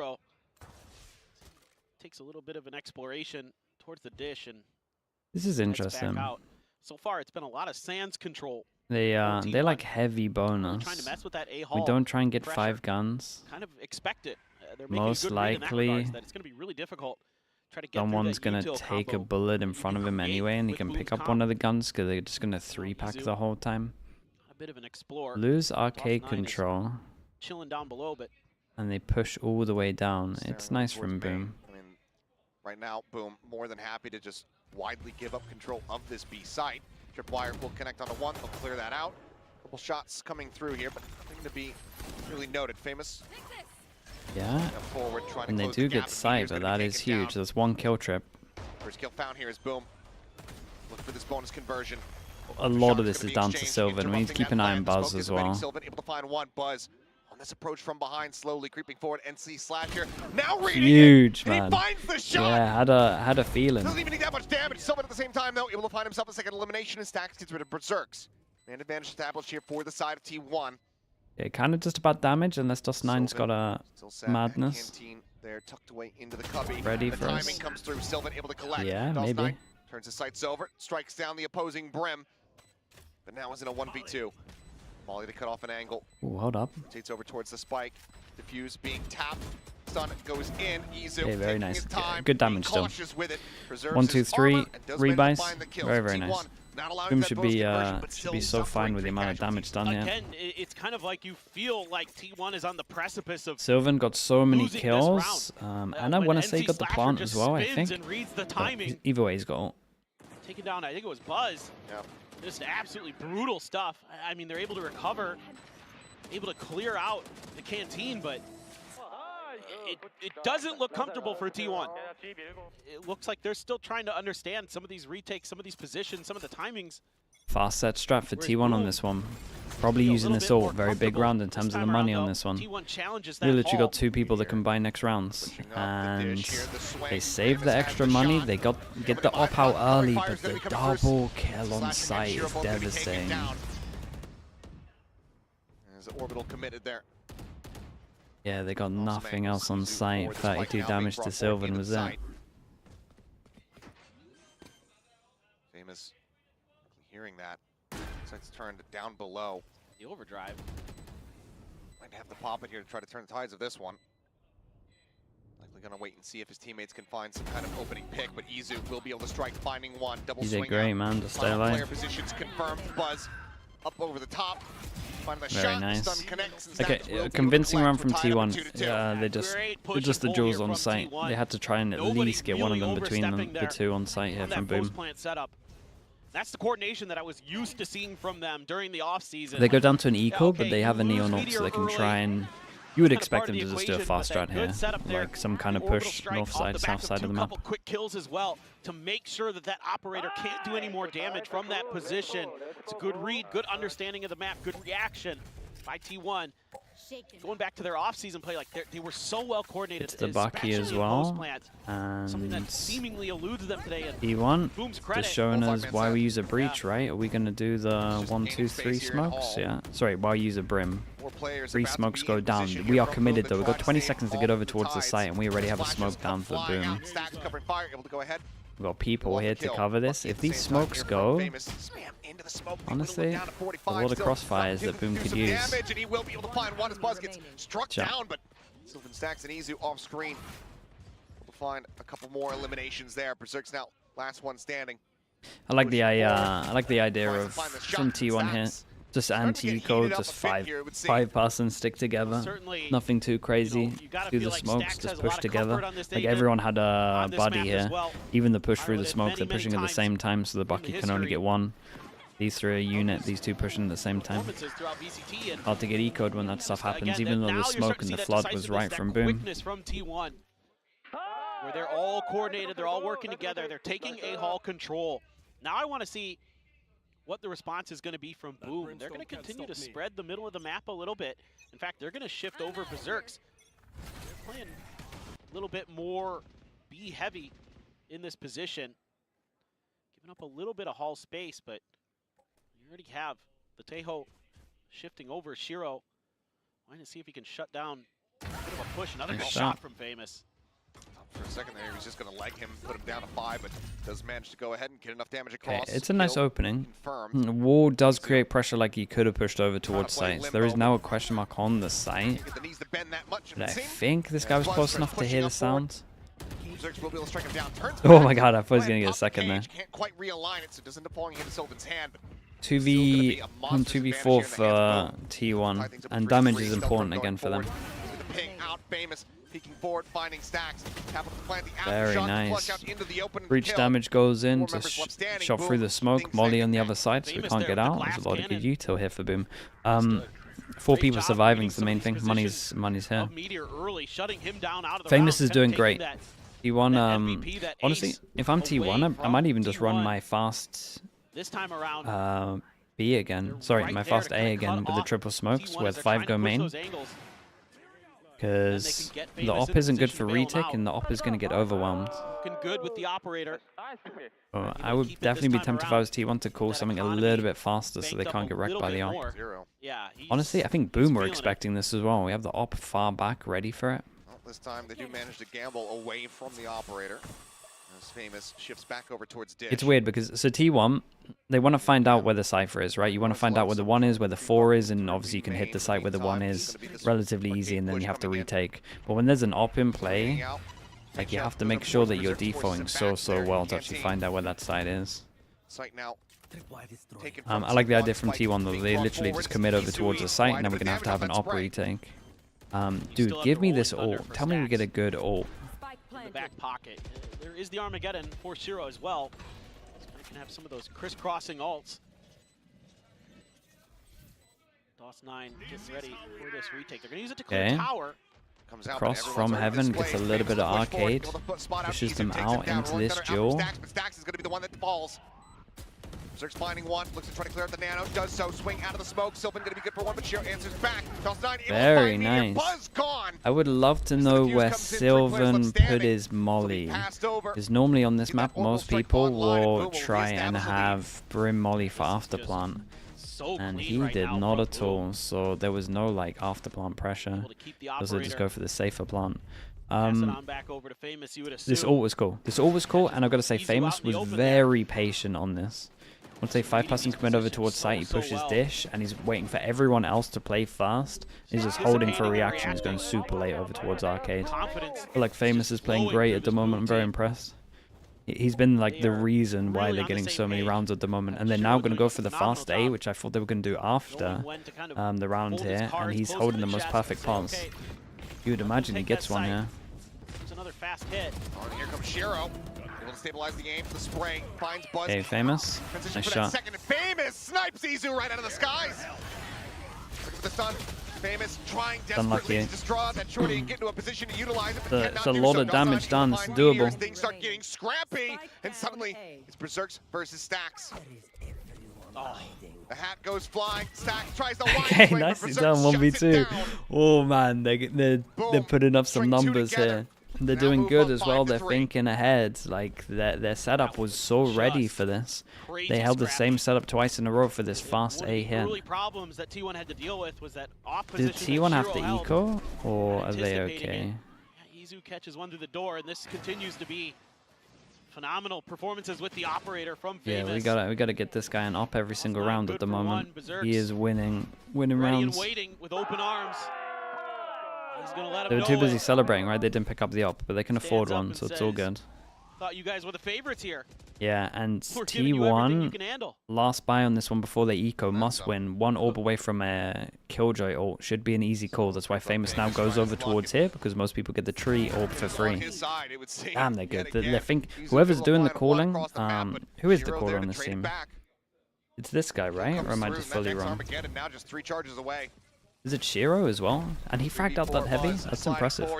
0. takes a little bit of an exploration towards the dish and This is heads back interesting. out. So far, it's been a lot of Sands control. They're like heavy bonus. Trying to mess with that We A-Hall don't try and get pressure. 5 guns. Kind of expect it. They're making Most a good read in that likely, regards, that it's going to be really difficult. Try to get someone's through that gonna util take a combo. bullet in front of him anyway, and he can pick up one of the guns because they're just gonna 3-pack the whole time. A bit of an explorer. Lose arcade Doss9 is control, chilling down below, but and they push all the way down. It's nice from Boom. I mean, right now, Boom more than happy to just widely give up control of this B site. Tripwire will connect onto one. They'll clear that out. Couple shots coming through here, but nothing to be really noted. Famous. Yeah, Forward, trying to and they close do the get gap. sight, Meteor's but gonna be that is taken down. huge. That's 1 kill trip. First kill found here is Boom. Look for this bonus conversion. A lot of this is down to Sylvan. We need to keep an eye on Buzz as well. Sylvan able to find one. Buzz on this approach from behind, slowly creeping forward. NC Slasher now reading Huge, it. And man. he finds the shot. Yeah, had a feeling. Doesn't even need that much damage. Sylvan at the same time, though, able to find himself a second elimination, and Stacks gets rid of Berserks. Man advantage established here for the side of T1. Yeah, kind of just about damage, unless Doss9's got a Still sat at madness. Canteen there, tucked away into the cubby. Ready the for timing us. comes through. Sylvan able to collect. Yeah, Doss9 maybe. turns his sights over, strikes down the opposing brim, but now is in a 1v2. Molly to cut off an angle. Ooh, hold up. Rotates over towards the spike. Diffuse being tapped. Stun goes in. Izu Okay, very taking nice. his time, Good damage being still. cautious with it. Preserves 1, 2, his 3 armor and does manage to rebuys. find the kills. Very, very T1 nice. not allowing Boom that should bonus be conversion, but should still be so fine with the amount of casualties. damage done here. again, it's kind of like you feel like T1 is on the precipice of Sylvan got so many losing this kills, round. and I When want to say NC he got the Slasher plant just as well. I spins think. and reads the But timing. either way, he's got. Taking down, I think it was Buzz. Yeah. Just absolutely brutal stuff. I mean, they're able to recover, able to clear out the canteen, but it doesn't look comfortable for T1. It looks like they're still trying to understand some of these retakes, some of these positions, some of the timings. Fast set strat for T1 on this one. Probably using this ult. Very big round in terms of the money on this one. T1 challenges We that literally Hall. got 2 people that can buy next rounds, and they save the extra money. They get the op out early, but the double kill on site is devastating. As Orbital committed there. Yeah, they got nothing else on site. 32 damage to Sylvan was there. Famous hearing that. Sights turned down below. The overdrive. Might have to pop it here to try to turn the tides of this one. Likely gonna wait and see if his teammates can find some kind of opening pick, but Izu will be able to strike, finding one. Double He's swing a great out. man to stay Final alive. player positions confirmed. Buzz up over the top. Finding the Very shot. nice. Stun connects and Okay, Stacks will be able to convincing collect. run from We're tied up at T1. 2-2. Yeah, they're just the pull jewels here on from site. T1. They had to try and at Nobody least get one of really them between overstepping the there 2 on site here on from that post Boom. plant setup. That's the coordination that I was used to seeing from them during the offseason. They go down to an eco, but okay, they have a you lose neon ult, Meteor so they can early. try and. You would Kind of expect part them of to the just do a equation, fast but that strat here, good setup there. like some kind of Orbital push strike north off side, the back south side of the two map. couple quick kills as well to make sure that that operator can't do any more damage from that position. It's a good read, good understanding of the map, good reaction by T1. Going back to their off-season play, like they were so well coordinated. It's the Bucky as especially in well, post-plant. Something that and seemingly eludes them today. And E1 Boom's credit. just showing us why we use a breach, right? Are we gonna do the 1, 2, 3 smokes? Yeah. Sorry, why use a brim? 3 smokes go down. We are committed though. We've got 20 seconds to get over towards the site, and we already have a smoke down for the Boom. Stacks covering fire, able to go ahead. We've got people here to cover this. If these smokes go, honestly, a lot of crossfires that Boom could use. Damage, and he will be able to find one as Buzz gets struck Jump. down, but Sylvan Stacks and Izu off screen. Able to find a couple more eliminations there. Berserk's now last one standing. I like the idea of from T1 here. Just anti-eco, just 5 persons stick together. Nothing too crazy. Do the smokes, just push together. Like everyone had a buddy here. Even the push through the smoke, they're pushing at the same time, so the Bucky can only get one. These 3 are a unit, these 2 pushing at the same time. Hard to get eco'd when that stuff happens, even though the smoke and the flood was right from Boom. From T1, where they're all coordinated, they're all working together, they're taking A-Hall control. Now I want to see what the response is going to be from Boom. They're going to continue to spread the middle of the map a little bit. In fact, they're going to shift over Berserks. They're playing a little bit more B-heavy in this position. Giving up a little bit of Hall space, but you already have the Tejo shifting over Shiro. Trying to see if he can shut down a bit of a push. Another Nice shot from Famous. For a second there, he was just going to leg him, put him down to 5, but does manage to go ahead and get enough damage across. Okay, it's a nice opening. Confirmed. Wall does create pressure like he could have pushed over towards site. So there is now a question mark on the site. But I think this guy was close enough to hear the sound. Will be able to strike him down. Oh my god, I thought he was going to get a second there. Can't quite realign it, so it does end up falling into Sylvan's hand. 2v4 for T1, and damage is important again for them. The ping out, Famous peeking forward, finding Stacks. Very nice. Breach damage goes in to shot through the smoke. Molly on the other side, so we can't get out. There's a lot of good util here for Boom. 4 people surviving is the main thing. Money's here. Famous is doing great. T1, honestly, if I'm T1, I might even just run my fast B again. Sorry, my fast A again with the triple smokes where the 5 go main. Because the op isn't good for retake and the op is going to get overwhelmed. Good with the operator. I would definitely be tempted if I was T1 to call something a little bit faster so they can't get wrecked by the op. Honestly, I think Boom were expecting this as well. We have the op far back ready for it. Well, this time they do manage to gamble away from the operator. As Famous shifts back over towards Dish. It's weird because, so T1, they want to find out where the Cypher is, right? You want to find out where the 1 is, where the 4 is, and obviously you can hit the site where the 1 is relatively easy, and then you have to retake. But when there's an op in play, like, you have to make sure that you're defaulting so well to actually find out where that site is. I like the idea from T1 though. They literally just commit over towards the site, and then we're going to have an op retake. Dude, give me this ult. Tell me we get a good ult. In the back pocket. There is the Armageddon for Shiro as well. So can have some of those crisscrossing ults. DOS9 getting ready for this retake. They're going to use it to clear tower. Cross from heaven, gets a little bit of arcade, pushes them out into this duel. Stacks is going to be the one that falls. Berserk's finding one, looks to try to clear out the nano, does so, swing out of the smoke. Sylvan going to be good for one, but Shiro answers back. Very nice. I would love to know where Sylvan put his molly. Because normally on this map, most people will try and have Brim molly for afterplant. And he did not at all, so there was no like afterplant pressure. So just go for the safer plant. This ult was cool. This ult was cool, and I've got to say, Famous was very patient on this. Once a 5-person commit over towards site, he pushes Dish, and he's waiting for everyone else to play fast. He's just holding for a reaction. He's going super late over towards arcade. I feel like Famous is playing great at the moment. I'm very impressed. He's been like the reason why they're getting so many rounds at the moment. And they're now going to go for the fast A, which I thought they were going to do after the round here. And he's holding the most perfect pulse. You would imagine he gets one here. There's another fast hit. Here comes Shiro. Able to stabilize the game for the spray. Finds Buzz. Okay, Famous. Nice shot. Second, Famous snipes Izu right out of the skies. Look at the stun. Famous trying desperately to destroy that shorty and get into a position to utilize it. It's a lot of damage done. It's doable. Things start getting scrappy, and suddenly it's Berserks versus Stacks. Oh, the hat goes flying. Stacks tries to wind okay, nicely done. 1v2. Oh man, they're putting up some numbers here. They're doing good as well. They're thinking ahead. Like their setup was so ready for this. They held the same setup twice in a row for this fast A hit. Did T1 have to eco, or are they okay? Izu catches one through the door, and this continues to be phenomenal performances with the operator from Famous. Yeah, we gotta get this guy an op every single round at the moment. He is winning rounds. Waiting with open arms. They were too busy celebrating, right? They didn't pick up the op, but they can afford one, so it's all good. Thought you guys were the favorites here. Yeah, and T1, last buy on this one before they eco, must win. 1 orb away from a Killjoy ult. Should be an easy call. That's why Famous now goes over towards here, because most people get the tree orb for free. Damn, they're good. They think whoever's doing the calling, who is the caller on this team? It's this guy, right? Or am I just fully wrong? Is it Shiro as well? And he fragged out that heavy? That's impressive.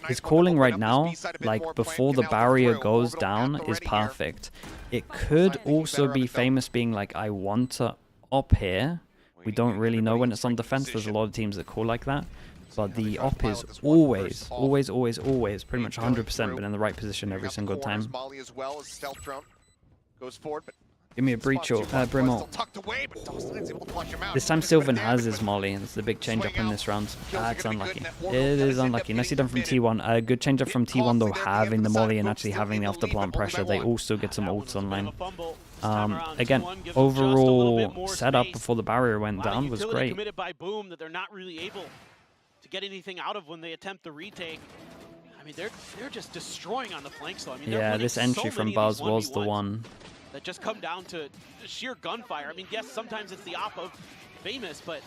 His calling right now, like before the barrier goes down, is perfect. It could also be Famous being like, I want to op here. We don't really know when it's on defense. There's a lot of teams that call like that. But the op is always, pretty much 100% been in the right position every single time. Goes forward, but Give me a breach or Brimall. This time Sylvan has his molly, and it's the big change up in this round. It's unlucky. It is unlucky. Nicely done from T1. Good change up from T1 though, having the molly and actually having the after-plant pressure. They also get some ults online. Again, overall setup before the barrier went down was great. Committed by Boom that they're not really able to get anything out of when they attempt the retake. I mean, they're just destroying on the flanks though. I mean, yeah, this entry from Buzz was the one that just come down to sheer gunfire. I mean, yes, sometimes it's the op of Famous, but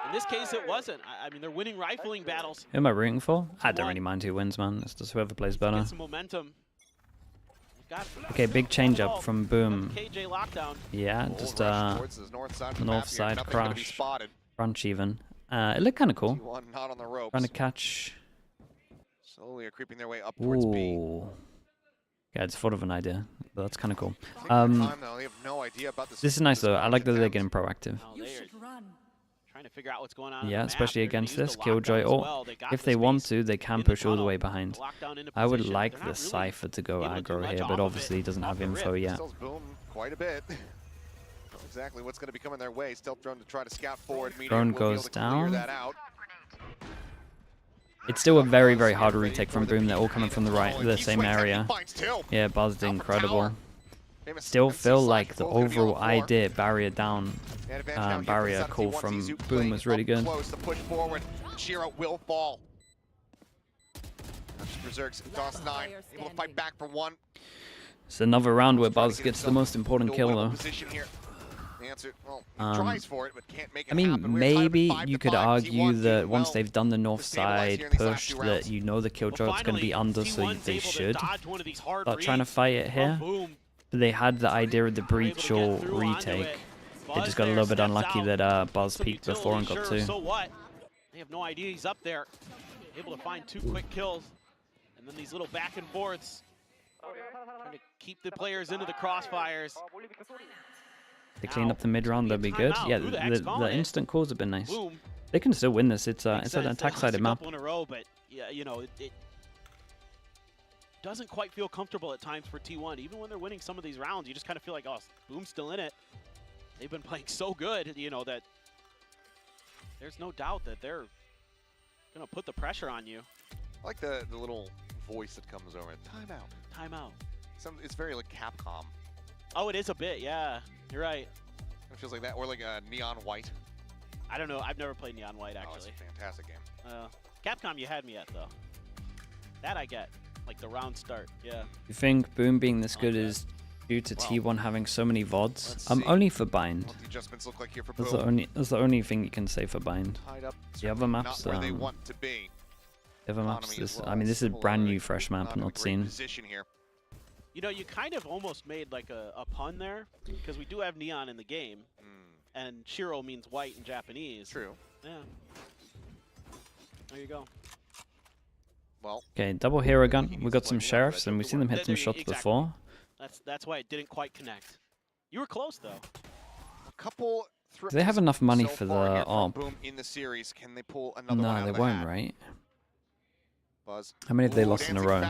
in this case it wasn't. I mean, they're winning rifling battles. Who am I rooting for? I don't really mind who wins, man. It's just whoever plays better. Get some momentum. Okay, big change up from Boom. KJ lockdown. Yeah, just north side crash, crunch even. It looked kind of cool. Not on the ropes. Trying to catch. Slowly are creeping their way up towards B. Yeah, it's thought of an idea, but that's kind of cool. This is nice though. I like that they're getting proactive. Trying to figure out what's going on. Yeah, especially against this Killjoy. Or if they want to, they can push all the way behind. I would like the Cypher to go aggro here, but obviously he doesn't have info yet. Quite a bit. Exactly what's going to be coming their way. Stealth drone to try to scout forward. Drone goes down. It's still a very, very hard retake from Boom. They're all coming from the same area. Yeah, Buzz did incredible. Still feel like the overall idea, barrier down, barrier call from Boom was really good. Close to push forward. Shiro will fall. Berserk's DOS9 able to fight back for one. It's another round where Buzz gets the most important kill though. I mean, maybe you could argue that once they've done the north side push, that you know the Killjoy's going to be under, so they should start trying to fight it here. But they had the idea of the breach or retake. They just got a little bit unlucky that Buzz peeked before and got two. So what? They have no idea he's up there. Able to find 2 quick kills. And then these little back and forths. Trying to keep the players into the crossfires. They clean up the mid round, that'd be good. Yeah, the instant calls have been nice. They can still win this. It's an attack-sided map. In a row, but yeah, you know, it doesn't quite feel comfortable at times for T1. Even when they're winning some of these rounds, you just kind of feel like, oh, Boom's still in it. They've been playing so good, you know, that there's no doubt that they're gonna put the pressure on you. I like the little voice that comes over. Timeout. Timeout. It's very like Capcom. Oh, it is a bit, yeah. You're right. It feels like that, or like Neon White. I don't know. I've never played Neon White, actually. Oh, it's a fantastic game. Capcom, you had me at, though. That I get. Like the round start, yeah. You think Boom being this good is due to T1 having so many VODs? Only for Bind. What the adjustments look like here for That's the only thing you can say for Bind. The other maps, not where they want to be. The other maps, this is brand new, fresh map, not seen. You know, you kind of almost made like a pun there, because we do have neon in the game, and Shiro means white in Japanese. True. Yeah. There you go. Well. Okay, double hero gun. We got some sheriffs, and we've seen them hit some shots before. That's why it didn't quite connect. You were close though. A couple. Do they have enough money for the ARP? Boom in the series. Can they pull another one No, out they of the won't, hat? right? Buzz. How many have they lost in a row?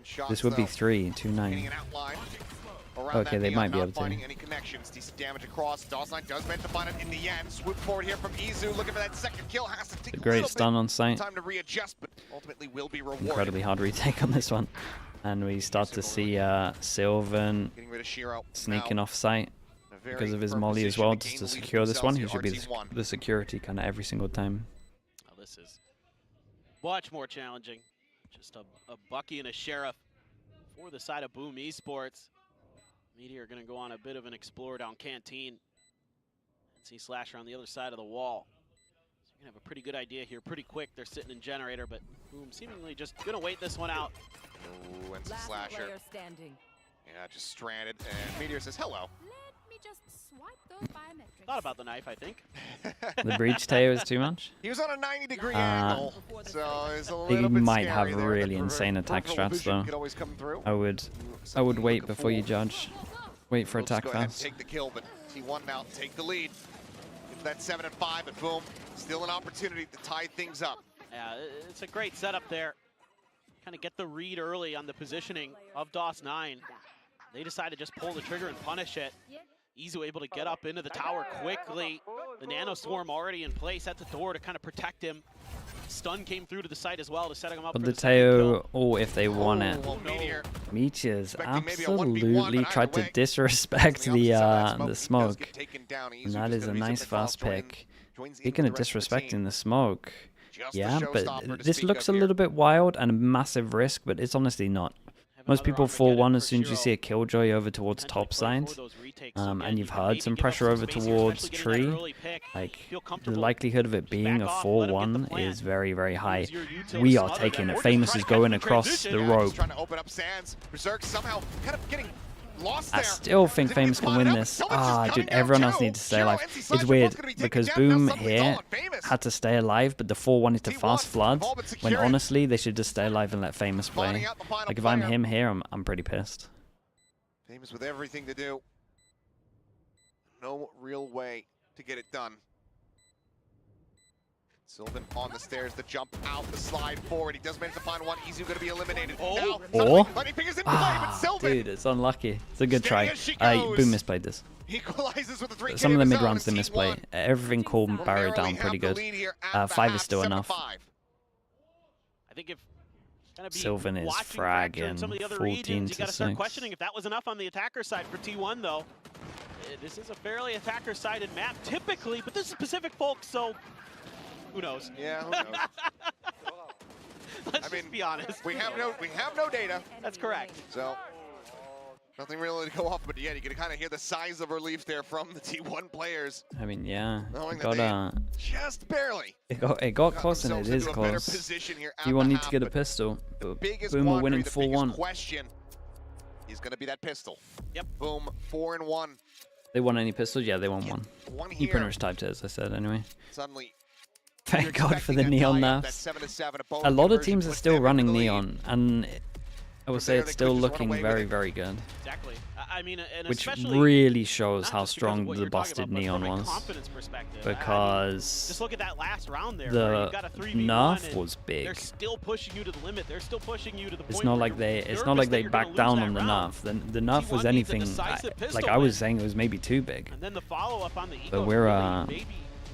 Shots, This would be 3, 2-9. Okay, they might be able to. Any connections. Decent damage across. DOS9 does manage to find it in the end. Swoop forward here from Izu, looking for that second kill. Has to take a great stun on site. Time to readjust, but ultimately will be rewarded. Incredibly hard retake on this one, and we start to see Sylvan sneaking off site because of his molly as well, just to secure this one. He should be the security kind of every single time. Oh, this is much more challenging. Just a Bucky and a Sheriff for the side of Boom Esports. Meteor are going to go on a bit of an explore down Canteen and see Slasher on the other side of the wall. So you're going to have a pretty good idea here pretty quick. They're sitting in Generator, but Boom seemingly just going to wait this one out. Ooh, and Slasher. Yeah, just stranded, and Meteor says hello. Let me just swipe those biometrics. Thought about the knife, I think. The breach Teo is too much. He was on a 90-degree angle, so it's a He little bit might have scary there. really insane attack strats though. I would wait before you judge. Wait for attack go ahead and fast. take the kill, but T1 now take the lead. It's that 7-5, and Boom, still an opportunity to tie things up. Yeah, it's a great setup there. Kind of get the read early on the positioning of DOS9. They decide to just pull the trigger and punish it. Izu able to get up into the tower quickly. The Nano Swarm already in place at the door to kind of protect him. Stun came through to the site as well to setting him up But for the the second kill. Teo, oh, if they want it. Meteors absolutely tried to disrespect the smoke. And that is a nice fast pick. Speaking of disrespecting the smoke, yeah, but this looks a little bit wild and a massive risk, but it's honestly not. Most people 4-1 as soon as you see a Killjoy over towards top side, and you've heard some pressure over towards tree. Like, the likelihood of it being a 4-1 is very, very high. We are taking it. Famous is going across the rope. I still think Famous can win this. Ah, dude, everyone else needs to stay alive. It's weird, because Boom here had to stay alive, but the 4 wanted to fast flood, when honestly, they should just stay alive and let Famous play. Like, if I'm him here, I'm pretty pissed. Famous with everything to do. No real way to get it done. Sylvan on the stairs, the jump out, the slide forward. He does manage to find one. Izu going to be eliminated. Or, dude, it's unlucky. It's a good try. Boom misplayed this. Equalizes with the 3K Some of the mid rounds they misplay. Everything cool, barrier down pretty good. 5 is still enough. I think if Sylvan is fragging 14 you got to to start 6. questioning if that was enough on the attacker side for T1 though. This is a fairly attacker-sided map typically, but this is Pacific folks, so who knows? Yeah, who knows? Let's just be honest. We have no data. That's correct. So nothing really to go off, but yeah, you can kind of hear the sighs of relief there from the T1 players. I mean, yeah, Knowing it that got just barely. It got close, and it is close. T1 need to get a pistol, but Boom are winning 4-1. Question is going to be that pistol. Yep. Boom, 4-1. They won any pistols? Yeah, they won one. One He here. pretty much typed it, as I said, anyway. Suddenly. Thank God for the Neon nerfs. A lot of teams are still running Neon, and I will say it's still looking very, very good. Exactly. I mean, and Which especially really shows how just because strong of what the you're talking busted about, but Neon from a was. confidence perspective, Because just look at that last round there. the you've got a 3v1 nerf and was big. They're still pushing you to the limit. They're still pushing you to the point. It's not where like you're they nervous backed down on the nerf. The nerf was anything like I was saying, it was maybe too big. And then the follow-up on the But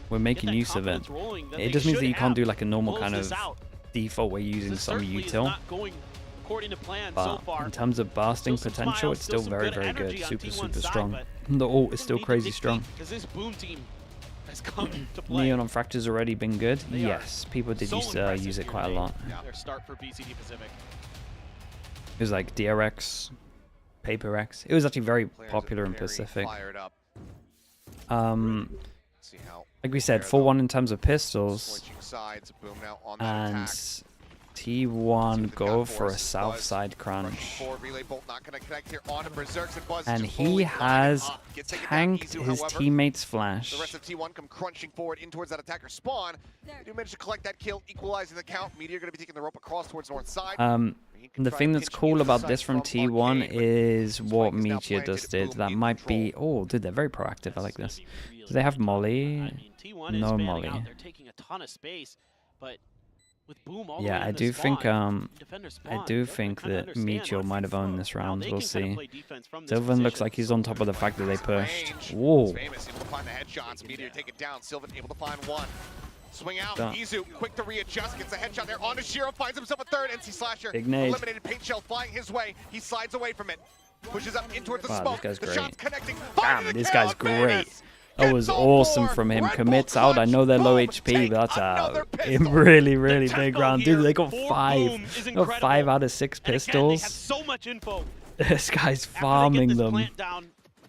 we're making use of it. It just means that you can't do like a normal kind of default way using some util. But in terms of bursting potential, it's still very, very good. Super, super strong. The ult is still crazy strong. This Boom team has come to play. Neon on Fracture's already been good. Yes, people did use it quite a lot. Their start for VCT Pacific. It was like DRX, Paper X. It was actually very popular in Pacific. Like we said, 4-1 in terms of pistols. And T1 go for a south side crunch. And he has tanked his teammate's flash. The rest of T1 come crunching forward in towards that attacker spawn. They do manage to collect that kill, equalizing the count. Meteor going to be taking the rope across towards north side. The thing that's cool about this from T1 is what Meteor just did. That might be... Oh, dude, they're very proactive. I like this. Do they have Molly? No Molly. They're taking a ton of space, but with Boom all Yeah, I do think that Meteor might have owned this round. We'll see. Sylvan looks like he's on top of the fact that they pushed. Whoa. Famous able to find the headshots. Meteor take it down. Sylvan able to find one. Swing out. Izu quick to readjust. Gets a headshot there. On to Shiro. Finds himself a third. NC Slasher. Big nade. Eliminated. Paint shell flying his way. He slides away from it. Pushes up in towards the Wow, smoke. this guy's The great. shots connecting. Damn, this guy's great. That was awesome from him. Commits out. I know they're low HP, but that's a really, really big round. Dude, they got 5. They got 5 out of 6 pistols. So much info. This guy's farming them.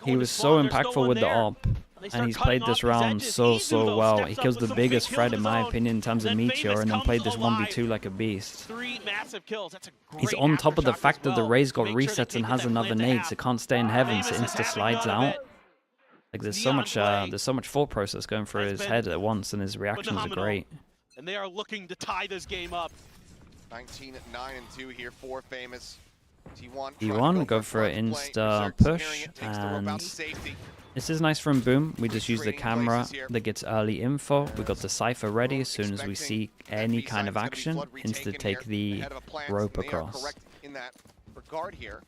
He was so impactful with the op. And he's played this round so well. He kills the biggest threat, in my opinion, in terms of Meteor, and then played this 1v2 like a beast. 3 massive kills. That's a great He's on top of the fact that the well. Ray's got Make sure to resets take and has that another plan to nade, half. so can't stay in heaven, so Famous is insta having slides none of out. it. Like there's so much thought process going through his head at once, and his reactions are phenomenal. great. And they are looking to tie this game up. 19-9-2 here for Famous. T1 go for an insta push, and this is nice from Boom. We just use the camera that gets early info. We got the Cypher ready as soon as we see any kind of action. Insta take the rope across. In that regard here.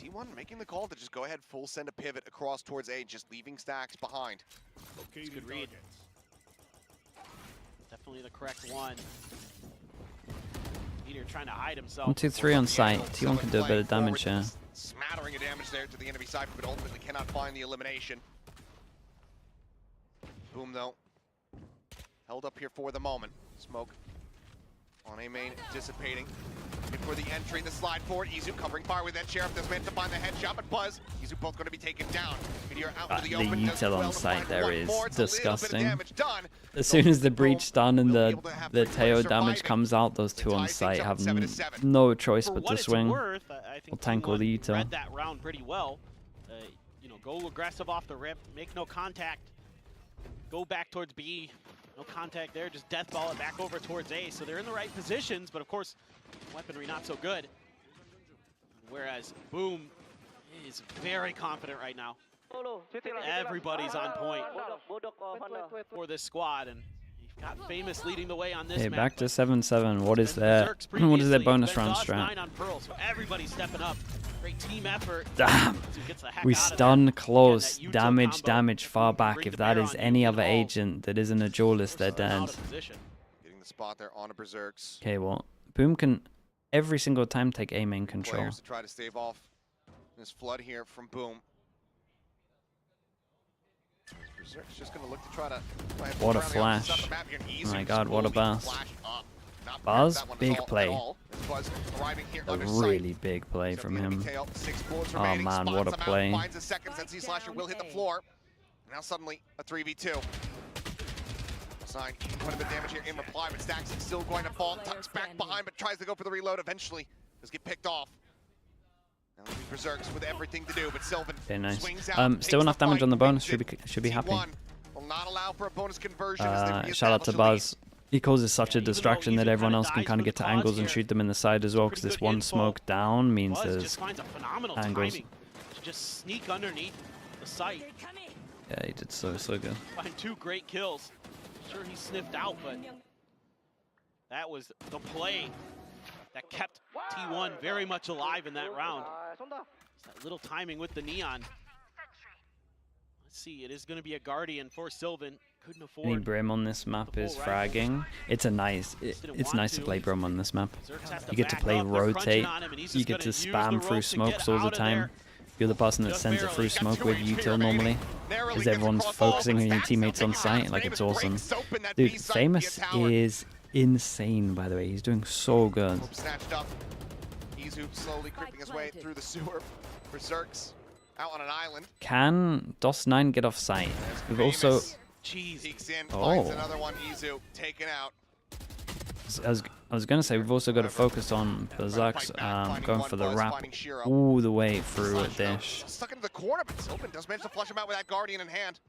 T1 making the call to just go ahead, full send a pivot across towards A, just leaving Stacks behind. It's a good read. Definitely the correct one. Meteor trying to hide himself. 1, 2, 3 on site. T1 can do a bit of damage here. Smattering of damage there to the enemy side, but ultimately cannot find the elimination. Boom, though, held up here for the moment. Smoke on A main, dissipating. Looking for the entry, the slide forward. Izu covering fire with that Sheriff. That's meant to find the headshot, but Buzz. Izu both going to be taken down. Meteor out into the open. The util on site there is disgusting. Done. As soon as the breach done and the Teo damage comes out, those two on site have no choice but to swing or tank or the util. Read that round pretty well. You know, go aggressive off the rip, make no contact, go back towards B. No contact there, just death ball it back over towards A. So they're in the right positions, but of course, weaponry not so good. Whereas Boom is very confident right now. Everybody's on point for this squad, and you've got Famous leading the way on this Okay, map. back to 7-7. What is their bonus round strat? On Pearl, so everybody's stepping up. Great team effort. Damn. We stun close, damage far back. If that is any other agent that isn't a duelist, they're dead. Getting the spot there on a Berserks. Okay, well, Boom can every single time take A main control. Players to try to stave off this flood here from Boom. Berserk's just going to look to try to... What a flash. Oh my god, what a burst. Buzz, big play. A really big play from him. Oh man, what a play. Finds a second since he slasher will hit the floor. Now suddenly a 3v2. Sign quite a bit of damage here in reply, but Stacks is still going to fall. Tucks back behind, but tries to go for the reload. Eventually does get picked off. Now the Berserks with everything to do, but Sylvan swings out. Still enough damage on the bonus. Should be happy. Will not allow for a bonus conversion. Shout out to Buzz. He causes such a distraction that everyone else can kind of get to angles and shoot them in the side as well, because this one smoke down means there's angles. To just sneak underneath the site. Yeah, he did so good. Find 2 great kills. Sure, he sniffed out, but that was the play that kept T1 very much alive in that round. It's that little timing with the neon. Let's see, it is going to be a Guardian for Sylvan. Couldn't afford. Any Brim on this map is fragging. It's nice to play Brim on this map. You get to play rotate. You get to spam through smokes all the time. You're the person that sends it through smoke with util normally, because everyone's focusing on your teammates on site. Like, it's awesome. Dude, Famous is insane, by the way. He's doing so good. Snatched up. Izu slowly creeping his way through the sewer. Berserks out on an island. Can DOS9 get off site? We've also... Peeks in, finds another one. Izu taken out. I was going to say, we've also got to focus on Berserks going for the wrap all the way through a dish. Stuck into the corner, but Sylvan does manage to flush him out with that Guardian in hand.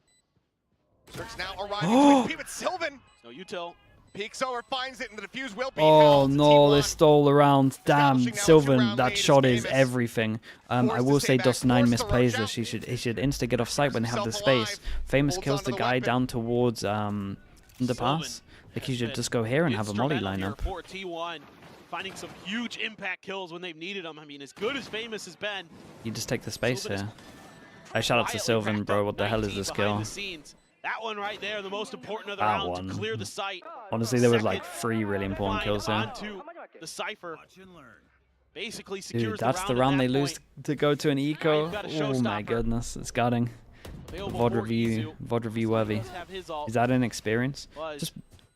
Berserk's now arriving to but Sylvan. No util. Peeks over, finds it, and the defuse will be Oh no, they stole around. Damn, Sylvan, that shot is everything. I will say DOS9 misplays this. He should insta get off site when they have the space. Famous kills the guy down towards underpass. Like, he should just go here and have a molly lineup. For T1, finding some huge impact kills when they've needed them. I mean, as good as Famous has been. You just take the space here. I shout out to Sylvan, bro. What the hell is this kill? That one right there, the most important of the round to clear the site. Honestly, there were like 3 really important kills here. Onto the Cypher. Basically secures Dude, that's the round they lose to go to an eco. Oh my goodness, it's gutting. VOD review worthy. Is that an experience?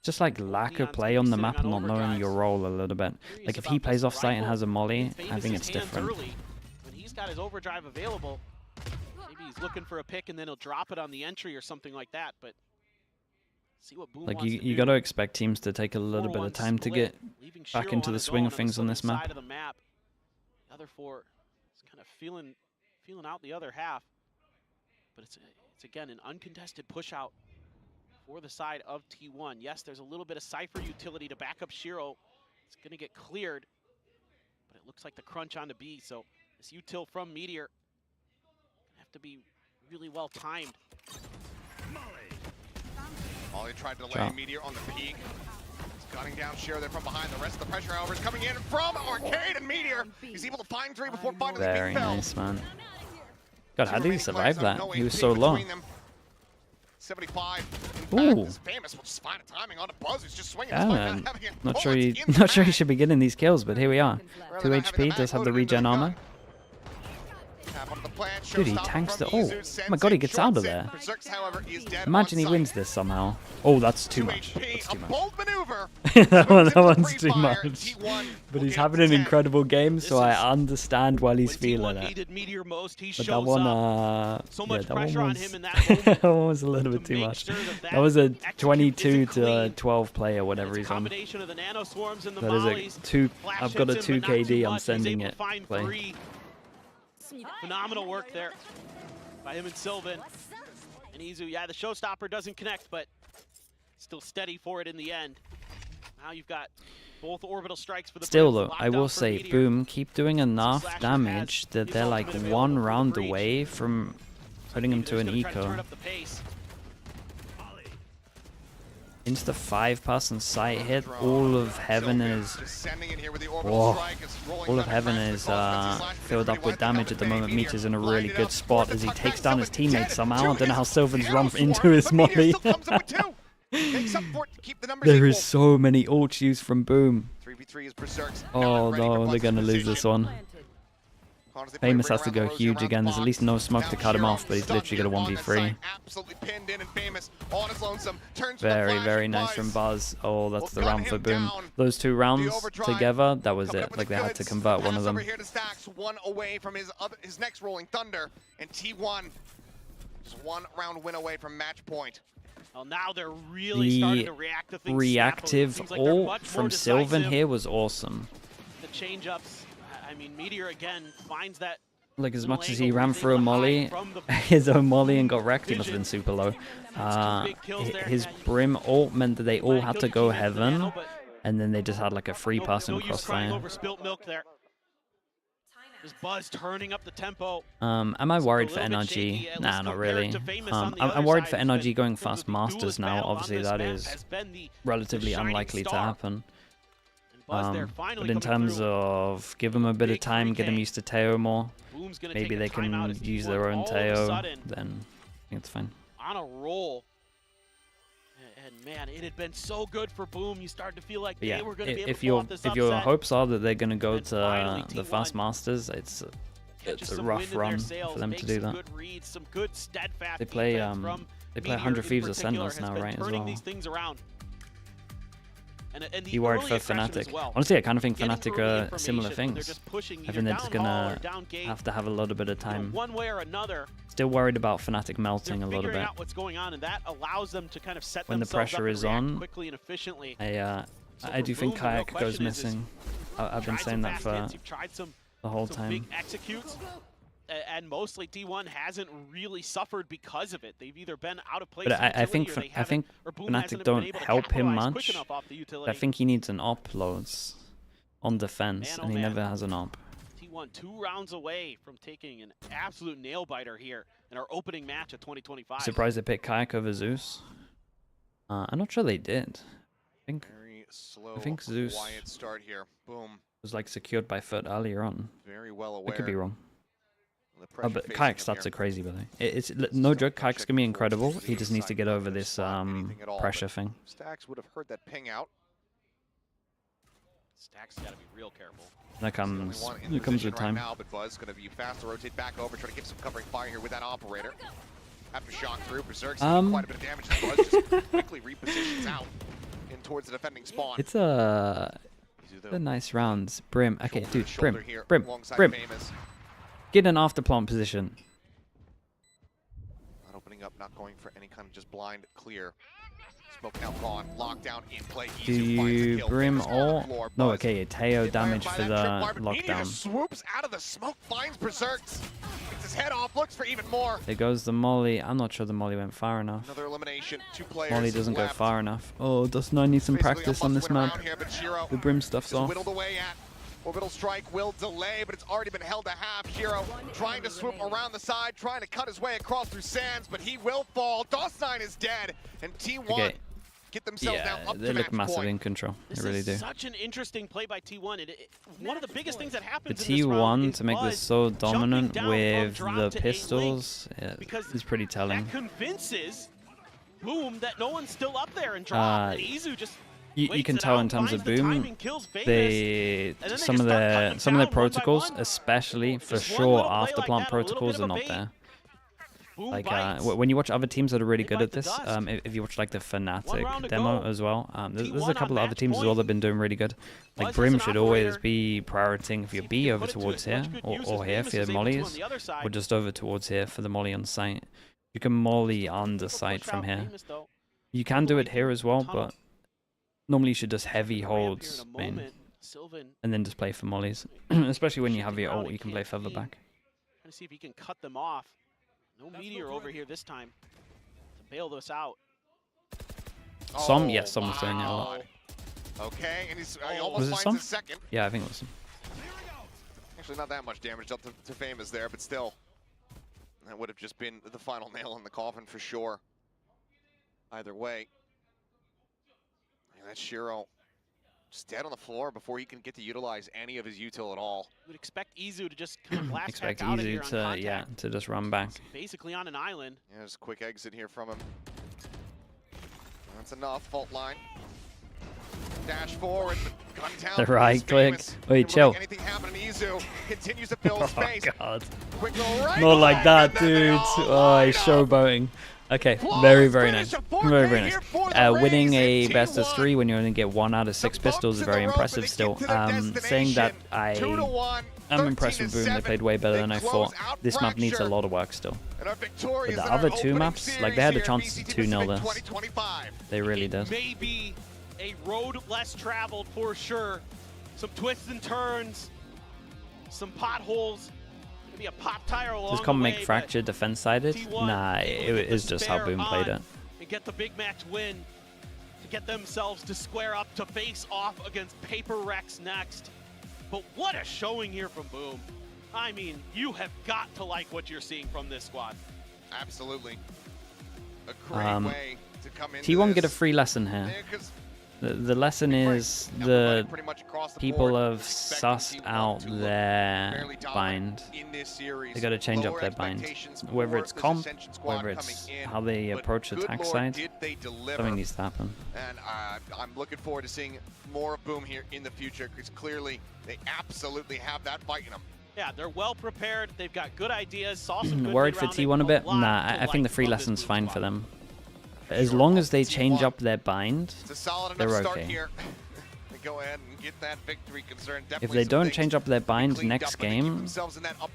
Just like lack of play on the map and not knowing your role a little bit. Like, if he plays off site and has a molly, I think it's different. When he's got his overdrive available, maybe he's looking for a pick and then he'll drop it on the entry or something like that. But see what Boom like, wants you got to expect teams to take a little bit of time to get back into the swing of things on this map. The other 4 is kind of feeling out the other half. But it's again an uncontested push out for the side of T1. Yes, there's a little bit of Cypher utility to back up Shiro. It's going to get cleared, but it looks like the crunch on the B. So this util from Meteor have to be really well timed. Molly tried to lay Meteor on the peak. gunning down Shiro there from behind. The rest of the pressure, however, is coming in from Arcade and Meteor. He's able to find 3 before finding the Very big fell. nice, man. God, how did he survive that? He was so low. 75. Ooh. Famous will just find a timing on the buzz. He's just swinging. Yeah, man. Not sure he should be getting these kills, but here we are. 2 HP, does have the regen armor. Dude, he tanks the... Oh my god, he gets out of there. Imagine he wins this somehow. Oh, that's too much. That's too much. that one's too much. But he's having an incredible game, so I understand why he's feeling it. But that one, that one was a little bit too much. That was a 22 to 12 player, whatever he's on. That is a 2. I've got a 2 KD. I'm sending it. Play. Phenomenal work there by him and Sylvan. And Izu, yeah, the showstopper doesn't connect, but still steady for it in the end. Now you've got both orbital strikes for the Still though, I will say, Boom, keep doing enough damage that they're like 1 round away from putting him to an eco. Insta 5-person sight hit, all of heaven is... Whoa. All of heaven is filled up with damage at the moment. Meteor's in a really good spot as he takes down his teammates somehow. I don't know how Sylvan's run into his molly. There is so many ults used from Boom. Oh no, they're gonna lose this one. Famous has to go huge again. There's at least no smoke to cut him off, but he's literally got a 1v3. Very, very nice from Buzz. Oh, that's the round for Boom. Those 2 rounds together, that was it. Like they had to convert one of them. One away from his next Rolling Thunder, and T1 is 1 round win away from match point. Well, now they're really starting to react to things. Reactive ult from Sylvan here was awesome. The change-ups. I mean, Meteor again finds that. Like as much as he ran through a molly, his own molly, and got wrecked, he must have been super low. His Brim ult meant that they all had to go heaven, and then they just had like a free pass and crossfire. Is Buzz turning up the tempo? Am I worried for NRG? Nah, not really. I'm worried for NRG going fast Masters now. Obviously, that is relatively unlikely to happen. But in terms of give them a bit of time, get them used to Teo more, maybe they can use their own Teo, then I think it's fine. On a roll. And man, it had been so good for Boom. You started to feel like they were going to be able to pull off this upset. If your hopes are that they're going to go to the Fast Masters, it's a rough run for them to do that. They play 100 Thieves or Sentinels now, right, as well. You worried for Fnatic? Honestly, I kind of think Fnatic are similar things. I think they're just gonna have to have a little bit of time. One way or another. Still worried about Fnatic melting a little bit. Out what's going on, and that allows them to kind of set when the pressure is on. Quickly and efficiently. I do think Kayak goes missing. I've been saying that for the whole time. Big executes. And mostly T1 hasn't really suffered because of it. They've either been out of place. But I think Fnatic don't help him much. I think he needs an op loads on defense, and he never has an op. T1 2 rounds away from taking an absolute nail biter here in our opening match of 2025. Surprised they picked Kayak over Zeus. I'm not sure they did. I think Zeus was like secured by Foot earlier on. Very well aware. I could be wrong. Oh, but Kayak stats are crazy, by the way. It's no joke. Kayak's gonna be incredible. He just needs to get over this pressure thing. Stax would have heard that ping out. Stax got to be real careful. That comes with time. Now, but Buzz going to be fast to rotate back over, try to give some covering fire here with that operator. After shock through, Berserk's quite a bit of damage. Buzz just quickly repositions out in towards the defending spawn. It's a nice rounds. Brim. Okay, dude. Brim. Get an after plant position. Not opening up, not going for any kind of just blind clear. Smoke now gone, lockdown in play. Do you Brim all? No, okay, Teo damage for the lockdown. Swoops out of the smoke, finds Berserks. Gets his head off, looks for even more. There goes the molly. I'm not sure the molly went far enough. Another elimination, 2 players. Molly doesn't go far enough. Oh, Dust9 needs some practice on this map. The Brim stuff's off. Whittled away at. Orbital strike will delay, but it's already been held to half. Hero trying to swoop around the side, trying to cut his way across through sands, but he will fall. Dust9 is dead, and T1 get themselves now Yeah, up they to look match massively point. in control. They This really is do. such an interesting play by T1. One of the biggest things that For happens in this round T1 is to make this Buzz so jumping dominant down with from drop the to 8 pistols because is pretty telling. that convinces Boom that no one's still up there and drop. And Izu just You can tell in terms of Boom, they and then some of their protocols, especially for sure after plant protocols, are not there. Like when you watch other teams that are really good at this, if you watch like the Fnatic demo as well, there's a couple of other teams as well that have been doing really good. Like Brim should always be prioritizing for your B over towards here, or here for your mollies, or just over towards here for the molly on site. You can molly on the site from here. You can do it here as well, but normally you should just heavy holds main, and then just play for mollies. Especially when you have your ult, you can play further back. Trying to see if he can cut them off. No Meteor over here this time to bail this out. Some was doing it a lot. Okay, and he almost Was it finds some? his second. Yeah, I think it was some. Actually, not that much damage dealt to Famous there, but still. That would have just been the final nail in the coffin for sure. Either way. And that's Shiro just dead on the floor before he can get to utilize any of his util at all. You would expect Izu to just kind of blast Expect back out of here Izu on to contact. to just run back. Basically on an island. Yeah, there's a quick exit here from him. That's enough. Fault line. Dash forward, but gun down. The right click. Wait, chill. Anything happening? Izu continues to build space. Oh god. Quick little right Not like line, that, and then dude. Oh, he's showboating. Okay, very nice. Very nice. Winning a best of 3 when you only get 1 out of 6 pistols is very impressive still. Saying that I'm impressed with Boom. They played way better than I thought. This map needs a lot of work still. But the other 2 maps, like they had a chance to 2-0 this. They really did. Maybe a road less traveled for sure. Some twists and turns, some potholes. Maybe a pop tire along Does the Comp way, make Fracture defense-sided? Nah, it is just how Boom played it. And get the big match win to get themselves to square up to face off against Paper Rex next. But what a showing here from Boom. I mean, you have got to like what you're seeing from this squad. Absolutely. A great way to come into T1 this. get a free lesson here. The lesson is the people have sussed out their bind. They got to change up their bind. Whether it's comp, whether it's how they approach attack side, something needs to happen. And I'm looking forward to seeing more of Boom here in the future, because clearly they absolutely have that fight in them. Yeah, they're well prepared. They've got good ideas. Saw some good Worried for mid-rounding, T1 a bit? lot Nah, to I think the free from this lesson's Boom fine squad. for them. As long as they change up their bind, It's a solid they're enough start okay. here. They go ahead and get that victory concern. If they don't change up their bind next game,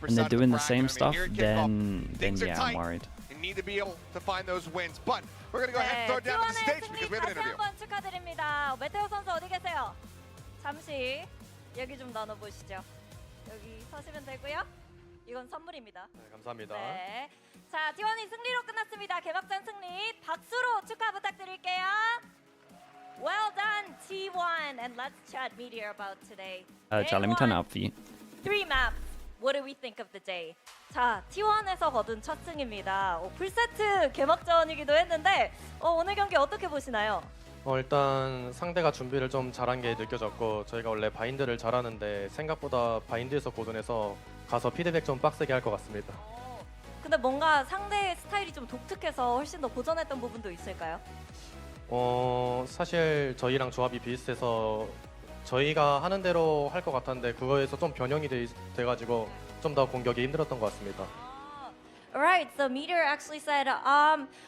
and they're doing the same stuff, then yeah, I'm worried. They need to be able to find those wins. But we're going to go ahead and throw it down to the stage because we have an interview. 한번 축하드립니다. 메테오 선수 어디 계세요? 잠시 얘기 좀 나눠보시죠. 여기 서시면 되고요. 이건 선물입니다. 네, 감사합니다. 네. 자, T1이 승리로 끝났습니다. 개막전 승리 박수로 축하 부탁드릴게요. Well done, T1. And let's chat Meteor about today. 자, let me turn it up for you. 3 maps. What do we think of the day? 자, T1에서 거둔 첫 승입니다. 풀세트 개막전이기도 했는데 오늘 경기 어떻게 보시나요? 일단 상대가 준비를 좀 잘한 게 느껴졌고 저희가 원래 바인드를 잘하는데 생각보다 바인드에서 고전해서 가서 피드백 좀 빡세게 할 것 같습니다. 근데 뭔가 상대의 스타일이 좀 독특해서 훨씬 더 고전했던 부분도 있을까요? 사실 저희랑 조합이 비슷해서 저희가 하는 대로 할 것 같았는데 그거에서 좀 변형이 돼가지고 좀 더 공격이 힘들었던 것 같습니다. Alright, so Meteor actually said,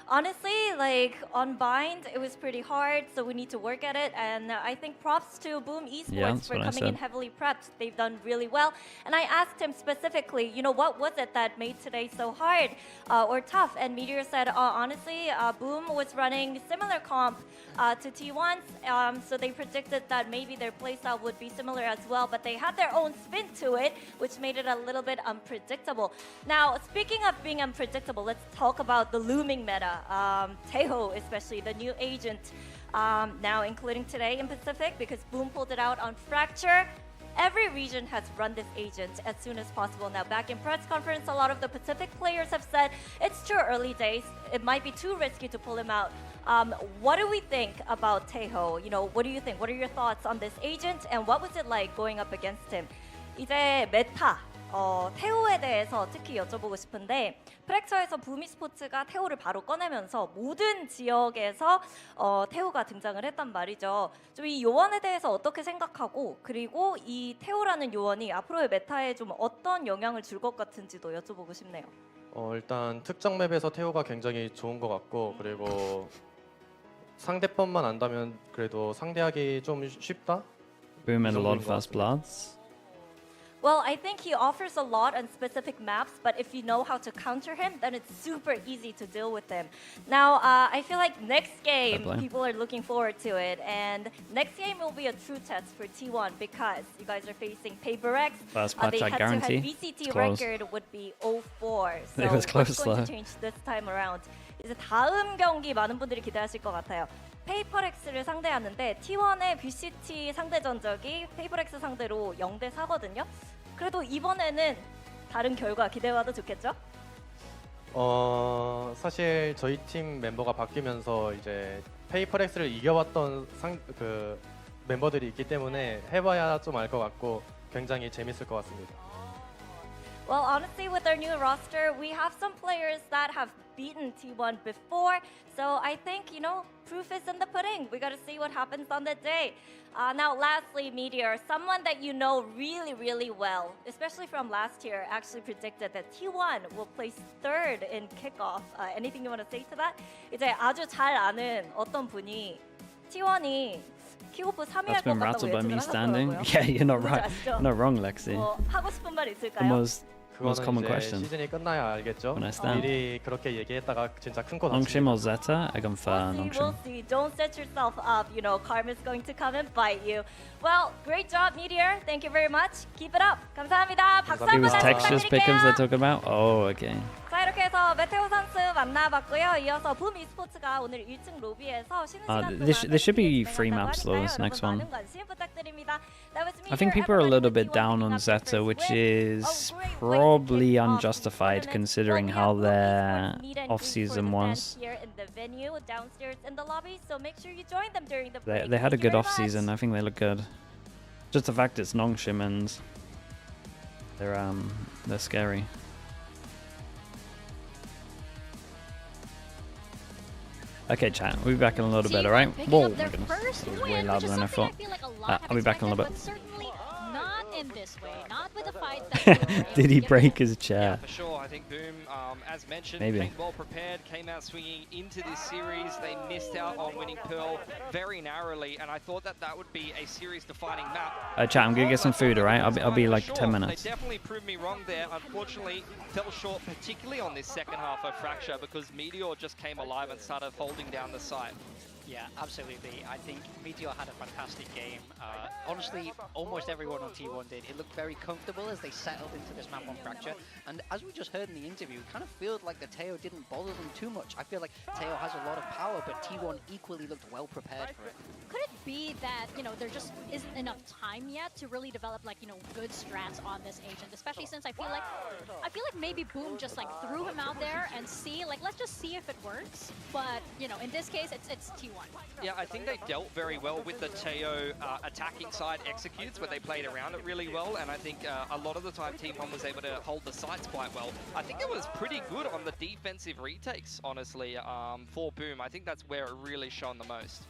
honestly, like on bind, it was pretty hard, so we need to work at it. And I think props to Boom Esports for coming in heavily prepped. They've done really well. And I asked him specifically, you know, what was it that made today so hard or tough? And Meteor said, honestly, Boom was running similar comp to T1's, so they predicted that maybe their playstyle would be similar as well, but they had their own spin to it, which made it a little bit unpredictable. Now, speaking of being unpredictable, let's talk about the looming meta. Taeho, especially the new agent, now including today in Pacific, because Boom pulled it out on Fracture. Every region has run this agent as soon as possible. Now, back in press conference, a lot of the Pacific players have said it's too early days. It might be too risky to pull him out. What do we think about Taeho? You know, what do you think? What are your thoughts on this agent, and what was it like going up against him? 이제 메타. 태호에 대해서 특히 여쭤보고 싶은데 프랙처에서 부미스포츠가 태호를 바로 꺼내면서 모든 지역에서 태호가 등장을 했단 말이죠. 좀 이 요원에 대해서 어떻게 생각하고 그리고 이 태호라는 요원이 앞으로의 메타에 좀 어떤 영향을 줄 것 같은지도 여쭤보고 싶네요. 일단 특정 맵에서 태호가 굉장히 좋은 것 같고 그리고 상대법만 안다면 그래도 상대하기 좀 쉽다? Boom and a lot of fast bloods. Well, I think he offers a lot on specific maps, but if you know how to counter him, then it's super easy to deal with him. Now, I feel like next game, people are looking forward to it, and next game will be a true test for T1 because you guys are facing PaperX. First patch, the I guarantee. VCT record would be 0-4. So It was close, what's going to change this time around? 이제 다음 경기 많은 분들이 기대하실 것 같아요. 페이퍼렉스를 상대하는데 T1의 VCT 상대 전적이 페이퍼렉스 상대로 0대4거든요. 그래도 이번에는 다른 결과 기대해봐도 좋겠죠? 사실 저희 팀 멤버가 바뀌면서 이제 페이퍼렉스를 이겨봤던 멤버들이 있기 때문에 해봐야 좀 알 것 같고 굉장히 재밌을 것 같습니다. Well, honestly, with our new roster, we have some players that have beaten T1 before. So I think, you know, proof is in the pudding. We got to see what happens on the day. Now, lastly, Meteor, someone that you know really, really well, especially from last year, actually predicted that T1 will place 3rd in kickoff. Anything you want to say to that? 이제 아주 잘 아는 어떤 분이 T1이 킥오프 3위 That's 할 것 been 같다고 rattled by me 예측을 standing. 하더라고요. Yeah, you're not 누군지 right. 아시죠? You're not wrong, Lexi. 하고 싶은 말 있을까요? The most common 이제 question. 시즌이 끝나야 알겠죠. When I stand. 미리 그렇게 얘기했다가 진짜 큰 코 Nongshim 다칩니다. or Zeta? I gone for We'll Nongshim. see. Don't set yourself up. You know, karma's going to come and bite you. Well, great job, Meteor. Thank you very much. Keep it up. 감사합니다. 박수 It 한번 was 다시 textures pickums they're 부탁드릴게요. talking about? Oh, okay. 자, 이렇게 해서 메테오 선수 만나봤고요. 이어서 붐 e스포츠가 오늘 1층 로비에서 쉬는 시간 동안 There should be 경기를 free 진행한다고 maps though, this 하니까요. next 여러분 one. 많은 관심 부탁드립니다. That was I think Meteor, people are a everyone little with bit T1 down picking on up their Zeta, first which win. is A great way to probably kick off the unjustified tournament. considering Well, we how have Boom their eSports meet and greet for off-season the fans was. here in the venue downstairs in the lobby, so make sure you join them during the break. They had a Thank you good very much. off-season. I think they look good. Just the fact it's Nongshim and they're scary. Okay, chat. We'll be back in a little bit, alright? Whoa, my goodness. That was way louder than I thought. I'll be back in a little bit. Not in this way, not with the fights that Did he break his chair? For sure, I think Boom, as mentioned, Maybe. came well prepared, came out swinging into this series. They missed out on winning Pearl very narrowly, and I thought that that would be a series-defining map. Chat, I'm gonna get some food, alright? I'll be like Sure, 10 minutes. They definitely proved me wrong there. Unfortunately, fell short, particularly on this second half of Fracture, because Meteor just came alive and started holding down the site. Yeah, absolutely. I think Meteor had a fantastic game. Honestly, almost everyone on T1 did. It looked very comfortable as they settled into this map on Fracture. And as we just heard in the interview, it kind of felt like the Teo didn't bother them too much. I feel like Teo has a lot of power, but T1 equally looked well prepared for it. Could it be that, you know, there just isn't enough time yet to really develop, like, you know, good strats on this agent, especially since I feel like maybe Boom just like threw him out there and see, like, let's just see if it works. But, you know, in this case, it's T1. Yeah, I think they dealt very well with the Teo attacking side executes, where they played around it really well, and I think a lot of the time T1 was able to hold the sites quite well. I think it was pretty good on the defensive retakes, honestly, for Boom. I think that's where it really shone the most.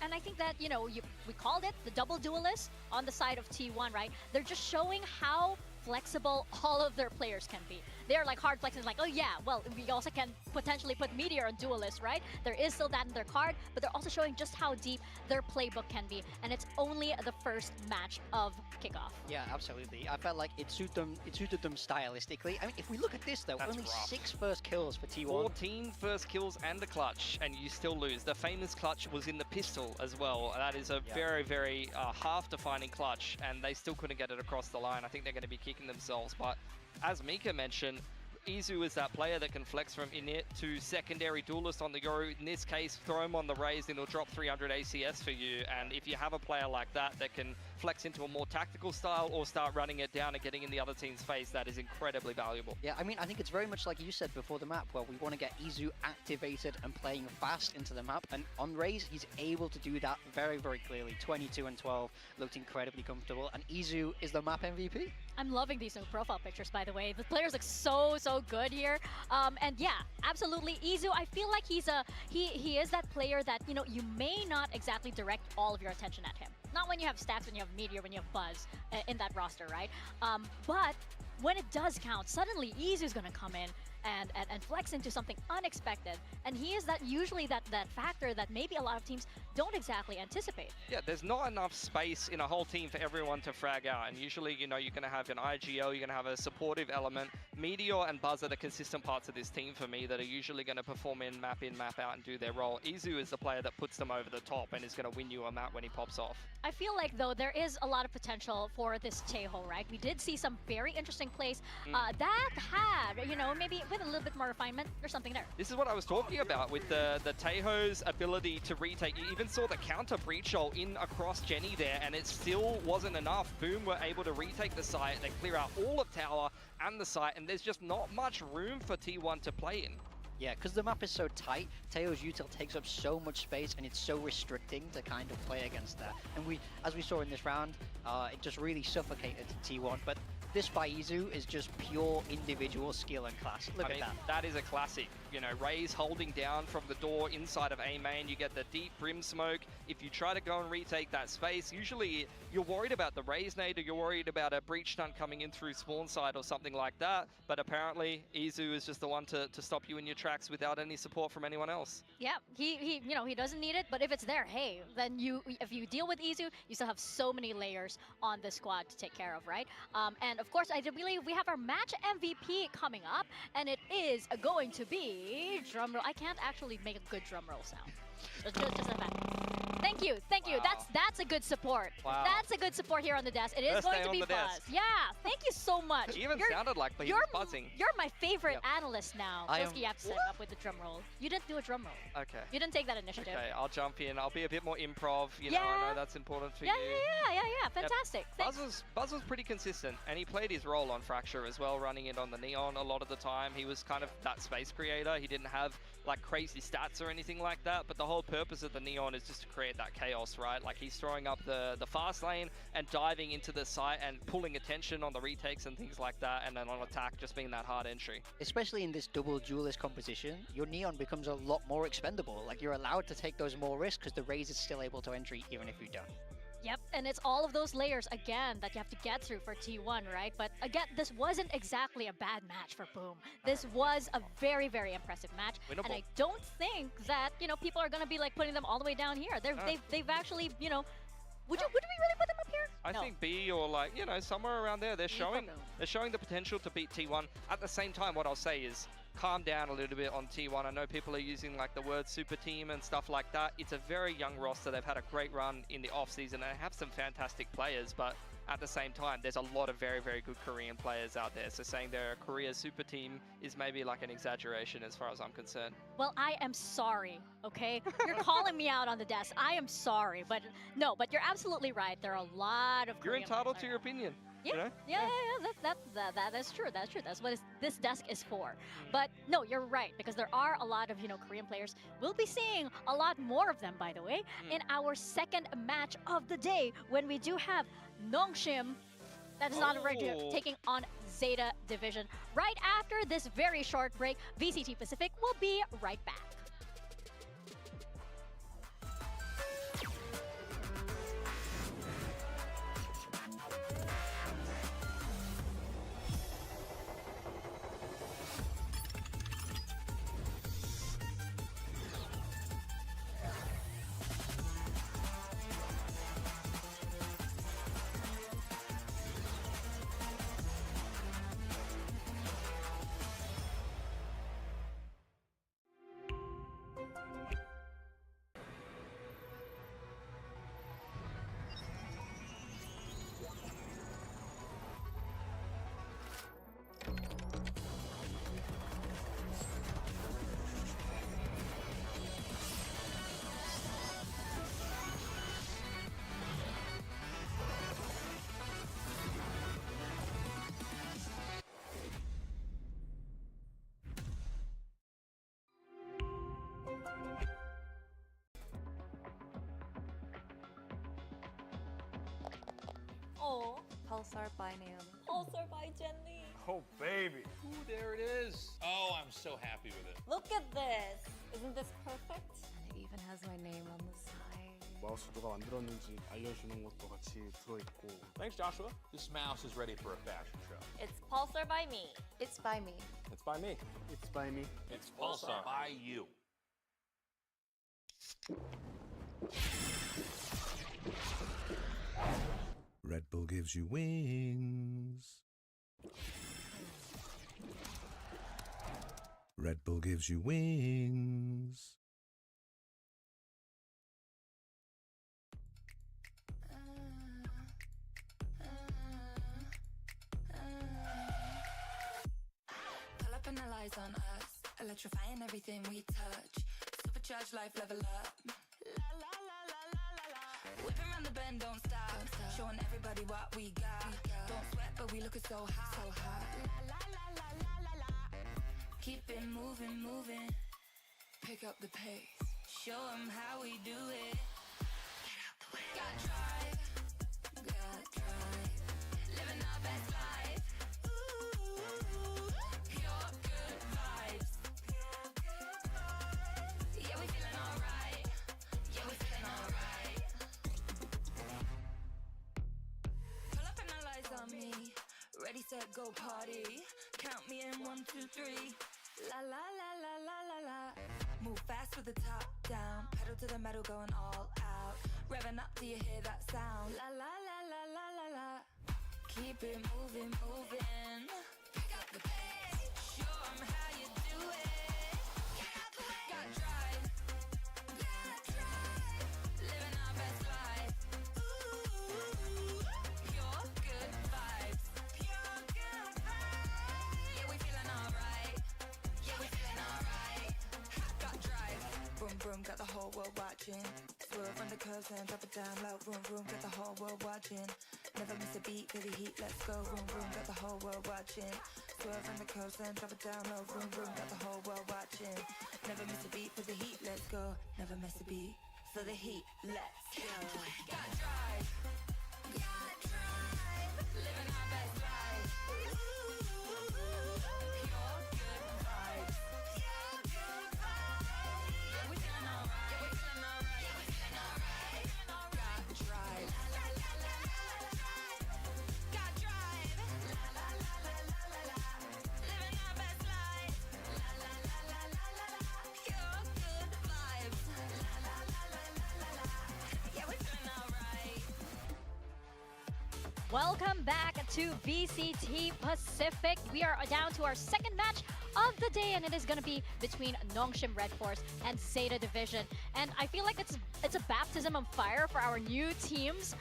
And I think that, you know, we called it the double duelist on the side of T1, right? They're just showing how flexible all of their players can be. They're like hard flexing, like, oh yeah, well, we also can potentially put Meteor on duelist, right? There is still that in their card, but they're also showing just how deep their playbook can be. And it's only the first match of kickoff. Yeah, absolutely. I felt like it suited them stylistically. I mean, if we look at this though, That's only rough. 6 first kills for T1. 14 first kills and the clutch, and you still lose. The famous clutch was in the pistol as well. That is a very, very half-defining clutch, and they still couldn't get it across the line. I think they're going to be kicking themselves, but as Mika mentioned, Izu is that player that can flex from init to secondary duelist on the go. In this case, throw him on the raise and he'll drop 300 ACS for you. And if you have a player like that that can flex into a more tactical style or start running it down and getting in the other team's face, that is incredibly valuable. Yeah, I mean, I think it's very much like you said before the map, where we want to get Izu activated and playing fast into the map. And on raise, he's able to do that very, very clearly. 22 and 12, looked incredibly comfortable. And Izu is the map MVP. I'm loving these new profile pictures, by the way. The players look so good here. And yeah, absolutely, Izu, I feel like he is that player that, you know, you may not exactly direct all of your attention at him. Not when you have Stacks, when you have Meteor, when you have Buzz in that roster, right? But when it does count, suddenly Izu's gonna come in and flex into something unexpected. And he is usually that factor that maybe a lot of teams don't exactly anticipate. Yeah, there's not enough space in a whole team for everyone to frag out. And usually, you know, you're going to have an IGL, you're going to have a supportive element. Meteor and Buzz are the consistent parts of this team for me that are usually going to perform in, map out, and do their role. Izu is the player that puts them over the top and is going to win you a map when he pops off. I feel like, though, there is a lot of potential for this Taeho, right? We did see some very interesting plays that had, you know, maybe with a little bit more refinement or something there. This is what I was talking about with the Taeho's ability to retake. You even saw the counter breach ult in across Jenny there, and it still wasn't enough. Boom were able to retake the site. They clear out all of tower and the site, and there's just not much room for T1 to play in. Yeah, because the map is so tight, Taeho's util takes up so much space, and it's so restricting to kind of play against that. And as we saw in this round, it just really suffocated T1. But this by Izu is just pure individual skill and class. Look at that. That is a classic. You know, Raze holding down from the door inside of A main. You get the deep brim smoke. If you try to go and retake that space, usually you're worried about the Raze nade, or you're worried about a breach stun coming in through spawn side or something like that. But apparently, Izu is just the one to stop you in your tracks without any support from anyone else. Yeah, he you know, he doesn't need it, but if it's there, hey, then if you deal with Izu, you still have so many layers on the squad to take care of, right? And of course, I do believe we have our match MVP coming up, and it is going to be drum roll. I can't actually make a good drum roll sound. Just like that. Thank you. Wow. That's a good support. Wow. That's a good support here on the desk. It is going to be Buzz. Yeah, thank you so much. It even sounded like he was buzzing. You're my favorite analyst now. Toski, you have to set up with the drum roll. You didn't do a drum roll. Okay. You didn't take that initiative. Okay, I'll jump in. I'll be a bit more improv. You know, I know that's important for you. Yeah. Fantastic. Buzz was pretty consistent, and he played his role on Fracture as well, running it on the Neon a lot of the time. He was kind of that space creator. He didn't have like crazy stats or anything like that, but the whole purpose of the Neon is just to create that chaos, right? Like he's throwing up the fast lane and diving into the site and pulling attention on the retakes and things like that, and then on attack just being that hard entry. Especially in this double duelist composition, your Neon becomes a lot more expendable. Like you're allowed to take those more risks because the Raze is still able to entry even if you don't. Yep, and it's all of those layers, again, that you have to get through for T1, right? But again, this wasn't exactly a bad match for Boom. This was a very, very impressive match. Winnable. And I don't think that, you know, people are going to be like putting them all the way down here. They've actually, you know, would we really put them up here? I think B or like, you know, somewhere around there. They're showing the potential to beat T1. At the same time, what I'll say is calm down a little bit on T1. I know people are using like the word super team and stuff like that. It's a very young roster. They've had a great run in the off season. They have some fantastic players, but at the same time, there's a lot of very, very good Korean players out there. So saying they're a Korea super team is maybe like an exaggeration as far as I'm concerned. Well, I am sorry, okay? You're calling me out on the desk. I am sorry, but no, but you're absolutely right. There are a lot of Korean You're entitled players to your opinion. Yeah, you know? yeah, that's true. That's true. That's what this desk is for. But no, you're right, because there are a lot of, you know, Korean players. We'll be seeing a lot more of them, by the way, in our second match of the day, when we do have Nongshim, that is not a regular, taking on Zeta Division. Right after this very short break, VCT Pacific will be right back. Oh, Pulsar by Naomi. Pulsar by Jenny. Oh, baby. Ooh, there it is. Oh, I'm so happy with it. Look at this. Isn't this perfect? It even has my name on the side. 마우스 누가 만들었는지 알려주는 것도 같이 들어있고. Thanks, Joshua. This mouse is ready for a fashion show. It's Pulsar by me. It's by me. It's by me. It's by me. It's Pulsar by you. Red Bull gives you wings. Red Bull gives you wings. Pull up and all eyes on us, electrifying everything we touch. Supercharged life, level up. La la la la la la la. Whipping around the bend, don't stop. Showing everybody what we got. Don't sweat, but we looking so hot. So hot. La la la la la la la. Keep it moving, moving. Pick up the pace. Show 'em how we do it. Get out the way. Got drive. Got drive. Living our best life. Pure good vibes. Yeah, we feeling alright. Yeah, we feeling alright. Pull up and all eyes on me. Ready, set, go party. Count me in 1, 2, 3. La la la la la la la. Move fast with the top down. Pedal to the metal, going all out. Revving up, do you hear that sound? La la la la la la la. Keep it moving, moving. Pick up the pace. Show 'em how you do it. Get out the way. Got drive. Got drive. Living our best life. Ooh, pure good vibes. Pure good vibes. Yeah, we feeling alright. Yeah, we feeling alright. Got drive. Boom, boom, got the whole world watching. Swerve on the curves and drop it down low. Boom, boom, got the whole world watching. Never miss a beat, feel the heat, let's go. Boom, boom, got the whole world watching. Swerve on the curves and drop it down low. Boom, boom, got the whole world watching. Never miss a beat, for the heat, let's go. Never miss a beat, for the heat, let's go. Got drive. Got drive. Living our best life. Pure good vibes. Pure good vibes. Yeah, we feeling alright. Yeah, we feeling alright. Yeah, we feeling alright. Got drive. La la la la la la. Got drive. La la la la la la la. Living our best life. La la la la la la la. Pure good vibes. La la la la la la la. Yeah, we feeling alright. Welcome back to VCT Pacific. We are down to our second match of the day, and it is going to be between Nongshim REDFORCE and Zeta Division. And I feel like it's a baptism of fire for our new teams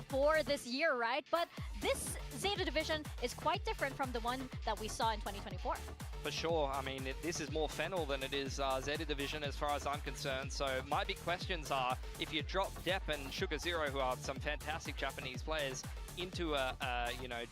for this year, right? But this Zeta Division is quite different from the one that we saw in 2024. For sure. I mean, this is more Fennel than it is Zeta Division as far as I'm concerned. So my big questions are, if you drop Depp and Sugar Zero, who are some fantastic Japanese players, into a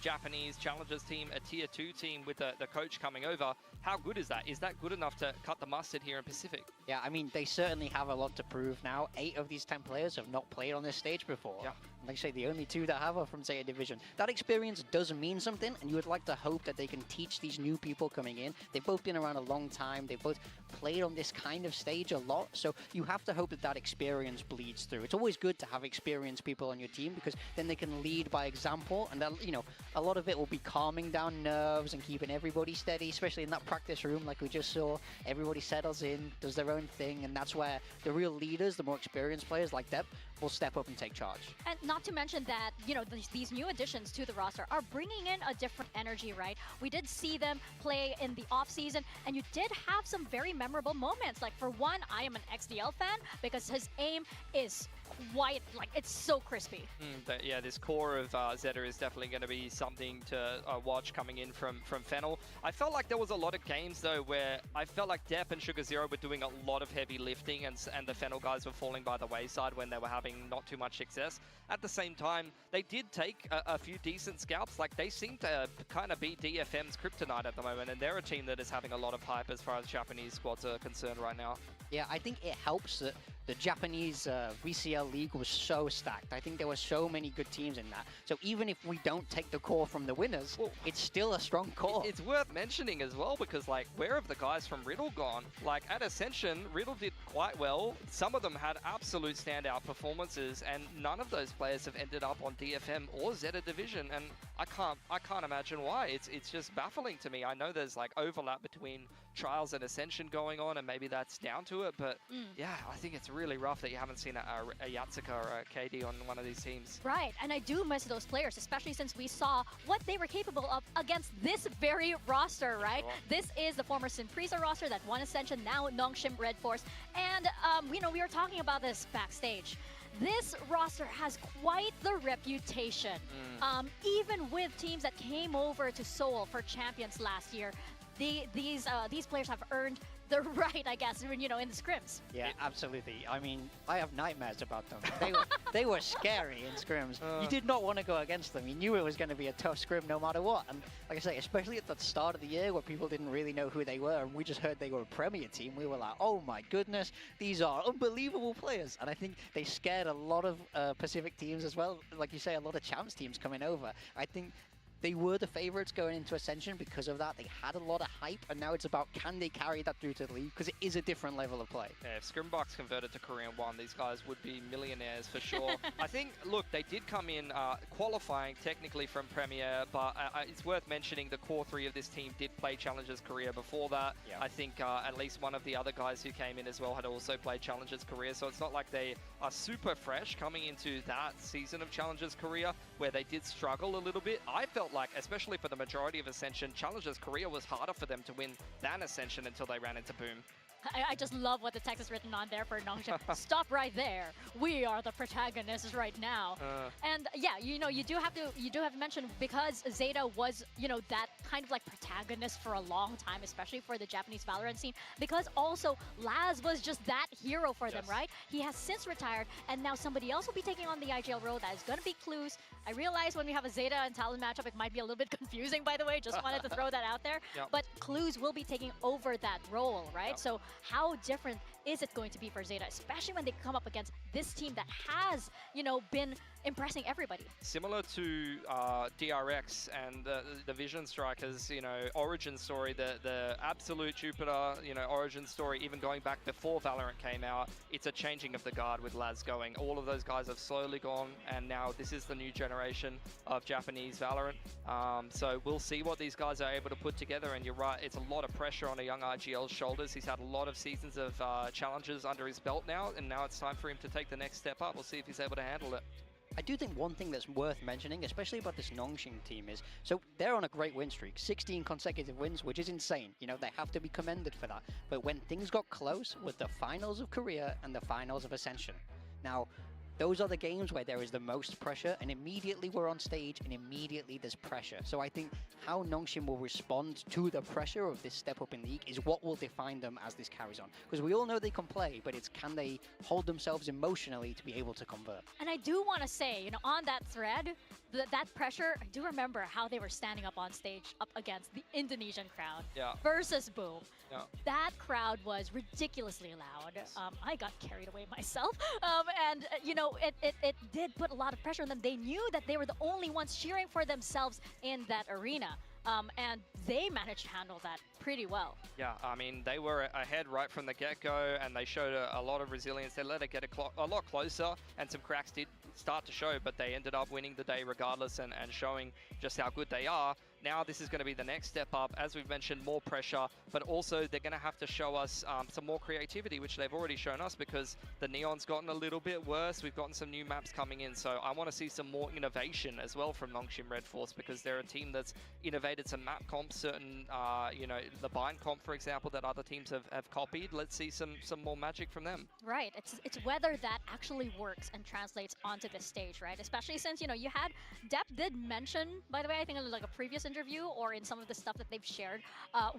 Japanese Challengers team, a Tier 2 team with the coach coming over, how good is that? Is that good enough to cut the mustard here in Pacific? Yeah, I mean, they certainly have a lot to prove now. 8 of these 10 players have not played on this stage before. Yeah. Like I say, the only 2 that have are from Zeta Division. That experience does mean something, and you would like to hope that they can teach these new people coming in. They've both been around a long time. They've both played on this kind of stage a lot, so you have to hope that that experience bleeds through. It's always good to have experienced people on your team, because then they can lead by example, and that, you know, a lot of it will be calming down nerves and keeping everybody steady, especially in that practice room like we just saw. Everybody settles in, does their own thing, and that's where the real leaders, the more experienced players like Depp, will step up and take charge. And not to mention that, you know, these new additions to the roster are bringing in a different energy, right? We did see them play in the off-season, and you did have some very memorable moments. Like, for one, I am an XDL fan because his aim is quite, like, it's so crispy. But yeah, this core of Zeta is definitely going to be something to watch coming in from Fennel. I felt like there was a lot of games though where I felt like Depp and Sugar Zero were doing a lot of heavy lifting and the Fennel guys were falling by the wayside when they were having not too much success. At the same time, they did take a few decent scalps. Like they seem to kind of be DFM's kryptonite at the moment, and they're a team that is having a lot of hype as far as Japanese squads are concerned right now. Yeah, I think it helps that the Japanese VCL league was so stacked. I think there were so many good teams in that. So even if we don't take the core from the winners, it's still a strong core. It's worth mentioning as well because, like, where have the guys from Riddle gone? Like, at Ascension, Riddle did quite well. Some of them had absolute standout performances, and none of those players have ended up on DFM or Zeta Division, and I can't imagine why. It's just baffling to me. I know there's, like, overlap between Trials and Ascension going on, and maybe that's down to it, but yeah, I think it's really rough that you haven't seen a Yatsuka or a KD on one of these teams. Right, and I do miss those players, especially since we saw what they were capable of against this very roster, right? Sure. This is the former Simpresa roster that won Ascension, now Nongshim REDFORCE, and you know, we were talking about this backstage. This roster has quite the reputation. Even with teams that came over to Seoul for champions last year, these players have earned the right, I guess, you know, in the scrims. Yeah, absolutely. I mean, I have nightmares about them. They were scary in scrims. You did not want to go against them. You knew it was going to be a tough scrim no matter what. And like I say, especially at the start of the year where people didn't really know who they were and we just heard they were a Premier team, we were like, oh my goodness, these are unbelievable players. And I think they scared a lot of Pacific teams as well. Like you say, a lot of champs teams coming over. I think they were the favorites going into Ascension because of that. They had a lot of hype, and now it's about can they carry that through to the league, because it is a different level of play. Yeah, if Scrimbox converted to Korean 1, these guys would be millionaires for sure. I think, look, they did come in qualifying technically from Premier, but it's worth mentioning the core 3 of this team did play Challengers Korea before that. Yeah. I think at least one of the other guys who came in as well had also played Challengers Korea, so it's not like they are super fresh coming into that season of Challengers Korea, where they did struggle a little bit. I felt like, especially for the majority of Ascension, Challengers Korea was harder for them to win than Ascension until they ran into Boom. I just love what the text is written on there for Nongshim. Stop right there. We are the protagonists right now. And yeah, you know, you do have to mention, because Zeta was, you know, that kind of like protagonist for a long time, especially for the Japanese Valorant scene, because also Laz was just that hero for them, right? He has since retired, and now somebody else will be taking on the IGL role. That is going to be Clues. I realize when we have a Zeta and Talon matchup, it might be a little bit confusing, by the way. Just wanted to throw that out there. Yep. But Clues will be taking over that role, right? Yep. So how different is it going to be for Zeta, especially when they come up against this team that has, you know, been impressing everybody? Similar to DRX and the Vision Strikers, you know, origin story, the absolute Jupiter, you know, origin story, even going back before Valorant came out, it's a changing of the guard with Laz going. All of those guys have slowly gone, and now this is the new generation of Japanese Valorant. So we'll see what these guys are able to put together, and you're right, it's a lot of pressure on a young IGL's shoulders. He's had a lot of seasons of challenges under his belt now, and now it's time for him to take the next step up. We'll see if he's able to handle it. I do think one thing that's worth mentioning, especially about this Nongshim team, is so they're on a great win streak, 16 consecutive wins, which is insane. You know, they have to be commended for that. But when things got close with the finals of Korea and the finals of Ascension, now those are the games where there is the most pressure, and immediately we're on stage and immediately there's pressure. So I think how Nongshim will respond to the pressure of this step up in league is what will define them as this carries on. Because we all know they can play, but it's can they hold themselves emotionally to be able to convert. And I do want to say, you know, on that thread, that pressure, I do remember how they were standing up on stage up against the Indonesian crowd versus Boom. Yeah. That crowd was ridiculously loud. Yes. I got carried away myself. And, you know, it did put a lot of pressure on them. They knew that they were the only ones cheering for themselves in that arena. And they managed to handle that pretty well. Yeah, I mean, they were ahead right from the get-go, and they showed a lot of resilience. They let it get a lot closer, and some cracks did start to show, but they ended up winning the day regardless and showing just how good they are. Now this is going to be the next step up. As we've mentioned, more pressure, but also they're going to have to show us some more creativity, which they've already shown us because the Neon's gotten a little bit worse. We've gotten some new maps coming in, so I want to see some more innovation as well from Nongshim REDFORCE, because they're a team that's innovated some map comps, certain, you know, the bind comp, for example, that other teams have copied. Let's see some more magic from them. Right, it's whether that actually works and translates onto this stage, right? Especially since, you know, you had, Depp did mention, by the way, I think in like a previous interview, interview or in some of the stuff that they've shared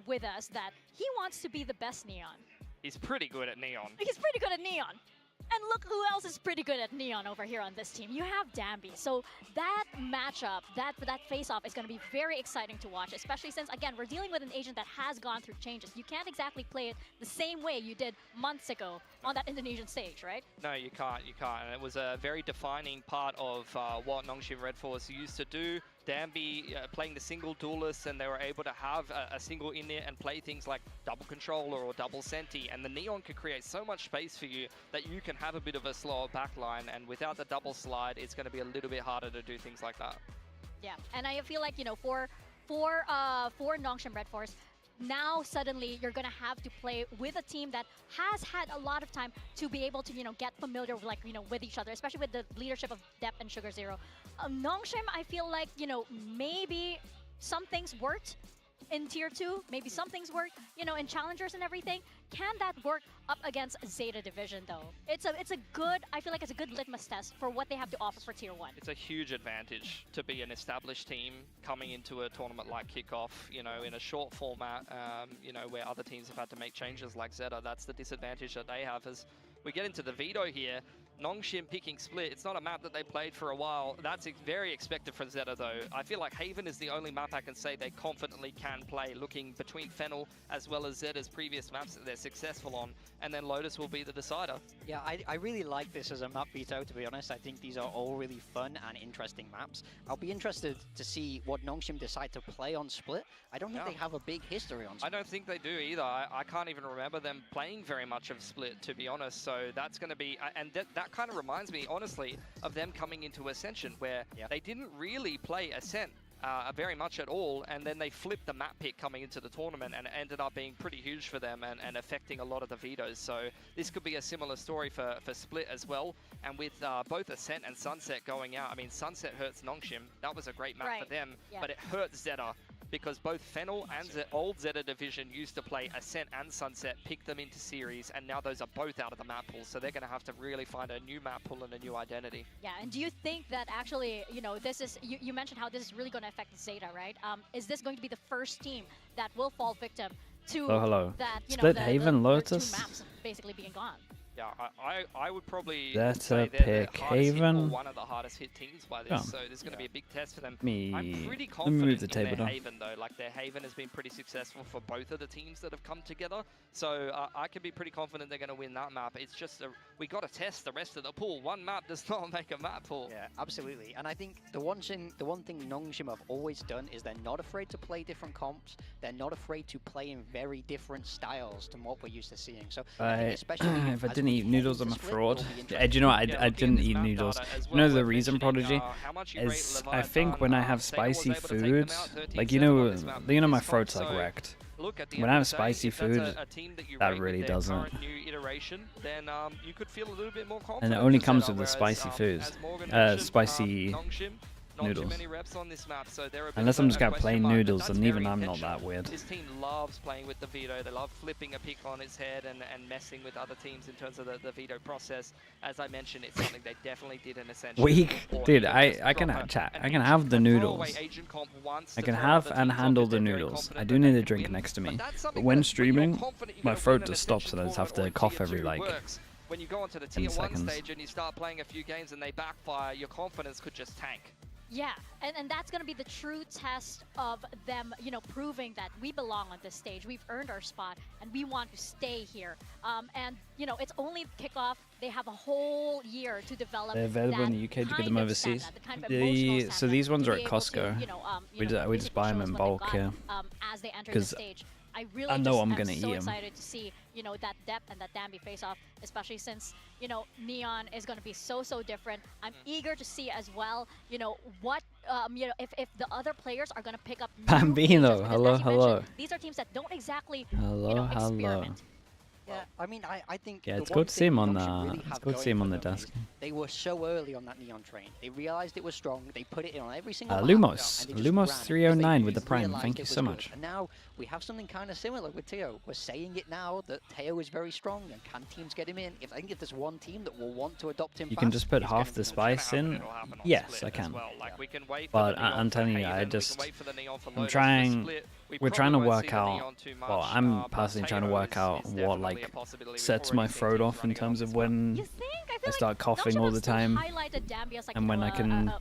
with us that he wants to be the best Neon. He's pretty good at Neon. He's pretty good at Neon. And look who else is pretty good at Neon over here on this team. You have Dambi. So that matchup, that face-off is going to be very exciting to watch, especially since, again, we're dealing with an agent that has gone through changes. You can't exactly play it the same way you did months ago on that Indonesian stage, right? No, you can't. You can't. And it was a very defining part of what Nongshim REDFORCE used to do. Dambi playing the single duelist, and they were able to have a single in there and play things like double controller or double senti, and the Neon can create so much space for you that you can have a bit of a slower backline, and without the double slide, it's going to be a little bit harder to do things like that. Yeah, and I feel like, you know, for Nongshim REDFORCE, now suddenly you're going to have to play with a team that has had a lot of time to be able to, you know, get familiar with, like, you know, with each other, especially with the leadership of Depp and Sugar Zero. Nongshim, I feel like, you know, maybe some things worked in Tier 2, maybe some things work, you know, in Challengers and everything. Can that work up against Zeta Division, though? It's a good, I feel like it's a good litmus test for what they have to offer for Tier 1. It's a huge advantage to be an established team coming into a tournament like KICKOFF, you know, in a short format, you know, where other teams have had to make changes like Zeta. That's the disadvantage that they have. As we get into the veto here, Nongshim picking Split. It's not a map that they played for a while. That's very expected from Zeta, though. I feel like Haven is the only map I can say they confidently can play, looking between Fennel as well as Zeta's previous maps that they're successful on, and then Lotus will be the decider. Yeah, I really like this as a map veto, to be honest. I think these are all really fun and interesting maps. I'll be interested to see what Nongshim decide to play on Split. I don't think they have a big history on Split. I don't think they do either. I can't even remember them playing very much of Split, to be honest. So that's going to be, and that kind of reminds me, honestly, of them coming into Ascension, where they didn't really play Ascent very much at all, and then they flipped the map pick coming into the tournament, and it ended up being pretty huge for them and affecting a lot of the vetoes. So this could be a similar story for Split as well. And with both Ascent and Sunset going out, I mean, Sunset hurts Nongshim. That was a great map for them, but it hurts Zeta, because both Fennel and old Zeta Division used to play Ascent and Sunset, pick them into series, and now those are both out of the map pool, so they're going to have to really find a new map pool and a new identity. Yeah, and do you think that actually, you know, this is, you mentioned how this is really going to affect Zeta, right? Is this going to be the first team that will fall victim to that, you Split know, Haven, the Lotus? two maps basically being gone? Yeah, I would probably That's say a they're pick. the hardest hit, or Haven. one of the hardest hit teams by this, so there's going to be a big test for them. I'm pretty Let me confident move the in table their down. Haven, though. Like, their Haven has been pretty successful for both of the teams that have come together, so I can be pretty confident they're going to win that map. It's just, we got to test the rest of the pool. One map does not make a map pool. Yeah, absolutely. And I think the one thing Nongshim have always done is they're not afraid to play different comps. They're not afraid to play in very different styles to what we're used to seeing. So I think especially if I as didn't we eat head noodles, into I'm a Split, fraud. it'll be Do interesting. you know what? I didn't eat noodles. You know the reason, Prodigy? Is I think when I have spicy food, like, you know my throat's like wrecked. When I have spicy food, that really doesn't. New iteration, then you could feel a little bit more confident. And it only with comes Zeta, with the whereas, spicy food, as Morgan mentioned, spicy Nongshim noodles. many reps on this map, so they're a bit Unless of I'm a just got question plain mark, but noodles, that's and even very I'm not intentional. that weird. This team loves playing with the veto. They love flipping a pick on its head and messing with other teams in terms of the veto process. As I mentioned, it's something they definitely did in Ascension. Weak, or dude. even I just can drop chat. an I can agent, have the a noodles. throwaway agent comp wants I to can throw have other and teams off handle if the they're very noodles. confident I that do they need a can drink win. next to me. But that's But something when that streaming, you're confident you're my gonna throat win an just stops, and I Ascension just have tournament to or cough Tier every 2 like works. When you go onto the 10 Tier 1 seconds. stage and you start playing a few games and they backfire, your confidence could just tank. Yeah, and that's going to be the true test of them, you know, proving that we belong on this stage. We've earned our spot, and we want to stay here. And, you know, it's only kickoff. They have a whole year to develop. They're available in the UK to get them overseas. So these ones are at Costco. We just buy them in bulk here. As they enter the stage. I really know I'm am gonna so eat 'em. excited to see, you know, that Depp and that Dambi face off, especially since, you know, Neon is going to be so different. I'm eager to see as well, you know, what, you know, if the other players are going to pick up new Bambino, features, because hello, as you hello. mentioned, these are teams that don't exactly, Hello, you know, hello. experiment. Yeah, I mean, I think. Yeah, the it's one good to see him thing on Nongshim really it's have good to see him going on for the them desk. is They were so early on that Neon train. They realized it was strong. They put it in on every single map, Lumos. and they just Lumos ran it 309 because with they the Prime. realized Thank it you was so good. much. And now we have something kind of similar with Teo. We're saying it now that Teo is very strong, and can teams get him in? I think if there's one team that will want to adopt him, You can fast, just put it's half gonna the be spice in. It'll happen on Yes, Split I as can. well. Like, we can wait for But the Neon I'm for telling you, Haven, I we can just wait for the Neon for I'm Lotus. trying. For Split, we We're trying to probably won't work see the out. Neon too much, Well, I'm but personally trying to Teo work out is what definitely like a possibility. We've sets already my seen throat teams off in running it terms off of as well. when You think? I feel I like start coughing Nongshim all has the still time, highlighted Dambi as, like, and when I can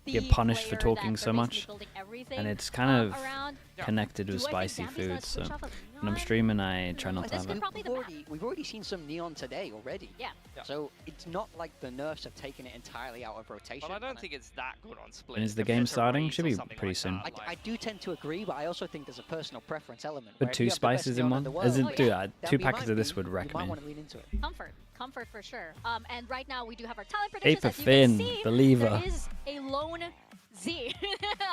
get the punished for player talking that so they're much. basically building everything, And it's kind of around. connected with Do I think spicy Dambi's gonna food. So switch off of when I'm streaming, I try not But to this have could it. probably We've already seen some Neon today already. Yeah. So it's not like the nerfs have taken it entirely out of rotation. But I don't think it's that good on Split. And is the compared game to starting? Reeds Should or be something pretty like soon. that. I do tend to agree, but I also think there's a personal preference element. Put where if 2 you have the best spices in Neon one. the Is world, it, dude, then 2 we packets might of this be- would wreck you might me. want to lean into it. Comfort for sure. And right now we do have our talent predictions. Paper As you Finn, can see, believer. there is a lone Z,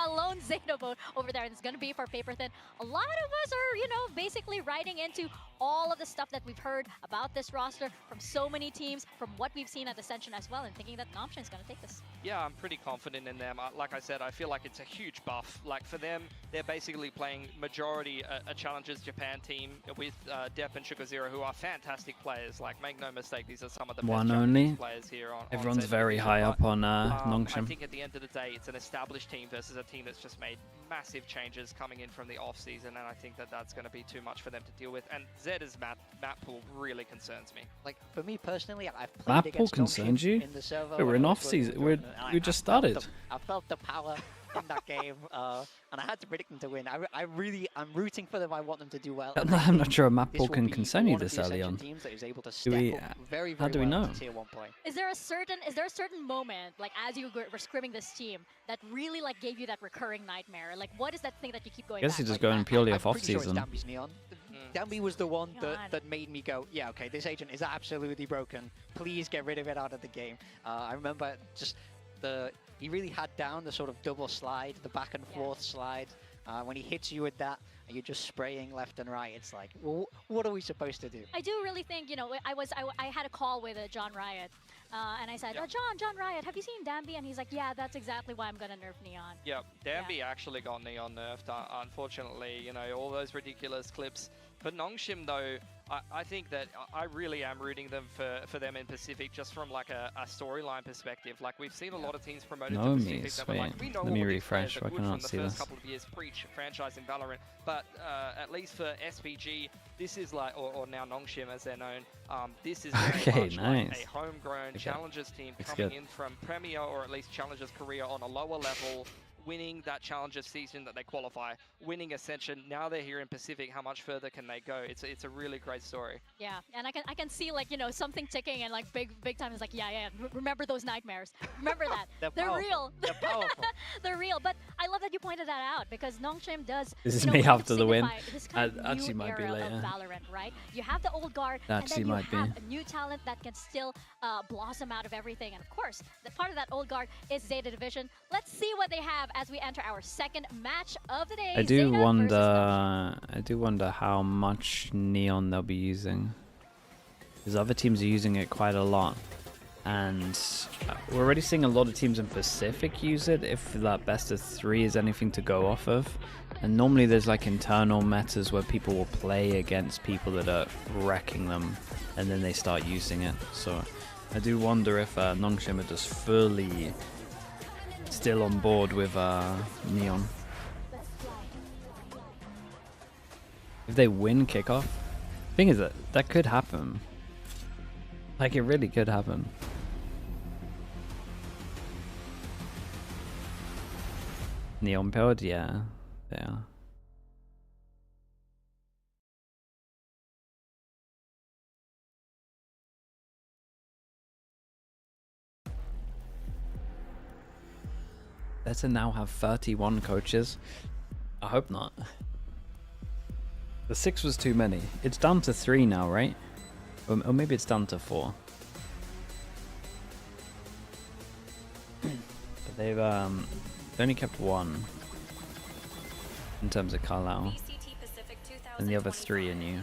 a lone Zeta vote over there. It's going to be for Paper Thin. A lot of us are, you know, basically writing into all of the stuff that we've heard about this roster from so many teams, from what we've seen at Ascension as well, and thinking that Nongshim is going to take this. Yeah, I'm pretty confident in them. Like I said, I feel like it's a huge buff. Like for them, they're basically playing majority a Challengers Japan team with Depp and Sugar Zero, who are fantastic players. Like, make no mistake, these are some of the One best only. Japanese players here on Everyone's Zeta very Division, high but, up on I Nongshim. think at the end of the day, it's an established team versus a team that's just made massive changes coming in from the off-season, and I think that that's going to be too much for them to deal with. And Zeta's map pool really concerns me. Like, for me personally, I've played Map pool against concerns Nongshim you? in the server. Wait, we're when in I was off-season. working with Jordan, and We I just felt started. I felt the power in that game, and I had to predict them to win. I'm rooting for them. I want them to do well. I'm not sure a map This pool will can be concern you one of this the early Ascension on. teams that is able to Do step we, up very, how very do we well know? into tier 1 play. Is there a certain moment, like as you were scrimming this team, that really like gave you that recurring nightmare? Like, what is that thing that you keep going I guess back? you're just like, going purely I'm off pretty sure off-season. it's Dambi's Neon. Dambi was the one God. that made me go, yeah, okay, this agent is absolutely broken. Please get rid of it out of the game. I remember just he really had down the sort of double slide, the back and forth slide. When he hits you with that, and you're just spraying left and right, it's like, well, what are we supposed to do? I do really think, you know, I had a call with John Riot, and I said, John Riot, have you seen Dambi? And he's like, yeah, that's exactly why I'm gonna nerf Neon. Yeah, Dambi actually got Neon nerfed, unfortunately, you know, all those ridiculous clips. But Nongshim, though, I think that I really am rooting them for them in Pacific, just from like a storyline perspective. Like, we've seen a lot of teams promoted to Pacific that were like, we know Let all me of these refresh. players are I good from cannot the see first this. couple of years preach franchising Valorant. But at least for SPG, this is like, or now Nongshim as they're known, this is very much like nice. a homegrown Okay. Challengers team Looks coming good. in from Premier, or at least Challengers Korea on a lower level, winning that Challengers season that they qualify, winning Ascension. Now they're here in Pacific. How much further can they go? It's a really great story. Yeah, and I can see, like, you know, something ticking, and like big time is like, yeah, remember those nightmares. Remember that. They're powerful. real. They're powerful. They're real. But I love that you pointed that out, because Nongshim does. This is you know, me kind of after the win. signify this kind of Actually new might be era later. of Valorant, right? You have the old guard, Actually and then you might be. have a new talent that can still blossom out of everything. And of course, the part of that old guard is Zeta Division. Let's see what they have as we enter our second match of the day. I do Zeta wonder. versus Nongshim. I do wonder how much Neon they'll be using, because other teams are using it quite a lot, and we're already seeing a lot of teams in Pacific use it. If that best of 3 is anything to go off of, and normally there's like internal metas where people will play against people that are wrecking them, and then they start using it. So I do wonder if Nongshim are just fully still on board with Neon. If they win kickoff, thing is that could happen. Like, it really could happen. Neon build, yeah. Zeta now have 31 coaches. I hope not. The 6 was too many. It's down to 3 now, right? Or maybe it's down to 4. But they've only kept 1 in terms of Carlisle, and the other 3 are new.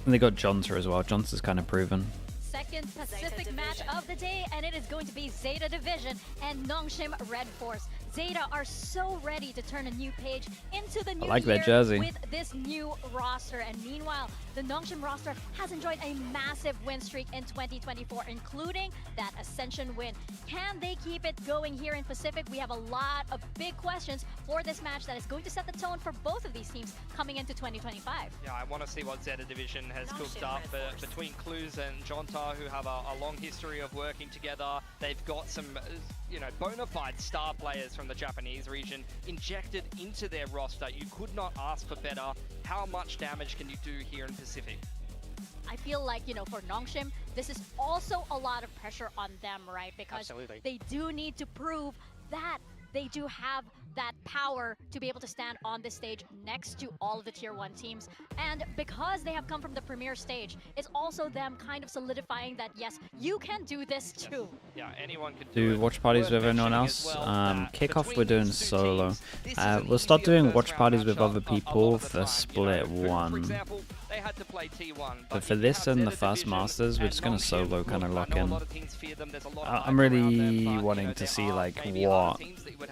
And they got Jonta as well. Jonta's kind of proven. Second Pacific match of the day, and it is going to be Zeta Division and Nongshim REDFORCE. Zeta are so ready to turn a new page into the new like year that jersey. with this new roster. And meanwhile, the Nongshim roster has enjoyed a massive win streak in 2024, including that Ascension win. Can they keep it going here in Pacific? We have a lot of big questions for this match that is going to set the tone for both of these teams coming into 2025. Yeah, I want to see what Zeta Division has cooked up between Clues and Jonta, who have a long history of working together. They've got some, bona fide star players from the Japanese region injected into their roster. You could not ask for better. How much damage can you do here in Pacific? I feel like, for Nongshim, this is also a lot of pressure on them, right? Because they do need to prove that they do have that power to be able to stand on this stage next to all of the tier 1 teams. And because they have come from the premier stage, it's also them kind of solidifying that, yes, you can do this too. Yeah, anyone can do watch parties with anyone else. Kickoff we're doing solo. We'll start doing watch parties with other people for split 1. They had to play T1, but for this and the first Masters, we're just going to solo kind of lock in. I'm really wanting to see like what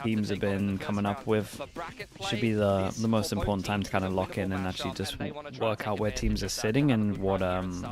teams have been coming up with. Should be the most important time to kind of lock in and actually just work out where teams are sitting and what comps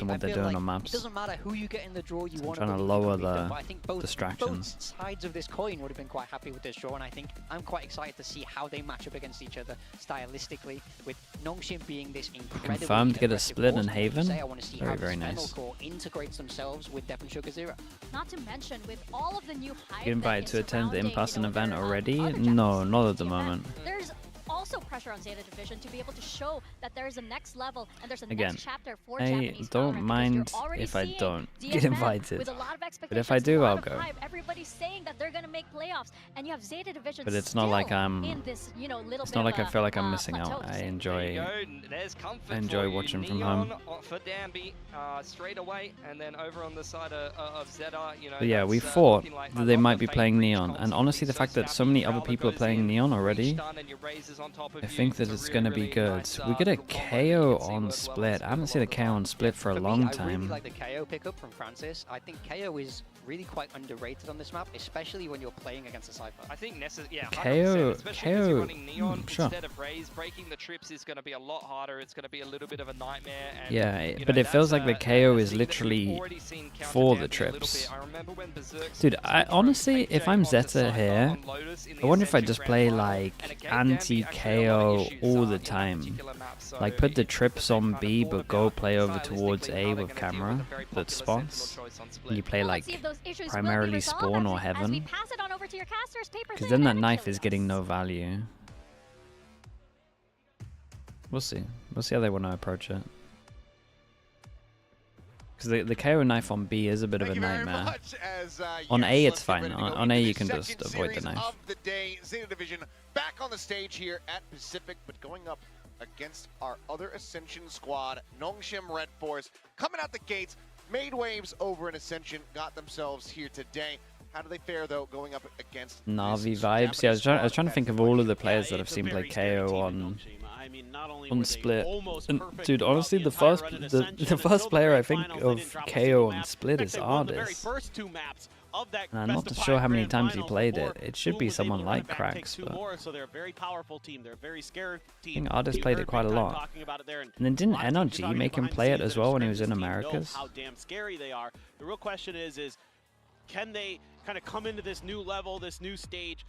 and what they're doing on maps. It doesn't matter who you get in the draw. You want trying to lower the I think both distractions. sides of this coin would have been quite happy with this draw, and I think I'm quite excited to see how they match up against each other stylistically. With Nongshim being this incredibly confirmed to get a split in I Haven. want to see how Very this nice. core integrates themselves with Dep and Sugar Zero. Not to mention, with all of the new hype Get invited to attend the in-person event their, already? other No, Japanese not at the teams, moment. There's also pressure on Zeta Division to be able to show that there's a next level and there's a Again, next chapter for I Japanese don't Valorant, mind because you're already if I seeing don't DFM get invited. with a lot of But if I expectations, do, a lot I'll of go. hype. Everybody's saying that they're gonna make playoffs, and you have Zeta Division. But it's not like still I'm. in this, little It's bit not like of I feel like I'm a missing out. plateau. I enjoy for watching you. from Neon home. For Danby, straight away, and then over on the side of Zeta, But yeah, we that's, thought looking like that they a might lot be of playing favourite Neon, and honestly, the fact that so many other people are playing Neon already, I think that it's going to be good. We get a KO on split. I haven't seen a KO on split for a long I really time. like the KO pickup from Francis. I think KO is really quite underrated on this map, especially when you're playing against a Cypher. I think yeah, KO, 100%, especially because you're running Neon sure. instead of Raze. Breaking the trips is going to be a lot harder. It's going to be a little bit of a nightmare. And, Yeah, but it feels like the KO is literally for the trips. Dude, I honestly, if I'm Zeta here, I wonder if I just play like anti-KO all the time. Like put the trips on B, but go play over towards A with camera that spots. And you play like primarily spawn or heaven. Because then that knife is getting no value. We'll see. We'll see how they want to approach it. Because the KO knife on B is a bit of a nightmare. On A, it's fine. On A, you can just avoid the knife. Of the day, Zeta Division back on the stage here at Pacific, but going up against our other Ascension squad, Nongshim REDFORCE, coming out the gates, made waves over in Ascension, got themselves here today. How do they fare though, going up against Navi vibes? Yeah, I was trying to think of all of the players that I've seen play KO on split. And, dude, honestly, the first player I think of KO on split is Ardis. And I'm not sure how many times he played it. It should be someone like Cracks, but I think Ardis played it quite a lot. And then didn't NRG make him play it as well when he was in Americas? How damn scary they are. The real question is can they kind of come into this new level, this new stage,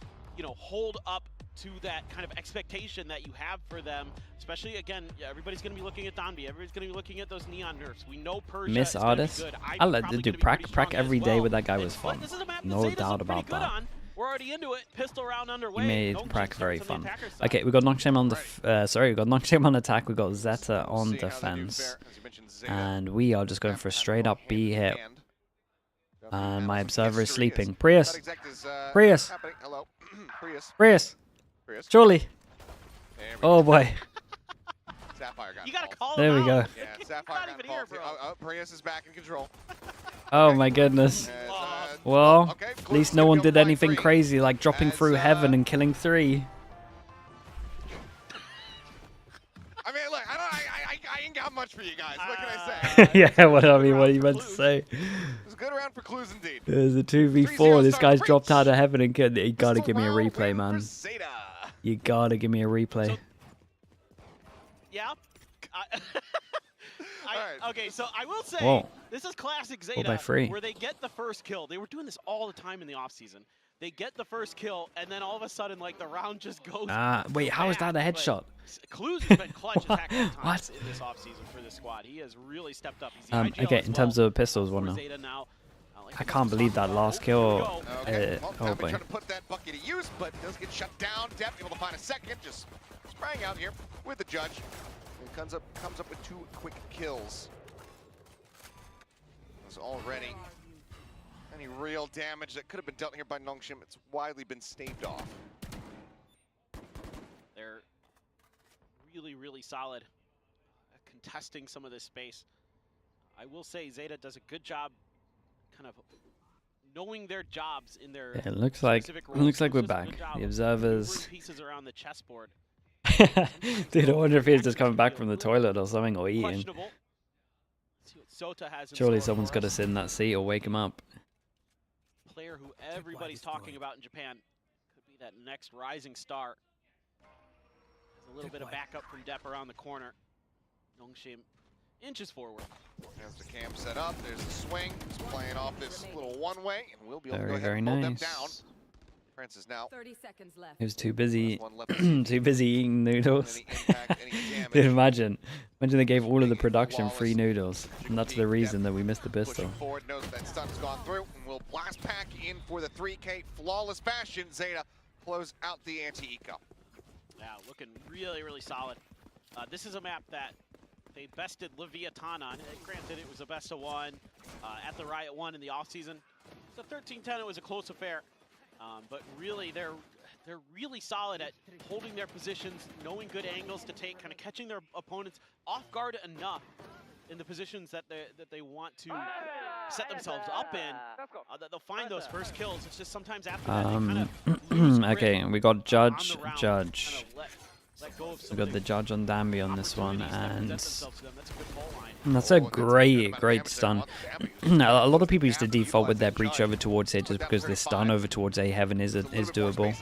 hold up to that kind of expectation that you have for them, especially again, everybody's going to be looking at Donby, everybody's going to be looking at those Neon nerfs. We know Persia Miss is gonna be Ardis? good. I let the dude prac every day with that guy was fun. No doubt about that. We're already into it. Pistol round underway. He made prac very fun. Okay, we got Nongshim on we got Nongshim on attack, we got Zeta on defense. And we are just going for a straight up B hit. And my observer is sleeping. Prius! Prius! Prius! Surely! Oh boy. You gotta call there we go. Yeah, Sapphire got called. Prius is back in control. Oh my goodness. Well, at least no one did anything crazy like dropping through heaven and killing 3. I mean, look, I much for you guys. What can I say? Yeah, what are you meant to say? It was a good round for clues indeed. There's a 2v4. This guy's dropped out of heaven and you gotta give me a replay, man. You gotta give me a replay. So, yeah. Okay, so I will say, this is classic Zeta, where they get the first kill. They were doing this all the time in the offseason. They get the first kill, and then all of a sudden, like, the round just goes. Wait, how is that a headshot? Clues has been clutch as heck at times in this offseason for this squad. He has really stepped up. He's the IGL okay, as in terms of pistols, one now. I can't believe that last kill. Oh boy. Trying to put that bucket to use, but does get shut down. Depp able to find a second, just spraying out here with the judge. And comes up with 2 quick kills. There's already any real damage that could have been dealt here by Nongshim. It's widely been staved off. They're really, really solid at contesting some of this space. I will say Zeta does a good job kind of knowing their jobs in their it looks like we're back. The observers. Pieces around the chessboard. Dude, I wonder if he's just coming back from the toilet or something or eating. Surely someone's got to sit in that seat or wake him up. Player who everybody's talking about in Japan could be that next rising star. There's a little bit of backup from Depp around the corner. Nongshim inches forward. As the cam set up, there's a swing. He's playing off this little one-way, and we'll be able to go ahead Very and hold them nice. down. Francis now. 30 seconds left. He was too busy, eating noodles. Dude, imagine they gave all of the production free noodles, and that's the reason that we missed the pistol. Forward, knows that stun's gone through, and we'll blast pack in for the 3K flawless fashion. Zeta close out the anti-eco. Yeah, looking really, really solid. This is a map that they bested Leviathan on. Granted, it was a best of 1 at the Riot 1 in the offseason. So 13-10, it was a close affair. But really, they're really solid at holding their positions, knowing good angles to take, kind of catching their opponents off guard enough in the positions that they want to set themselves up in. That they'll find those first kills. It's just sometimes after that, they kind of okay, we got Judge. We got the Judge on Danby on this one, and that's a great stun. A lot of people used to default with their breach over towards A just because the stun over towards A heaven is doable.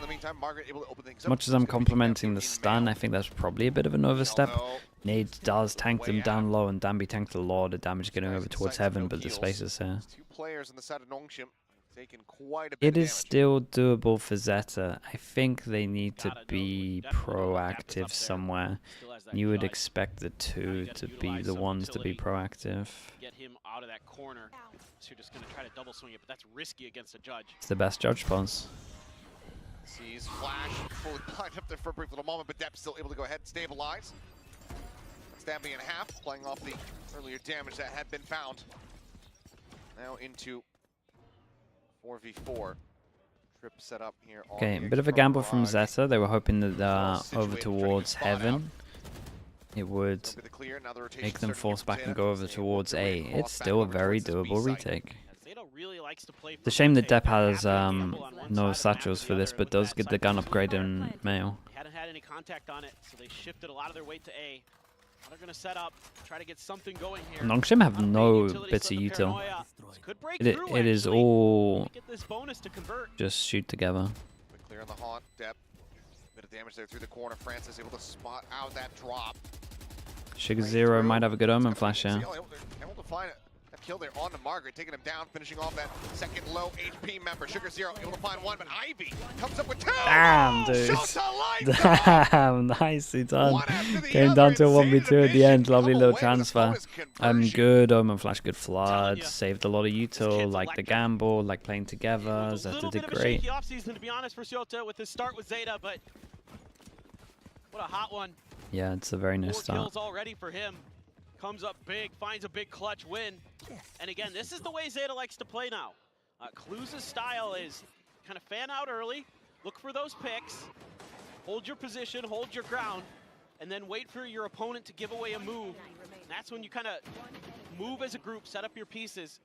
As much as I'm complimenting the stun, I think that's probably a bit of an overstep. Nades does tank them down low, and Danby tanked a lot of damage getting over towards heaven, but the space is here. 2 players on the side of Nongshim. Quite a bit It is still doable for Zeta. I think they need to be proactive somewhere. You would expect the 2 to be the ones to be proactive. Get him out of that corner. So you're just going to try to double swing it, but that's risky against a judge. It's the best Judge spawns. Sees Flash fully blind up there for a brief little moment, but Depp's still able to go ahead and stabilize. Stabbing in half, playing off the earlier damage that had been found. Now into 4v4. Trip set up here. Okay, a bit of a gamble from Zeta. They were hoping that over towards heaven, it would make them force back and go over towards A. It's still a very doable retake. It's a shame that Depp has no satchels for this, but does get the gun upgrade in Mayo. Hadn't had any contact on it, so they shifted a lot of their weight to A. They're going to set up, try to get something going here. Nongshim have no bits of util. It is all just shoot together. Quick clear on the haunt. Depp, bit of damage there through the corner. Francis able to spot out that drop. Sugar Zero might have a good omen flash here. Able to find a kill there on to Margaret, taking him down, finishing off that second low HP member. Sugar Zero able to find 1, but Ivy comes up with 2. Damn, dude. Damn, nicely done. Came down to a 1v2 at the end. Lovely little transfer. Good omen flash, good flood. Saved a lot of util, like the gamble, like playing together. Zeta did great. Offseason, to be honest, for Zeta with his start with Zeta, but what a hot one. Yeah, it's a very nice 4 start. kills already for him. Comes up big, finds a big clutch win. And again, this is the way Zeta likes to play now. Clues' style is kind of fan out early, look for those picks, hold your position, hold your ground, and then wait for your opponent to give away a move. And that's when you kind of move as a group, set up your pieces.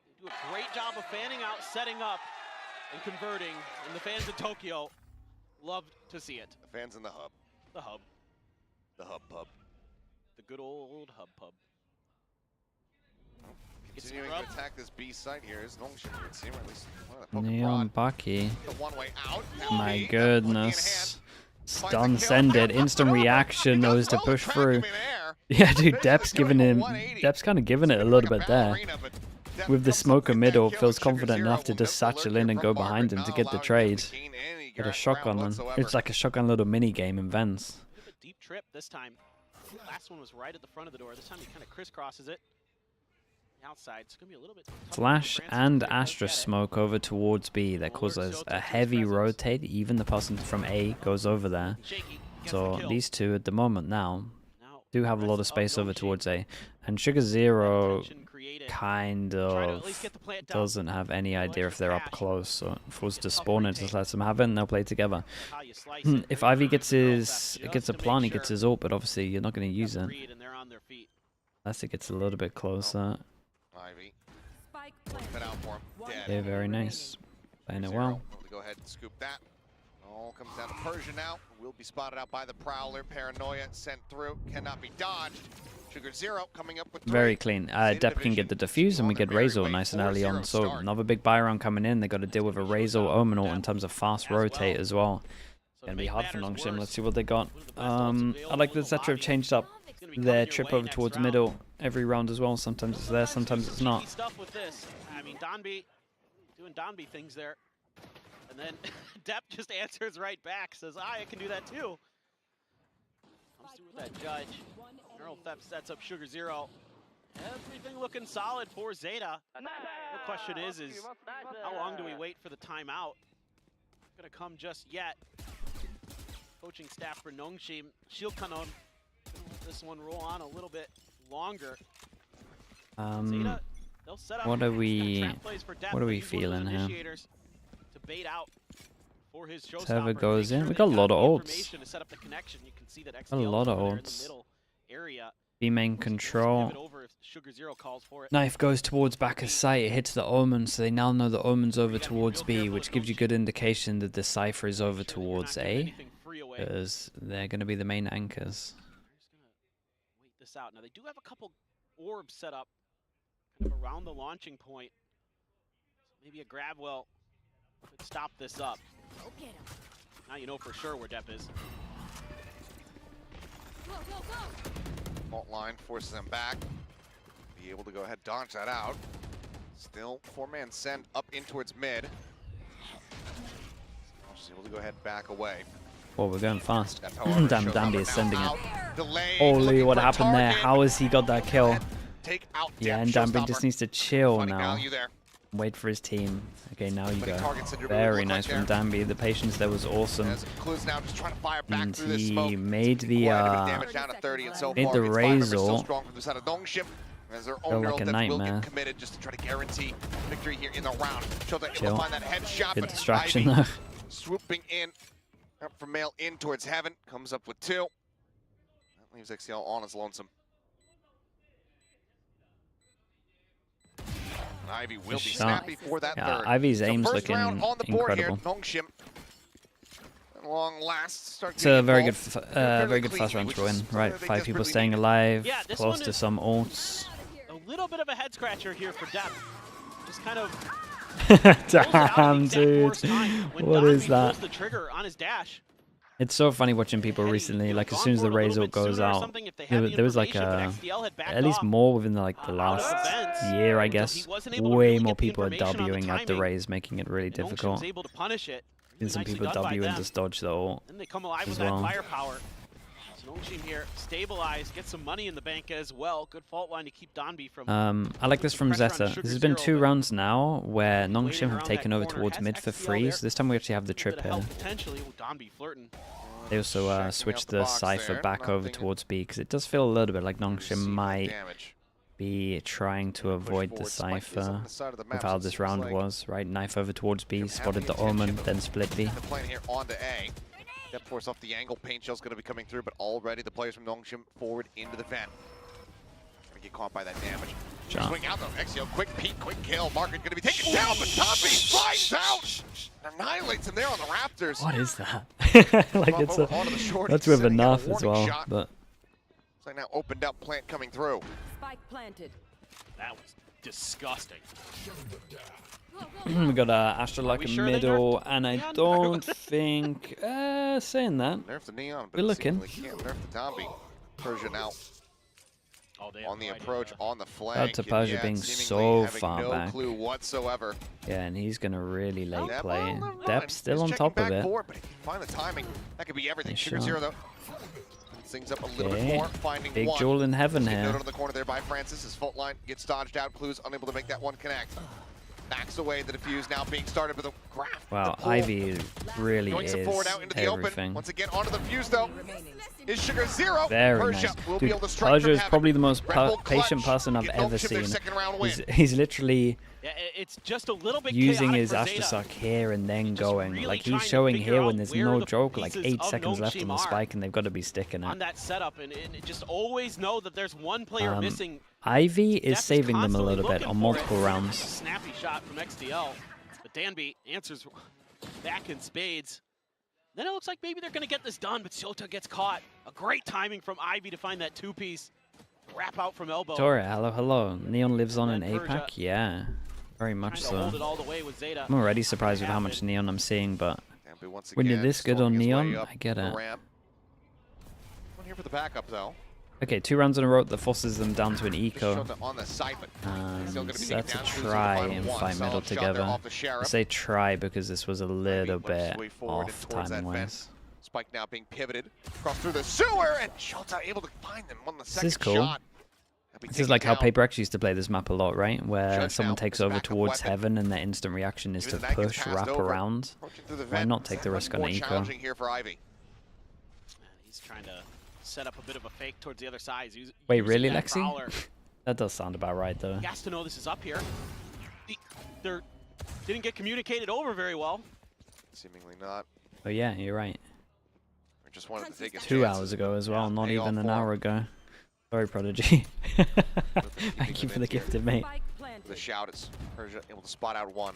They do a great job of fanning out, setting up, and converting. And the fans in Tokyo love to see it. The fans in the hub. The hub. The hub pub. The good old hub pub. Continuing to attack this B site here is Nongshim, you would seem, or at least one of the Neon Bucky. The one way out. My goodness. Stun send it. Instant reaction knows to push through. Yeah, dude, Depp's kind of giving it a little bit there. With the smoker middle, feels confident enough to just satchel in and go behind him to get the trade. Get a shotgun on. It's like a shotgun little mini game in Vents. Deep trip this time. Last one was right at the front of the door. This time he kind of crisscrosses it. Outside, it's gonna be a little bit Flash and Astra smoke over towards B. That causes a heavy rotate. Even the person from A goes over there. So these two at the moment now do have a lot of space over towards A. And Sugar Zero kind of doesn't have any idea if they're up close. So if it was to spawn it, just lets them have it and they'll play together. If Ivy gets a plant, he gets his ult, but obviously you're not going to use it. Unless it gets a little bit closer. Ivy. Put out for him. Dead. Yeah, very nice. Playing it well. Go ahead and scoop that. All comes down to Persia now. Will be spotted out by the Prowler. Paranoia sent through. Cannot be dodged. Sugar Zero coming up with 3. Very clean. Depp can get the defuse and we get Razor nice and early on. So another big buy round coming in. They got to deal with a Razor Omen ult in terms of fast rotate as well. Gonna be hard for Nongshim. Let's see what they got. I like that Zeta have changed up their trip over towards middle every round as well. Sometimes it's there, sometimes it's not. Stuff with this. I mean, Donby doing Donby things there, and then Depp just answers right back, says, "I can do that too." Comes through with that judge. Neural Theft sets up Sugar Zero. Everything looking solid for Zeta. The question is how long do we wait for the timeout? Not gonna come just yet. Coaching staff for Nongshim, Shield Kanon. This one roll on a little bit longer. Zeta, they'll set up what are we Depp, feeling here? To bait out for his Server goes in. We got a lot of ults. To set up the connection. You can see that A lot of ults. B main control. Knife goes towards back of sight. It hits the Omen, so they now know the Omen's over towards B, which gives you good indication that the Cypher is over towards A, because they're going to be the main anchors. Wait this out. Now they do have a couple orbs set up kind of around the launching point. So maybe a grab well could stop this up. Now you know for sure where Depp is. Fault line forces them back. Be able to go ahead, dodge that out. Still 4-man send up in towards mid. Just able to go ahead, back away. Oh, we're going fast. Damn, Danby is sending it. Holy, what happened there? How has he got that kill? Yeah, and Danby just needs to chill now. Wait for his team. Okay, now you go. Very nice from Danby. The patience there was awesome. And he made the Razor feel like a nightmare. Chill. Good distraction though. Swooping in up from Mail in towards Heaven. Comes up with 2. That leaves XCL on his lonesome. Ivy will be snappy for that third. Ivy's aim's looking incredible. Nongshim. Long last, it's a very good first round to win. Right, 5 people staying alive, close to some ults. A little bit of a head scratcher here for Depp. Just kind of. Damn, dude. What is that? The trigger on his dash. It's so funny watching people recently, like as soon as the Razor goes out, there was like at least more within the last year, I guess, way more people are Wing at the Raze, making it really difficult. And some people W and just dodge the ult as well. Nongshim here, stabilize, get some money in the bank as well. Good fault line to keep Donby from. I like this from Zeta. This has been 2 rounds now where Nongshim have taken over towards mid for free, so this time we actually have the trip here. They also switched the Cypher back over towards B, because it does feel a little bit like Nongshim might be trying to avoid the Cypher with how this round was, right? Knife over towards B, spotted the Omen, then split B. Step force off the angle, Paint Shell's going to be coming through, but already the players from Nongshim forward into the vent. Going to get caught by that damage. Swing out though, Exio, quick peek, quick kill. Market going to be taken down, but Tommy flies out! Annihilates him there on the Raptors. What is that? Like that's with enough as well, but So now opened up, plant coming through. Spike planted. That was disgusting. We got Astra like a middle, and I don't think saying that. Nerf the Neon, but we're looking. Can't nerf the Zombie. Persia now on the right approach, on the flank. Out to Persia being so far no back. Clue whatsoever. Yeah, and he's gonna really late play. Well, Depp's still he's on checking top of back it. forward, but if you find the timing, that could be everything. Nice Sugar shot. Zero though. Things up a little bit Okay. more, finding Big one. jewel in heaven Note here. on the corner there by Francis. His fault line gets dodged out. Clues unable to make that one connect. Backs away. The defuse now being started with a graph. Wow, Ivy really Going is some forward out into the open. everything. Once again onto the fuse though. Is Sugar Zero. Very Persia nice. will be Dude, able to strike Persia from is heaven. probably the most Red Bull patient clutch. person I've Get ever Nongshim their seen. second round win. He's literally Yeah, it's just a little bit using chaotic his for Astra Zeta. suck here and then going. really Like trying he's to showing figure here out when there's where no the joke, like pieces 8 of seconds left on the Nongshim spike, and they've got to be sticking on it. that setup, and just always know that there's one player missing. Ivy is Depp's saving them a constantly little bit looking on for multiple it. rounds. Snappy shot from XDL, but Danby answers back in spades. Then it looks like maybe they're going to get this done, but Zeta gets caught. A great timing from Ivy to find that two-piece wrap out from elbow. Victoria, hello, hello. Neon lives on in And then APAC? Yeah, very much Trying to hold so. it all the way with Zeta. I'm already surprised with how much Neon I'm seeing, but Danby once when you're again this good on slowing his way Neon, up I get the it. ramp. One here for the backup though. Okay, 2 rounds in a row that forces them down to an eco. Shota on the side, but still gonna be So that's a taken down. Clues in the try final and one. fight Solid middle shot there together. off the I Sheriff. say try because this was a little Works his bit way forward and off towards that timing-wise. fence. Spike now being pivoted across through the sewer, and Shota able to find them on the This second is cool. shot. This is like how Paper X used to play this map a lot, right? Where Judge someone now, takes his over backup towards weapon. heaven and their instant reaction is to Even that gets push, passed wrap over. around. Approaching through the Why vent. not take the That risk much on an more eco? challenging here for Ivy. He's trying to set up a bit of a fake towards the other side. He's Wait, using really, that Lexi? prowler. That does sound about right, though. He has to know this is up here. They didn't get communicated over very well. Seemingly not. Oh yeah, you're right. I just wanted to take his 2 chances. hours ago as well, not Paying even off an for hour ago. Sorry, Prodigy. Thank you for the gifted, mate. The shout is Persia able to spot out one.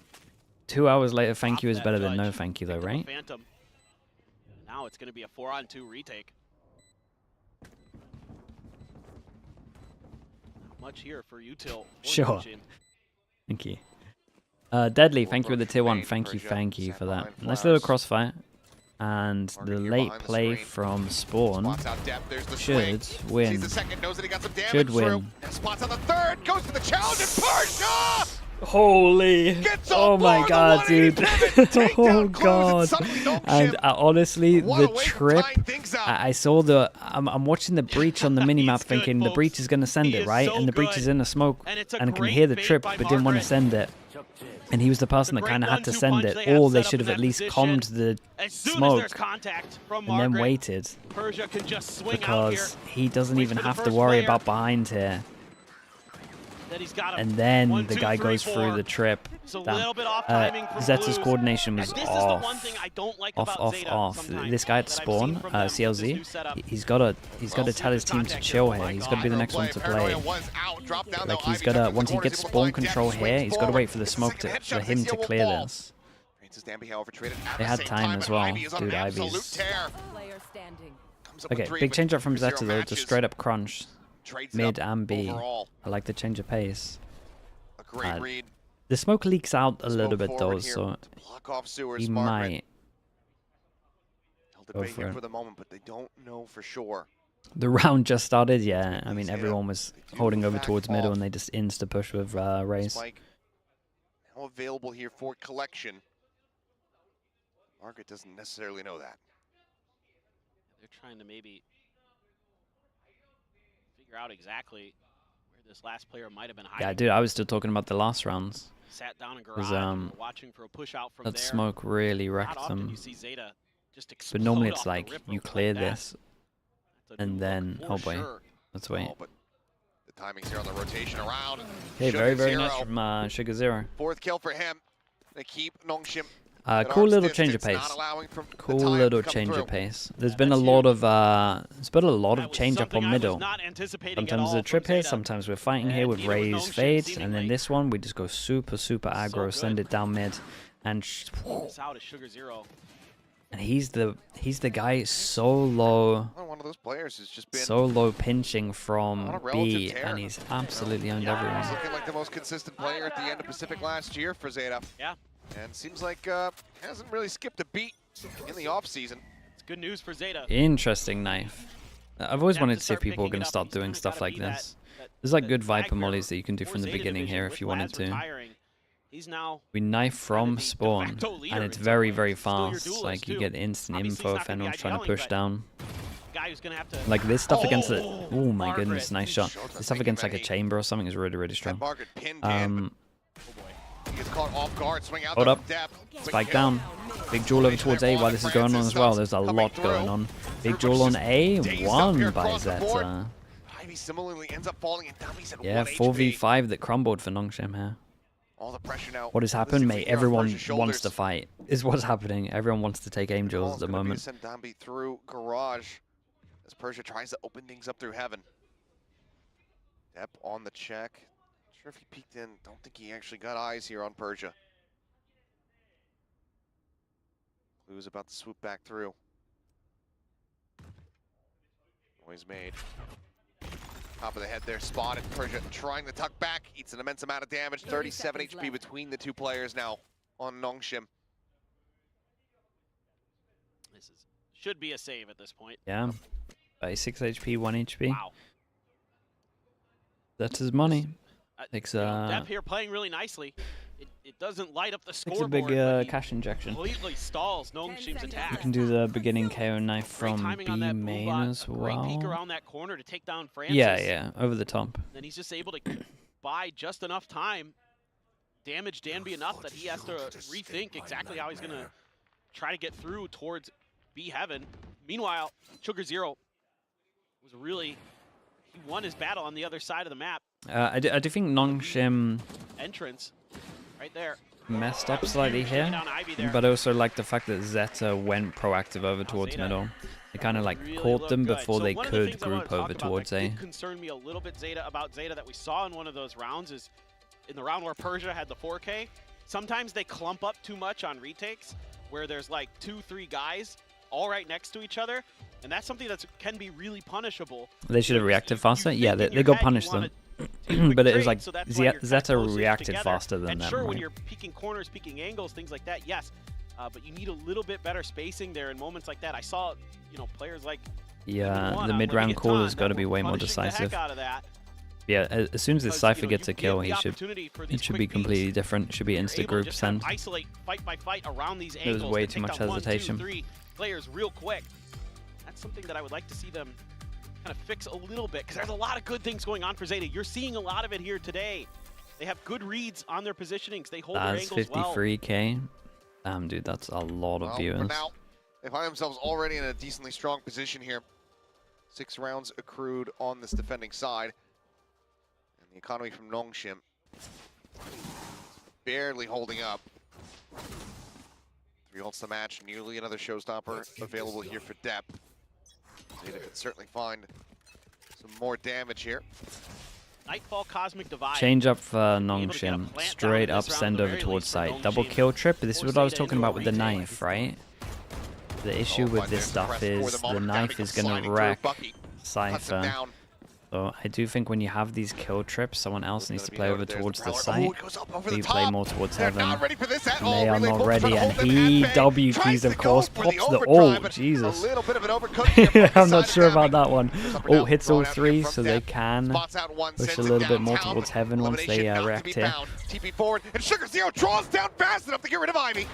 2 hours later, thank you is that better than judge. no thank you, though, Picked up a right? Phantom. Now it's going to be a 4-on-2 retake. Not much here for Util. or Sure. Nongshim. Thank you. Deadly, thank you with the tier 1. Thank you for that. Nice little crossfire. And the late play from Spawn Spots out depth. There's the should swing. win. Sees the second, knows that he got some damage Should through. win. And spots on the third, goes for the challenge, and Persia! Holy! Oh my god, dude! Oh god! And honestly, the trip. I saw the. I'm watching the breach on the minimap, thinking the breach is gonna send it, right? And the breach is in a smoke, and I can hear the trip, but didn't want to send it. And he was the person that kind of had to send it, or they should have at least calmed the smoke and then waited, Persia can just swing out here. because he doesn't even for the have to first worry player. about behind here. That he's got him. And then 1, the 2, guy 3, goes 4. through the trip. It's a Damn. little bit off timing from Zeta's Blues. coordination was And this is off. the one thing I don't like Off, about off, Zeta off. sometimes This guy at that I've Spawn, seen from them with this new CLZ, setup. he's got to tell his team to chill here. He's got to be the next one to play. Like he's got to, once he gets spawn control here, he's got to wait for the smoke for him to clear this. They had time as well, dude. Ivy's. Okay, big change up from Zeta though to straight up crunch, mid and B. I like the change of pace. The smoke leaks out a little bit though, so he might go for for it. the moment, but they don't know for sure. The round just started, yeah. I mean, everyone was holding over towards middle, and they just insta push with Raze. Spike now available here for collection. Margaret doesn't necessarily know that. They're trying to maybe figure out exactly where this last player might have been hiding. Yeah, dude, I was still talking about the last rounds. Sat down in Because, garage and were watching for a push out from that there. smoke really Not wrecked often them. you see Zeta just But explode normally off it's the like, rip you like clear that. this, and then, oh boy, sure. let's wait. Oh, but the timing's here on the rotation around. Okay, Sugar very, very Zero. nice from Sugar Zero. Fourth kill for him. They keep Nongshim. Cool little change of pace. Cool little change of pace. There's been a lot of change up on middle. Sometimes the trip here, sometimes we're fighting here with Raze fades, and then this one we just go super aggro, send it down mid, and This out is Sugar Zero. he's the guy so low one of those players who's just been Solo pinching on from a relative B, tear. and he's absolutely owned everyone. He's looking like the most consistent player at the end of Pacific last year for Zeta. Yeah. And seems like hasn't really skipped a beat in the offseason. It's good news for Zeta. Interesting knife. I've always wanted to see if people are going to start doing stuff like this. There's like good Viper mollies that you can do from the beginning here if you wanted to. He's now We knife from spawn, and it's very, very fast. Like, you get instant info if anyone's trying to push down. Guy who's gonna have to Like, this stuff against it. Oh my goodness, nice shot. This stuff against like a chamber or something is really, really strong. He gets caught off guard, swing out Hold there up. from depth. Spike down. Big duel over towards A while this is going on as well. There's a lot going on. Big duel on A, won by Zeta. Ivy similarly ends up falling and dummies at Yeah, 1 4v5 that crumbled for Nongshim here. All the pressure now. What has happened, mate? Everyone wants to fight. Is what's happening. Everyone wants to take aim duels at the moment. Send Dambi through garage as Persia tries to open things up through heaven. Depp on the check. Not sure if he peeked in. Don't think he actually got eyes here on Persia. Blue's about to swoop back through. Noise made. Top of the head there, spotted. Persia trying to tuck back. Eats an immense amount of damage. 37 HP between the two players now on Nongshim. This should be a save at this point. Yeah. 36 HP, 1 HP. Wow. That's his money. Takes Depp here playing really nicely. It doesn't light up the It's scoreboard. a big cash injection. Completely stalls Nongshim's attack. You can do the beginning KO knife from B main as Great peek well. around that corner to take down Francis. Yeah, over the top. Then he's just able to buy just enough time, damage Danby enough that he has to rethink exactly how he's going to try to get through towards B heaven. Meanwhile, Sugar Zero was really, he won his battle on the other side of the map. I do think Nongshim Entrance. Right there. messed up slightly here, but also like the fact that Zeta went proactive over towards middle. They kind of like caught them before they could group over towards A. What concerned me a little bit about Zeta that we saw in one of those rounds is in the round where Persia had the 4K, sometimes they clump up too much on retakes where there's like 2-3 guys all right next to each other, and that's something that can be really punishable. They should have reacted faster. Yeah, they got punished them. But it was like Zeta reacted faster than and them. Sure, right? when you're peeking corners, peeking angles, things like that, yes. But you need a little bit better spacing there in moments like that. I saw, players like the mid-round call has got to be way more decisive. Yeah, as soon as this Cypher gets a kill, it should be completely different. It should be insta group send. Isolate fight by fight around these There was angles. way too much hesitation. 1, 2, 3 players real quick. That's something that I would like to see them kind of fix a little bit, because there's a lot of good things going on for Zeta. You're seeing a lot of it here today. They have good reads on their positionings. They hold their That's angles well. 53k. Damn, dude, that's a lot of viewers. For now, they find themselves already in a decently strong position here. 6 rounds accrued on this defending side. And the economy from Nongshim barely holding up. 3 ults to match, nearly another showstopper available here for Depp. Zeta could certainly find some more damage here. Nightfall Cosmic Divide. Change up for Nongshim. Straight up send over towards site. Double kill trip. This is what I was talking about with the knife, right? The issue with this stuff is the knife is going to wreck Cypher. So I do think when you have these kill trips, someone else needs to play over towards the site. So you play more towards heaven. And they are not ready, and he WQs, of course, pops the ult. Jesus. I'm not sure about that one. Ult hits all 3, so they can push a little bit more towards heaven once they react here. TP forward, and Sugar Zero draws down fast enough to get rid of Ivy.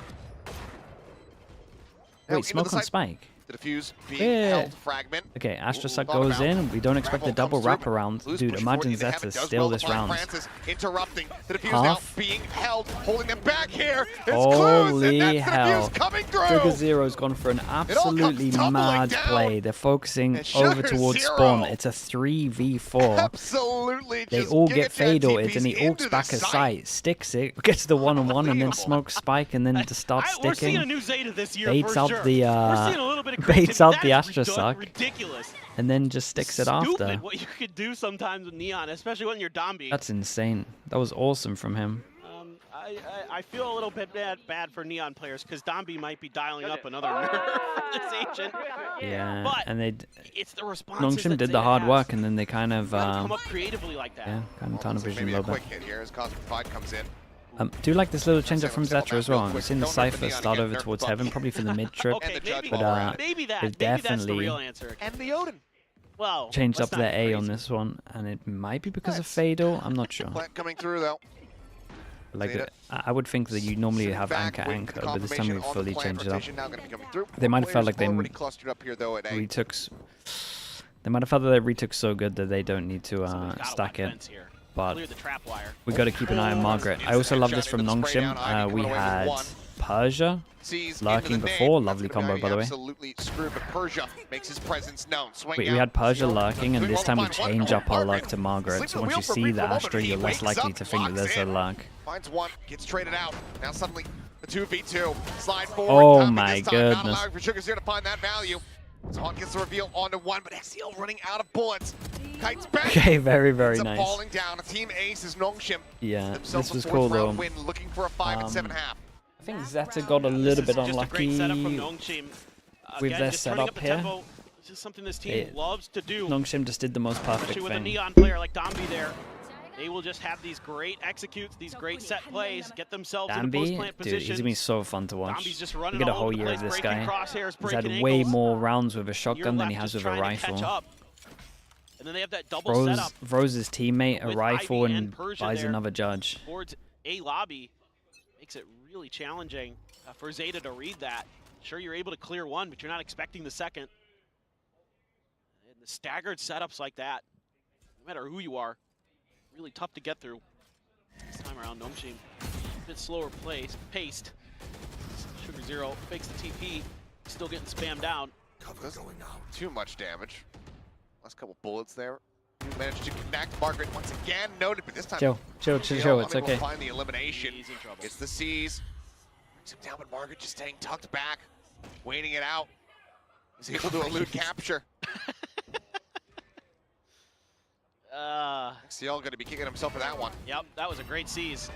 Wait, smoke on Spike. The defuse being held fragment. Okay, Astra Suck goes in. We don't expect the double wraparound. Dude, imagine Zeta still this round. Interrupting. The defuse now being held, holding them back here. Holy hell. Sugar Zero's gone for an absolutely mad play. They're focusing over towards spawn. It's a 3v4. Absolutely. They all get fade ulted, and he ults back at sight, sticks it, gets the one-on-one, and then smokes Spike, and then just starts sticking. We're seeing a new Zeta this year, baits for out sure. the baits out the Astra Suck, ridiculous. And then just sticks it after. What you could do sometimes with Neon, especially when you're Dambi. That's insane. That was awesome from him. I feel a little bit bad for Neon players because Dombi might be dialing up another nerf for this agent. Yeah, but and they it's the responses Nongshim that did the Zeta hard has. work, and then they kind of Come up creatively like that. yeah, kind of tunnel vision a Maybe a little quick bit. hit here as Cosmic Pride comes in. Do like this little change up from Zeta as well. I've seen the Cypher start over towards Heaven, probably for the mid trip, Okay, but maybe they've that's the definitely real answer. And the Odin. Well, changed up let's not their get A crazy. on this one, and it might be because of Fatal. I'm not sure. Plant coming through though. Like, Zeta. I would think that you normally Sitting have back, anchor, waiting for the but this time we've confirmation on fully the plant changed it up. rotation now gonna be coming through. They might have felt like they Already clustered up here though at A. retook. They might have felt that they retook so good that they don't need to stack it. But Clear the trap wire. we got to keep an eye on Margaret. I also love this from Nongshim. We had Persia lurking before. Lovely combo, by the way. Absolutely screwed, but Persia makes his presence known. We had Persia lurking, and this time we change up our lurk to Margaret. So once you see the Astra, you're less likely to think that there's a lurk. Finds one, gets traded out. Now suddenly the 2v2 slide forward. Oh Topping my this time, not goodness. allowing for Sugar Zero to find that value. Zahn gets the reveal onto one, but XCL running out of bullets. Kites back. Okay, very, very Ends up nice. falling down. A team ace is Nongshim. Yeah, Themselves this was a cool fourth though. round win, looking for a 5 and 7 half. I think Zeta got a little bit Just a great setup from unlucky Nongshim. with Again, their just turning setup up the here. tempo. This is something this team loves to do. Nongshim just did the most perfect Especially with a thing. Neon player like Dombi there. They will just have these great executes, these great set plays, get themselves in a post Dambi, plant dude, position. he's gonna be so fun to watch. Dombi's just We running get a all whole over the year of place, this breaking guy. crosshairs, He's had breaking way ankles. more rounds with a You're shotgun than he left has just with a trying to catch rifle. up. And then they have that double setup Rose's teammate a with rifle Ivy and Persia buys there another judge. towards A lobby. Makes it really challenging for Zeta to read that. Sure, you're able to clear one, but you're not expecting the second. And the staggered setups like that, no matter who you are, really tough to get through. This time around, Nongshim, a bit slower paced. Sugar Zero fakes the TP, still getting spammed down. Too much damage. Last couple bullets there. You managed to connect. Margaret once again noted, but this time Chill, it's okay. Find the elimination. It's the C's. Brings him down, but Margaret just staying tucked back, waiting it out. He's able to elude capture. XCL going to be kicking himself for that one. Yep, that was a great seize.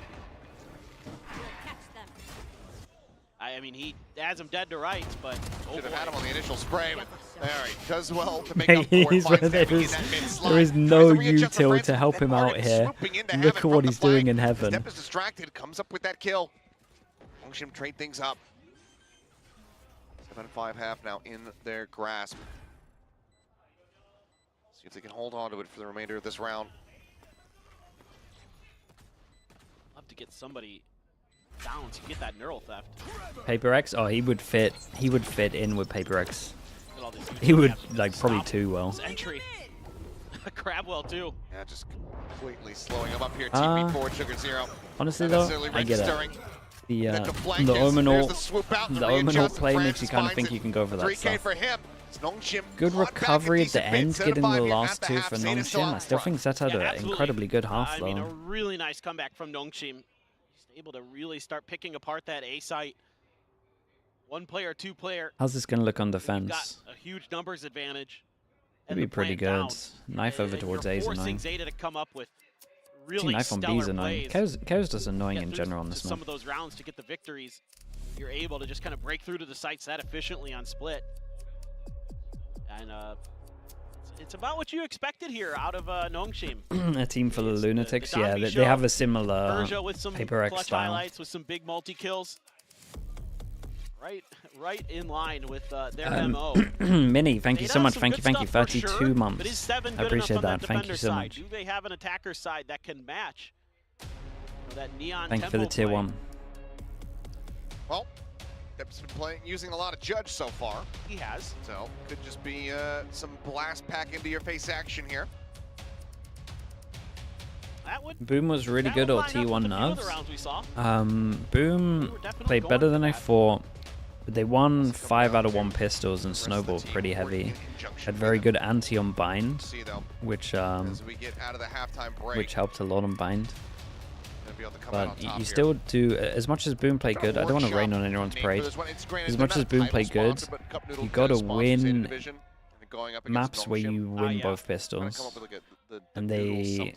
I mean, he has him dead to rights, but Should have had him on the initial spray, but there he does well to make up for it. He's Finds there Demi in is, that mid-slide. there is Tries no to readjust the util frames, to help then him out Margaret here. swooping into Look Heaven at from what the he's doing flank. in Heaven. Step is distracted, comes up with that kill. Nongshim trade things up. 7-5 half now in their grasp. See if they can hold on to it for the remainder of this round. love to get somebody down to get that neural theft. Paper X? Oh, he would fit in with Paper X. Look at all this He would, depth. like, probably Stop too well. his entry. Crabwell too. Yeah, just completely slowing him up here. TP forward, Sugar Zero. Honestly Not though, necessarily I get registering. it. Then The flank is- Omenal, there's the swoop out, the readjust, Omenal play makes you Francis kind of finds think it. you can go for that 3K stuff. for him. Nongshim Good fought back a recovery at the decent bit, end, set getting the a 5 last at two half. for Zeta still Nongshim. out I still front. think Zeta had an absolutely. incredibly good half I mean, a though. really nice comeback from Nongshim. Just able to really start picking apart that A site. One player, two player. How's this going to look on Got defense? a huge numbers advantage. It'd be pretty good. Knife over towards A is Forcing annoying. Zeta to come up with Team really knife on B is stellar annoying. plays. Chaos is annoying Get in through general on to this some map. of those rounds to get the victories. You're able to just kind of break through to the sites that efficiently on split. And it's about what you expected here out of Nongshim. A team full of lunatics, the yeah, Dombi they show. have a similar Persia with some Paper X clutch style. highlights, with some big multi-kills. Right in line with their MO. Mini, thank you Zeta so has much. some Thank good you, thank you. stuff for 32 sure, months. But is 7 I good appreciate enough on that. Thank you defender so side? much. Do they have an attacker side that can match that neon Thank you for the tempo tier play? 1. Well, Pep's been using a lot of Judge so far. He has. So, could just be some blast pack into your face action here. Boom was really good, or T1 nerves. Boom definitely played going better for than I that. thought. But they won 5 out of 1 pistols and snowballed pretty heavy. Had very good anti on bind, which As we get out of the halftime break. which helped a lot on bind. Gonna be able to come out on But top you here. still do, as much as Boom played good, I don't want to rain on anyone's parade. As much as Boom played good, you got to win maps where you win both pistols. And they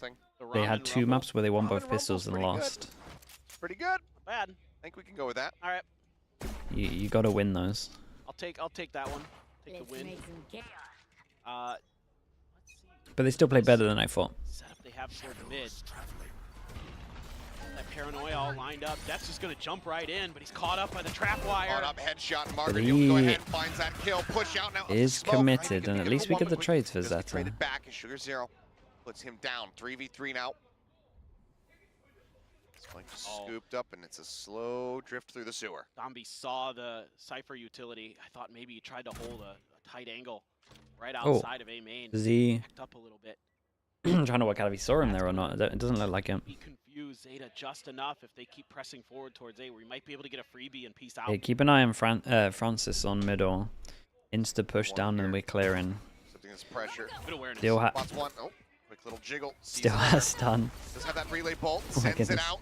had 2 maps where they won both pistols and lost. Pretty good. Not bad. I think we can go with that. All right. You got to win those. I'll take that one. Take the win. Let's see. But they still play better than I thought. Setup they have toward mid. That paranoia all lined up. Depp's just gonna jump right in, but he's caught up by the trap wire. Caught up headshot. But Margaret go ahead and finds that kill. Push out now. is Smoke. committed, and at least we get the trades for Just Zeta. traded back and Sugar Zero puts him down. 3v3 now. Spike scooped up, and it's a slow drift through the sewer. Zombie saw the Cypher utility. I thought maybe he tried to hold a tight angle right outside of A main. Does he backed up a little bit. trying to work out if he saw him there or not? It doesn't look like him. He confused Zeta just enough if they keep pressing forward towards A, where he might be able to get a freebie and peace out. Hey, keep an eye on Francis on middle. Insta push down and we're clearing. Something that's pressure. Good awareness. Still Spots one. Oh, quick little jiggle. Still has stun. Does have that relay bolt. Oh my Sends it goodness. out.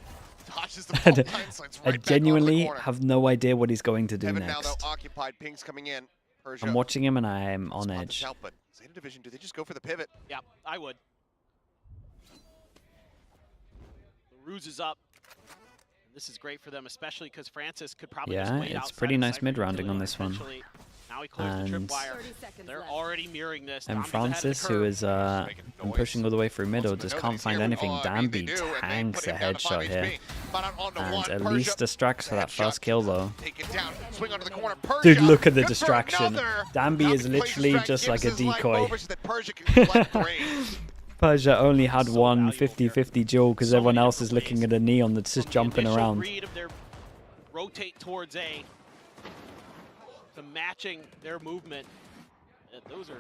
Dodges the bolt line, slides I right genuinely back onto the corner. have no idea what he's going to do Heaven now next. though occupied. Pings coming in. Persia. I'm watching him and I'm on Spot edge. this out, but Zeta Division, do they just go for the pivot? Yeah, I would. The ruse is up. And this is great for them, especially because Francis could probably just Yeah, wait it's outside pretty of nice Cypher mid-rounding on utility this one. eventually. Now he closed the And- tripwire. They're already mirroring this. And Zombies ahead of the Francis, who curve. is been pushing all the way through middle, just can't find anything. Danby tanks a headshot here. And at least distracts for that first kill though. Down, swing onto the corner. Persia, Dude, look at the good for distraction. another. Danby is Zombie literally strike just like a gives his life decoy. over so that Persia can collect range. Persia only had one 50-50 duel because everyone else is looking at a neon that's just jumping Initial around. read of their rotate towards A to matching their movement. Those are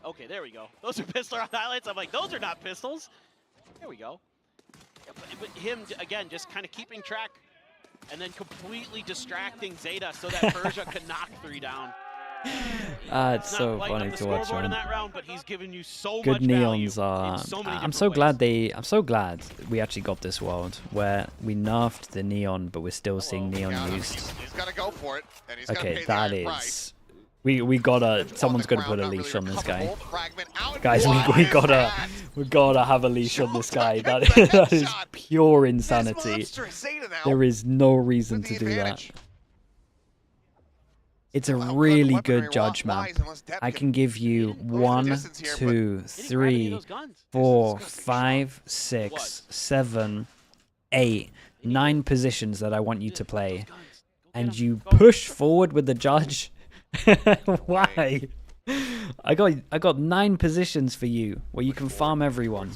okay. There we go. Those are pistol highlights. I'm like, those are not pistols. There we go. Yeah, but him again, just kind of keeping track, and then completely distracting Zeta so that Persia could knock 3 down. It's He's so not lighting up funny the to watch, scoreboard in man. that round, but he's given you so Good much value neons in are. so many I'm different so ways. glad I'm so glad we actually got this world where we nerfed the neon, but we're still seeing neon used. He's got to go for it, and he's got to Okay, pay the that iron is. price. We gotta. Someone's gotta put a leash on this guy. Guys, we gotta have a leash on this guy. That is pure insanity. There is no reason to do that. It's a really good judge map. I can give you 1, 2, 3, 4, 5, 6, 7, 8, 9 positions that I want you to play, and you push forward with the judge. Why? I got 9 positions for you where you can farm everyone.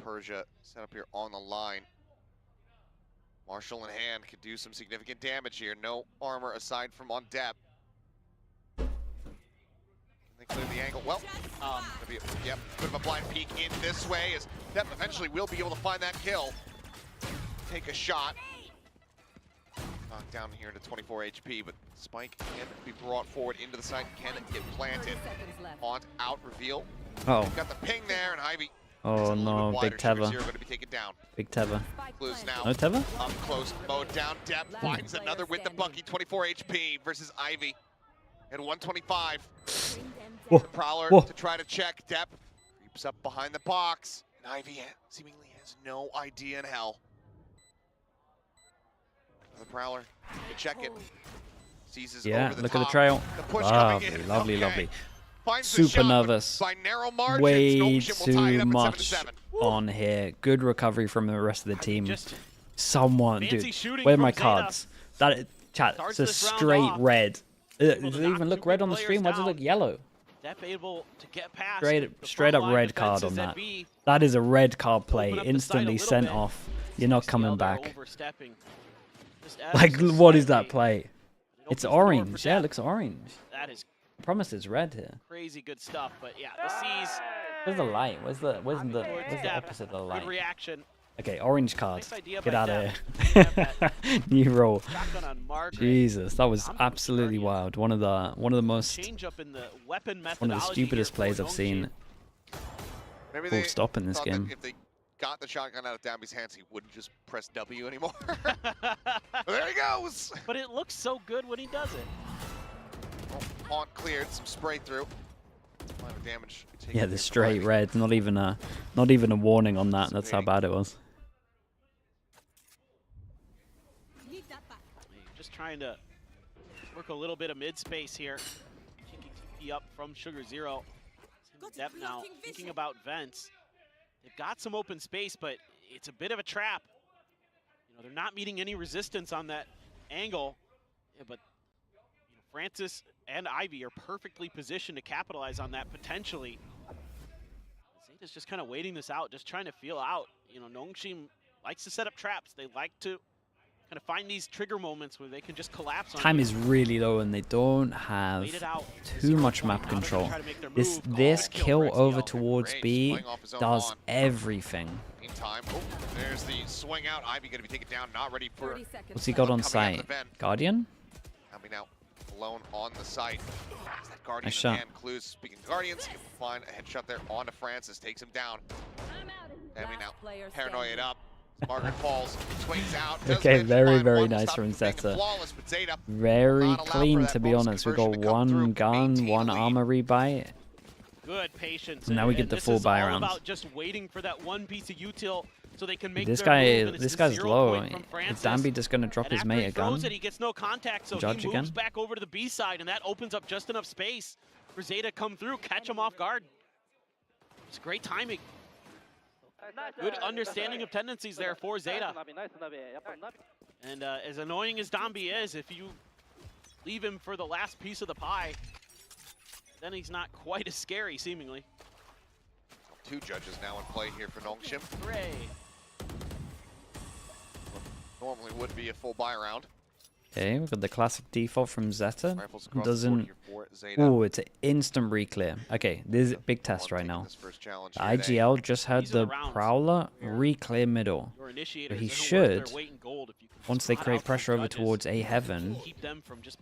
Persia set up here on the line. Marshall in hand could do some significant damage here. No armor aside from on Depp. Can they clear the angle? Well, yep, bit of a blind peek in this way as Depp eventually will be able to find that kill. Take a shot. Knocked down here to 24 HP, but Spike can be brought forward into the site, can get planted. Haunt out, reveal. Oh. Got the ping there, and Ivy. Oh no, big Teva. Going to be taken down. Big Teva. Clues now. No Teva? Up close, mowed down. Depp finds another with the Bucky. 24 HP versus Ivy at 125. Whoa. The Prowler Whoa. to try to check. Depp creeps up behind the box. And Ivy seemingly has no idea in hell. The Prowler to check it. Seizes Yeah, over the look top. at the trail. The push coming in. Lovely, Okay. lovely. Finds the Super shot, but nervous. by narrow margins, Way Nongshim will tie it too up at much 7-7. on here. Good recovery from the rest of the team. Someone, fancy dude. shooting Where are from my Zeta. cards? That chat. Starts It's a this round straight off. red. Does it to even knock look two red big on the players stream? Why does it down. look yellow? Depp able to get past Straight up red card on that. That is a red card play. Instantly sent off. You're not coming back. Like, what is that play? It's orange. Yeah, it looks orange. That is I promise it's red here. crazy good stuff, but yeah, the C's. Where's the light? Where's the opposite of the light? Good reaction. Okay, orange card. Nice idea Get by out of Depp. here. New roll. Shotgun on Margaret. Jesus, that was absolutely wild. One of the most Change up in the weapon one of methodology the stupidest here plays for I've seen. Maybe Full they stop in this thought that game. if they got the shotgun out of Danby's hands, he wouldn't just press W anymore. There he goes. But it looks so good when he does it. Haunt cleared, some spray through. A lot of damage taken Yeah, here the from straight Ivy. red. Not even a warning on that. That's how bad it was. just trying to work a little bit of mid space here. Kicking TP up from Sugar Zero. Depth now, thinking about vents. They've got some open space, but it's a bit of a trap. You know, they're not meeting any resistance on that angle, yeah, but you know, Francis and Ivy are perfectly positioned to capitalize on that potentially. Zeta's just kind of waiting this out, just trying to feel out. You know, Nongshim likes to set up traps. They like to kind of find these trigger moments where they can just collapse on Time you. is really low and they don't have too much map control. This kill over towards B does everything. Meantime, there's the swing out. Ivy going to be taken down, not ready for. What's he got on site? Guardian? Coming out alone on the site. That Guardian Nice shot. again. Clues. Speaking of Guardians, he will find a headshot there onto Francis, takes him down. Enemy now paranoid up. Margaret falls, swings out. Okay, very nice from Zeta. Very clean, to be honest. We've got one gun, one armor rebuy. Good patience. And now we get the full buy round. About just waiting for that one piece of util so they can make This their guy, move, and this it's guy's 0 low. point from Is Francis. Danby just gonna drop And his after mate he a throws gun? it, he gets no contact, so Judge he moves again? back over to the B side, and that opens up just enough space for Zeta to come through, catch him off guard. It's great timing. Good understanding of tendencies there for Zeta. And as annoying as Danby is, if you leave him for the last piece of the pie, then he's not quite as scary, seemingly. Two judges now in play here for Nongshim. Hooray. Normally would be a full buy round. Okay, we've got the classic default from Zeta. Rifles across the board Doesn't. here for Zeta. Oh, it's an instant reclear. Okay, this is a big test right now. challenge The here today. IGL just had the Prowler re-clear middle. So he should, once they create pressure over towards A heaven,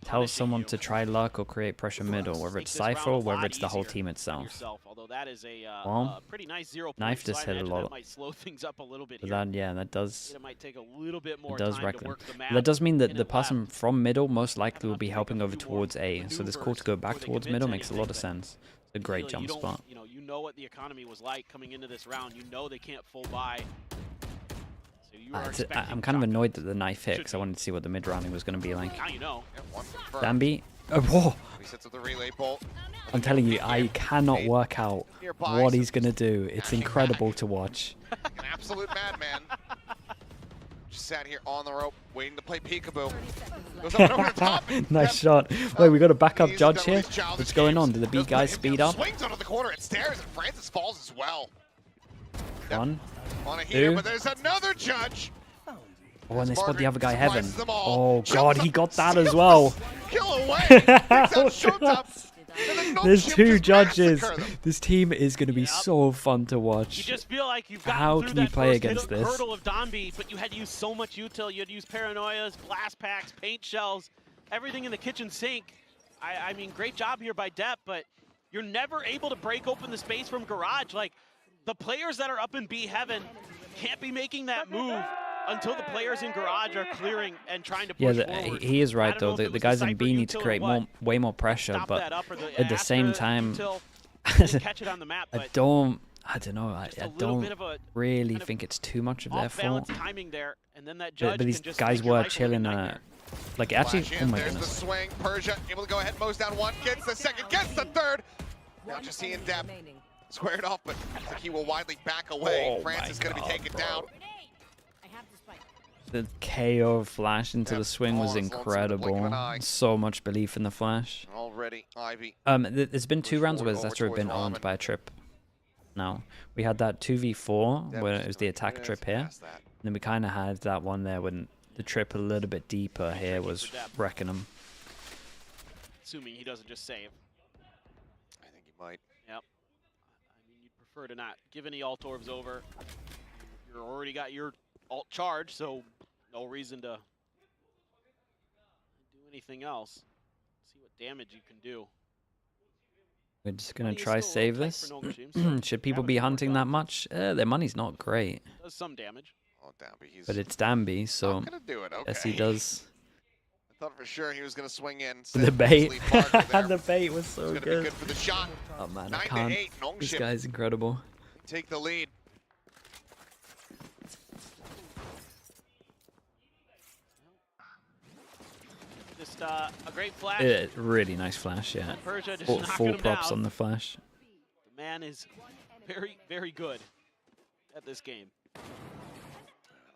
tell someone to try luck or create pressure middle, whether it's Cypher or whether it's the whole team itself. Although that is a Well, pretty nice 0 Knife point, just so I hit a imagine lot. that might slow things up a little bit But here. that, yeah, that does. It might take a little bit more It does time wreck to them. work the map. That does mean that the person from middle most likely will be helping over towards A. So this call to go back towards middle makes a lot of sense. It's a great Really, jump you don't- spot. You know what the economy was like coming into this round. You know they can't full buy. So you are expecting I'm kind of annoyed that the knife hit because I wanted to see what the mid rounding was going to be like. Now you know. Danby. Oh, whoa. He sets up the relay bolt. I'm telling you, I cannot work out what he's going to do. It's incredible to watch. An absolute madman. Just sat here on the rope, waiting to play peekaboo. Goes up and over the top. Nice shot. Wait, we got a backup judge here. What's going on? Did the B guys speed up? Swings onto the corner at stairs, and Francis falls as well. One, On a heater, two. but there's another judge. Oh, and they spot the other guy, Heaven. Slices them all. Oh, God, he got that as well. Kill away. Brings out Showtime. And then There's Nongshim two just judges. massacre them. This team is going to be so fun to You watch. just feel like you've gotten How through can you that play first against this? hurdle of Danby, but you had to use so much util. You had to use paranoias, blast packs, paint shells, everything in the kitchen sink. I mean, great job here by Depp, but you're never able to break open the space from Garage. Like, the players that are up in B Heaven can't be making that move until the players in Garage are clearing and trying to push forward. He is right, I though. don't know if The it guys was in B need to util or create what. way more pressure, Stop but that up, or the at the same Astra time, util didn't catch it on the map, I but don't know. I little don't bit of a really think it's too much of their off-balance fault. timing there, and then that judge But these can just guys make your were life a living chilling. nightmare. Like, actually, Flash oh in, my there's the goodness. swing. Persia able to go ahead, mows down one, gets the second, gets the third. Now just he and Depp squared off, but I think he will widely back away. Oh Francis my going to be God, taken bro. down. The KO flash into the swing was pause, lonesome with a blink of an incredible. eye. So much belief in the flash. Already, Ivy. There's been two rounds where forward over Zeta have been towards owned Ramen. by a trip. Now, we had that 2v4 Yeah, where just it was the attack minutes trip here. past that. And then we kind of had that one there when the trip a little bit deeper here was wrecking them. Assuming he doesn't just save. I think he might. Yep. I mean, you'd prefer to not give any alt orbs over. You're already got your alt charge, so no reason to do anything else. See what damage you can do. We're just going Money to is try still save tight this. for Nongshim, so Should people damage be will work hunting out. that much? Their money's not great. Does some damage. Oh, Danby, he's But it's Danby, so not going to do it. Okay. yes, he does. I thought for sure he was going to swing in. The bait. Lead Parker there. The bait was so It's going to be good. good for the shot. Oh man, 9 I to can't. 8, This Nongshim guy's incredible. take the lead. Just a great flash. Really nice flash, yeah. Persia just Full knocking him props down. on the flash. The man is very, very good at this game.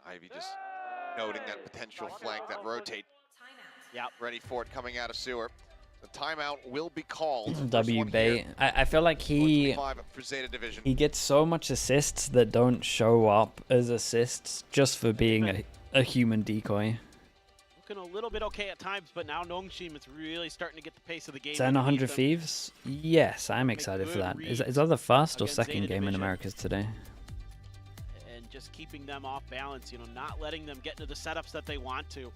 Ivy just noting that potential flank, that rotate. Yep. Ready for it coming out of sewer. The timeout will be called. W bait. I feel like he For Zeta division. gets so much assists that don't show up as assists just for being a human decoy. Looking a little bit okay at times, but now Nongshim is really starting to get the pace of the game. 100 Thieves? Yes, I'm excited for that. Is that the first or second game in Americas today? And just keeping them off balance, you know, not letting them get into the setups that they want to.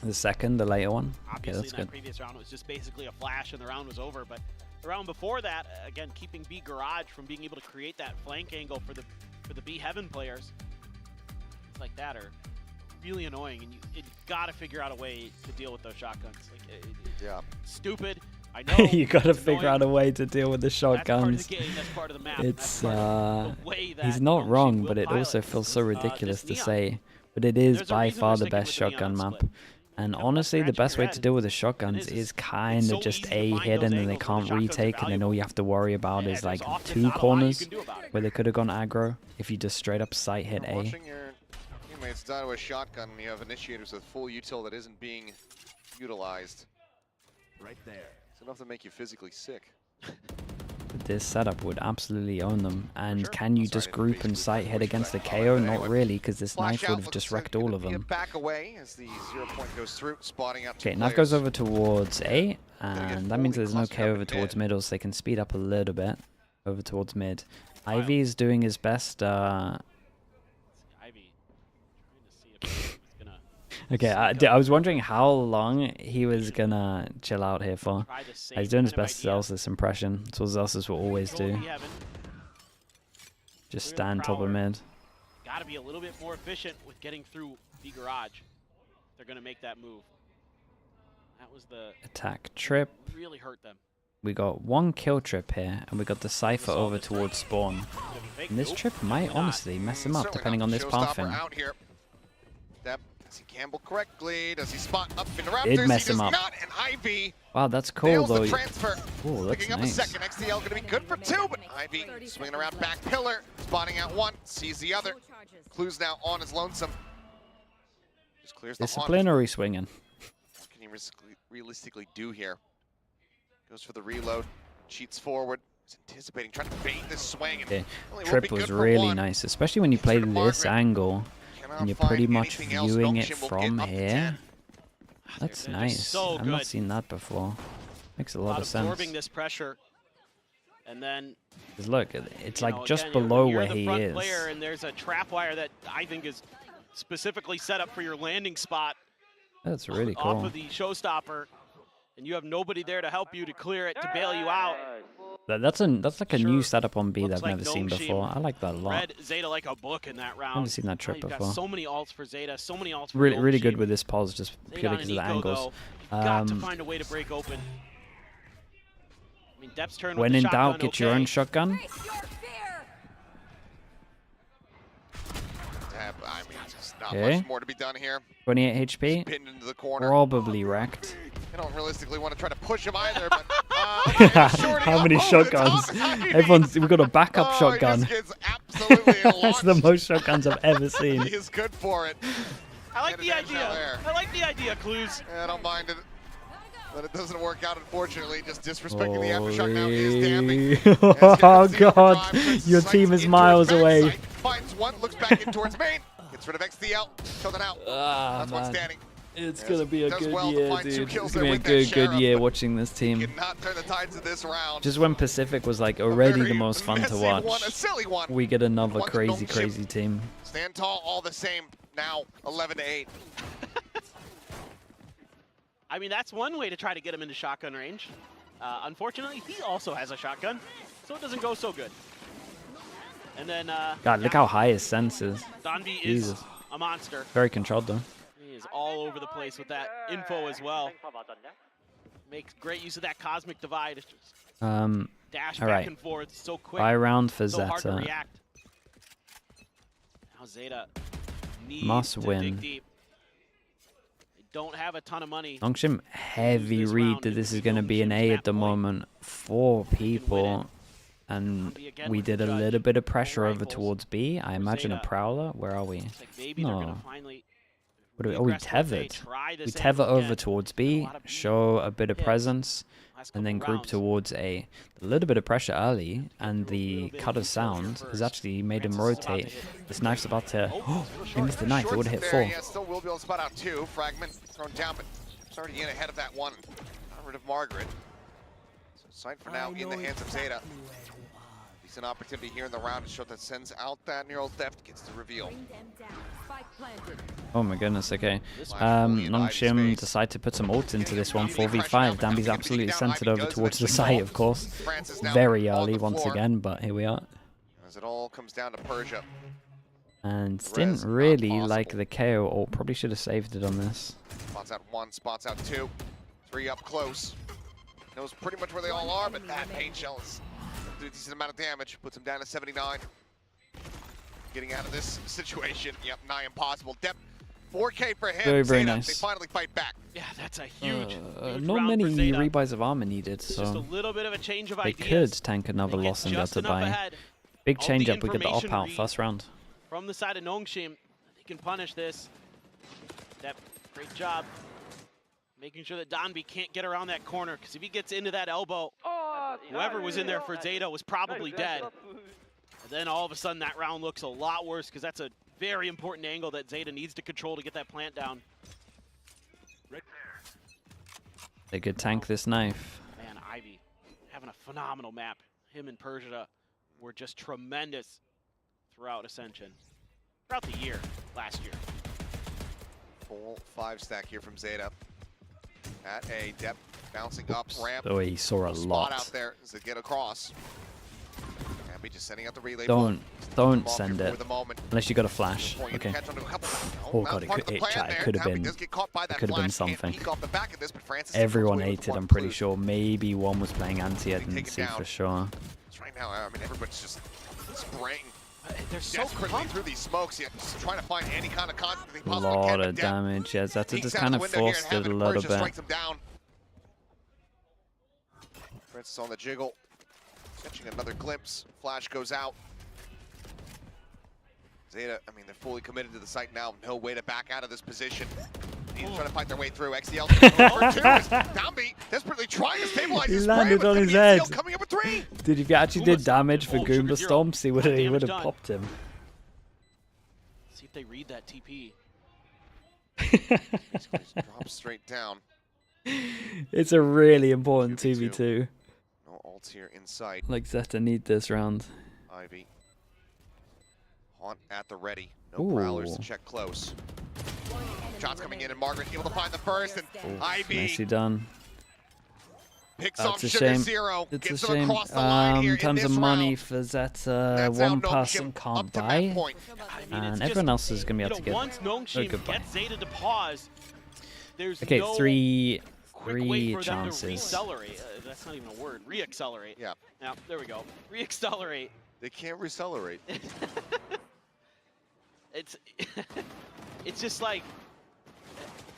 The second, the later one? Okay, Obviously, that's in that good. previous round, it was just basically a flash and the round was over. But the round before that, again, keeping B Garage from being able to create that flank angle for the B Heaven players, things like that are really annoying, and you got to figure out a way to deal with those shotguns. Like, yeah, stupid. I know. You got to figure out a way to deal with the shotguns. That's part of the game. That's part of the map. It's the way that he's not wrong, but it pilot also feels so ridiculous this to Neon. say. But it is There's a by reason far they're the sticking best with the shotgun Neon map. split. And honestly, the best way to head. deal with the shotguns is kind of just A hidden and they can't retake, and then all you have to worry about is like 2 corners where they could have gone aggro if you just straight up sight hit A. Watching your teammates die to a shotgun, you have initiators with full util that isn't being utilized. Right there. It's enough to make you physically sick. This setup would absolutely own them. And can you just group and sight hit against the KO? Not really, because this knife would have just wrecked all of them. Back away as the 0 point goes through, spotting out Okay, knife goes over towards A, and that means there's no KO over towards middle, so they can speed up a little bit over towards mid. Ivy is doing his best. Okay, I was wondering how long he was gonna chill out here for. He's doing his best Zelsis impression. That's what Zelsis will always do. Just stand top of mid. Got to be a little bit more efficient with getting through B Garage. They're going to make that move. That was the Attack trip. really hurt them. We got 1 kill trip here, and we got the Cypher over towards spawn. And this trip might honestly mess him up, depending on this pathing. Does he gamble correctly? Does he spot up in the Raptors? It'd mess him he does up. not, and Ivy Wow, that's cool nails though. the transfer. Oh, that's Picking up nice. a second. XTL going to be good for 2, but Ivy swinging around back pillar, spotting out 1, sees the other. Clues now on his lonesome. Just clears the Disciplinary swinging. What can he realistically do here? Goes for the reload, cheats forward. He's anticipating, trying to bait this swing. And Okay. only will Trip be was good for really 1. nice, especially when you play this angle and you're pretty much viewing it from here. That's nice. so I've not good. seen that before. Makes a lot of absorbing sense. this pressure, and then 'Cause look, it's you like know, just again, below you're where the he front is. player, and there's a trap wire that I think is specifically set up for your landing spot. That's really Off cool. of the showstopper, and you have nobody there to help you to clear it, to bail you out. That's like a new setup on B that I've like never seen Nongshim before. I like that a lot. Read Zeta like a book in that round. Never seen that trip You've got before. so many alts for Zeta, so many alts for Really good Nongshim. with this pulse, just Zeta purely on because of the an eco, angles. though. You've got to find a way to break open. I mean, Depth's turn When with in the doubt, shotgun, get your own shotgun. I mean, just not Okay. much more to be done here. 28 HP. Pinned into the corner. Probably wrecked. I don't realistically want to try to push him either, but How many shotguns? We've got a backup shotgun. That's the most shotguns I've ever seen. He is good for it. I like the idea. I like the idea, Clues. I don't mind it, but it doesn't work out, unfortunately. Just disrespecting the aftershock now is damning. Oh god, your team is miles away. Finds 1, looks back in towards main. Gets rid of XDL. Killing out. That's one standing. It's gonna be a does good well to year, find 2 dude. kills It's there gonna be a with that good Sheriff, year but watching this team. cannot turn the tides of this round. Just when Pacific was like already the most fun to messy watch, one, a silly one. we get another One to crazy Nongshim. team. Stand tall, all the same. Now 11-8. I mean, that's one way to try to get him into shotgun range. Unfortunately, he also has a shotgun, so it doesn't go so good. And then, God, look how high his sense is. Donby is Jesus. a monster. Very controlled though. He is all over the place with that info as well. Makes great use of that cosmic divide. It's just dash all back right. and forth so quick. Buy round for so hard to Zeta. react. Now Zeta needs Must to win. dig deep. don't have a ton of money. Nongshim heavy read that this is going to be an A at the moment for people. And we did a little bit of pressure over towards B. I imagine a Prowler. Where are we? No. What are we? Oh, we tethered. We tether over towards B, show a bit of presence, and then group towards A. A little bit of pressure early, and the cut of sound has actually made him rotate. This knife's about to... Oh, he missed the knife. It would have hit 4. Yeah, still will be able to spot out 2. Fragment thrown down, but it's already in ahead of that one. Got rid of Margaret. So sight for now in the hands of Zeta. Decent opportunity here in the round to show that sends out that neural depth, gets the reveal. Oh my goodness, okay. Nongshim decide to put some ult into this one, 4v5. Danby's absolutely centered over towards the site, of course. Very early once again, but here we are. As it all comes down to Persia. And didn't really like the KO ult, probably should have saved it on this. Spots out 1, spots out 2. 3 up close. Knows pretty much where they all are, but that paint shell is doing a decent amount of damage. Puts him down to 79. Getting out of this situation. Yep, nigh impossible. Depth, 4K for him. Very nice. They finally fight back. Yeah, that's a huge not round many for Zeta. rebuys of armor needed, Just so a little bit of a change of they ideas. could tank another loss and go to buy. Ahead Big of the change up. We get the information op out read first round. From the side of Nongshim, they can punish this. That great job. Making sure that Danby can't get around that corner, because if he gets into that elbow, whoever was in there for Zeta was probably dead. And then all of a sudden that round looks a lot worse, because that's a very important angle that Zeta needs to control to get that plant down. They could tank this knife. Man, Ivy having a phenomenal map. Him and Persia were just tremendous throughout Ascension. Throughout the year, last year. Full 5 stack here from Zeta. At a depth, bouncing up ramp. Oh, he saw a Spot lot. out there as they get across. Danby just sending out the relay. Don't send it unless you got a flash. Okay. Oh god, it could have been. It could have been something. Everyone ate it. I'm pretty sure. Maybe one was playing anti. I didn't see for sure. Right now, I mean, everybody's just spraying. They're so desperately through these smokes, yet just trying to find any kind of contact they A possibly lot can. of damage. Yeah, Zeta just kind of forced it a little bit. Francis on the jiggle, catching another glimpse. Flash goes out. Zeta, I mean, they're fully committed to the site now. No way to back out of this position. He's trying to fight their way through. XDL Danby desperately trying to stabilize his spray. He landed on his head. Coming up with 3. Dude, if you actually did damage for Goomba Stomps, he would have popped him. See if they read that TP. Drops straight down. It's a really important 2v2. No ults here in sight. Like Zeta need this round. Ivy. Haunt at the ready. No prowlers to check close. Shots coming in, and Margaret able to find the first, and Ivy Nicely done. picks That's off a Sugar shame. Zero. It's a Gets them shame. across the line here In terms in of this money round. for Zeta, That's one how person Nongshim can't up to buy, map point. and everyone else is going to be able to get once a Nongshim good buy. gets Zeta to pause, there's Okay, no three quick way for them to chances. re-accelerate. That's not even a word. Re-accelerate. Yeah. Now, there we go. Re-accelerate. They can't re-accelerate. It's just like,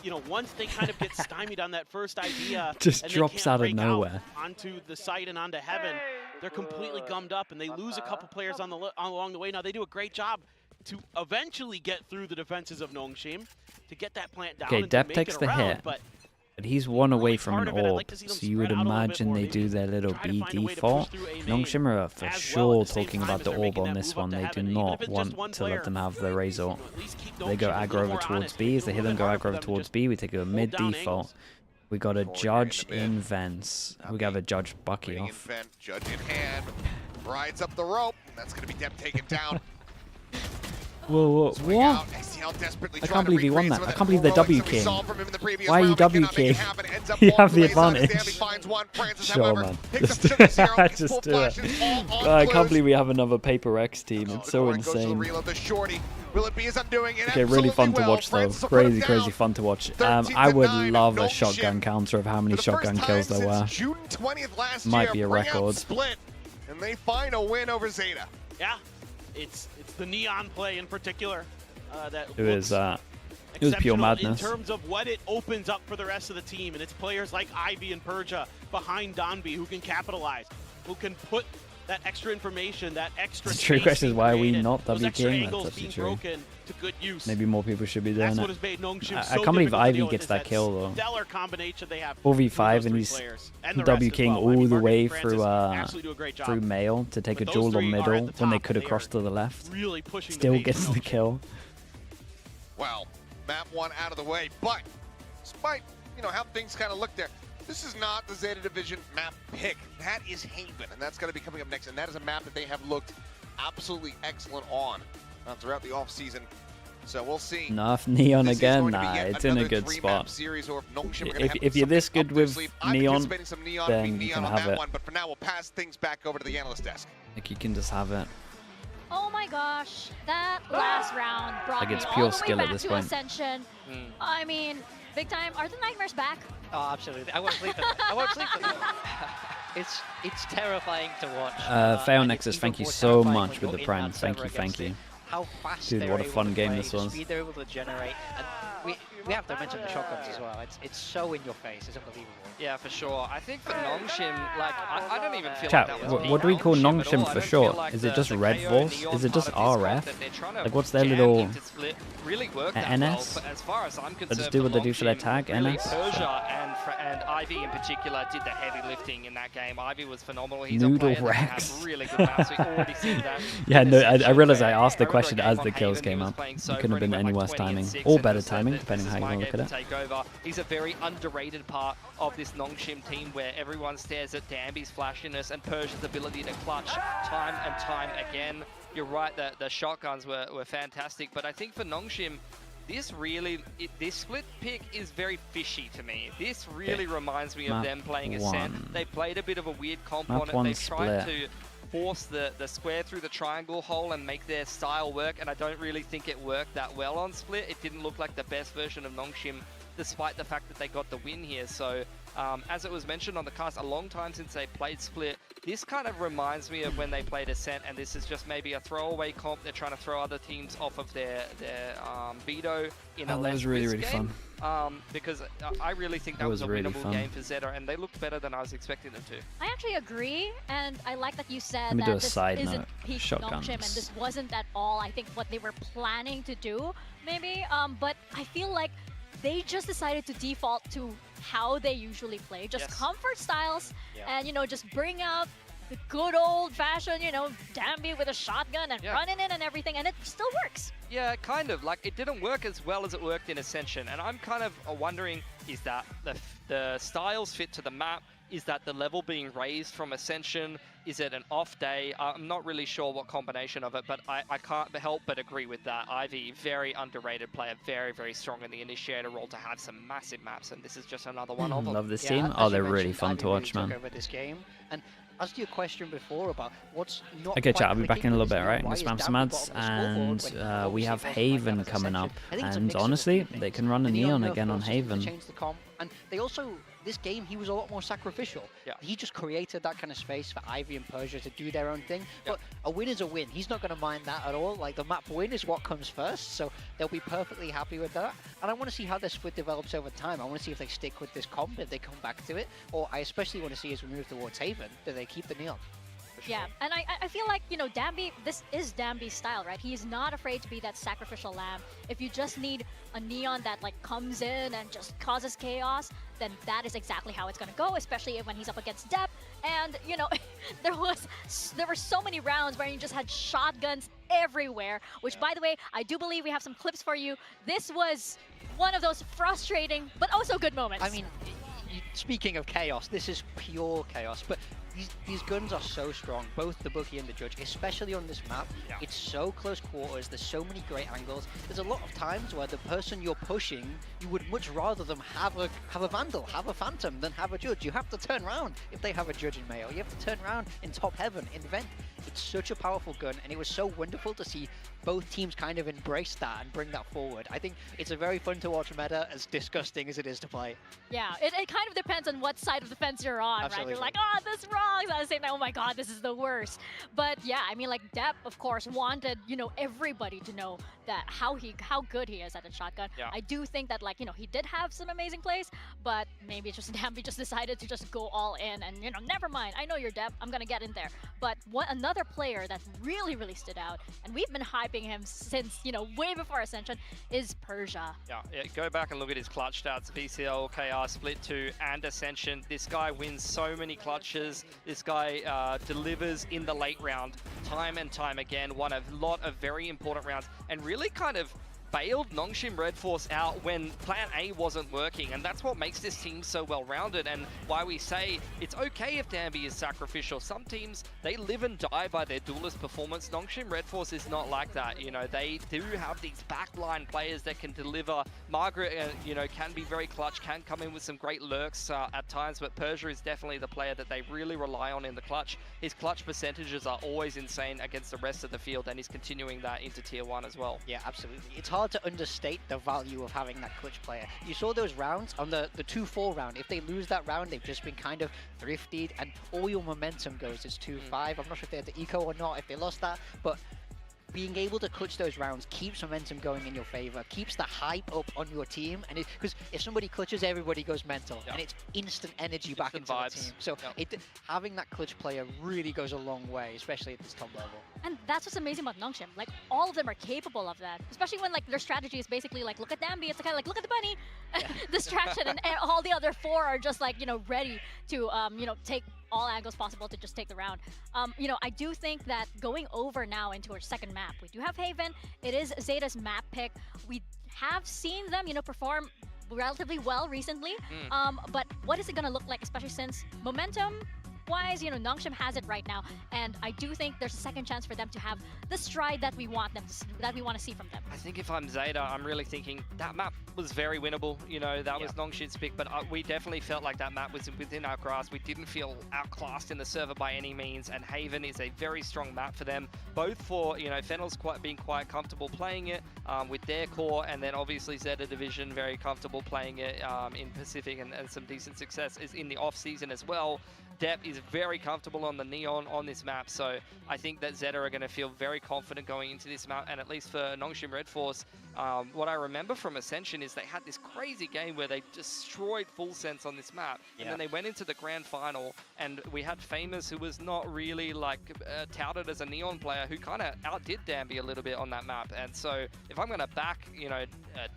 you know, once they kind of get stymied on that first idea, Just and drops they out can't of break out nowhere. onto the site and onto heaven, they're completely gummed up, and they lose a couple players on along the way. Now they do a great job to eventually get through the defenses of Nongshim to get that plant down. Okay, and to Depp make takes it the around, hit, but he's one away from part an of it, I'd orb, like to see them so you would spread out a little bit imagine more, they maybe do their little try to B find a way to push default. through A main Nongshim are for as well at sure the same talking time about as the they're orb making on that this move up one. to They do heaven. Even if not it's just one want to player, let them have the result. at least keep They go Nongshim a aggro little over more towards honest. B. As they Make it hear a them little go bit harder aggro for over them to towards just B, we take a mid down default. angles. We got a judge in Vents. We got a judge Bucky Waiting in off. vent, judge in hand, rides up the rope, and that's going to be Depp taken down. Whoa, Swing what? out. XTL desperately I trying can't to believe he won recreate that. some of I can't believe they're heroics W that we king. saw from him in the previous Why are you round. W Cannot make king? it happen. Ends up You walking have the away, so advantage. Danby finds one. Francis, Sure, however, man. picks Just up Sugar Zero, gets just full do it. flashes, all on I can't blues. believe we have another Paper X team. It's so Goes to the insane. reload. The shorty. Will it be his undoing? It Okay, really fun to absolutely watch will. though. Francis will put him Crazy, crazy down. fun to watch. 13 I would 9, love a Nongshim. shotgun counter of how many For the shotgun first kills time there were. since June 20th last Might year, be a bring out record. Split, and they find a win over Zeta. Yeah, it's the neon play in particular that Who is that? was pure exceptional madness. in terms of what it opens up for the rest of the team, and it's players like Ivy and Perja behind Donby who can capitalize, who can put that extra information, that extra. The true question is, why are we not those extra WKing? angles That's being actually true. broken to good use. Maybe more people should be doing That's it. what has made Nongshim I so can't believe difficult to Ivy deal with, gets is that kill though. Stellar combination they have. 4v5 and he's players and the rest as WKing well. I mean, all the Mark way and Francis through absolutely do a great job. through male to take But a those duel on three are middle at the when they top, could have and they crossed are to the left. really pushing the Still pace gets of the Nongshim. kill. Well, map 1 out of the way, but despite, you know, how things kind of look there, this is not the Zeta Division map pick. That is Haven, and that's going to be coming up next, and that is a map that they have looked absolutely excellent on throughout the offseason. So we'll see. Enough Neon This is again. going to be Nah, yet it's in a another good 3-map spot. series, or if Nongshim are gonna have If you're this something good up their with sleeve. I'm Neon, anticipating some Neon then being you Neon can on have that it. one, but for now, we'll pass things back over to the analyst desk. Like you can just have it. Oh my gosh, that last round brought Like, me it's all pure the way skill at back this to point. Ascension. I mean, big time. Are the nightmares back? Oh, absolutely. I won't sleep tonight. I won't sleep tonight. It's terrifying to watch. Fail and Nexus, it's thank even you more so terrifying much when with you're the in prime. that Thank server you, thank against you. it. How fast Dude, they're what a able fun to game play, this the was. speed they're able to generate, and we have to mention the shotguns as well. It's so in your face. It's unbelievable. Yeah, for sure. I think for Nongshim, like, I don't even feel Chat, like that was what do we call Nongshim at all. Nongshim I for don't feel short? like Is it just the REDFORCE? KO Is it just Neon part of this RF? comp that they're trying to Like, what's their jam little into Split really worked that well. NS? But as far as I'm They concerned, just do what they do for their Nongshim, tag, really, NS? Persia and Ivy in particular did the heavy lifting in that game. Ivy was phenomenal. He's Noodle a player that Rex. has really good maps. We've already seen that. Yeah, in no, Ascension I realized I where asked the remember a question game as on the kills Haven, came he was up. playing It so couldn't have great, been he went any like worse 20 timing. and 6 Or and better just said timing, that depending this on is how you my want to game look at to it. take over. He's a very underrated part of this Nongshim team where everyone stares at Danby's flashiness and Persia's ability to clutch time and time again. You're right, the shotguns were fantastic, but I think for Nongshim, this split pick is very fishy to me. This really reminds me of Map them playing one. Ascent. They played a bit of a weird comp Map on it. one They tried split. to force the square through the triangle hole and make their style work, and I don't really think it worked that well on Split. It didn't look like the best version of Nongshim, despite the fact that they got the win here. So as it was mentioned on the cast, a long time since they played Split. This kind of reminds me of when they played Ascent, and this is just maybe a throwaway comp. They're trying to throw other teams off of their veto in a Oh, that less was really, risk really game. fun. Because I really think that That was a was really winnable fun. game for Zeta, and they looked better than I was expecting them to. I actually agree, and I like that you said Let me do that a this side isn't note. peak Shotguns. Nongshim, and this wasn't at all, I think, what they were planning to do, maybe. But I feel like they just decided to default to how they usually play, just comfort styles, and, you know, just bring out the good old-fashioned, you know, Danby with a shotgun and running in and everything, and it still works. Yeah, kind of. Like, it didn't work as well as it worked in Ascension, and I'm kind of wondering, is that the styles fit to the map? Is that the level being raised from Ascension? Is it an off day? I'm not really sure what combination of it, but I can't help but agree with that. Ivy, very underrated player, very, very strong in the initiator role to have some massive maps, and this is just another one of them. Love this Yeah, team. as Oh, you they're really mentioned, fun Ivy to watch, really man. took over this game, and as to your question before about what's not Okay, quite chat, I'll be back in a little clicking bit, right? why Let's is spam some Danby ads, bottom of the and scoreboard when we have obviously it wasn't like that Haven with coming up, Ascension? I think it's a and mix of honestly, a few they things. can run a The Neon nerf again on forces them to Haven. change the comp, and they also, this game, he was a lot more sacrificial. He just created that kind of space for Ivy and Persia to do their own thing, but a win is a win. He's not going to mind that at all. Like, the map win is what comes first, so they'll be perfectly happy with that. And I want to see how their split develops over time. I want to see if they stick with this comp, if they come back to it, or I especially want to see as we move towards Haven, that they keep the Neon. Yeah, and I feel like, you know, Danby, this is Danby's style, right? He is not afraid to be that sacrificial lamb. If you just need a Neon that, like, comes in and just causes chaos, then that is exactly how it's going to go, especially when he's up against Depp. And, you know, there were so many rounds where you just had shotguns everywhere, which, by the way, I do believe we have some clips for you. This was one of those frustrating but also good moments. I mean, speaking of chaos, this is pure chaos, but these guns are so strong, both the Bookie and the Judge, especially on this map. It's so close quarters, there's so many great angles. There's a lot of times where the person you're pushing, you would much rather them have a Vandal, have a Phantom, than have a Judge. You have to turn around if they have a Judge in Mayo. You have to turn around in Top Heaven, in Vent. It's such a powerful gun, and it was so wonderful to see both teams kind of embrace that and bring that forward. I think it's a very fun to watch meta, as disgusting as it is to play. Yeah, it kind of depends on what side of the fence you're on, right? You're Absolutely. like, oh, this run! songs. At the same time, oh my god, this is the worst. But yeah, I mean, like Depp, of course, wanted everybody to know that how good he is at the shotgun. Yeah. I do think that he did have some amazing plays, but maybe just Dambi just decided to just go all in and never mind. I know you're Depp. I'm gonna get in there. But another player that really stood out, and we've been hyping him since way before Ascension, is Persia. Yeah, go back and look at his clutch stats. VCL, KR, Split 2, and Ascension. This guy wins so many clutches. This guy delivers in the late round time and time again. Won a lot of very important rounds and really kind of bailed Nongshim REDFORCE out when plan A wasn't working, and that's what makes this team so well-rounded, and why we say it's okay if Dambi is sacrificial. Some teams, they live and die by their duelist performance. Nongshim REDFORCE is not like that. They do have these backline players that can deliver. Margaret, can be very clutch, can come in with some great lurks at times, but Persia is definitely the player that they really rely on in the clutch. His clutch percentages are always insane against the rest of the field, and he's continuing that into Tier 1 as well. Yeah, absolutely. It's hard to understate the value of having that clutch player. You saw those rounds on the 2-4 round. If they lose that round, they've just been kind of thrifted, and all your momentum goes. It's 2-5. I'm not sure if they had the eco or not, if they lost that, but being able to clutch those rounds keeps momentum going in your favor, keeps the hype up on your team, and because if somebody clutches, everybody goes mental, and it's instant energy back into the team. So having that clutch player really goes a long way, especially at this top level. And that's what's amazing about Nongshim. Like, all of them are capable of that, especially when their strategy is basically like, look at Dambi. It's kind of like, look at the bunny, distraction, and all the other four are just like ready to take all angles possible to just take the round. I do think that going over now into our second map, we do have Haven. It is Zeta's map pick. We have seen them, perform relatively well recently. But what is it going to look like, especially since momentum-wise, Nongshim has it right now, and I do think there's a second chance for them to have the stride that we want to see from them. I think if I'm Zeta, I'm really thinking that map was very winnable. That was Nongshim's pick, but we definitely felt like that map was within our grasp. We didn't feel outclassed in the server by any means, and Haven is a very strong map for them, both for Fennel's being quite comfortable playing it with their core, and then obviously Zeta Division very comfortable playing it in Pacific, and some decent success is in the off season as well. Depp is very comfortable on the Neon on this map, so I think that Zeta are going to feel very confident going into this map, and at least for Nongshim REDFORCE, what I remember from Ascension is they had this crazy game where they destroyed Full Sense on this map, and then they went into the grand final, and we had Famous, who was not really touted as a Neon player, who kind of outdid Dambi a little bit on that map, and so if I'm going to back,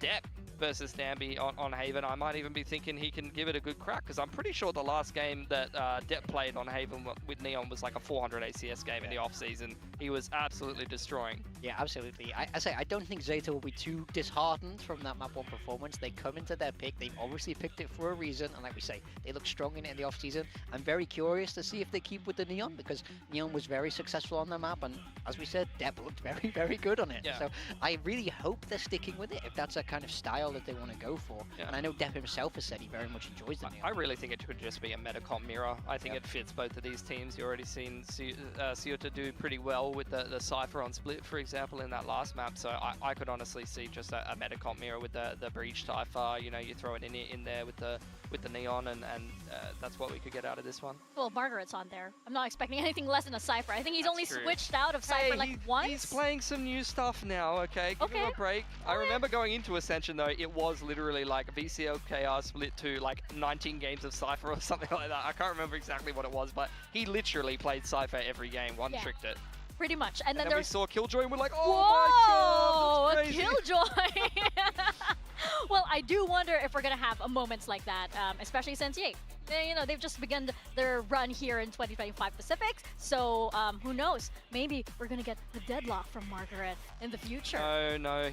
Depp versus Dambi on Haven, I might even be thinking he can give it a good crack, because I'm pretty sure the last game that Depp played on Haven with Neon was like a 400 ACS game in the off-season. He was absolutely destroying. Yeah, absolutely. I don't think Zeta will be too disheartened from that map 1 performance. They come into their pick. They've obviously picked it for a reason, and like we say, they look strong in it in the off-season. I'm very curious to see if they keep with the Neon, because Neon was very successful on the map, and as we said, Depp looked very, very good on it. Yeah. So I really hope they're sticking with it, if that's a kind of style that they want to go for. Yeah. And I know Depp himself has said he very much enjoys the Neon. I really think it could just be a Metacomp mirror. I think it fits both of these teams. You already seen Zeta do pretty well with the Cypher on Split, for example, in that last map. So I could honestly see just a Metacomp mirror with the Breach Cypher. You throw it in there with the Neon, and that's what we could get out of this one. Well, Margaret's on there. I'm not expecting anything less than a Cypher. I think he's only switched out of Cypher once. He's playing some new stuff now, okay? Give him a break. I remember going into Ascension, though, it was literally like VCL, KR, Split 2, like 19 games of Cypher or something like that. I can't remember exactly what it was, but he literally played Cypher every game, one-tricked it. Pretty much. And then we saw Killjoy and we're like, oh my god, that's crazy. Killjoy! Well, I do wonder if we're going to have moments like that, especially since, they've just begun their run here in 2025 Pacifics. So who knows? Maybe we're going to get the deadlock from Margaret in the future. No,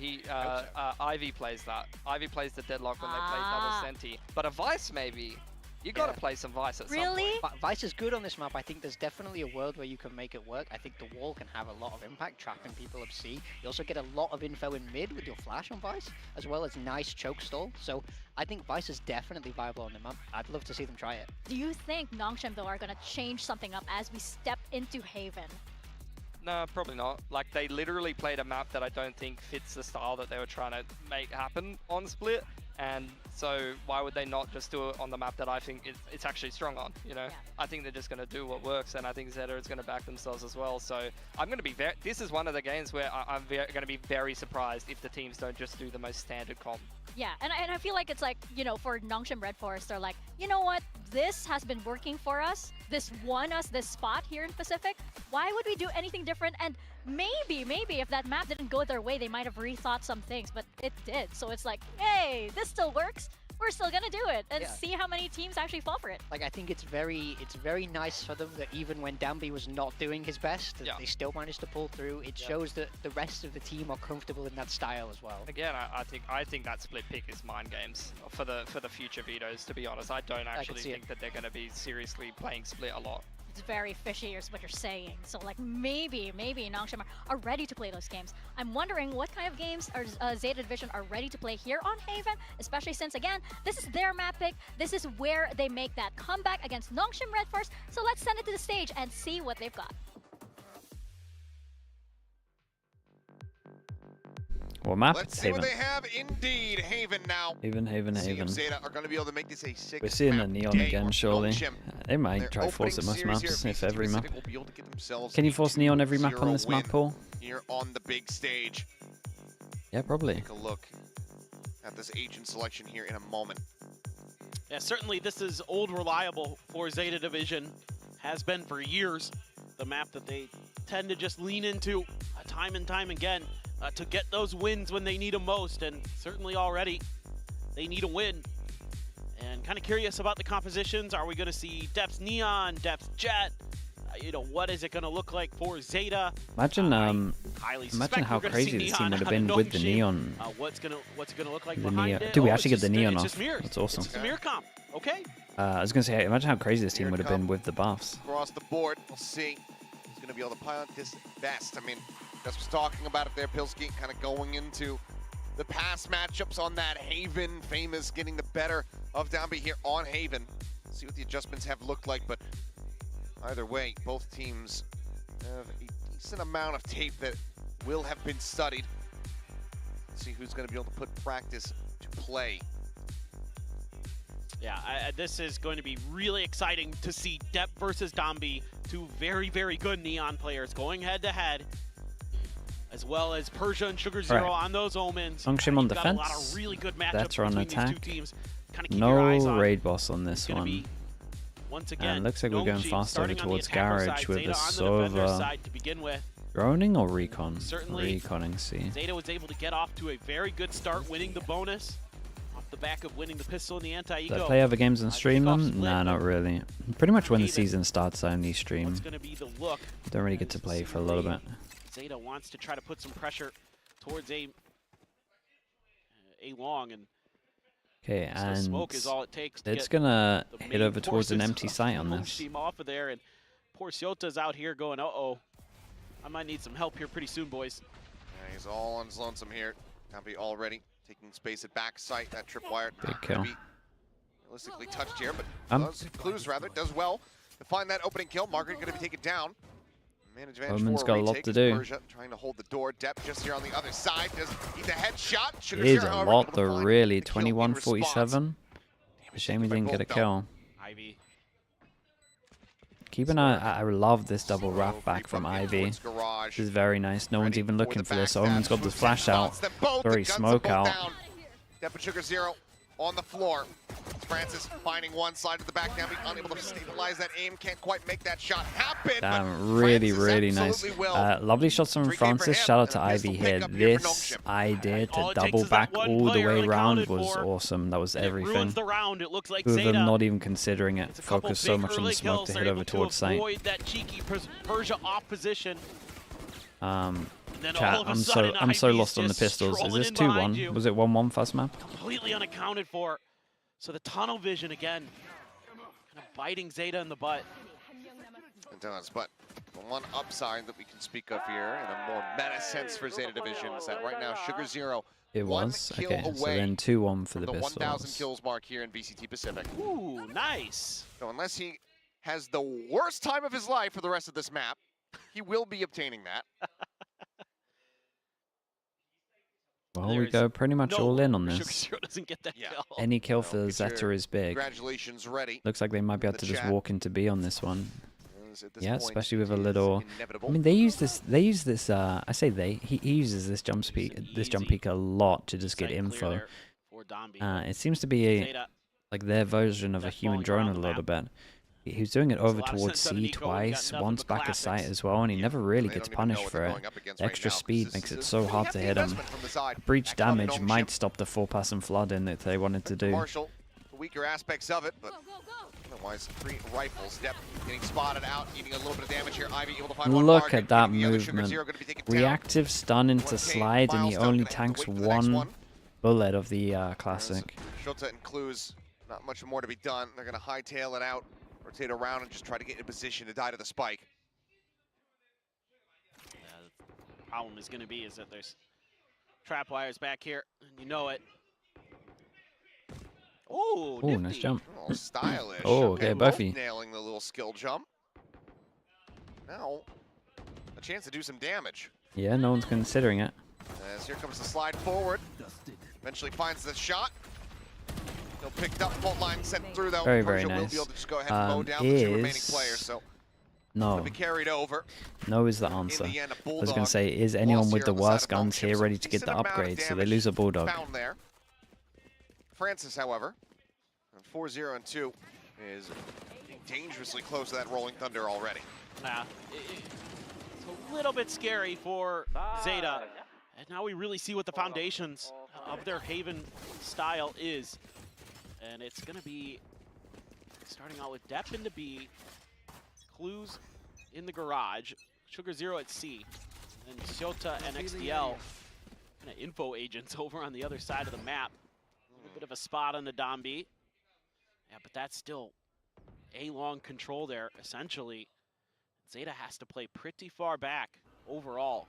Ivy plays that. Ivy plays the deadlock when they play double Senti. But a Vice, maybe. You got to play some Vice at some point. But Vice is good on this map. I think there's definitely a world where you can make it work. I think the wall can have a lot of impact, trapping people up C. You also get a lot of info in mid with your flash on Vice, as well as nice choke stall. So I think Vice is definitely viable on the map. I'd love to see them try it. Do you think Nongshim, though, are going to change something up as we step into Haven? No, probably not. Like, they literally played a map that I don't think fits the style that they were trying to make happen on Split. And so why would they not just do it on the map that I think it's actually strong on, you know? Yeah. I think they're just going to do what works, and I think Zeta is going to back themselves as well. So I'm going to be this is one of the games where I'm going to be very surprised if the teams don't just do the most standard comp. Yeah, and I feel like it's like, you know, for Nongshim REDFORCE, they're like, you know what? This has been working for us. This won us this spot here in Pacific. Why would we do anything different? And maybe if that map didn't go their way, they might have rethought some things, but it did. So it's like, hey, this still works. We're still gonna do it and see how many teams actually fall for it. Like, I think it's very nice for them that even when Danby was not doing his best, that they still managed to pull through. It shows that the rest of the team are comfortable in that style as well. Again, I think that split pick is mind games for the future vetoes. To be honest, I don't actually think that they're going to be seriously playing split a lot. It's very fishy is what you're saying. So like maybe Nongshim are ready to play those games. I'm wondering what kind of games are Zeta Division are ready to play here on Haven, especially since again, this is their map pick. This is where they make that comeback against Nongshim REDFORCE. So let's send it to the stage and see what they've got. What map? Let's see what they have indeed. Haven now. Haven. See if Zeta are going to be able to make this a 6 We're seeing the map neon day again, for surely. Nongshim. They might Their try force at most opening series maps, here, if VCT every map. Pacific will be able to get themselves Can you a force neon every map on 2-0 this map, win Paul? Here on the big stage. Yeah, probably. Take a look at this agent selection here in a moment. Yeah, certainly this is old reliable for Zeta Division. Has been for years. The map that they tend to just lean into time and time again to get those wins when they need them most. And certainly already they need a win. And kind of curious about the compositions. Are we going to see Depths Neon, Depths Jet? You know, what is it going to look like for Zeta? Imagine, highly imagine how we're gonna see crazy this Neon team would have out been of with the Nongshim. neon. What's it gonna look like The behind neon. it? Dude, we Oh, actually it's get the just- neon it's off. just mirrors. That's awesome. It's just a mirror comp. Okay. I was gonna say, imagine how crazy this team would have been with the buffs. Across the board, we'll see who's going to be able to pilot this best. I mean, just was talking about it there, Pilski, kind of going into the past matchups on that Haven, famous getting the better of Danby here on Haven. See what the adjustments have looked like, but either way, both teams have a decent amount of tape that will have been studied. See who's going to be able to put practice to play. Yeah, this is going to be really exciting to see Depp versus Danby, two very, very good Neon players going head-to-head, as well as Persia and Sugar Zero on those Omens. Nongshim on You've got a lot defense. of really good matchups That's on between attack. these two teams. Kinda keep your eyes No on. raid boss on this It's gonna one. be, once again, And looks like we're going Nongshim fast over starting on the towards attacker Garage side, with Zeta a on the defender Sova. side to begin with. Droning or recon? Certainly, Reconning, see. Zeta was able to get off to a very good start, winning the bonus off the back of winning the pistol and the anti-ego. Do I play other games and stream kickoff them? split, Nah, not really. Pretty much when the season starts, I only stream. What's going to be the look? Don't really get to play for a little bit. Zeta wants to try to put some pressure towards a long, and Okay, so and smoke is all it takes to it's get gonna the hit main over towards an forces empty of site on this. Nongshim off of there, and poor Siota's out here going, uh-oh, I might need some help here pretty soon, boys. Yeah, he's all on his lonesome here. Danby already taking space at backside. That tripwire Big kill. be realistically touched here, but clues rather does well to find that opening kill. Margaret going to be taken down. Man advantage Omen's for got a lot retake to as do. Persia trying to hold the door. Depp just here on the other side. Does eat the headshot. Sugar It is Zero, a however, lot able to though, find really. the kill in response. 21-47. Shame he didn't get a kill. Ivy. Keep an eye. I love this double wrap back from Ivy. This is very nice. No one's even looking for this. Omen's got this flash out. Sorry, smoke out. Depp and Sugar Zero on the floor. Francis finding one side of the back down, unable to stabilize that aim, can't quite make that shot happen. Damn, really, really nice. Lovely shots from 3K Francis. for him, Shout out and to a Ivy pistol here. pickup here for This Nongshim. idea All to it takes double is that back one all the player way around accounted was for, awesome. That was and it everything. ruins the round. It looks like Two of them Zeta not even considering it. a couple Focus so big much on the early smoke kills. to They're hit able over to towards site. avoid that cheeky Persia off position. then Chat, all of a I'm sudden, so Ivy's lost on the just pistols. Is strolling this in behind 2-1? you. Was it 1-1 first map? Completely unaccounted for. So the tunnel vision again, kind of biting Zeta in the butt. It does, but the one upside that we can speak of here in a more meta sense for Zeta Division is that right now Sugar Zero It one was? kill Okay, so away then 2-1 for from the the 1,000 pistols. kills mark here in VCT Pacific. Ooh, nice. So unless he has the worst time of his life for the rest of this map, he will be obtaining that. Well, we go pretty much all in on this. Sugar doesn't get that kill. Any kill for Zeta is big. Congratulations, ready. Looks like they might be able to just walk into B on this one. Yeah, point, especially with a little. I mean, they use this. They use this. I say they. He uses this jump peak a lot to just get info. It seems to be like their version of a human drone a little bit. He was doing it over towards C twice, once back at sight as well, and he never really gets punished for it. The extra speed makes it so hard to hit him. Breach damage might stop the 4-pass and flood in that they wanted to do. Marshall, the weaker aspects of it, but otherwise 3 rifles. Dep getting spotted out, eating a little bit of damage here. Ivy able to find one Look target, at that the other movement. Sugar Zero gonna be taken Reactive stun into slide, and he only tanks one bullet of the classic. Shota and Clues, not much more to be done. They're going to hightail it out, rotate around, and just try to get in a position to die to the spike. The problem is going to be is that there's trap wires back here, and you know it. Oh, nice jump. Oh, stylish. Oh, okay, Buffy. Nailing the little skill jump. Now, a chance to do some damage. Yeah, no one's considering it. As here comes the slide forward. Eventually finds the shot. He'll picked up, fault line sent through though. Very Persia nice. will be able to just go ahead and mow down the 2 remaining players. So no. be carried over. No is the answer. I was going to say, is anyone with the worst guns here ready to get the upgrade? So they lose a Bulldog. Found there. Francis, however, 4-0 and 2 is dangerously close to that Rolling Thunder already. Nah, it's a little bit scary for Zeta. And now we really see what the foundations of their Haven style is. And it's going to be starting out with Dep into B, Clues in the garage, Sugar Zero at C, and Shota and XDL kind of info agents over on the other side of the map. A little bit of a spot on the Dombi. Yeah, but that's still a long control there, essentially. Zeta has to play pretty far back overall.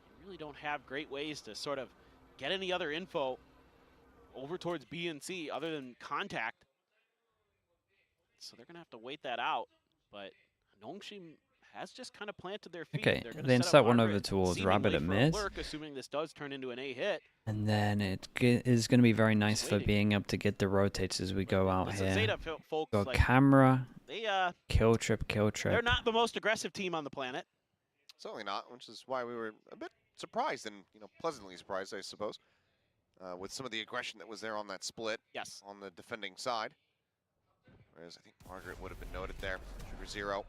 They really don't have great ways to sort of get any other info over towards B and C other than contact. So they're going to have to wait that out. But Nongshim has just kind of planted their feet. Okay, they insert one over towards Rabbit at mid. Assuming this does turn into an A hit. And then it is going to be very nice for being able to get the rotates as we go out here. Zeta folks, Go like, camera, they, kill trip. They're not the most aggressive team on the planet. Certainly not, which is why we were a bit surprised and pleasantly surprised, I suppose, with some of the aggression that was there on that split. Yes. On the defending side. Whereas I think Margaret would have been noted there. Sugar Zero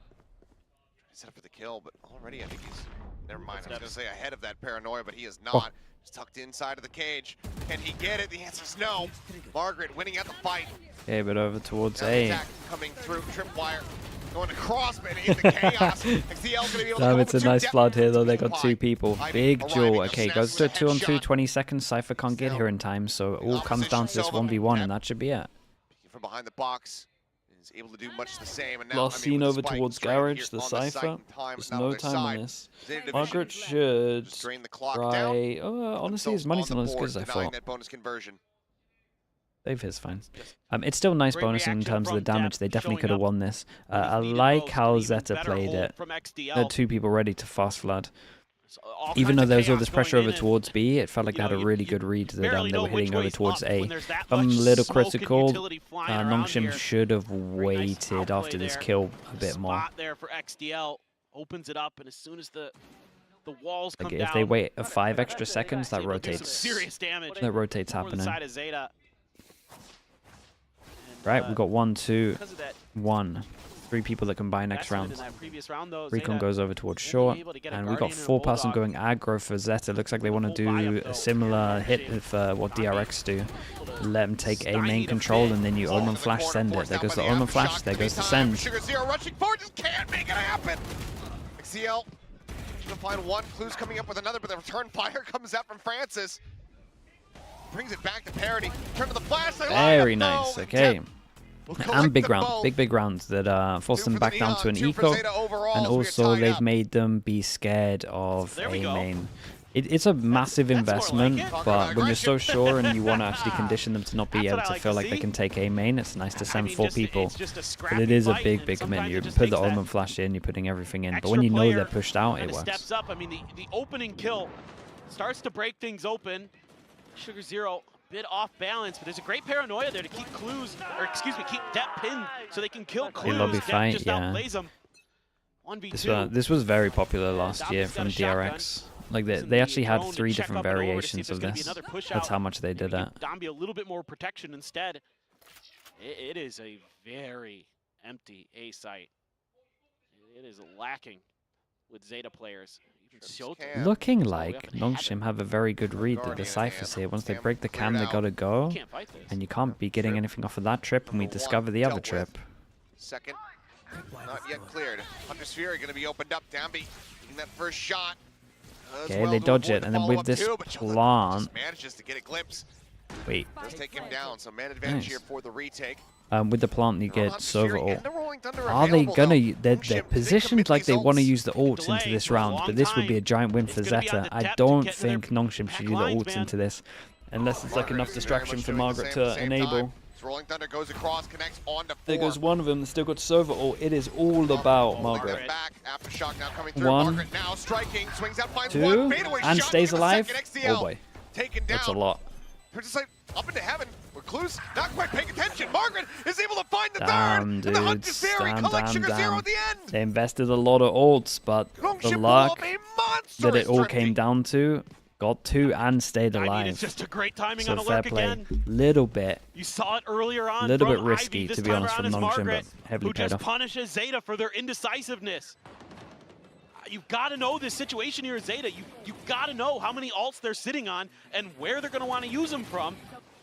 trying to set up for the kill, but already I think he's, never mind, I was going to say ahead of that paranoia, but he is not. Oh. He's tucked inside of the cage. Can he get it? The answer is no. Margaret winning at the fight. Okay, but over towards Now A. attack coming through, tripwire. Going across, but into chaos. XDL's gonna be able to Damn, it's a nice flood here though. They got 2 people. Big duel. Okay, goes to 2-on-2, 20 seconds. Cypher can't get here in time, so it all comes down to this 1v1, and that should be it. From behind the box, is able to do much the same. And now, Last scene over towards Garage, the Cypher. There's no time on this. Margaret should try. Honestly, his money's not as good as I thought. That bonus conversion. Save his fine. It's still nice bonus in terms of the damage. They definitely could have won this. I like how Zeta played it. There are 2 people ready to fast flood. Even though there was all this pressure over towards B, it felt like they had a really good read that they were hitting over towards A. I'm a little critical. Nongshim should have waited after this kill a bit more. There for XDL opens it up, and as soon as the walls come Like down, if they wait 5 extra seconds, that rotates. serious damage. That rotates For the happening. side of Zeta. Right, we've got 1, 2, 1. 3 people that can buy next round. Recon goes over towards short, and we've got 4-person going aggro for Zeta. Looks like they want to do a similar hit with what DRX do. Let them take A main control, and then you Omen Flash, send it. There goes the Omen Flash, there goes the send. Sugar Zero rushing forward, just can't make it happen. XCL should find one. Clues coming up with another, but the return fire comes out from Francis. Brings it back to parity. Turn to the flash. Very nice. Okay. And big round, big rounds that force them back down to an eco, and also they've made them be scared of A main. It's a massive investment, but when you're so sure and you want to actually condition them to not be able to feel like they can take A main, it's nice to send 4 people. But it is a big commitment. You put the Omen Flash in, you're putting everything in, but when you know they're pushed out, it works. Steps up. I mean, the opening kill starts to break things open. Sugar Zero a bit off balance, but there's a great paranoia there to keep Clues, or excuse me, keep Depp pinned so they can kill Clues. lobby Depp fight, just yeah. outplays him. 1v2. This was very popular last year from DRX. Like they actually had 3 different variations of this. That's how much they did it. Domby a little bit more protection instead. It is a very empty A site. It is lacking with Zeta players. Looking like Nongshim have a very good read that the ciphers here. Once they break the cam, they gotta go. And you can't be getting anything off of that trip, and we discover the other trip. Second, not yet cleared. Hunter's Fury going to be opened up. Damby getting that first shot. Okay, they dodge it, and then with this plant... Manages to get a glimpse. Wait. Does take him down, so man advantage here for the retake. With the plant, you get Sova ult. Are they gonna... They're positioned like they want to use the ults into this round, but this would be a giant win for Zeta. I don't think Nongshim should use the ults into this, unless it's like enough distraction for Margaret to enable. Rolling Thunder goes across, connects on to 4. There goes one of them, still got Sova ult. It is all about Margaret. Aftershock now coming through. 1, Margaret now striking, swings out, finds 2, one, fadeaway and shot, stays alive. XDL. Oh boy, taken down. that's a lot. Princess Light up into heaven. Where Clues not quite paying attention. Margaret is able to find the Damn, third. And the Hunter's dudes. Fury collects Sugar Zero at the end. They invested a lot of ults, but the luck that it all came down to, got 2 and stayed alive. It's just a great timing So on a fair lurk play. again. Little bit. You saw it earlier on. Little bit from risky, Ivy. This to be time honest, around from is Nongshim, Margaret, but heavily who paid just off. punishes Zeta for their indecisiveness. You've got to know this situation here at Zeta. You've got to know how many alts they're sitting on and where they're going to want to use them from.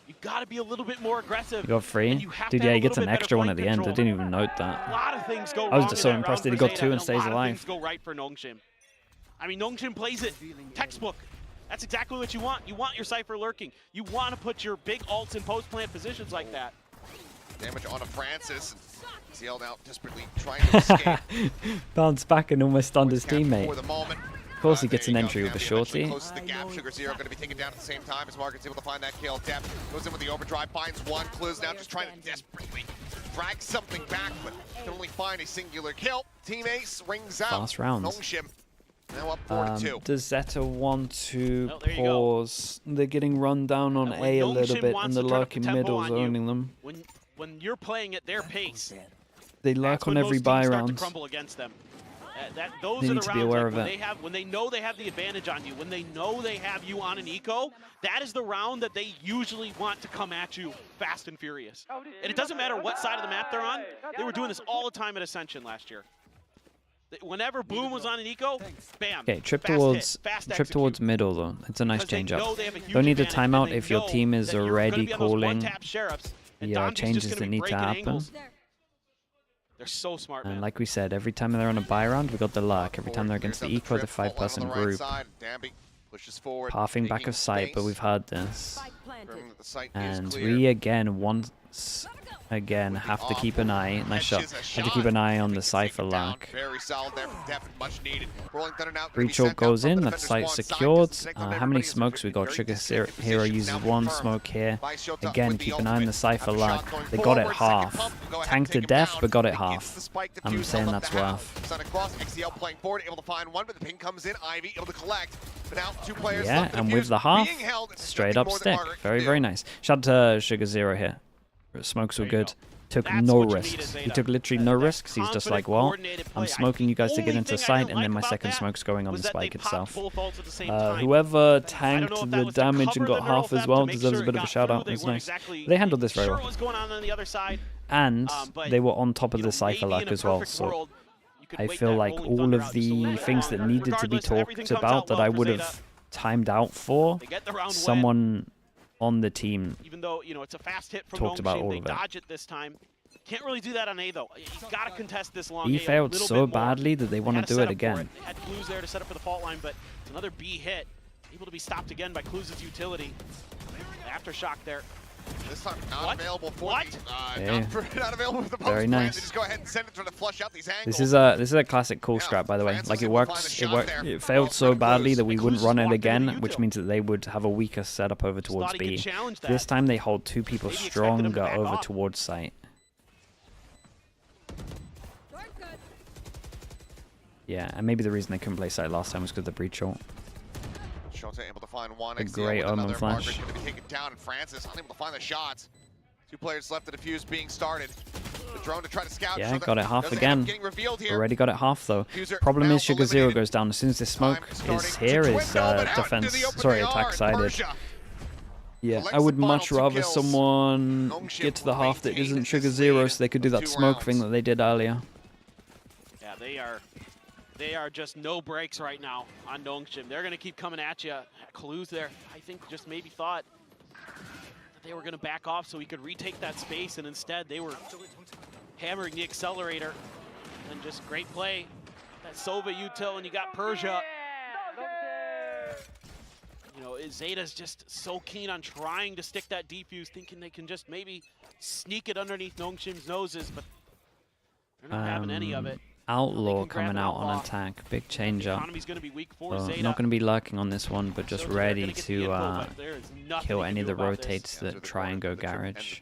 You've got to be a little bit more aggressive. You got 3. Dude, yeah, he gets an extra one at the end. I didn't even note A that. lot of things go I was wrong just in so that impressed that round he for got Zeta, 2 and stays a lot alive. of things go right for Nongshim. I mean, Nongshim plays it textbook. That's exactly what you want. You want your Cypher lurking. You want to put your big alts in post-plant positions like that. Damage onto Francis. CL now desperately trying to escape. Bounce back and almost stunned his teammate. For the moment. Of course he gets an entry with a shorty. Close to the gap. Sugar Zero going to be taken down at the same time as Margaret's able to find that kill. Depp goes in with the overdrive, finds one. Clues now just trying to desperately drag something back, but can only find a singular kill. Team Ace rings out. Fast rounds. Nongshim now up 4-2. Does Zeta want to pause? They're getting run down on A a little bit, and the lurking middle's owning them. When you're playing at their pace, They lurk on every buy round. crumble against them. Those They are need the to be rounds, aware like, of when it. they have, when they know they have the advantage on you, when they know they have you on an eco, that is the round that they usually want to come at you fast and furious. And it doesn't matter what side of the map they're on. They were doing this all the time at Ascension last year. Whenever Boom was on an eco, bam. Okay, trip fast towards hit, fast trip execute. towards middle though. It's a nice Because they change know up. they have a huge Don't need a advantage, and timeout they if your know team is that you're gonna already be on those calling one-tap sheriffs, and the Domby's just changes gonna that be need to breaking happen. angles. They're so smart, man. And like we said, every time they're on a buy round, we got the luck. Every time they're against the eco, the 5-person group. Pathing back of sight, but we've had this. And we again once again have to keep an eye. Nice shot. Have to keep an eye on the Cypher luck. Very solid there from Depp, much needed. Rolling Thunder now. Breach ult goes in, that site secured. How many smokes we got? Sugar Hero uses 1 smoke here. Again, keep an eye on the Cypher luck. They got it half. Tanked to death, but got it half. I'm saying that's worth. Sun across, XCL playing forward, able to find one, but the ping comes in. Ivy able to collect. But now 2 players Yeah, left. and with the half, straight up stick. Very, very nice. Shout out to Sugar Zero here. Smokes were good. Took no risks. He took literally no risks. He's just like, well, I'm smoking you guys to get into sight, and then my second smoke's going on the spike itself. Whoever tanked the damage and got half as well deserves a bit of a shout out. It's nice. They handled this very well. And they were on top of the Cypher luck as well, so I feel like all of the things that needed to be talked about that I would have timed out for, someone on the team Even though, you know, it's a fast hit from talked about Nongshim, all they of it. dodge it this time. Can't really do that on A though. You've got to contest this long. He A failed a little so bit more. badly that they want Had to do set it up for again. They had Clues there to set up for the fault line, but it's another B hit. Able to be stopped again by Clues' utility. Aftershock there. This time not available for Yeah. not available for the post. Very nice. Just go ahead and send it, try to flush out these angles. This is a classic cool strat, by the way. Like it works. It failed so badly that we wouldn't run it again, which means that they would have a weaker setup over towards B. This time they hold 2 people stronger over towards site. Yeah, and maybe the reason they couldn't play site last time was because of the breach ult. Shota able to find one. A great Omen flash. Margaret going to be taken down, and Francis unable to find the shots. 2 players left. The defuse being started. The drone to try to scout. Yeah, got it half again. Already got it half though. Diffuser Problem now is Sugar Zero eliminated. goes down as soon as this smoke is here. Is defense, sorry, attack sided. Yeah, I would much rather someone get to the half that isn't Sugar Zero, so they could do that smoke thing that they did earlier. Yeah, they are just no breaks right now on Nongshim. They're gonna keep coming at you. Clues there, I think, just maybe thought that they were gonna back off so he could retake that space, and instead they were hammering the accelerator. And just great play. That Sova util, and you got Persia. You know, Zeta's just so keen on trying to stick that defuse, thinking they can just maybe sneak it underneath Nongshim's noses, but they're not having any of it. Outlaw coming out on attack, big change up. Not going to be lurking on this one, but just ready to kill any of the rotates that try and go garage.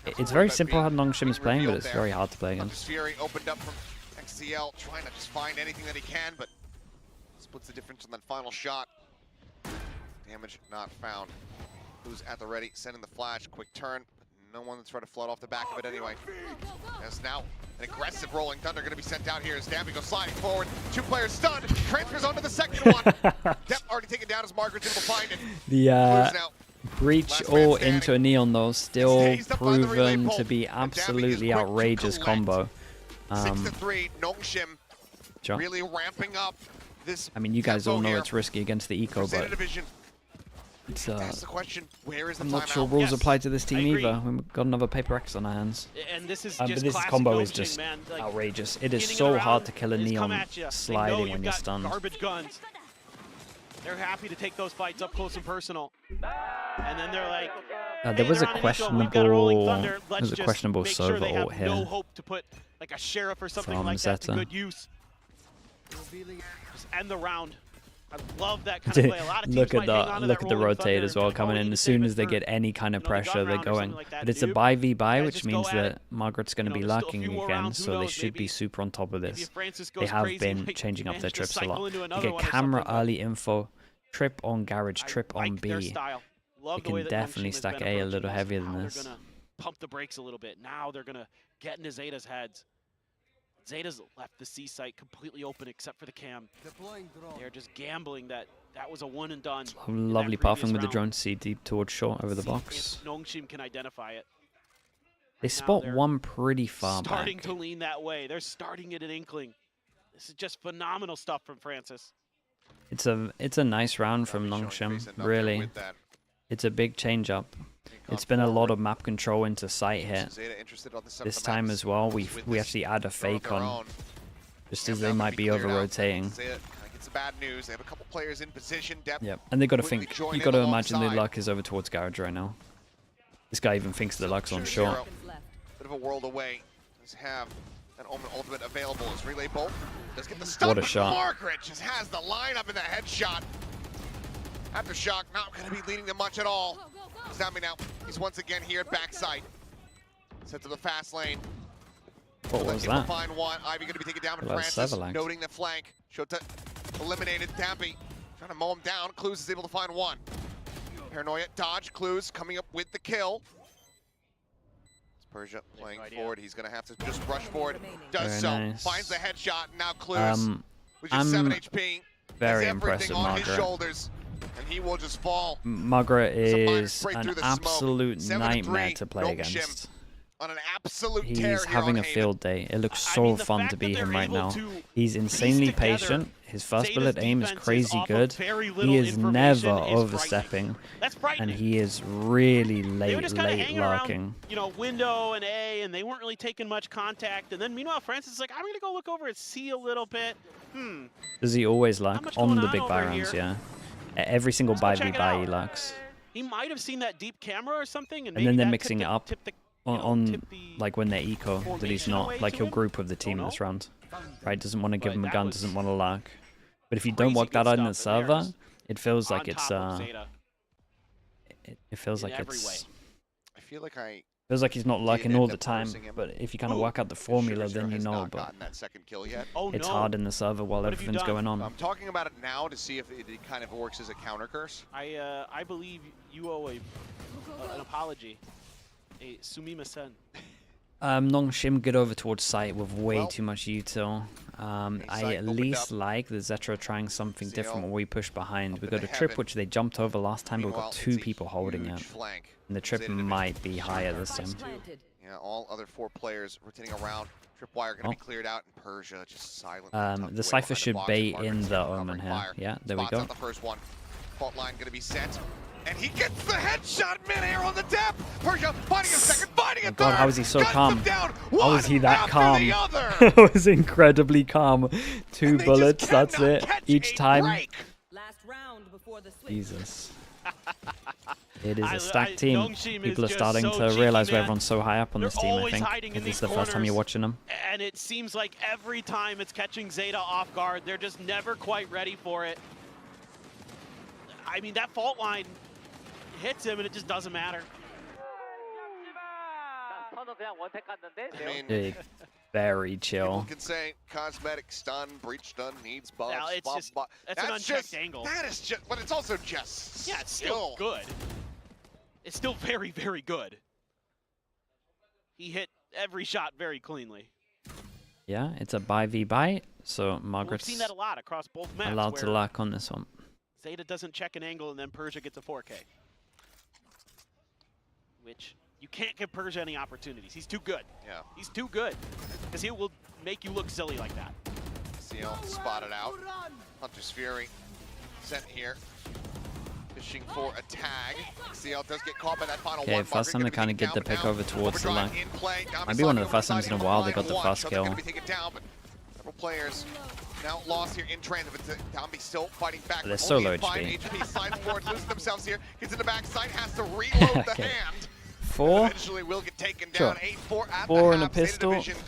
It's very simple how Nongshim is playing, but it's very hard to play against. Fury opened up from XCL, trying to just find anything that he can, but splits the difference on that final shot. Damage not found. Who's at the ready, sending the flash, quick turn. No one that's trying to flood off the back of it anyway. As now an aggressive rolling thunder going to be sent out here as Dampy goes sliding forward. 2 players stunned. Transfers onto the second one. Depp already taken down as Margaret's able to find it. The breach all into a neon though, still proven to be absolutely outrageous combo. 6-3, Nongshim really ramping up this. I mean, you guys all know it's risky against the eco, but it's, that's the question. Where is the I'm not sure rules apply to this team either. We've got another Paper X on our hands. And this is but just this combo is just outrageous. It is so hard to kill a neon sliding when you're stunned. Garbage guns. They're happy to take those fights up close and personal. And then they're like, there was a questionable Sova ult here no hope to put like a sheriff or something from like that to Zeta. good use. Just end the round. I love that kind of play. A lot of teams Look at might hang on to look at the rolling rotate thunder as well and coming in. As soon as they get any kind of pressure, they're going. But it's a buy v buy, which means that Margaret's going to be lurking again, so they should be super on top of this. They have been changing up their trips a lot. You get camera early info, trip on garage, trip on B. You can definitely stack A a little heavier than this. They're gonna pump the brakes a little bit. Now they're gonna get into Zeta's heads. Zeta's left the C site completely open except for the cam. They're just gambling that that was a one and done. Lovely pathing with the drone C deep towards short over the box. Nongshim can identify it. They spot one pretty far back. Starting to lean that way. They're starting at an inkling. This is just phenomenal stuff from Francis. It's a nice round from Nongshim, really. It's a big change up. It's been a lot of map control into sight here. This time as well, we actually add a fake on, just as they might be over rotating. Bad news. They have a couple players in position. Yep, and they got to think. You got to imagine the luck is over towards garage right now. This guy even thinks the luck's on short. Bit of a world away. Let's have an Omen ultimate available as relay bolt. Let's get the stun. What a shot! Margaret just has the lineup in the headshot. Aftershock not going to be leading them much at all. Zami now, he's once again here at backside. Set to the fast lane. What was that? Find one. Ivy going to be taken down by Francis, noting the flank. Shota eliminated. Dampy trying to mow him down. Clues is able to find one. Paranoia, dodge. Clues coming up with the kill. It's Persia playing forward. He's going to have to just rush forward. Does Very so. nice. Finds the headshot. Now Clues, which is 7 HP. Very impressed with on his Margaret. shoulders, and he will just fall. Margaret is an absolute nightmare to play against. On an absolute He's having a field day. It looks so fun to beat him right now. He's insanely patient. His first bullet aim is crazy good. He is never overstepping, and he is really late lurking. You know, window and A, and they weren't really taking much contact. And then meanwhile, Francis is like, I'm gonna go look over at C a little bit. Does he always lurk on the big buy rounds? Yeah. Every single buy v buy he lurks. He might have seen that deep camera or something, and then they're mixing it up on like when they're eco that he's not. Like he'll group with the team this round, right? Doesn't want to give him a gun, doesn't want to lurk. But if you don't work that out in the server, it feels like it's it feels like it's. I feel like I Feels like he's not locking all the time, but if you kind of work out the formula, then you know. But that second kill yet. it's hard in the server while everything's going on. I'm talking about it now to see if it kind of works as a counter curse. I believe you owe an apology. A sumimasen. Nongshim get over towards site with way too much util. I at least like the Zeta trying something different when we push behind. We got a trip which they jumped over last time, but we've got 2 people holding it. And the trip might be higher this time. Yeah, all other 4 players rotating around. Tripwire going to be cleared out, and Persia just silent. The Cypher should bait in the Omen here. Yeah, there we go. The first one. Fault line going to be set. And he gets the headshot mid-air on the depth. Persia finding a second, finding a third. God, how is he so calm? How is he that after calm? the other. That was incredibly calm. 2 bullets, that's it. Each time. Last round before the switch. Jesus. It is a stacked team. People are starting to realize where everyone's so high up on this team, I think. If this is the first time you're watching them. And it seems like every time it's catching Zeta off guard, they're just never quite ready for it. I mean, that fault line hits him and it just doesn't matter. I mean, Big, very chill. People can say cosmetic stun, breach stun, needs buffs. Now, it's just, that's an unchecked angle. That is just, but it's also just. Yeah, it's still good. It's still very, very good. He hit every shot very cleanly. Yeah, it's a buy v buy, so Margaret's We've seen that a lot across both maps. allowed to lack on this one. Zeta doesn't check an angle and then Persia gets a 4K. Which, you can't give Persia any opportunities. He's too good. Yeah. He's too good. Because he will make you look silly like that. Seal spotted out. Hunter's Fury sent here. Fishing for a tag. Seal does get caught by that final one. Okay, first time they kind of get the pick over towards the line. Might be one of the first times in a while they got the first kill. Several players now lost here in transit, but Dambi still fighting back. They're so low HP. HP. Slides forward, loses themselves here. Gets in the backside, has to reload the hand. 4. Eventually will get taken down. 8-4 at 4 the and a half. pistol. Zeta Division,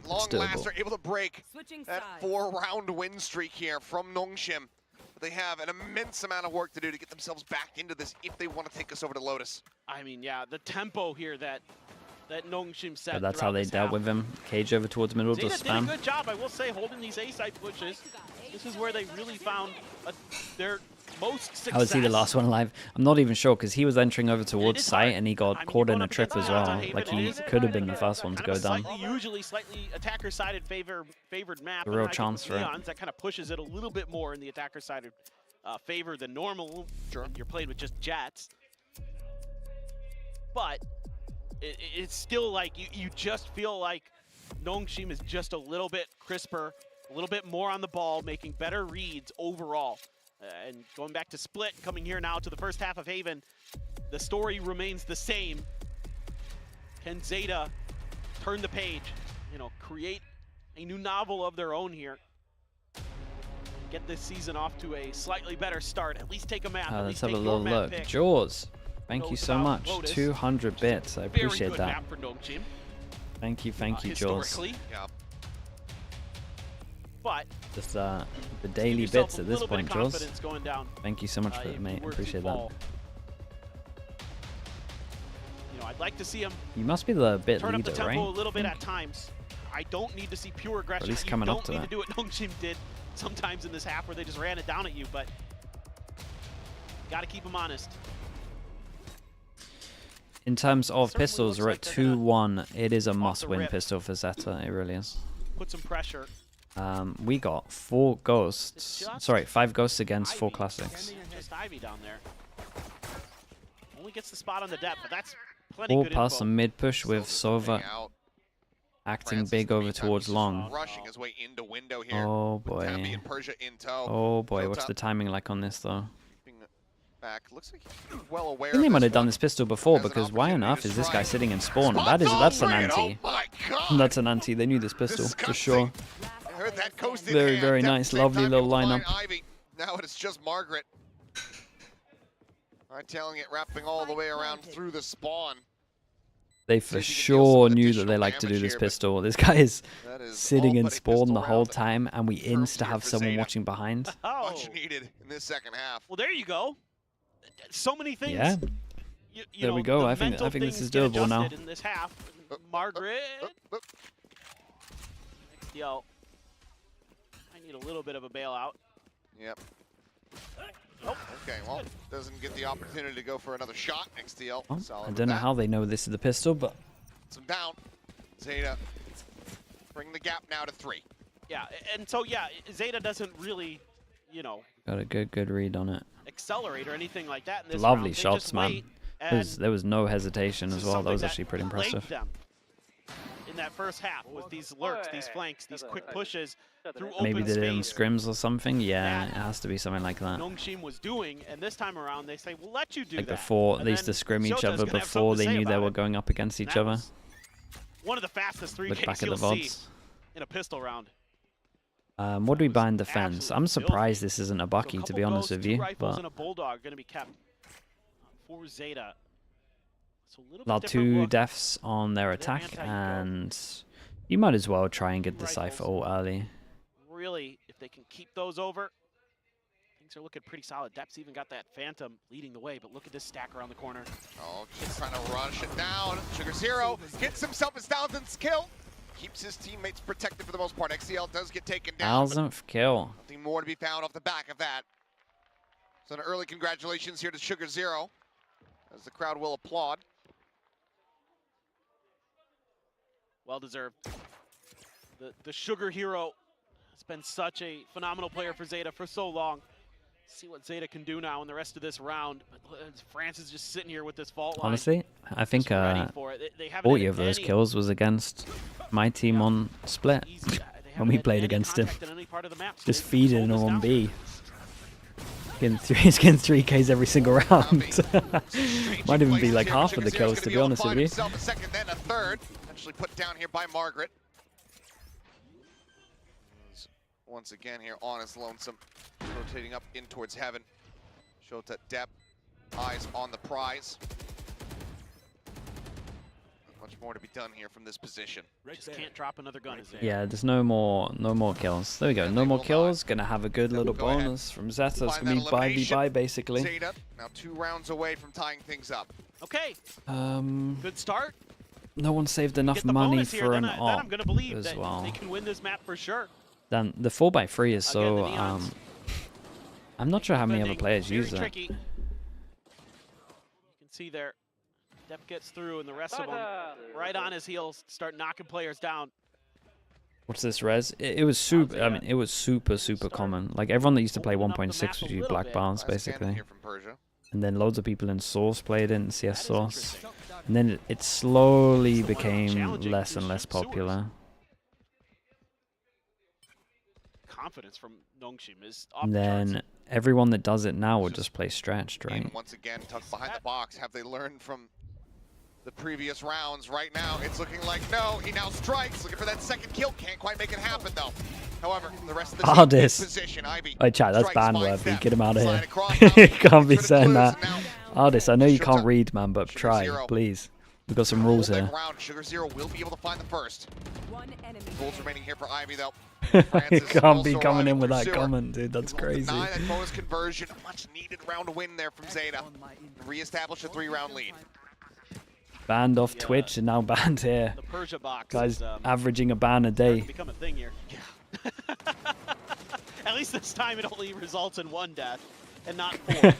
long doable. last, are able to break that 4-round win streak here from Nongshim. But they have an immense amount of work to do to get themselves back into this if they want to take us over to Lotus. I mean, yeah, the tempo here that Nongshim set. But that's how they dealt with him. Cage over towards middle to Zeta did spam. a good job, I will say, holding these A-side pushes. This is where they really found their most success. How was he the last one alive? I'm not even sure because he was entering over towards site and he got caught in a trip as well. Like he could have been the first one to go down. Usually slightly attacker-sided favored map. A real chance for it. That kind of pushes it a little bit more in the attacker-sided favor than normal. Sure. You're playing with just jets. But it's still like you just feel like Nongshim is just a little bit crisper, a little bit more on the ball, making better reads overall. And going back to Split, coming here now to the first half of Haven, the story remains the same. Can Zeta turn the page, create a new novel of their own here? Get this season off to a slightly better start, at least take a map. Let's have a little look. Jaws, thank you so much. Lotus. 200 bits, I appreciate Very good that. map for Nongshim. Thank you, Jaws. Historically. But Just the daily bits at this point, Jaws. Going down, thank you so much for it, mate. Appreciate that. I'd like to see him You must be the bit turn leader, up the tempo right? a little bit at times. I don't need to see pure aggression. At least coming you up to don't need that. to do what Nongshim did sometimes in this half where they just ran it down at you, but got to keep them honest. In terms of Certainly pistols, we're at looks like they're 2-1. It is a must-win rip. pistol for Zeta. It really is. Put some pressure. We got 4 ghosts. Sorry, 5 ghosts against 4 classics. Just Ivy down there. Only gets the spot on the depth, but that's plenty 4 good pass info. a mid push with Sova acting big over towards long. Rushing his way into window here. Oh with boy. Dambi and Persia in tow. Oh boy, Zeta what's the timing like on this though? back. Looks like he's well aware. I think they of might this have done one. this pistol before because why on earth is this guy sitting in spawn? That's an anti. That's an anti. They knew this pistol for sure. I heard that coast in Very, hand. very At the nice, same lovely time, little able to find lineup. Ivy. Now it is just Margaret. Telling it, wrapping all the way around through the spawn. They for sure knew that they like to do this pistol. This guy is sitting in spawn the whole time, and we insta have someone watching behind. Much needed in this second half. Well, there you go. So many things. Yeah. There we go. I think this is doable now. In this half, Margaret. XDL. I need a little bit of a bailout. Yep. Okay, well, doesn't get the opportunity to go for another shot. XDL. I don't know how they know this is the pistol, but some down. Zeta bring the gap now to 3. Yeah, and so yeah, Zeta doesn't really, you know, got a good read on it. Accelerate or anything like that in this Lovely round. shots, man. There was no hesitation as well. That was actually pretty plagued impressive. them in that first half with these lurks, these flanks, these quick pushes through open Maybe they did it in space. scrims or something. Yeah, it has to be something like that. Nongshim was doing, and this time around they say, "We'll let you do Like that." before And they used then to scrim each Shota's other gonna have before something they to say knew they about were it. going up against each That other. was one of the fastest 3 Look Ks back at you'll the see VODs. in a pistol round. What do we buy in defense? I'm surprised this isn't a Bucky, to be honest with you. Rifles But and a Bulldog going to be kept for Zeta. So a little now bit different 2 look. deaths on their attack, and you might as well try and get the Cypher ult early. Really, if they can keep those over, things are looking pretty solid. Dep's even got that Phantom leading the way, but look at this stack around the corner. Oh, just trying to rush it down. Sugar Zero gets himself his 1000th kill. Keeps his teammates protected for the most part. XCL does get taken down. 1000th kill. Nothing more to be found off the back of that. So an early congratulations here to Sugar Zero, as the crowd will applaud. Well deserved. The Sugar Hero has been such a phenomenal player for Zeta for so long. See what Zeta can do now in the rest of this round. But France is just sitting here with this fault line. Honestly, I think ready for it. They haven't 40 had of those any- kills was against my team on Split when we played against him. Just feeding them on B. He's getting 3Ks every single round. Might even be like half of the kills, to be honest with you. Himself a second, then a third. Actually put down here by Margaret. He's once again here on his lonesome, rotating up in towards heaven. Shota Depp, eyes on the prize. Much more to be done here from this position. Just can't drop another gun. Is Yeah, there's no more kills. There we go. No more kills. Gonna have a good little bonus from Zeta. It's gonna be 5v5 basically. Zeta now 2 rounds away from tying things up. Okay. Good start. No one saved enough Get the money bonus here, for then an I'm op gonna believe as that well. they can win this map for sure. Then the 4x3 is so the Neons. I'm not sure how many other Defending, players very use that. tricky. You can see there, Depp gets through, and the rest of them right on his heels start knocking players down. What's this res? It was super. I mean, it was super common. Like everyone that used to play 1.6 would use black bars basically, and then loads of people in Source played it in CS Source, and then it slowly became less and less popular. Confidence from Nongshim is And then everyone that does it now would just play stretched, right? And once again, tucked behind the box. Have they learned from the previous rounds? Right now, it's looking like no. He now strikes, looking for that second kill. Can't quite make it happen though. However, the rest of the team in position. Ivy. Oh, chat, that's strikes, ban finds worthy. Depp. Get him out of Slide here. across, You can't be saying that. now Artist, I know you can't read, man, but try, please. We've got some rules here. round. Sugar Zero will be able to find the first. Goals remaining here for Ivy though. You can't be coming in with that comment, dude. That's crazy. Deny that bonus conversion. A much needed round win there from Zeta. Reestablish a 3-round lead. Banned off Twitch and now banned here. The Persia box Guys is, averaging a ban a day. become a thing here. Yeah. At least this time it only results in 1 death and not 4.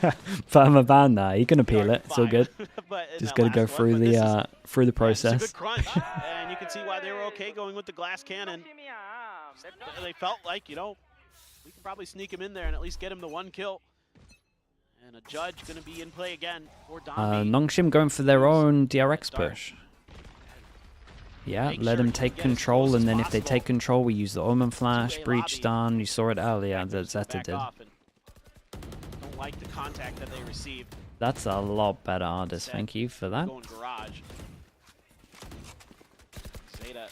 But I'm a ban now. You can appeal it. It's all good. But in Just that gotta go last one, through but the this is- through the It's a process. good crunch, and you can see why they were okay going with the glass cannon. They felt like, you know, we can probably sneak him in there and at least get him the 1 kill. And a judge going to be in play again for Dami. Nongshim going for their own DRX push. Yeah, let them take control, and then if they take control, we use the Omen Flash, Breach Stun. You saw it earlier that Zeta did. Don't like the contact that they received. That's a lot better, Artist. Thank you for that. Going garage. Zeta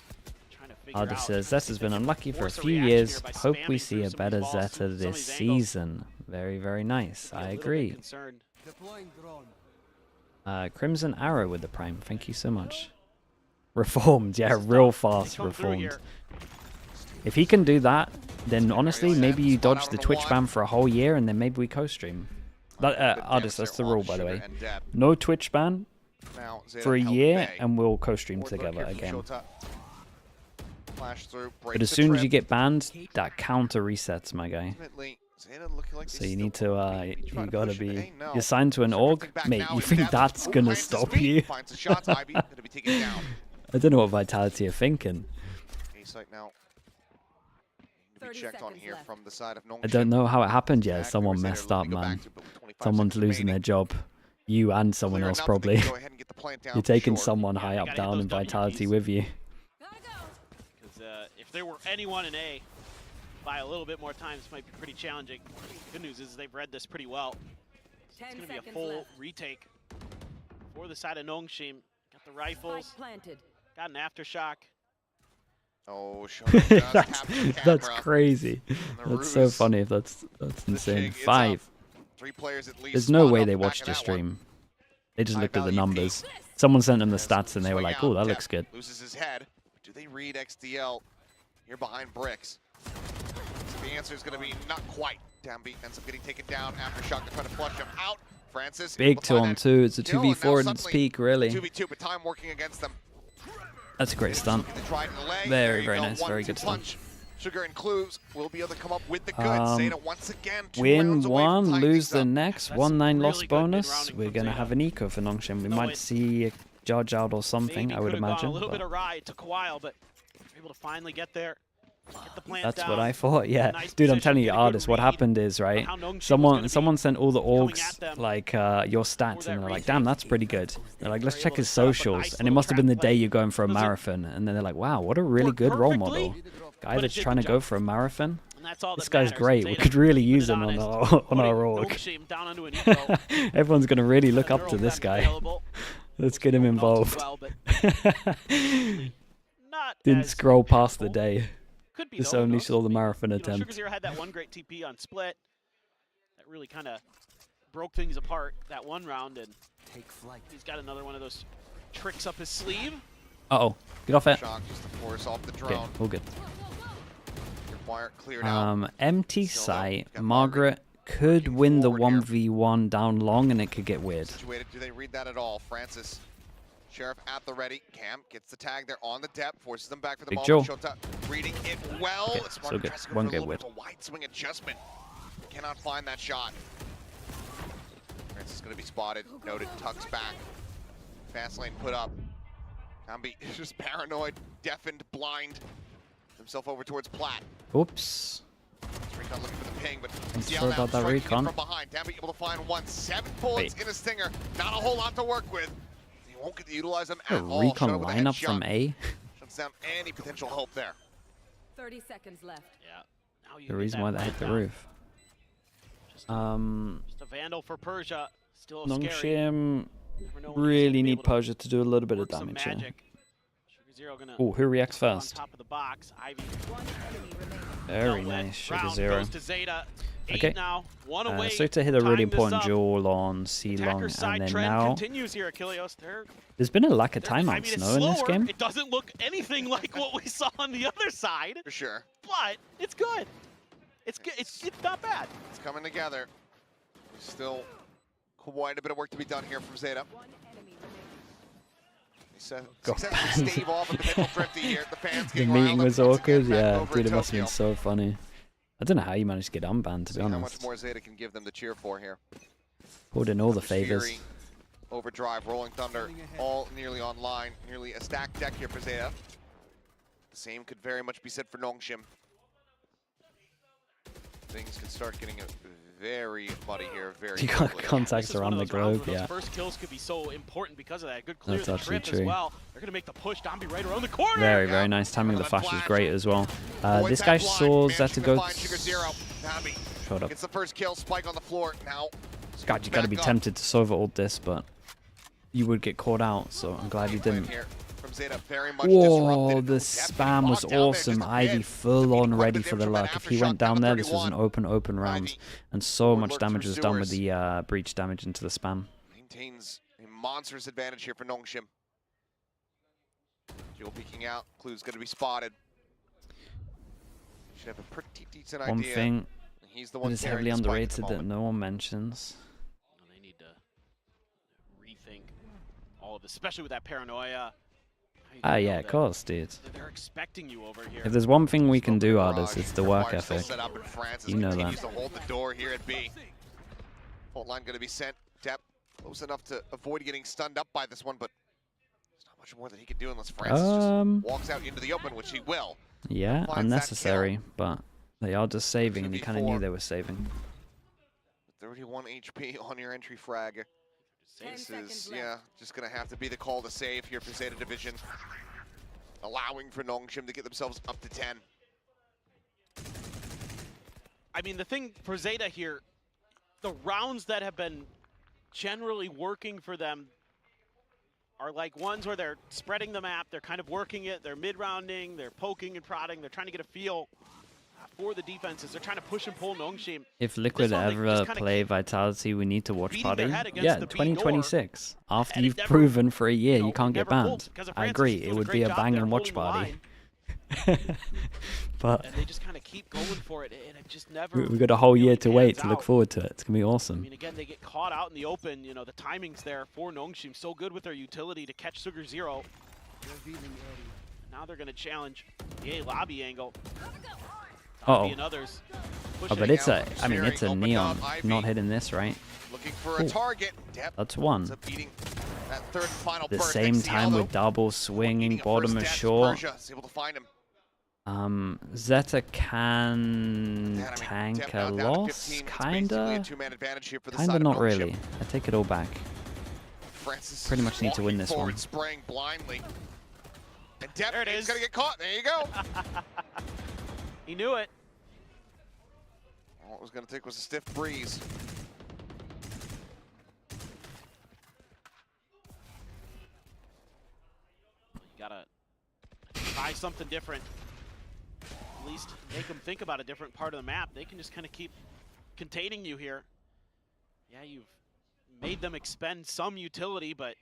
trying to figure Artist out. says Zeta's been unlucky for a Force a few reaction years. here by Hope we spamming see through a some better of these balls Zeta from some this of these angles. season. Very, very nice. I A little bit agree. concerned. Crimson Arrow with the Prime. Thank you so much. Reformed, yeah, real fast reformed. If he can do that, then honestly, maybe you dodge the Twitch ban for a whole year, and then maybe we co-stream. That artist, that's the rule, by the way. No Twitch ban for a year, and we'll co-stream together again. But as soon as you get banned, that counter resets, my guy. So you need to, you gotta be, you're signed to an org, mate. You think that's gonna stop you? I don't know what Vitality are thinking. I don't know how it happened yet. Someone messed up, man. Someone's losing their job. You and someone else, probably. You're taking someone high up down in Vitality with you. If there were anyone in A, by a little bit more time, this might be pretty challenging. Good news is they've read this pretty well. So it's going to be a full retake for the side of Nongshim. Got the rifles, got an aftershock. Oh, that's crazy. That's so funny. That's insane. 5. 3 players at least. There's no way they watched your stream. They just looked at the numbers. Someone sent them the stats and they were like, "Oh, that looks good." Loses his head. Do they read XDL? You're behind bricks. So the answer is going to be not quite. Downbeat ends up getting taken down after shock. They're trying to flush him out. Francis. Big 2-on-2. It's a 2v4 in its peak, really. 2v2, but time working against them. That's a great stunt. Very, very nice. Very good stunt. Sugar and Clues will be able to come up with the goods. Zeta once again. Win 1, lose the next. 1-9 loss bonus. We're going to have an eco for Nongshim. We might see a judge out or something, I would imagine. A little bit of ride. It took a while, but able to finally get there. Get the plant That's down. what I thought, yeah. Dude, I'm telling you, artists, what happened is, right, someone sent all the orgs, like, your stats, and they're like, damn, that's pretty good. They're like, let's check his socials. And it must have been the day you're going for a marathon. And then they're like, wow, what a really good role model. Guy that's trying to go for a marathon. This guy's great. We could really use him on our org. Everyone's going to really look up to this guy. Let's get him involved. Didn't scroll past the day. Just only saw the marathon attempt. Sugar Zero had that one great TP on Split. That really kind of broke things apart that one round, and he's got another one of those tricks up his sleeve. Uh-oh. Get off it. Just to force off the drone. Okay, all good. Cleared out. Empty site. Margaret could win the 1v1 down long, and it could get weird. Situated. Do they read that at all? Francis. Sheriff at the ready. Cam gets the tag. They're on the depth. Forces them back for the Big moment. Joe. Shota reading it well. Okay, so good. Won't get weird. A wide swing adjustment. Cannot find that shot. Francis is going to be spotted. Noted. Tucks back. Fast lane put up. Kambi is just paranoid, deafened, blind. Himself over towards Platt. Oops. Recon looking for the ping, but I'm sorry about that recon. from behind. Kambi able to find 7 bullets in a stinger. Not a whole lot to work with. He won't get to utilize them at all. Recon lineup from A. Shuts down any potential hope there. 30 seconds left. Yeah. Now you The reason why they hit the roof. Just a vandal for Persia. Still scary. Nongshim really need Persia to do a little bit of damage here. Oh, who reacts first? Top of the box. Ivy. Very nice, Sugar Zero. Goes to Zeta. Okay. Now, one away. Zeta hit a really important duel on C-Long, and then now here, there's been a lack of I mean, timeouts, it's no, in this slower. game? It doesn't look anything like what we saw on the other side. For sure. But it's good. It's good. It's not bad. It's coming together. Still quite a bit of work to be done here from Zeta. Successfully stave off a potential thrifty here. The fans The getting meeting riled was up once awkward, again back yeah, over dude, it in must have been Tokyo. so funny. I don't know how you managed to get unbanned, to be See how much honest. more Zeta can give them to cheer for here. Pulled in all the favors. Fury, Overdrive, Rolling Thunder, all nearly online. Nearly a stacked deck here for Zeta. The same could very much be said for Nongshim. Things can start getting very muddy here very You got contacts around the globe, yeah. First kills could be so important because of that. Good clear That's the actually trip as true. well. They're going to make the push. Dombey right around the corner. Very, very nice. Timing of the flash is great as well. This guy saw Zeta go... Shut up. It's the first kill, Spike on the floor. Now, God, you got to be tempted to Sova ult this, but you would get caught out, so I'm glad you didn't. Whoa, the spam was awesome. Ivy full on ready for the luck. If he went down there, this was an open round. And so much damage was done with the breach damage into the spam. Maintains a monstrous advantage here for Nongshim. Jewel peeking out. Clue's going to be spotted. Should have a pretty decent idea. One thing He's the that one is carrying heavily the spike at the underrated that moment. no one mentions all of this, especially with that paranoia. Ah, yeah, of course, dude. They're expecting you over here. If there's one thing we can do, artists, it's the work ethic. You know that. To hold the door here at B. Fault line going to be sent. Depp close enough to avoid getting stunned up by this one, but there's not much more that he can do unless Francis just walks out into the open, which he will. Yeah, unnecessary, but they are just saving, and you kind of knew they were saving. 31 HP on your entry frag. This is, yeah, just going to have to be the call to save here for Zeta Division. Allowing for Nongshim to get themselves up to 10. I mean, the thing for Zeta here, the rounds that have been generally working for them are like ones where they're spreading the map, they're kind of working it, they're mid-rounding, they're poking and prodding, they're trying to get a feel for the defenses. They're trying to push and pull Nongshim. If Liquid ever play Vitality, we need to watch party. Yeah, 2026. After you've proven for a year you can't get banned. I agree, it would be a banging watch party. But and they just kind of keep going for it, and it just never. We've got a whole year to wait to look forward to it. It's gonna be awesome. I mean, again, they get caught out in the open. You know, the timing's there for Nongshim. So good with their utility to catch Sugar Zero. Now they're gonna challenge the A lobby angle. Oh, and others but it's a. I mean, it's a neon. Not hitting this, right? Looking for a target. That's one. That third and final the same time with double swinging bottom is short. Zeta can tank a loss, kinda not really. I take it all back. Pretty much need to win this one. Spraying blindly. And there it is. Gonna get caught. There you go. He knew it. All it was gonna take was a stiff breeze. Gotta try something different. At least make them think about a different part of the map. They can just kind of keep containing you here. Yeah, you've made them expend some utility, but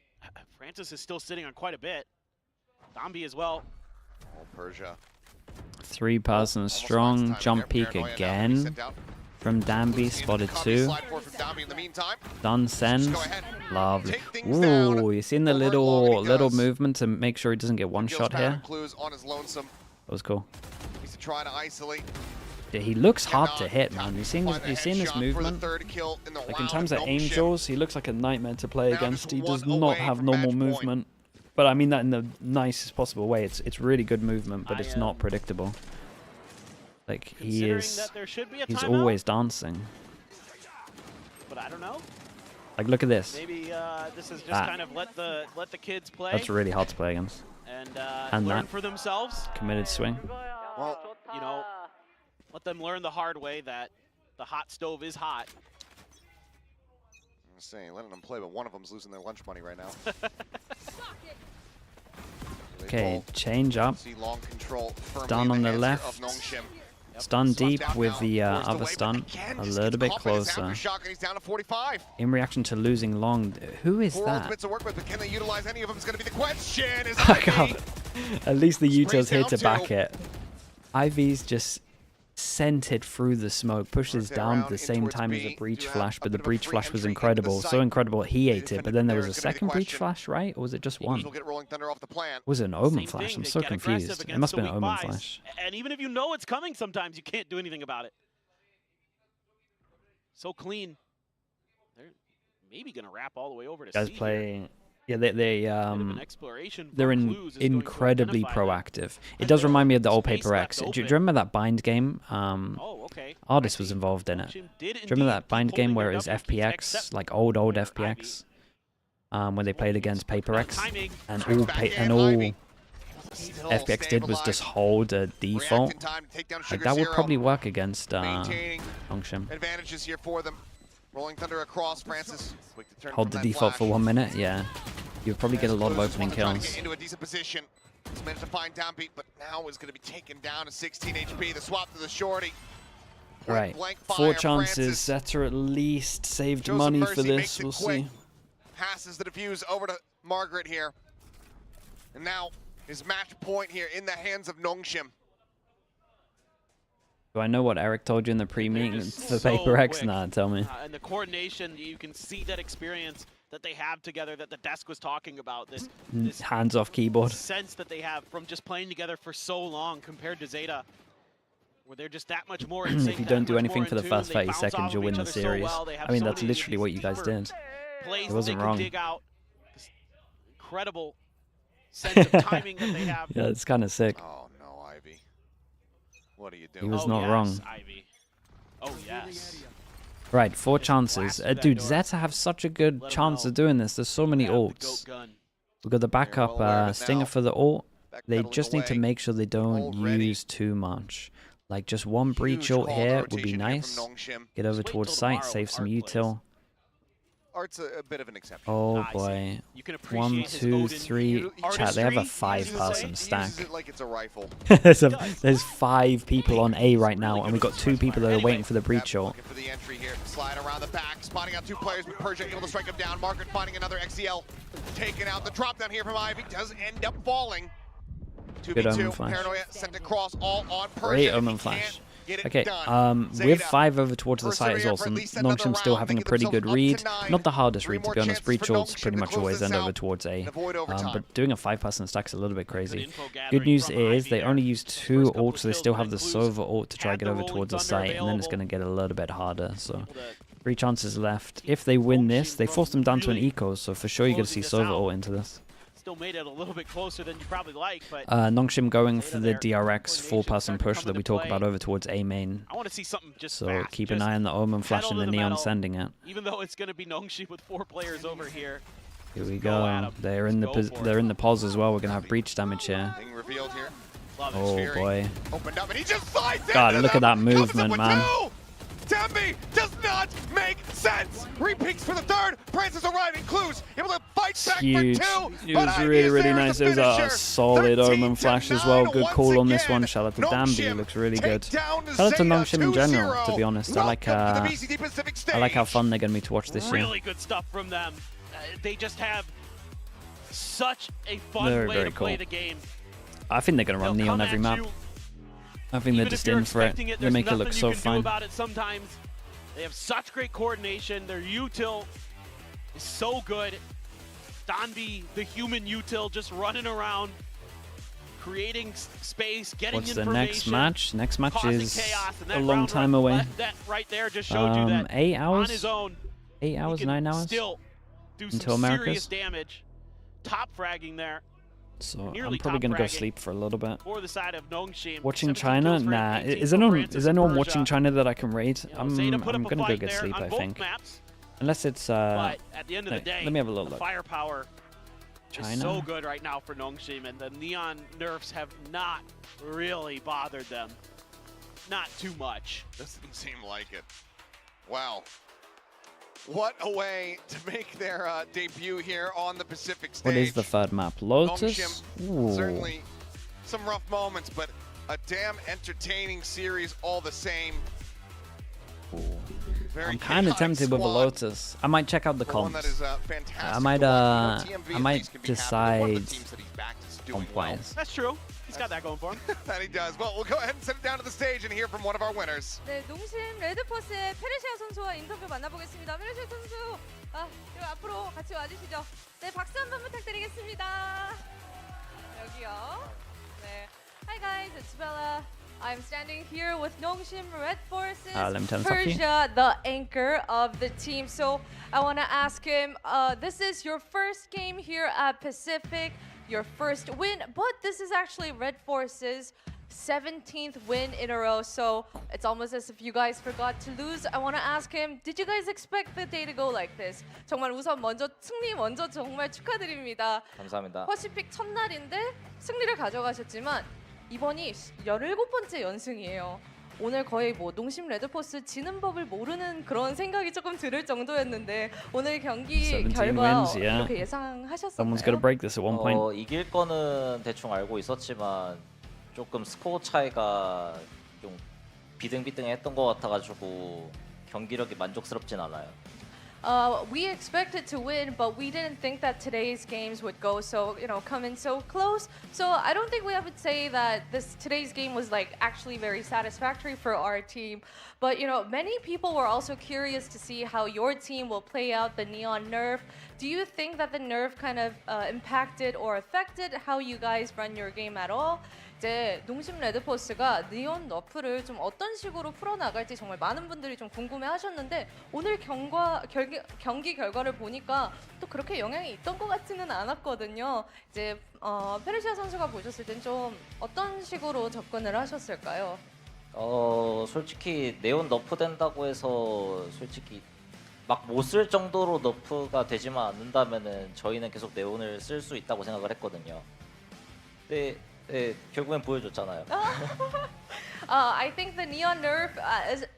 Francis is still sitting on quite a bit. Dombi as well. Oh, Persia. 3-person strong. Jump peek again from Dambi. Spotted 2. Done send. Lovely. Ooh, you seen the little movement to make sure he doesn't get one shot here? That was cool. Try to isolate. Yeah, he looks hard to hit, man. You seen his movement? Like in terms of Angels, he looks like a nightmare to play against. He does not have normal movement. But I mean that in the nicest possible way. It's really good movement, but it's not predictable. Like he's always dancing. But I don't know. Like look at this. Maybe this is just kind of let the kids play. That's really hard to play against. And learn for themselves. Committed swing. Well, you know, let them learn the hard way that the hot stove is hot. I'm saying, letting them play, but one of them's losing their lunch money right now. Okay, change up. Long control Stun on the left. Stun deep with the other stun. A little bit closer. In reaction to losing long. Who is that? To work with, but can they utilize any of them is going to be the question. At least the Utah's here to back it. Ivy's just sent it through the smoke, pushes down at the same time as a breach flash, but the breach flash was incredible. So incredible he ate it, but then there was a second breach flash, right? Or was it just one? Was it an Omen flash? I'm so confused. It must have been an Omen flash. And even if you know it's coming, sometimes you can't do anything about it. So clean. They're maybe going to wrap all the way over to Guys C playing... Yeah, they're incredibly proactive. It does remind me of the old Paper X. Do you remember that bind game? Artist was involved in it. Do you remember that bind game where it was FPX, like old FPX, when they played against Paper X, and all FPX did was just hold a default. Like that would probably work against Nongshim. Advantages here for them. Rolling Thunder across Francis. Hold the default for 1 minute, yeah. You'll probably get a lot of opening kills. Into a decent position. He's managed to find downbeat, but now is going to be taken down to 16 HP. The swap to the shorty. Right. 4 chances. Zeta at least saved money for this. We'll see. Passes the defuse over to Margaret here. And now his match point here in the hands of Nongshim. Do I know what Eric told you in the pre-meeting for Paper X? Nah, tell me. And the coordination, you can see that experience that they have together that the desk was talking about. This hands off keyboard. sense that they have from just playing together for so long compared to Zeta, where they're just that much more in sync. If you don't do anything for the first 30 seconds, you'll win the series. I mean, that's literally what you guys did. Plays It wasn't wrong. dig out. This incredible sense of timing that they have. Yeah, it's kind of sick. Oh no, Ivy. What are you doing? He was not wrong. Ivy. Oh yes. Right, 4 chances. Dude, Zeta have such a good chance of doing this. There's so many ults. We've got the backup Stinger for the ult. They just need to make sure they don't use too much. Like, just one breach ult here would be nice. Get over towards site, save some util. Art's a bit of an exception. Oh boy. 1, 2, 3. Chat, they have a 5-person stack. Uses it like it's a rifle. There's 5 people on A right now, and we've got 2 people that are waiting for the breach ult. For the entry here, slide around the back, spotting out 2 players, but Persia able to strike him down. Margaret finding another XCL, taken out. The drop down here from Ivy does end up falling. Good Omen 2v2, Flash. Paranoia sent across all on Persia. Great Omen Flash. Okay, we have 5 over towards the site as well, so Nongshim still having a pretty good read. Not the hardest read, to be honest. Breach ults pretty much always end over towards A. But doing a 5-person stack is a little bit crazy. Good news is they only use 2 ults, so they still have the Sova ult to try and get over towards the site, and then it's going to get a little bit harder. So 3 chances left. If they win this, they force them down to an eco, so for sure you're going to see Sova ult into this. Still made it a little bit closer than you probably like, but Nongshim going for the DRX 4-person push that we talk about over towards A main. I want to see something just So fast, keep an eye on the Omen Flash and the Neon sending it. Even though it's going to be Nongshim with 4 players over here. Here we go. They're in the pause as well. We're gonna have breach damage here. Oh boy. God, look at that movement, man. Tembi does not make sense. Repeats for the 3rd. Francis arriving. Clues able to fight back Huge. for 2. It was really nice. It was a solid Omen Flash as well. Good call on this one. Shout out to Danby. Looks really good. Shout out to Nongshim in general, to be honest. I like how fun they're gonna be to watch this year. Really good stuff from them. They just have such a fun Very, way very to play cool. the game. I think they're gonna run Neon every map. I think they're just in for it. They make it look so fun. About it sometimes. They have such great coordination. Their util is so good. Danby, the human util, just running around, creating space, getting What's the information. next match? Next match causing is chaos, and a that long round time run, away. That right there just showed you that 8 hours? on his own, 8 hours, he can 9 hours? still do until some Americas. serious damage. Top fragging there. So Nearly I'm probably top gonna go fragging sleep for a little bit. for the side of Nongshim. Watching 17 China? kills for Nah. 18 Is for anyone Francis and Persia. watching China that I can raid? I'm Zeta put up a gonna go fight get there sleep, on I both think. maps. Unless it's But at the end of the no, day, let me have a little the look. firepower China? is so good right now for Nongshim, and the Neon nerfs have not really bothered them. Not too much. Doesn't seem like it. Wow. What a way to make their debut here on the Pacific stage. What is the 3rd map? Lotus? Nongshim, Ooh. certainly some rough moments, but a damn entertaining series all the same. Very I'm kind of tempted with a Lotus. I might check out the one that comps. is fantastic. I might TMV I at might least can be happy. One of the decide teams that he's backed is doing on well. points. That's true. He's got that going for him. That he does. Well, we'll go ahead and send it down to the stage and hear from one of our winners. 네, 농심 레드포스의 페르시아 선수와 인터뷰 만나보겠습니다. 페르시아 선수, 그리고 앞으로 같이 와주시죠. 네, 박수 한 번 부탁드리겠습니다. 여기요. 네. Hi guys, it's Bella. I'm standing here with Nongshim REDFORCE's let me turn this off here. Persia, the anchor of the team. So I want to ask him, this is your first game here at Pacific, your first win, but this is actually REDFORCE's 17th win in a row. So it's almost as if you guys forgot to lose. I want to ask him, did you guys expect the day to go like this? 정말 우선 먼저 승리 먼저 정말 축하드립니다. 감사합니다. 퍼시픽 첫날인데 승리를 가져가셨지만 이번이 17번째 연승이에요. 오늘 거의 뭐 농심 레드포스 지는 법을 모르는 그런 생각이 조금 들을 정도였는데 오늘 경기 17 결과 wins, yeah. 이렇게 예상하셨었나요? Someone's gonna break this at one point. 이길 거는 대충 알고 있었지만 조금 스코어 차이가 좀 비등비등했던 것 같아가지고 경기력이 만족스럽진 않아요. We expected to win, but we didn't think that today's games would go so, come in so close. So I don't think we would say that today's game was like actually very satisfactory for our team. But many people were also curious to see how your team will play out the Neon nerf. do you think that the nerf kind of impacted or affected how you guys run your game at all? 이제 농심 레드포스가 니온 너프를 좀 어떤 식으로 풀어나갈지 정말 많은 분들이 좀 궁금해하셨는데 오늘 경기 결과를 보니까 또 그렇게 영향이 있던 것 같지는 않았거든요. 이제 페르시아 선수가 보셨을 땐 좀 어떤 식으로 접근을 하셨을까요? 솔직히 네온 너프 된다고 해서 솔직히 막 못 쓸 정도로 너프가 되지만 않는다면은 저희는 계속 네온을 쓸 수 있다고 생각을 했거든요. 근데 네, 결국엔 보여줬잖아요. I think the Neon nerf,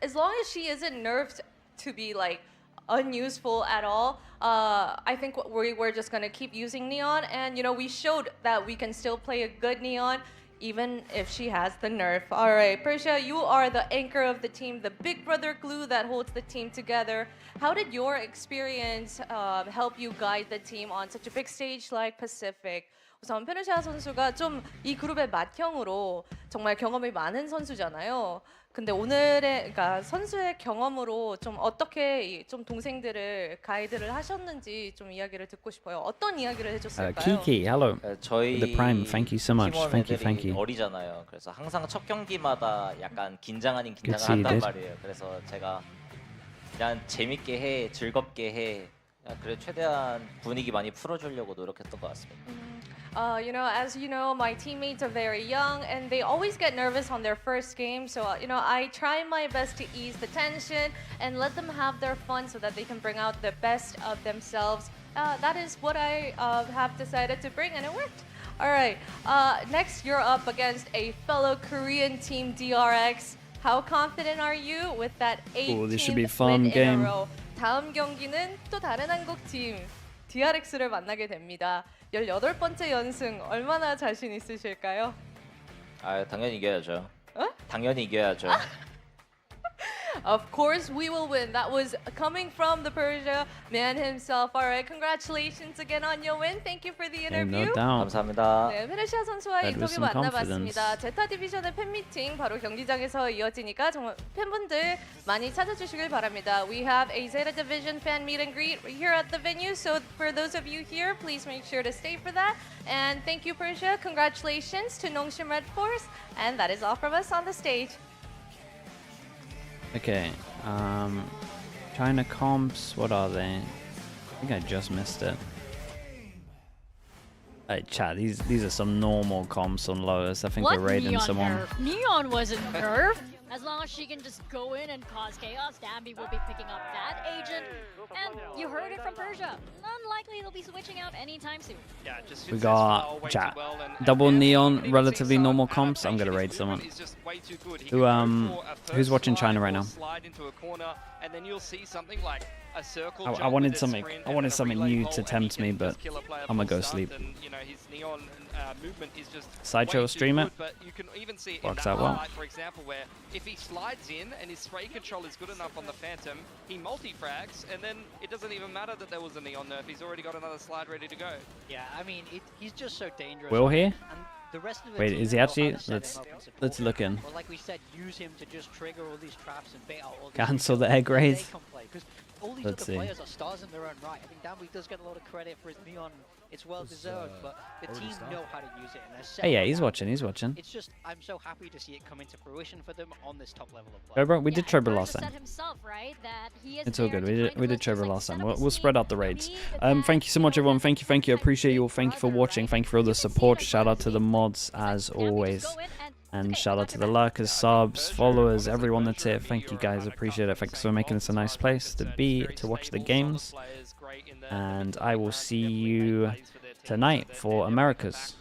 as long as she isn't nerfed to be like unuseful at all, I think we're just gonna keep using Neon, and you know we showed that we can still play a good Neon even if she has the nerf. All right, Persia, you are the anchor of the team, the big brother glue that holds the team together. How did your experience help you guide the team on such a big stage like Pacific? 우선 페르시아 선수가 좀 이 그룹의 맏형으로 정말 경험이 많은 선수잖아요. 근데 오늘의 그러니까 선수의 경험으로 좀 어떻게 좀 동생들을 가이드를 하셨는지 좀 이야기를 듣고 싶어요. 어떤 이야기를 해줬을까요? Kiki, hello. 저희 The Prime, thank you so much. Thank 팀원들이 you. 어리잖아요. 그래서 항상 첫 경기마다 약간 긴장 아닌 Good to 긴장을 see 한단 you, 말이에요. 그래서 제가 그냥 재밌게 해, 즐겁게 해. 그래 최대한 분위기 많이 풀어주려고 노력했던 것 같습니다. You know, as you know, my teammates are very young and they always get nervous on their first game. So, you know, I try my best to ease the tension and let them have their fun so that they can bring out the best of themselves. That is what I have decided to bring, and it worked. All right, next you're up against a fellow Korean team, DRX. How confident are you with that 18th this should be a fun win game. in a row? 다음 경기는 또 다른 한국 팀, DRX를 만나게 됩니다. 18번째 연승 얼마나 자신 있으실까요? 당연히 이겨야죠. 어? 당연히 이겨야죠. Of course we will win. That was coming from the Persia man himself. All right, congratulations again on your win. Thank you for the interview. No doubt. 감사합니다. 네, 페르시아 선수와 That 인터뷰 was some 만나봤습니다. 제타 디비전의 팬미팅 바로 경기장에서 이어지니까 정말 팬분들 많이 찾아주시길 바랍니다. We have a Zeta Division fan meet and greet here at the venue. So for those of you here, please make sure to stay for that. And thank you, Persia. Congratulations to Nongshim REDFORCE. And that is all from us on the stage. Okay, China comps, what are they? I think I just missed it. Chat, these are some normal comps on lowest. I think What we're raiding Neon someone. nerf? Neon wasn't nerf. As long as she can just go in and cause chaos, Dambi will be picking up that agent. And you heard it from Persia. Unlikely they'll be switching out anytime soon. Yeah, just We got chat. Double Neon, relatively normal comps. I'm gonna raid someone. Who's watching China right now? I wanted something new to tempt me, but I'm gonna go sleep. Sideshow will stream it. Works out well. For example, where if he slides in and his spray control is good enough on the Phantom, he multi-frags, and then it doesn't even matter that there was a Neon nerf. He's already got another slide ready to go. Yeah, I mean, he's just so dangerous. Will here? And the rest of the Wait, team is he know how actually? to set him up in Let's support. look in. Or like we said, use him to just trigger all these traps and bait out all these Cancel the people. egg raid. They can play, 'cause all these Let's other see. players are stars in their own right. I think Dambi does get a lot of credit for his Neon. It's well deserved, but the team know how to use it, and they're set Hey, yeah, up he's now. watching. He's watching. It's just I'm so happy to see it come into fruition for them on this top level of play. Go, bro. We did Trevor Persia last said time. himself, right, that he is It's all there good. to kind We of did Trevor just, like, last set time. up a We'll spread scene out the for raids. me, but Thank you so much, that, everyone. Thank you. I appreciate you all. big Thank you for brother, watching. right? Thank you for all the You can see support. it Shout out to the across mods Like, as Dambi just always. go in And okay, shout out to the lurkers, subs, followers, everyone that's here. Thank you guys, appreciate it. Thanks for making this a nice place to be, to watch the games. And I will see you tonight for Americas.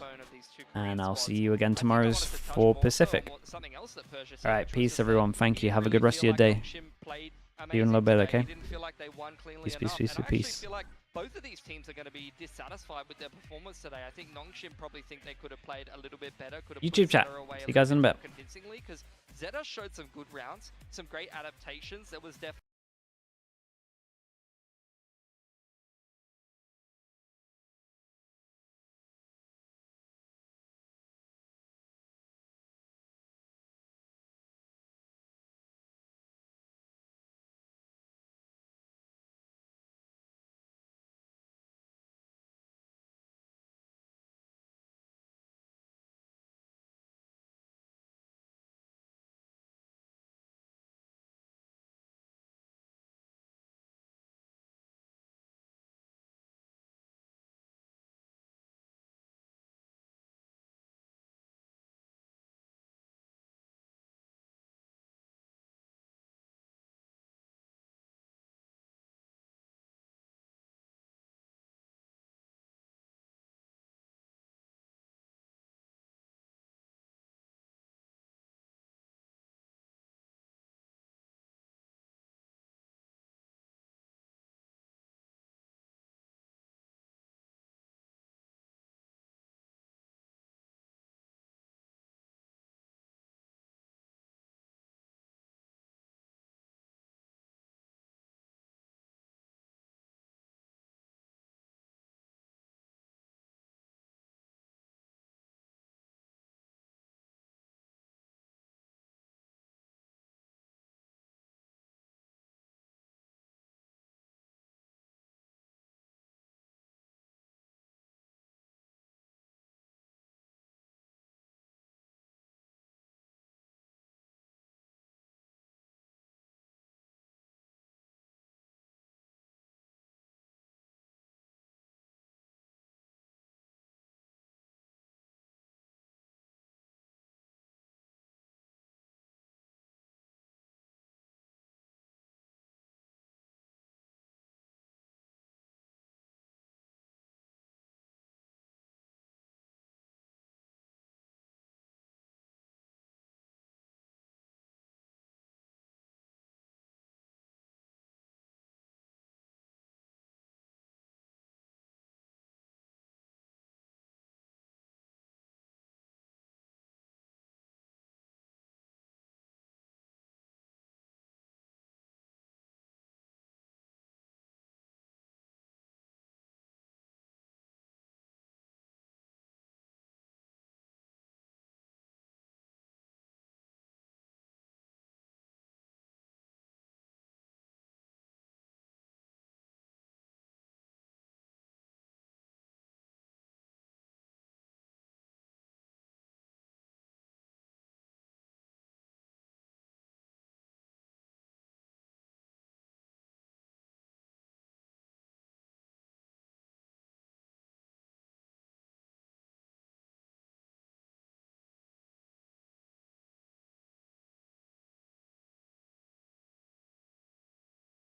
And I'll see you again tomorrow for Pacific. Alright, peace everyone. Thank you. Have a good rest of your day. See you in a little bit, okay? Peace, peace, peace, peace. Both of these teams are going to be dissatisfied with their performance today. I think Nongshim probably think they could have played a little bit better. Could have YouTube put chat. Zeta away See you guys in a bit. convincingly, because Zeta showed some good rounds, some great adaptations. There was definitely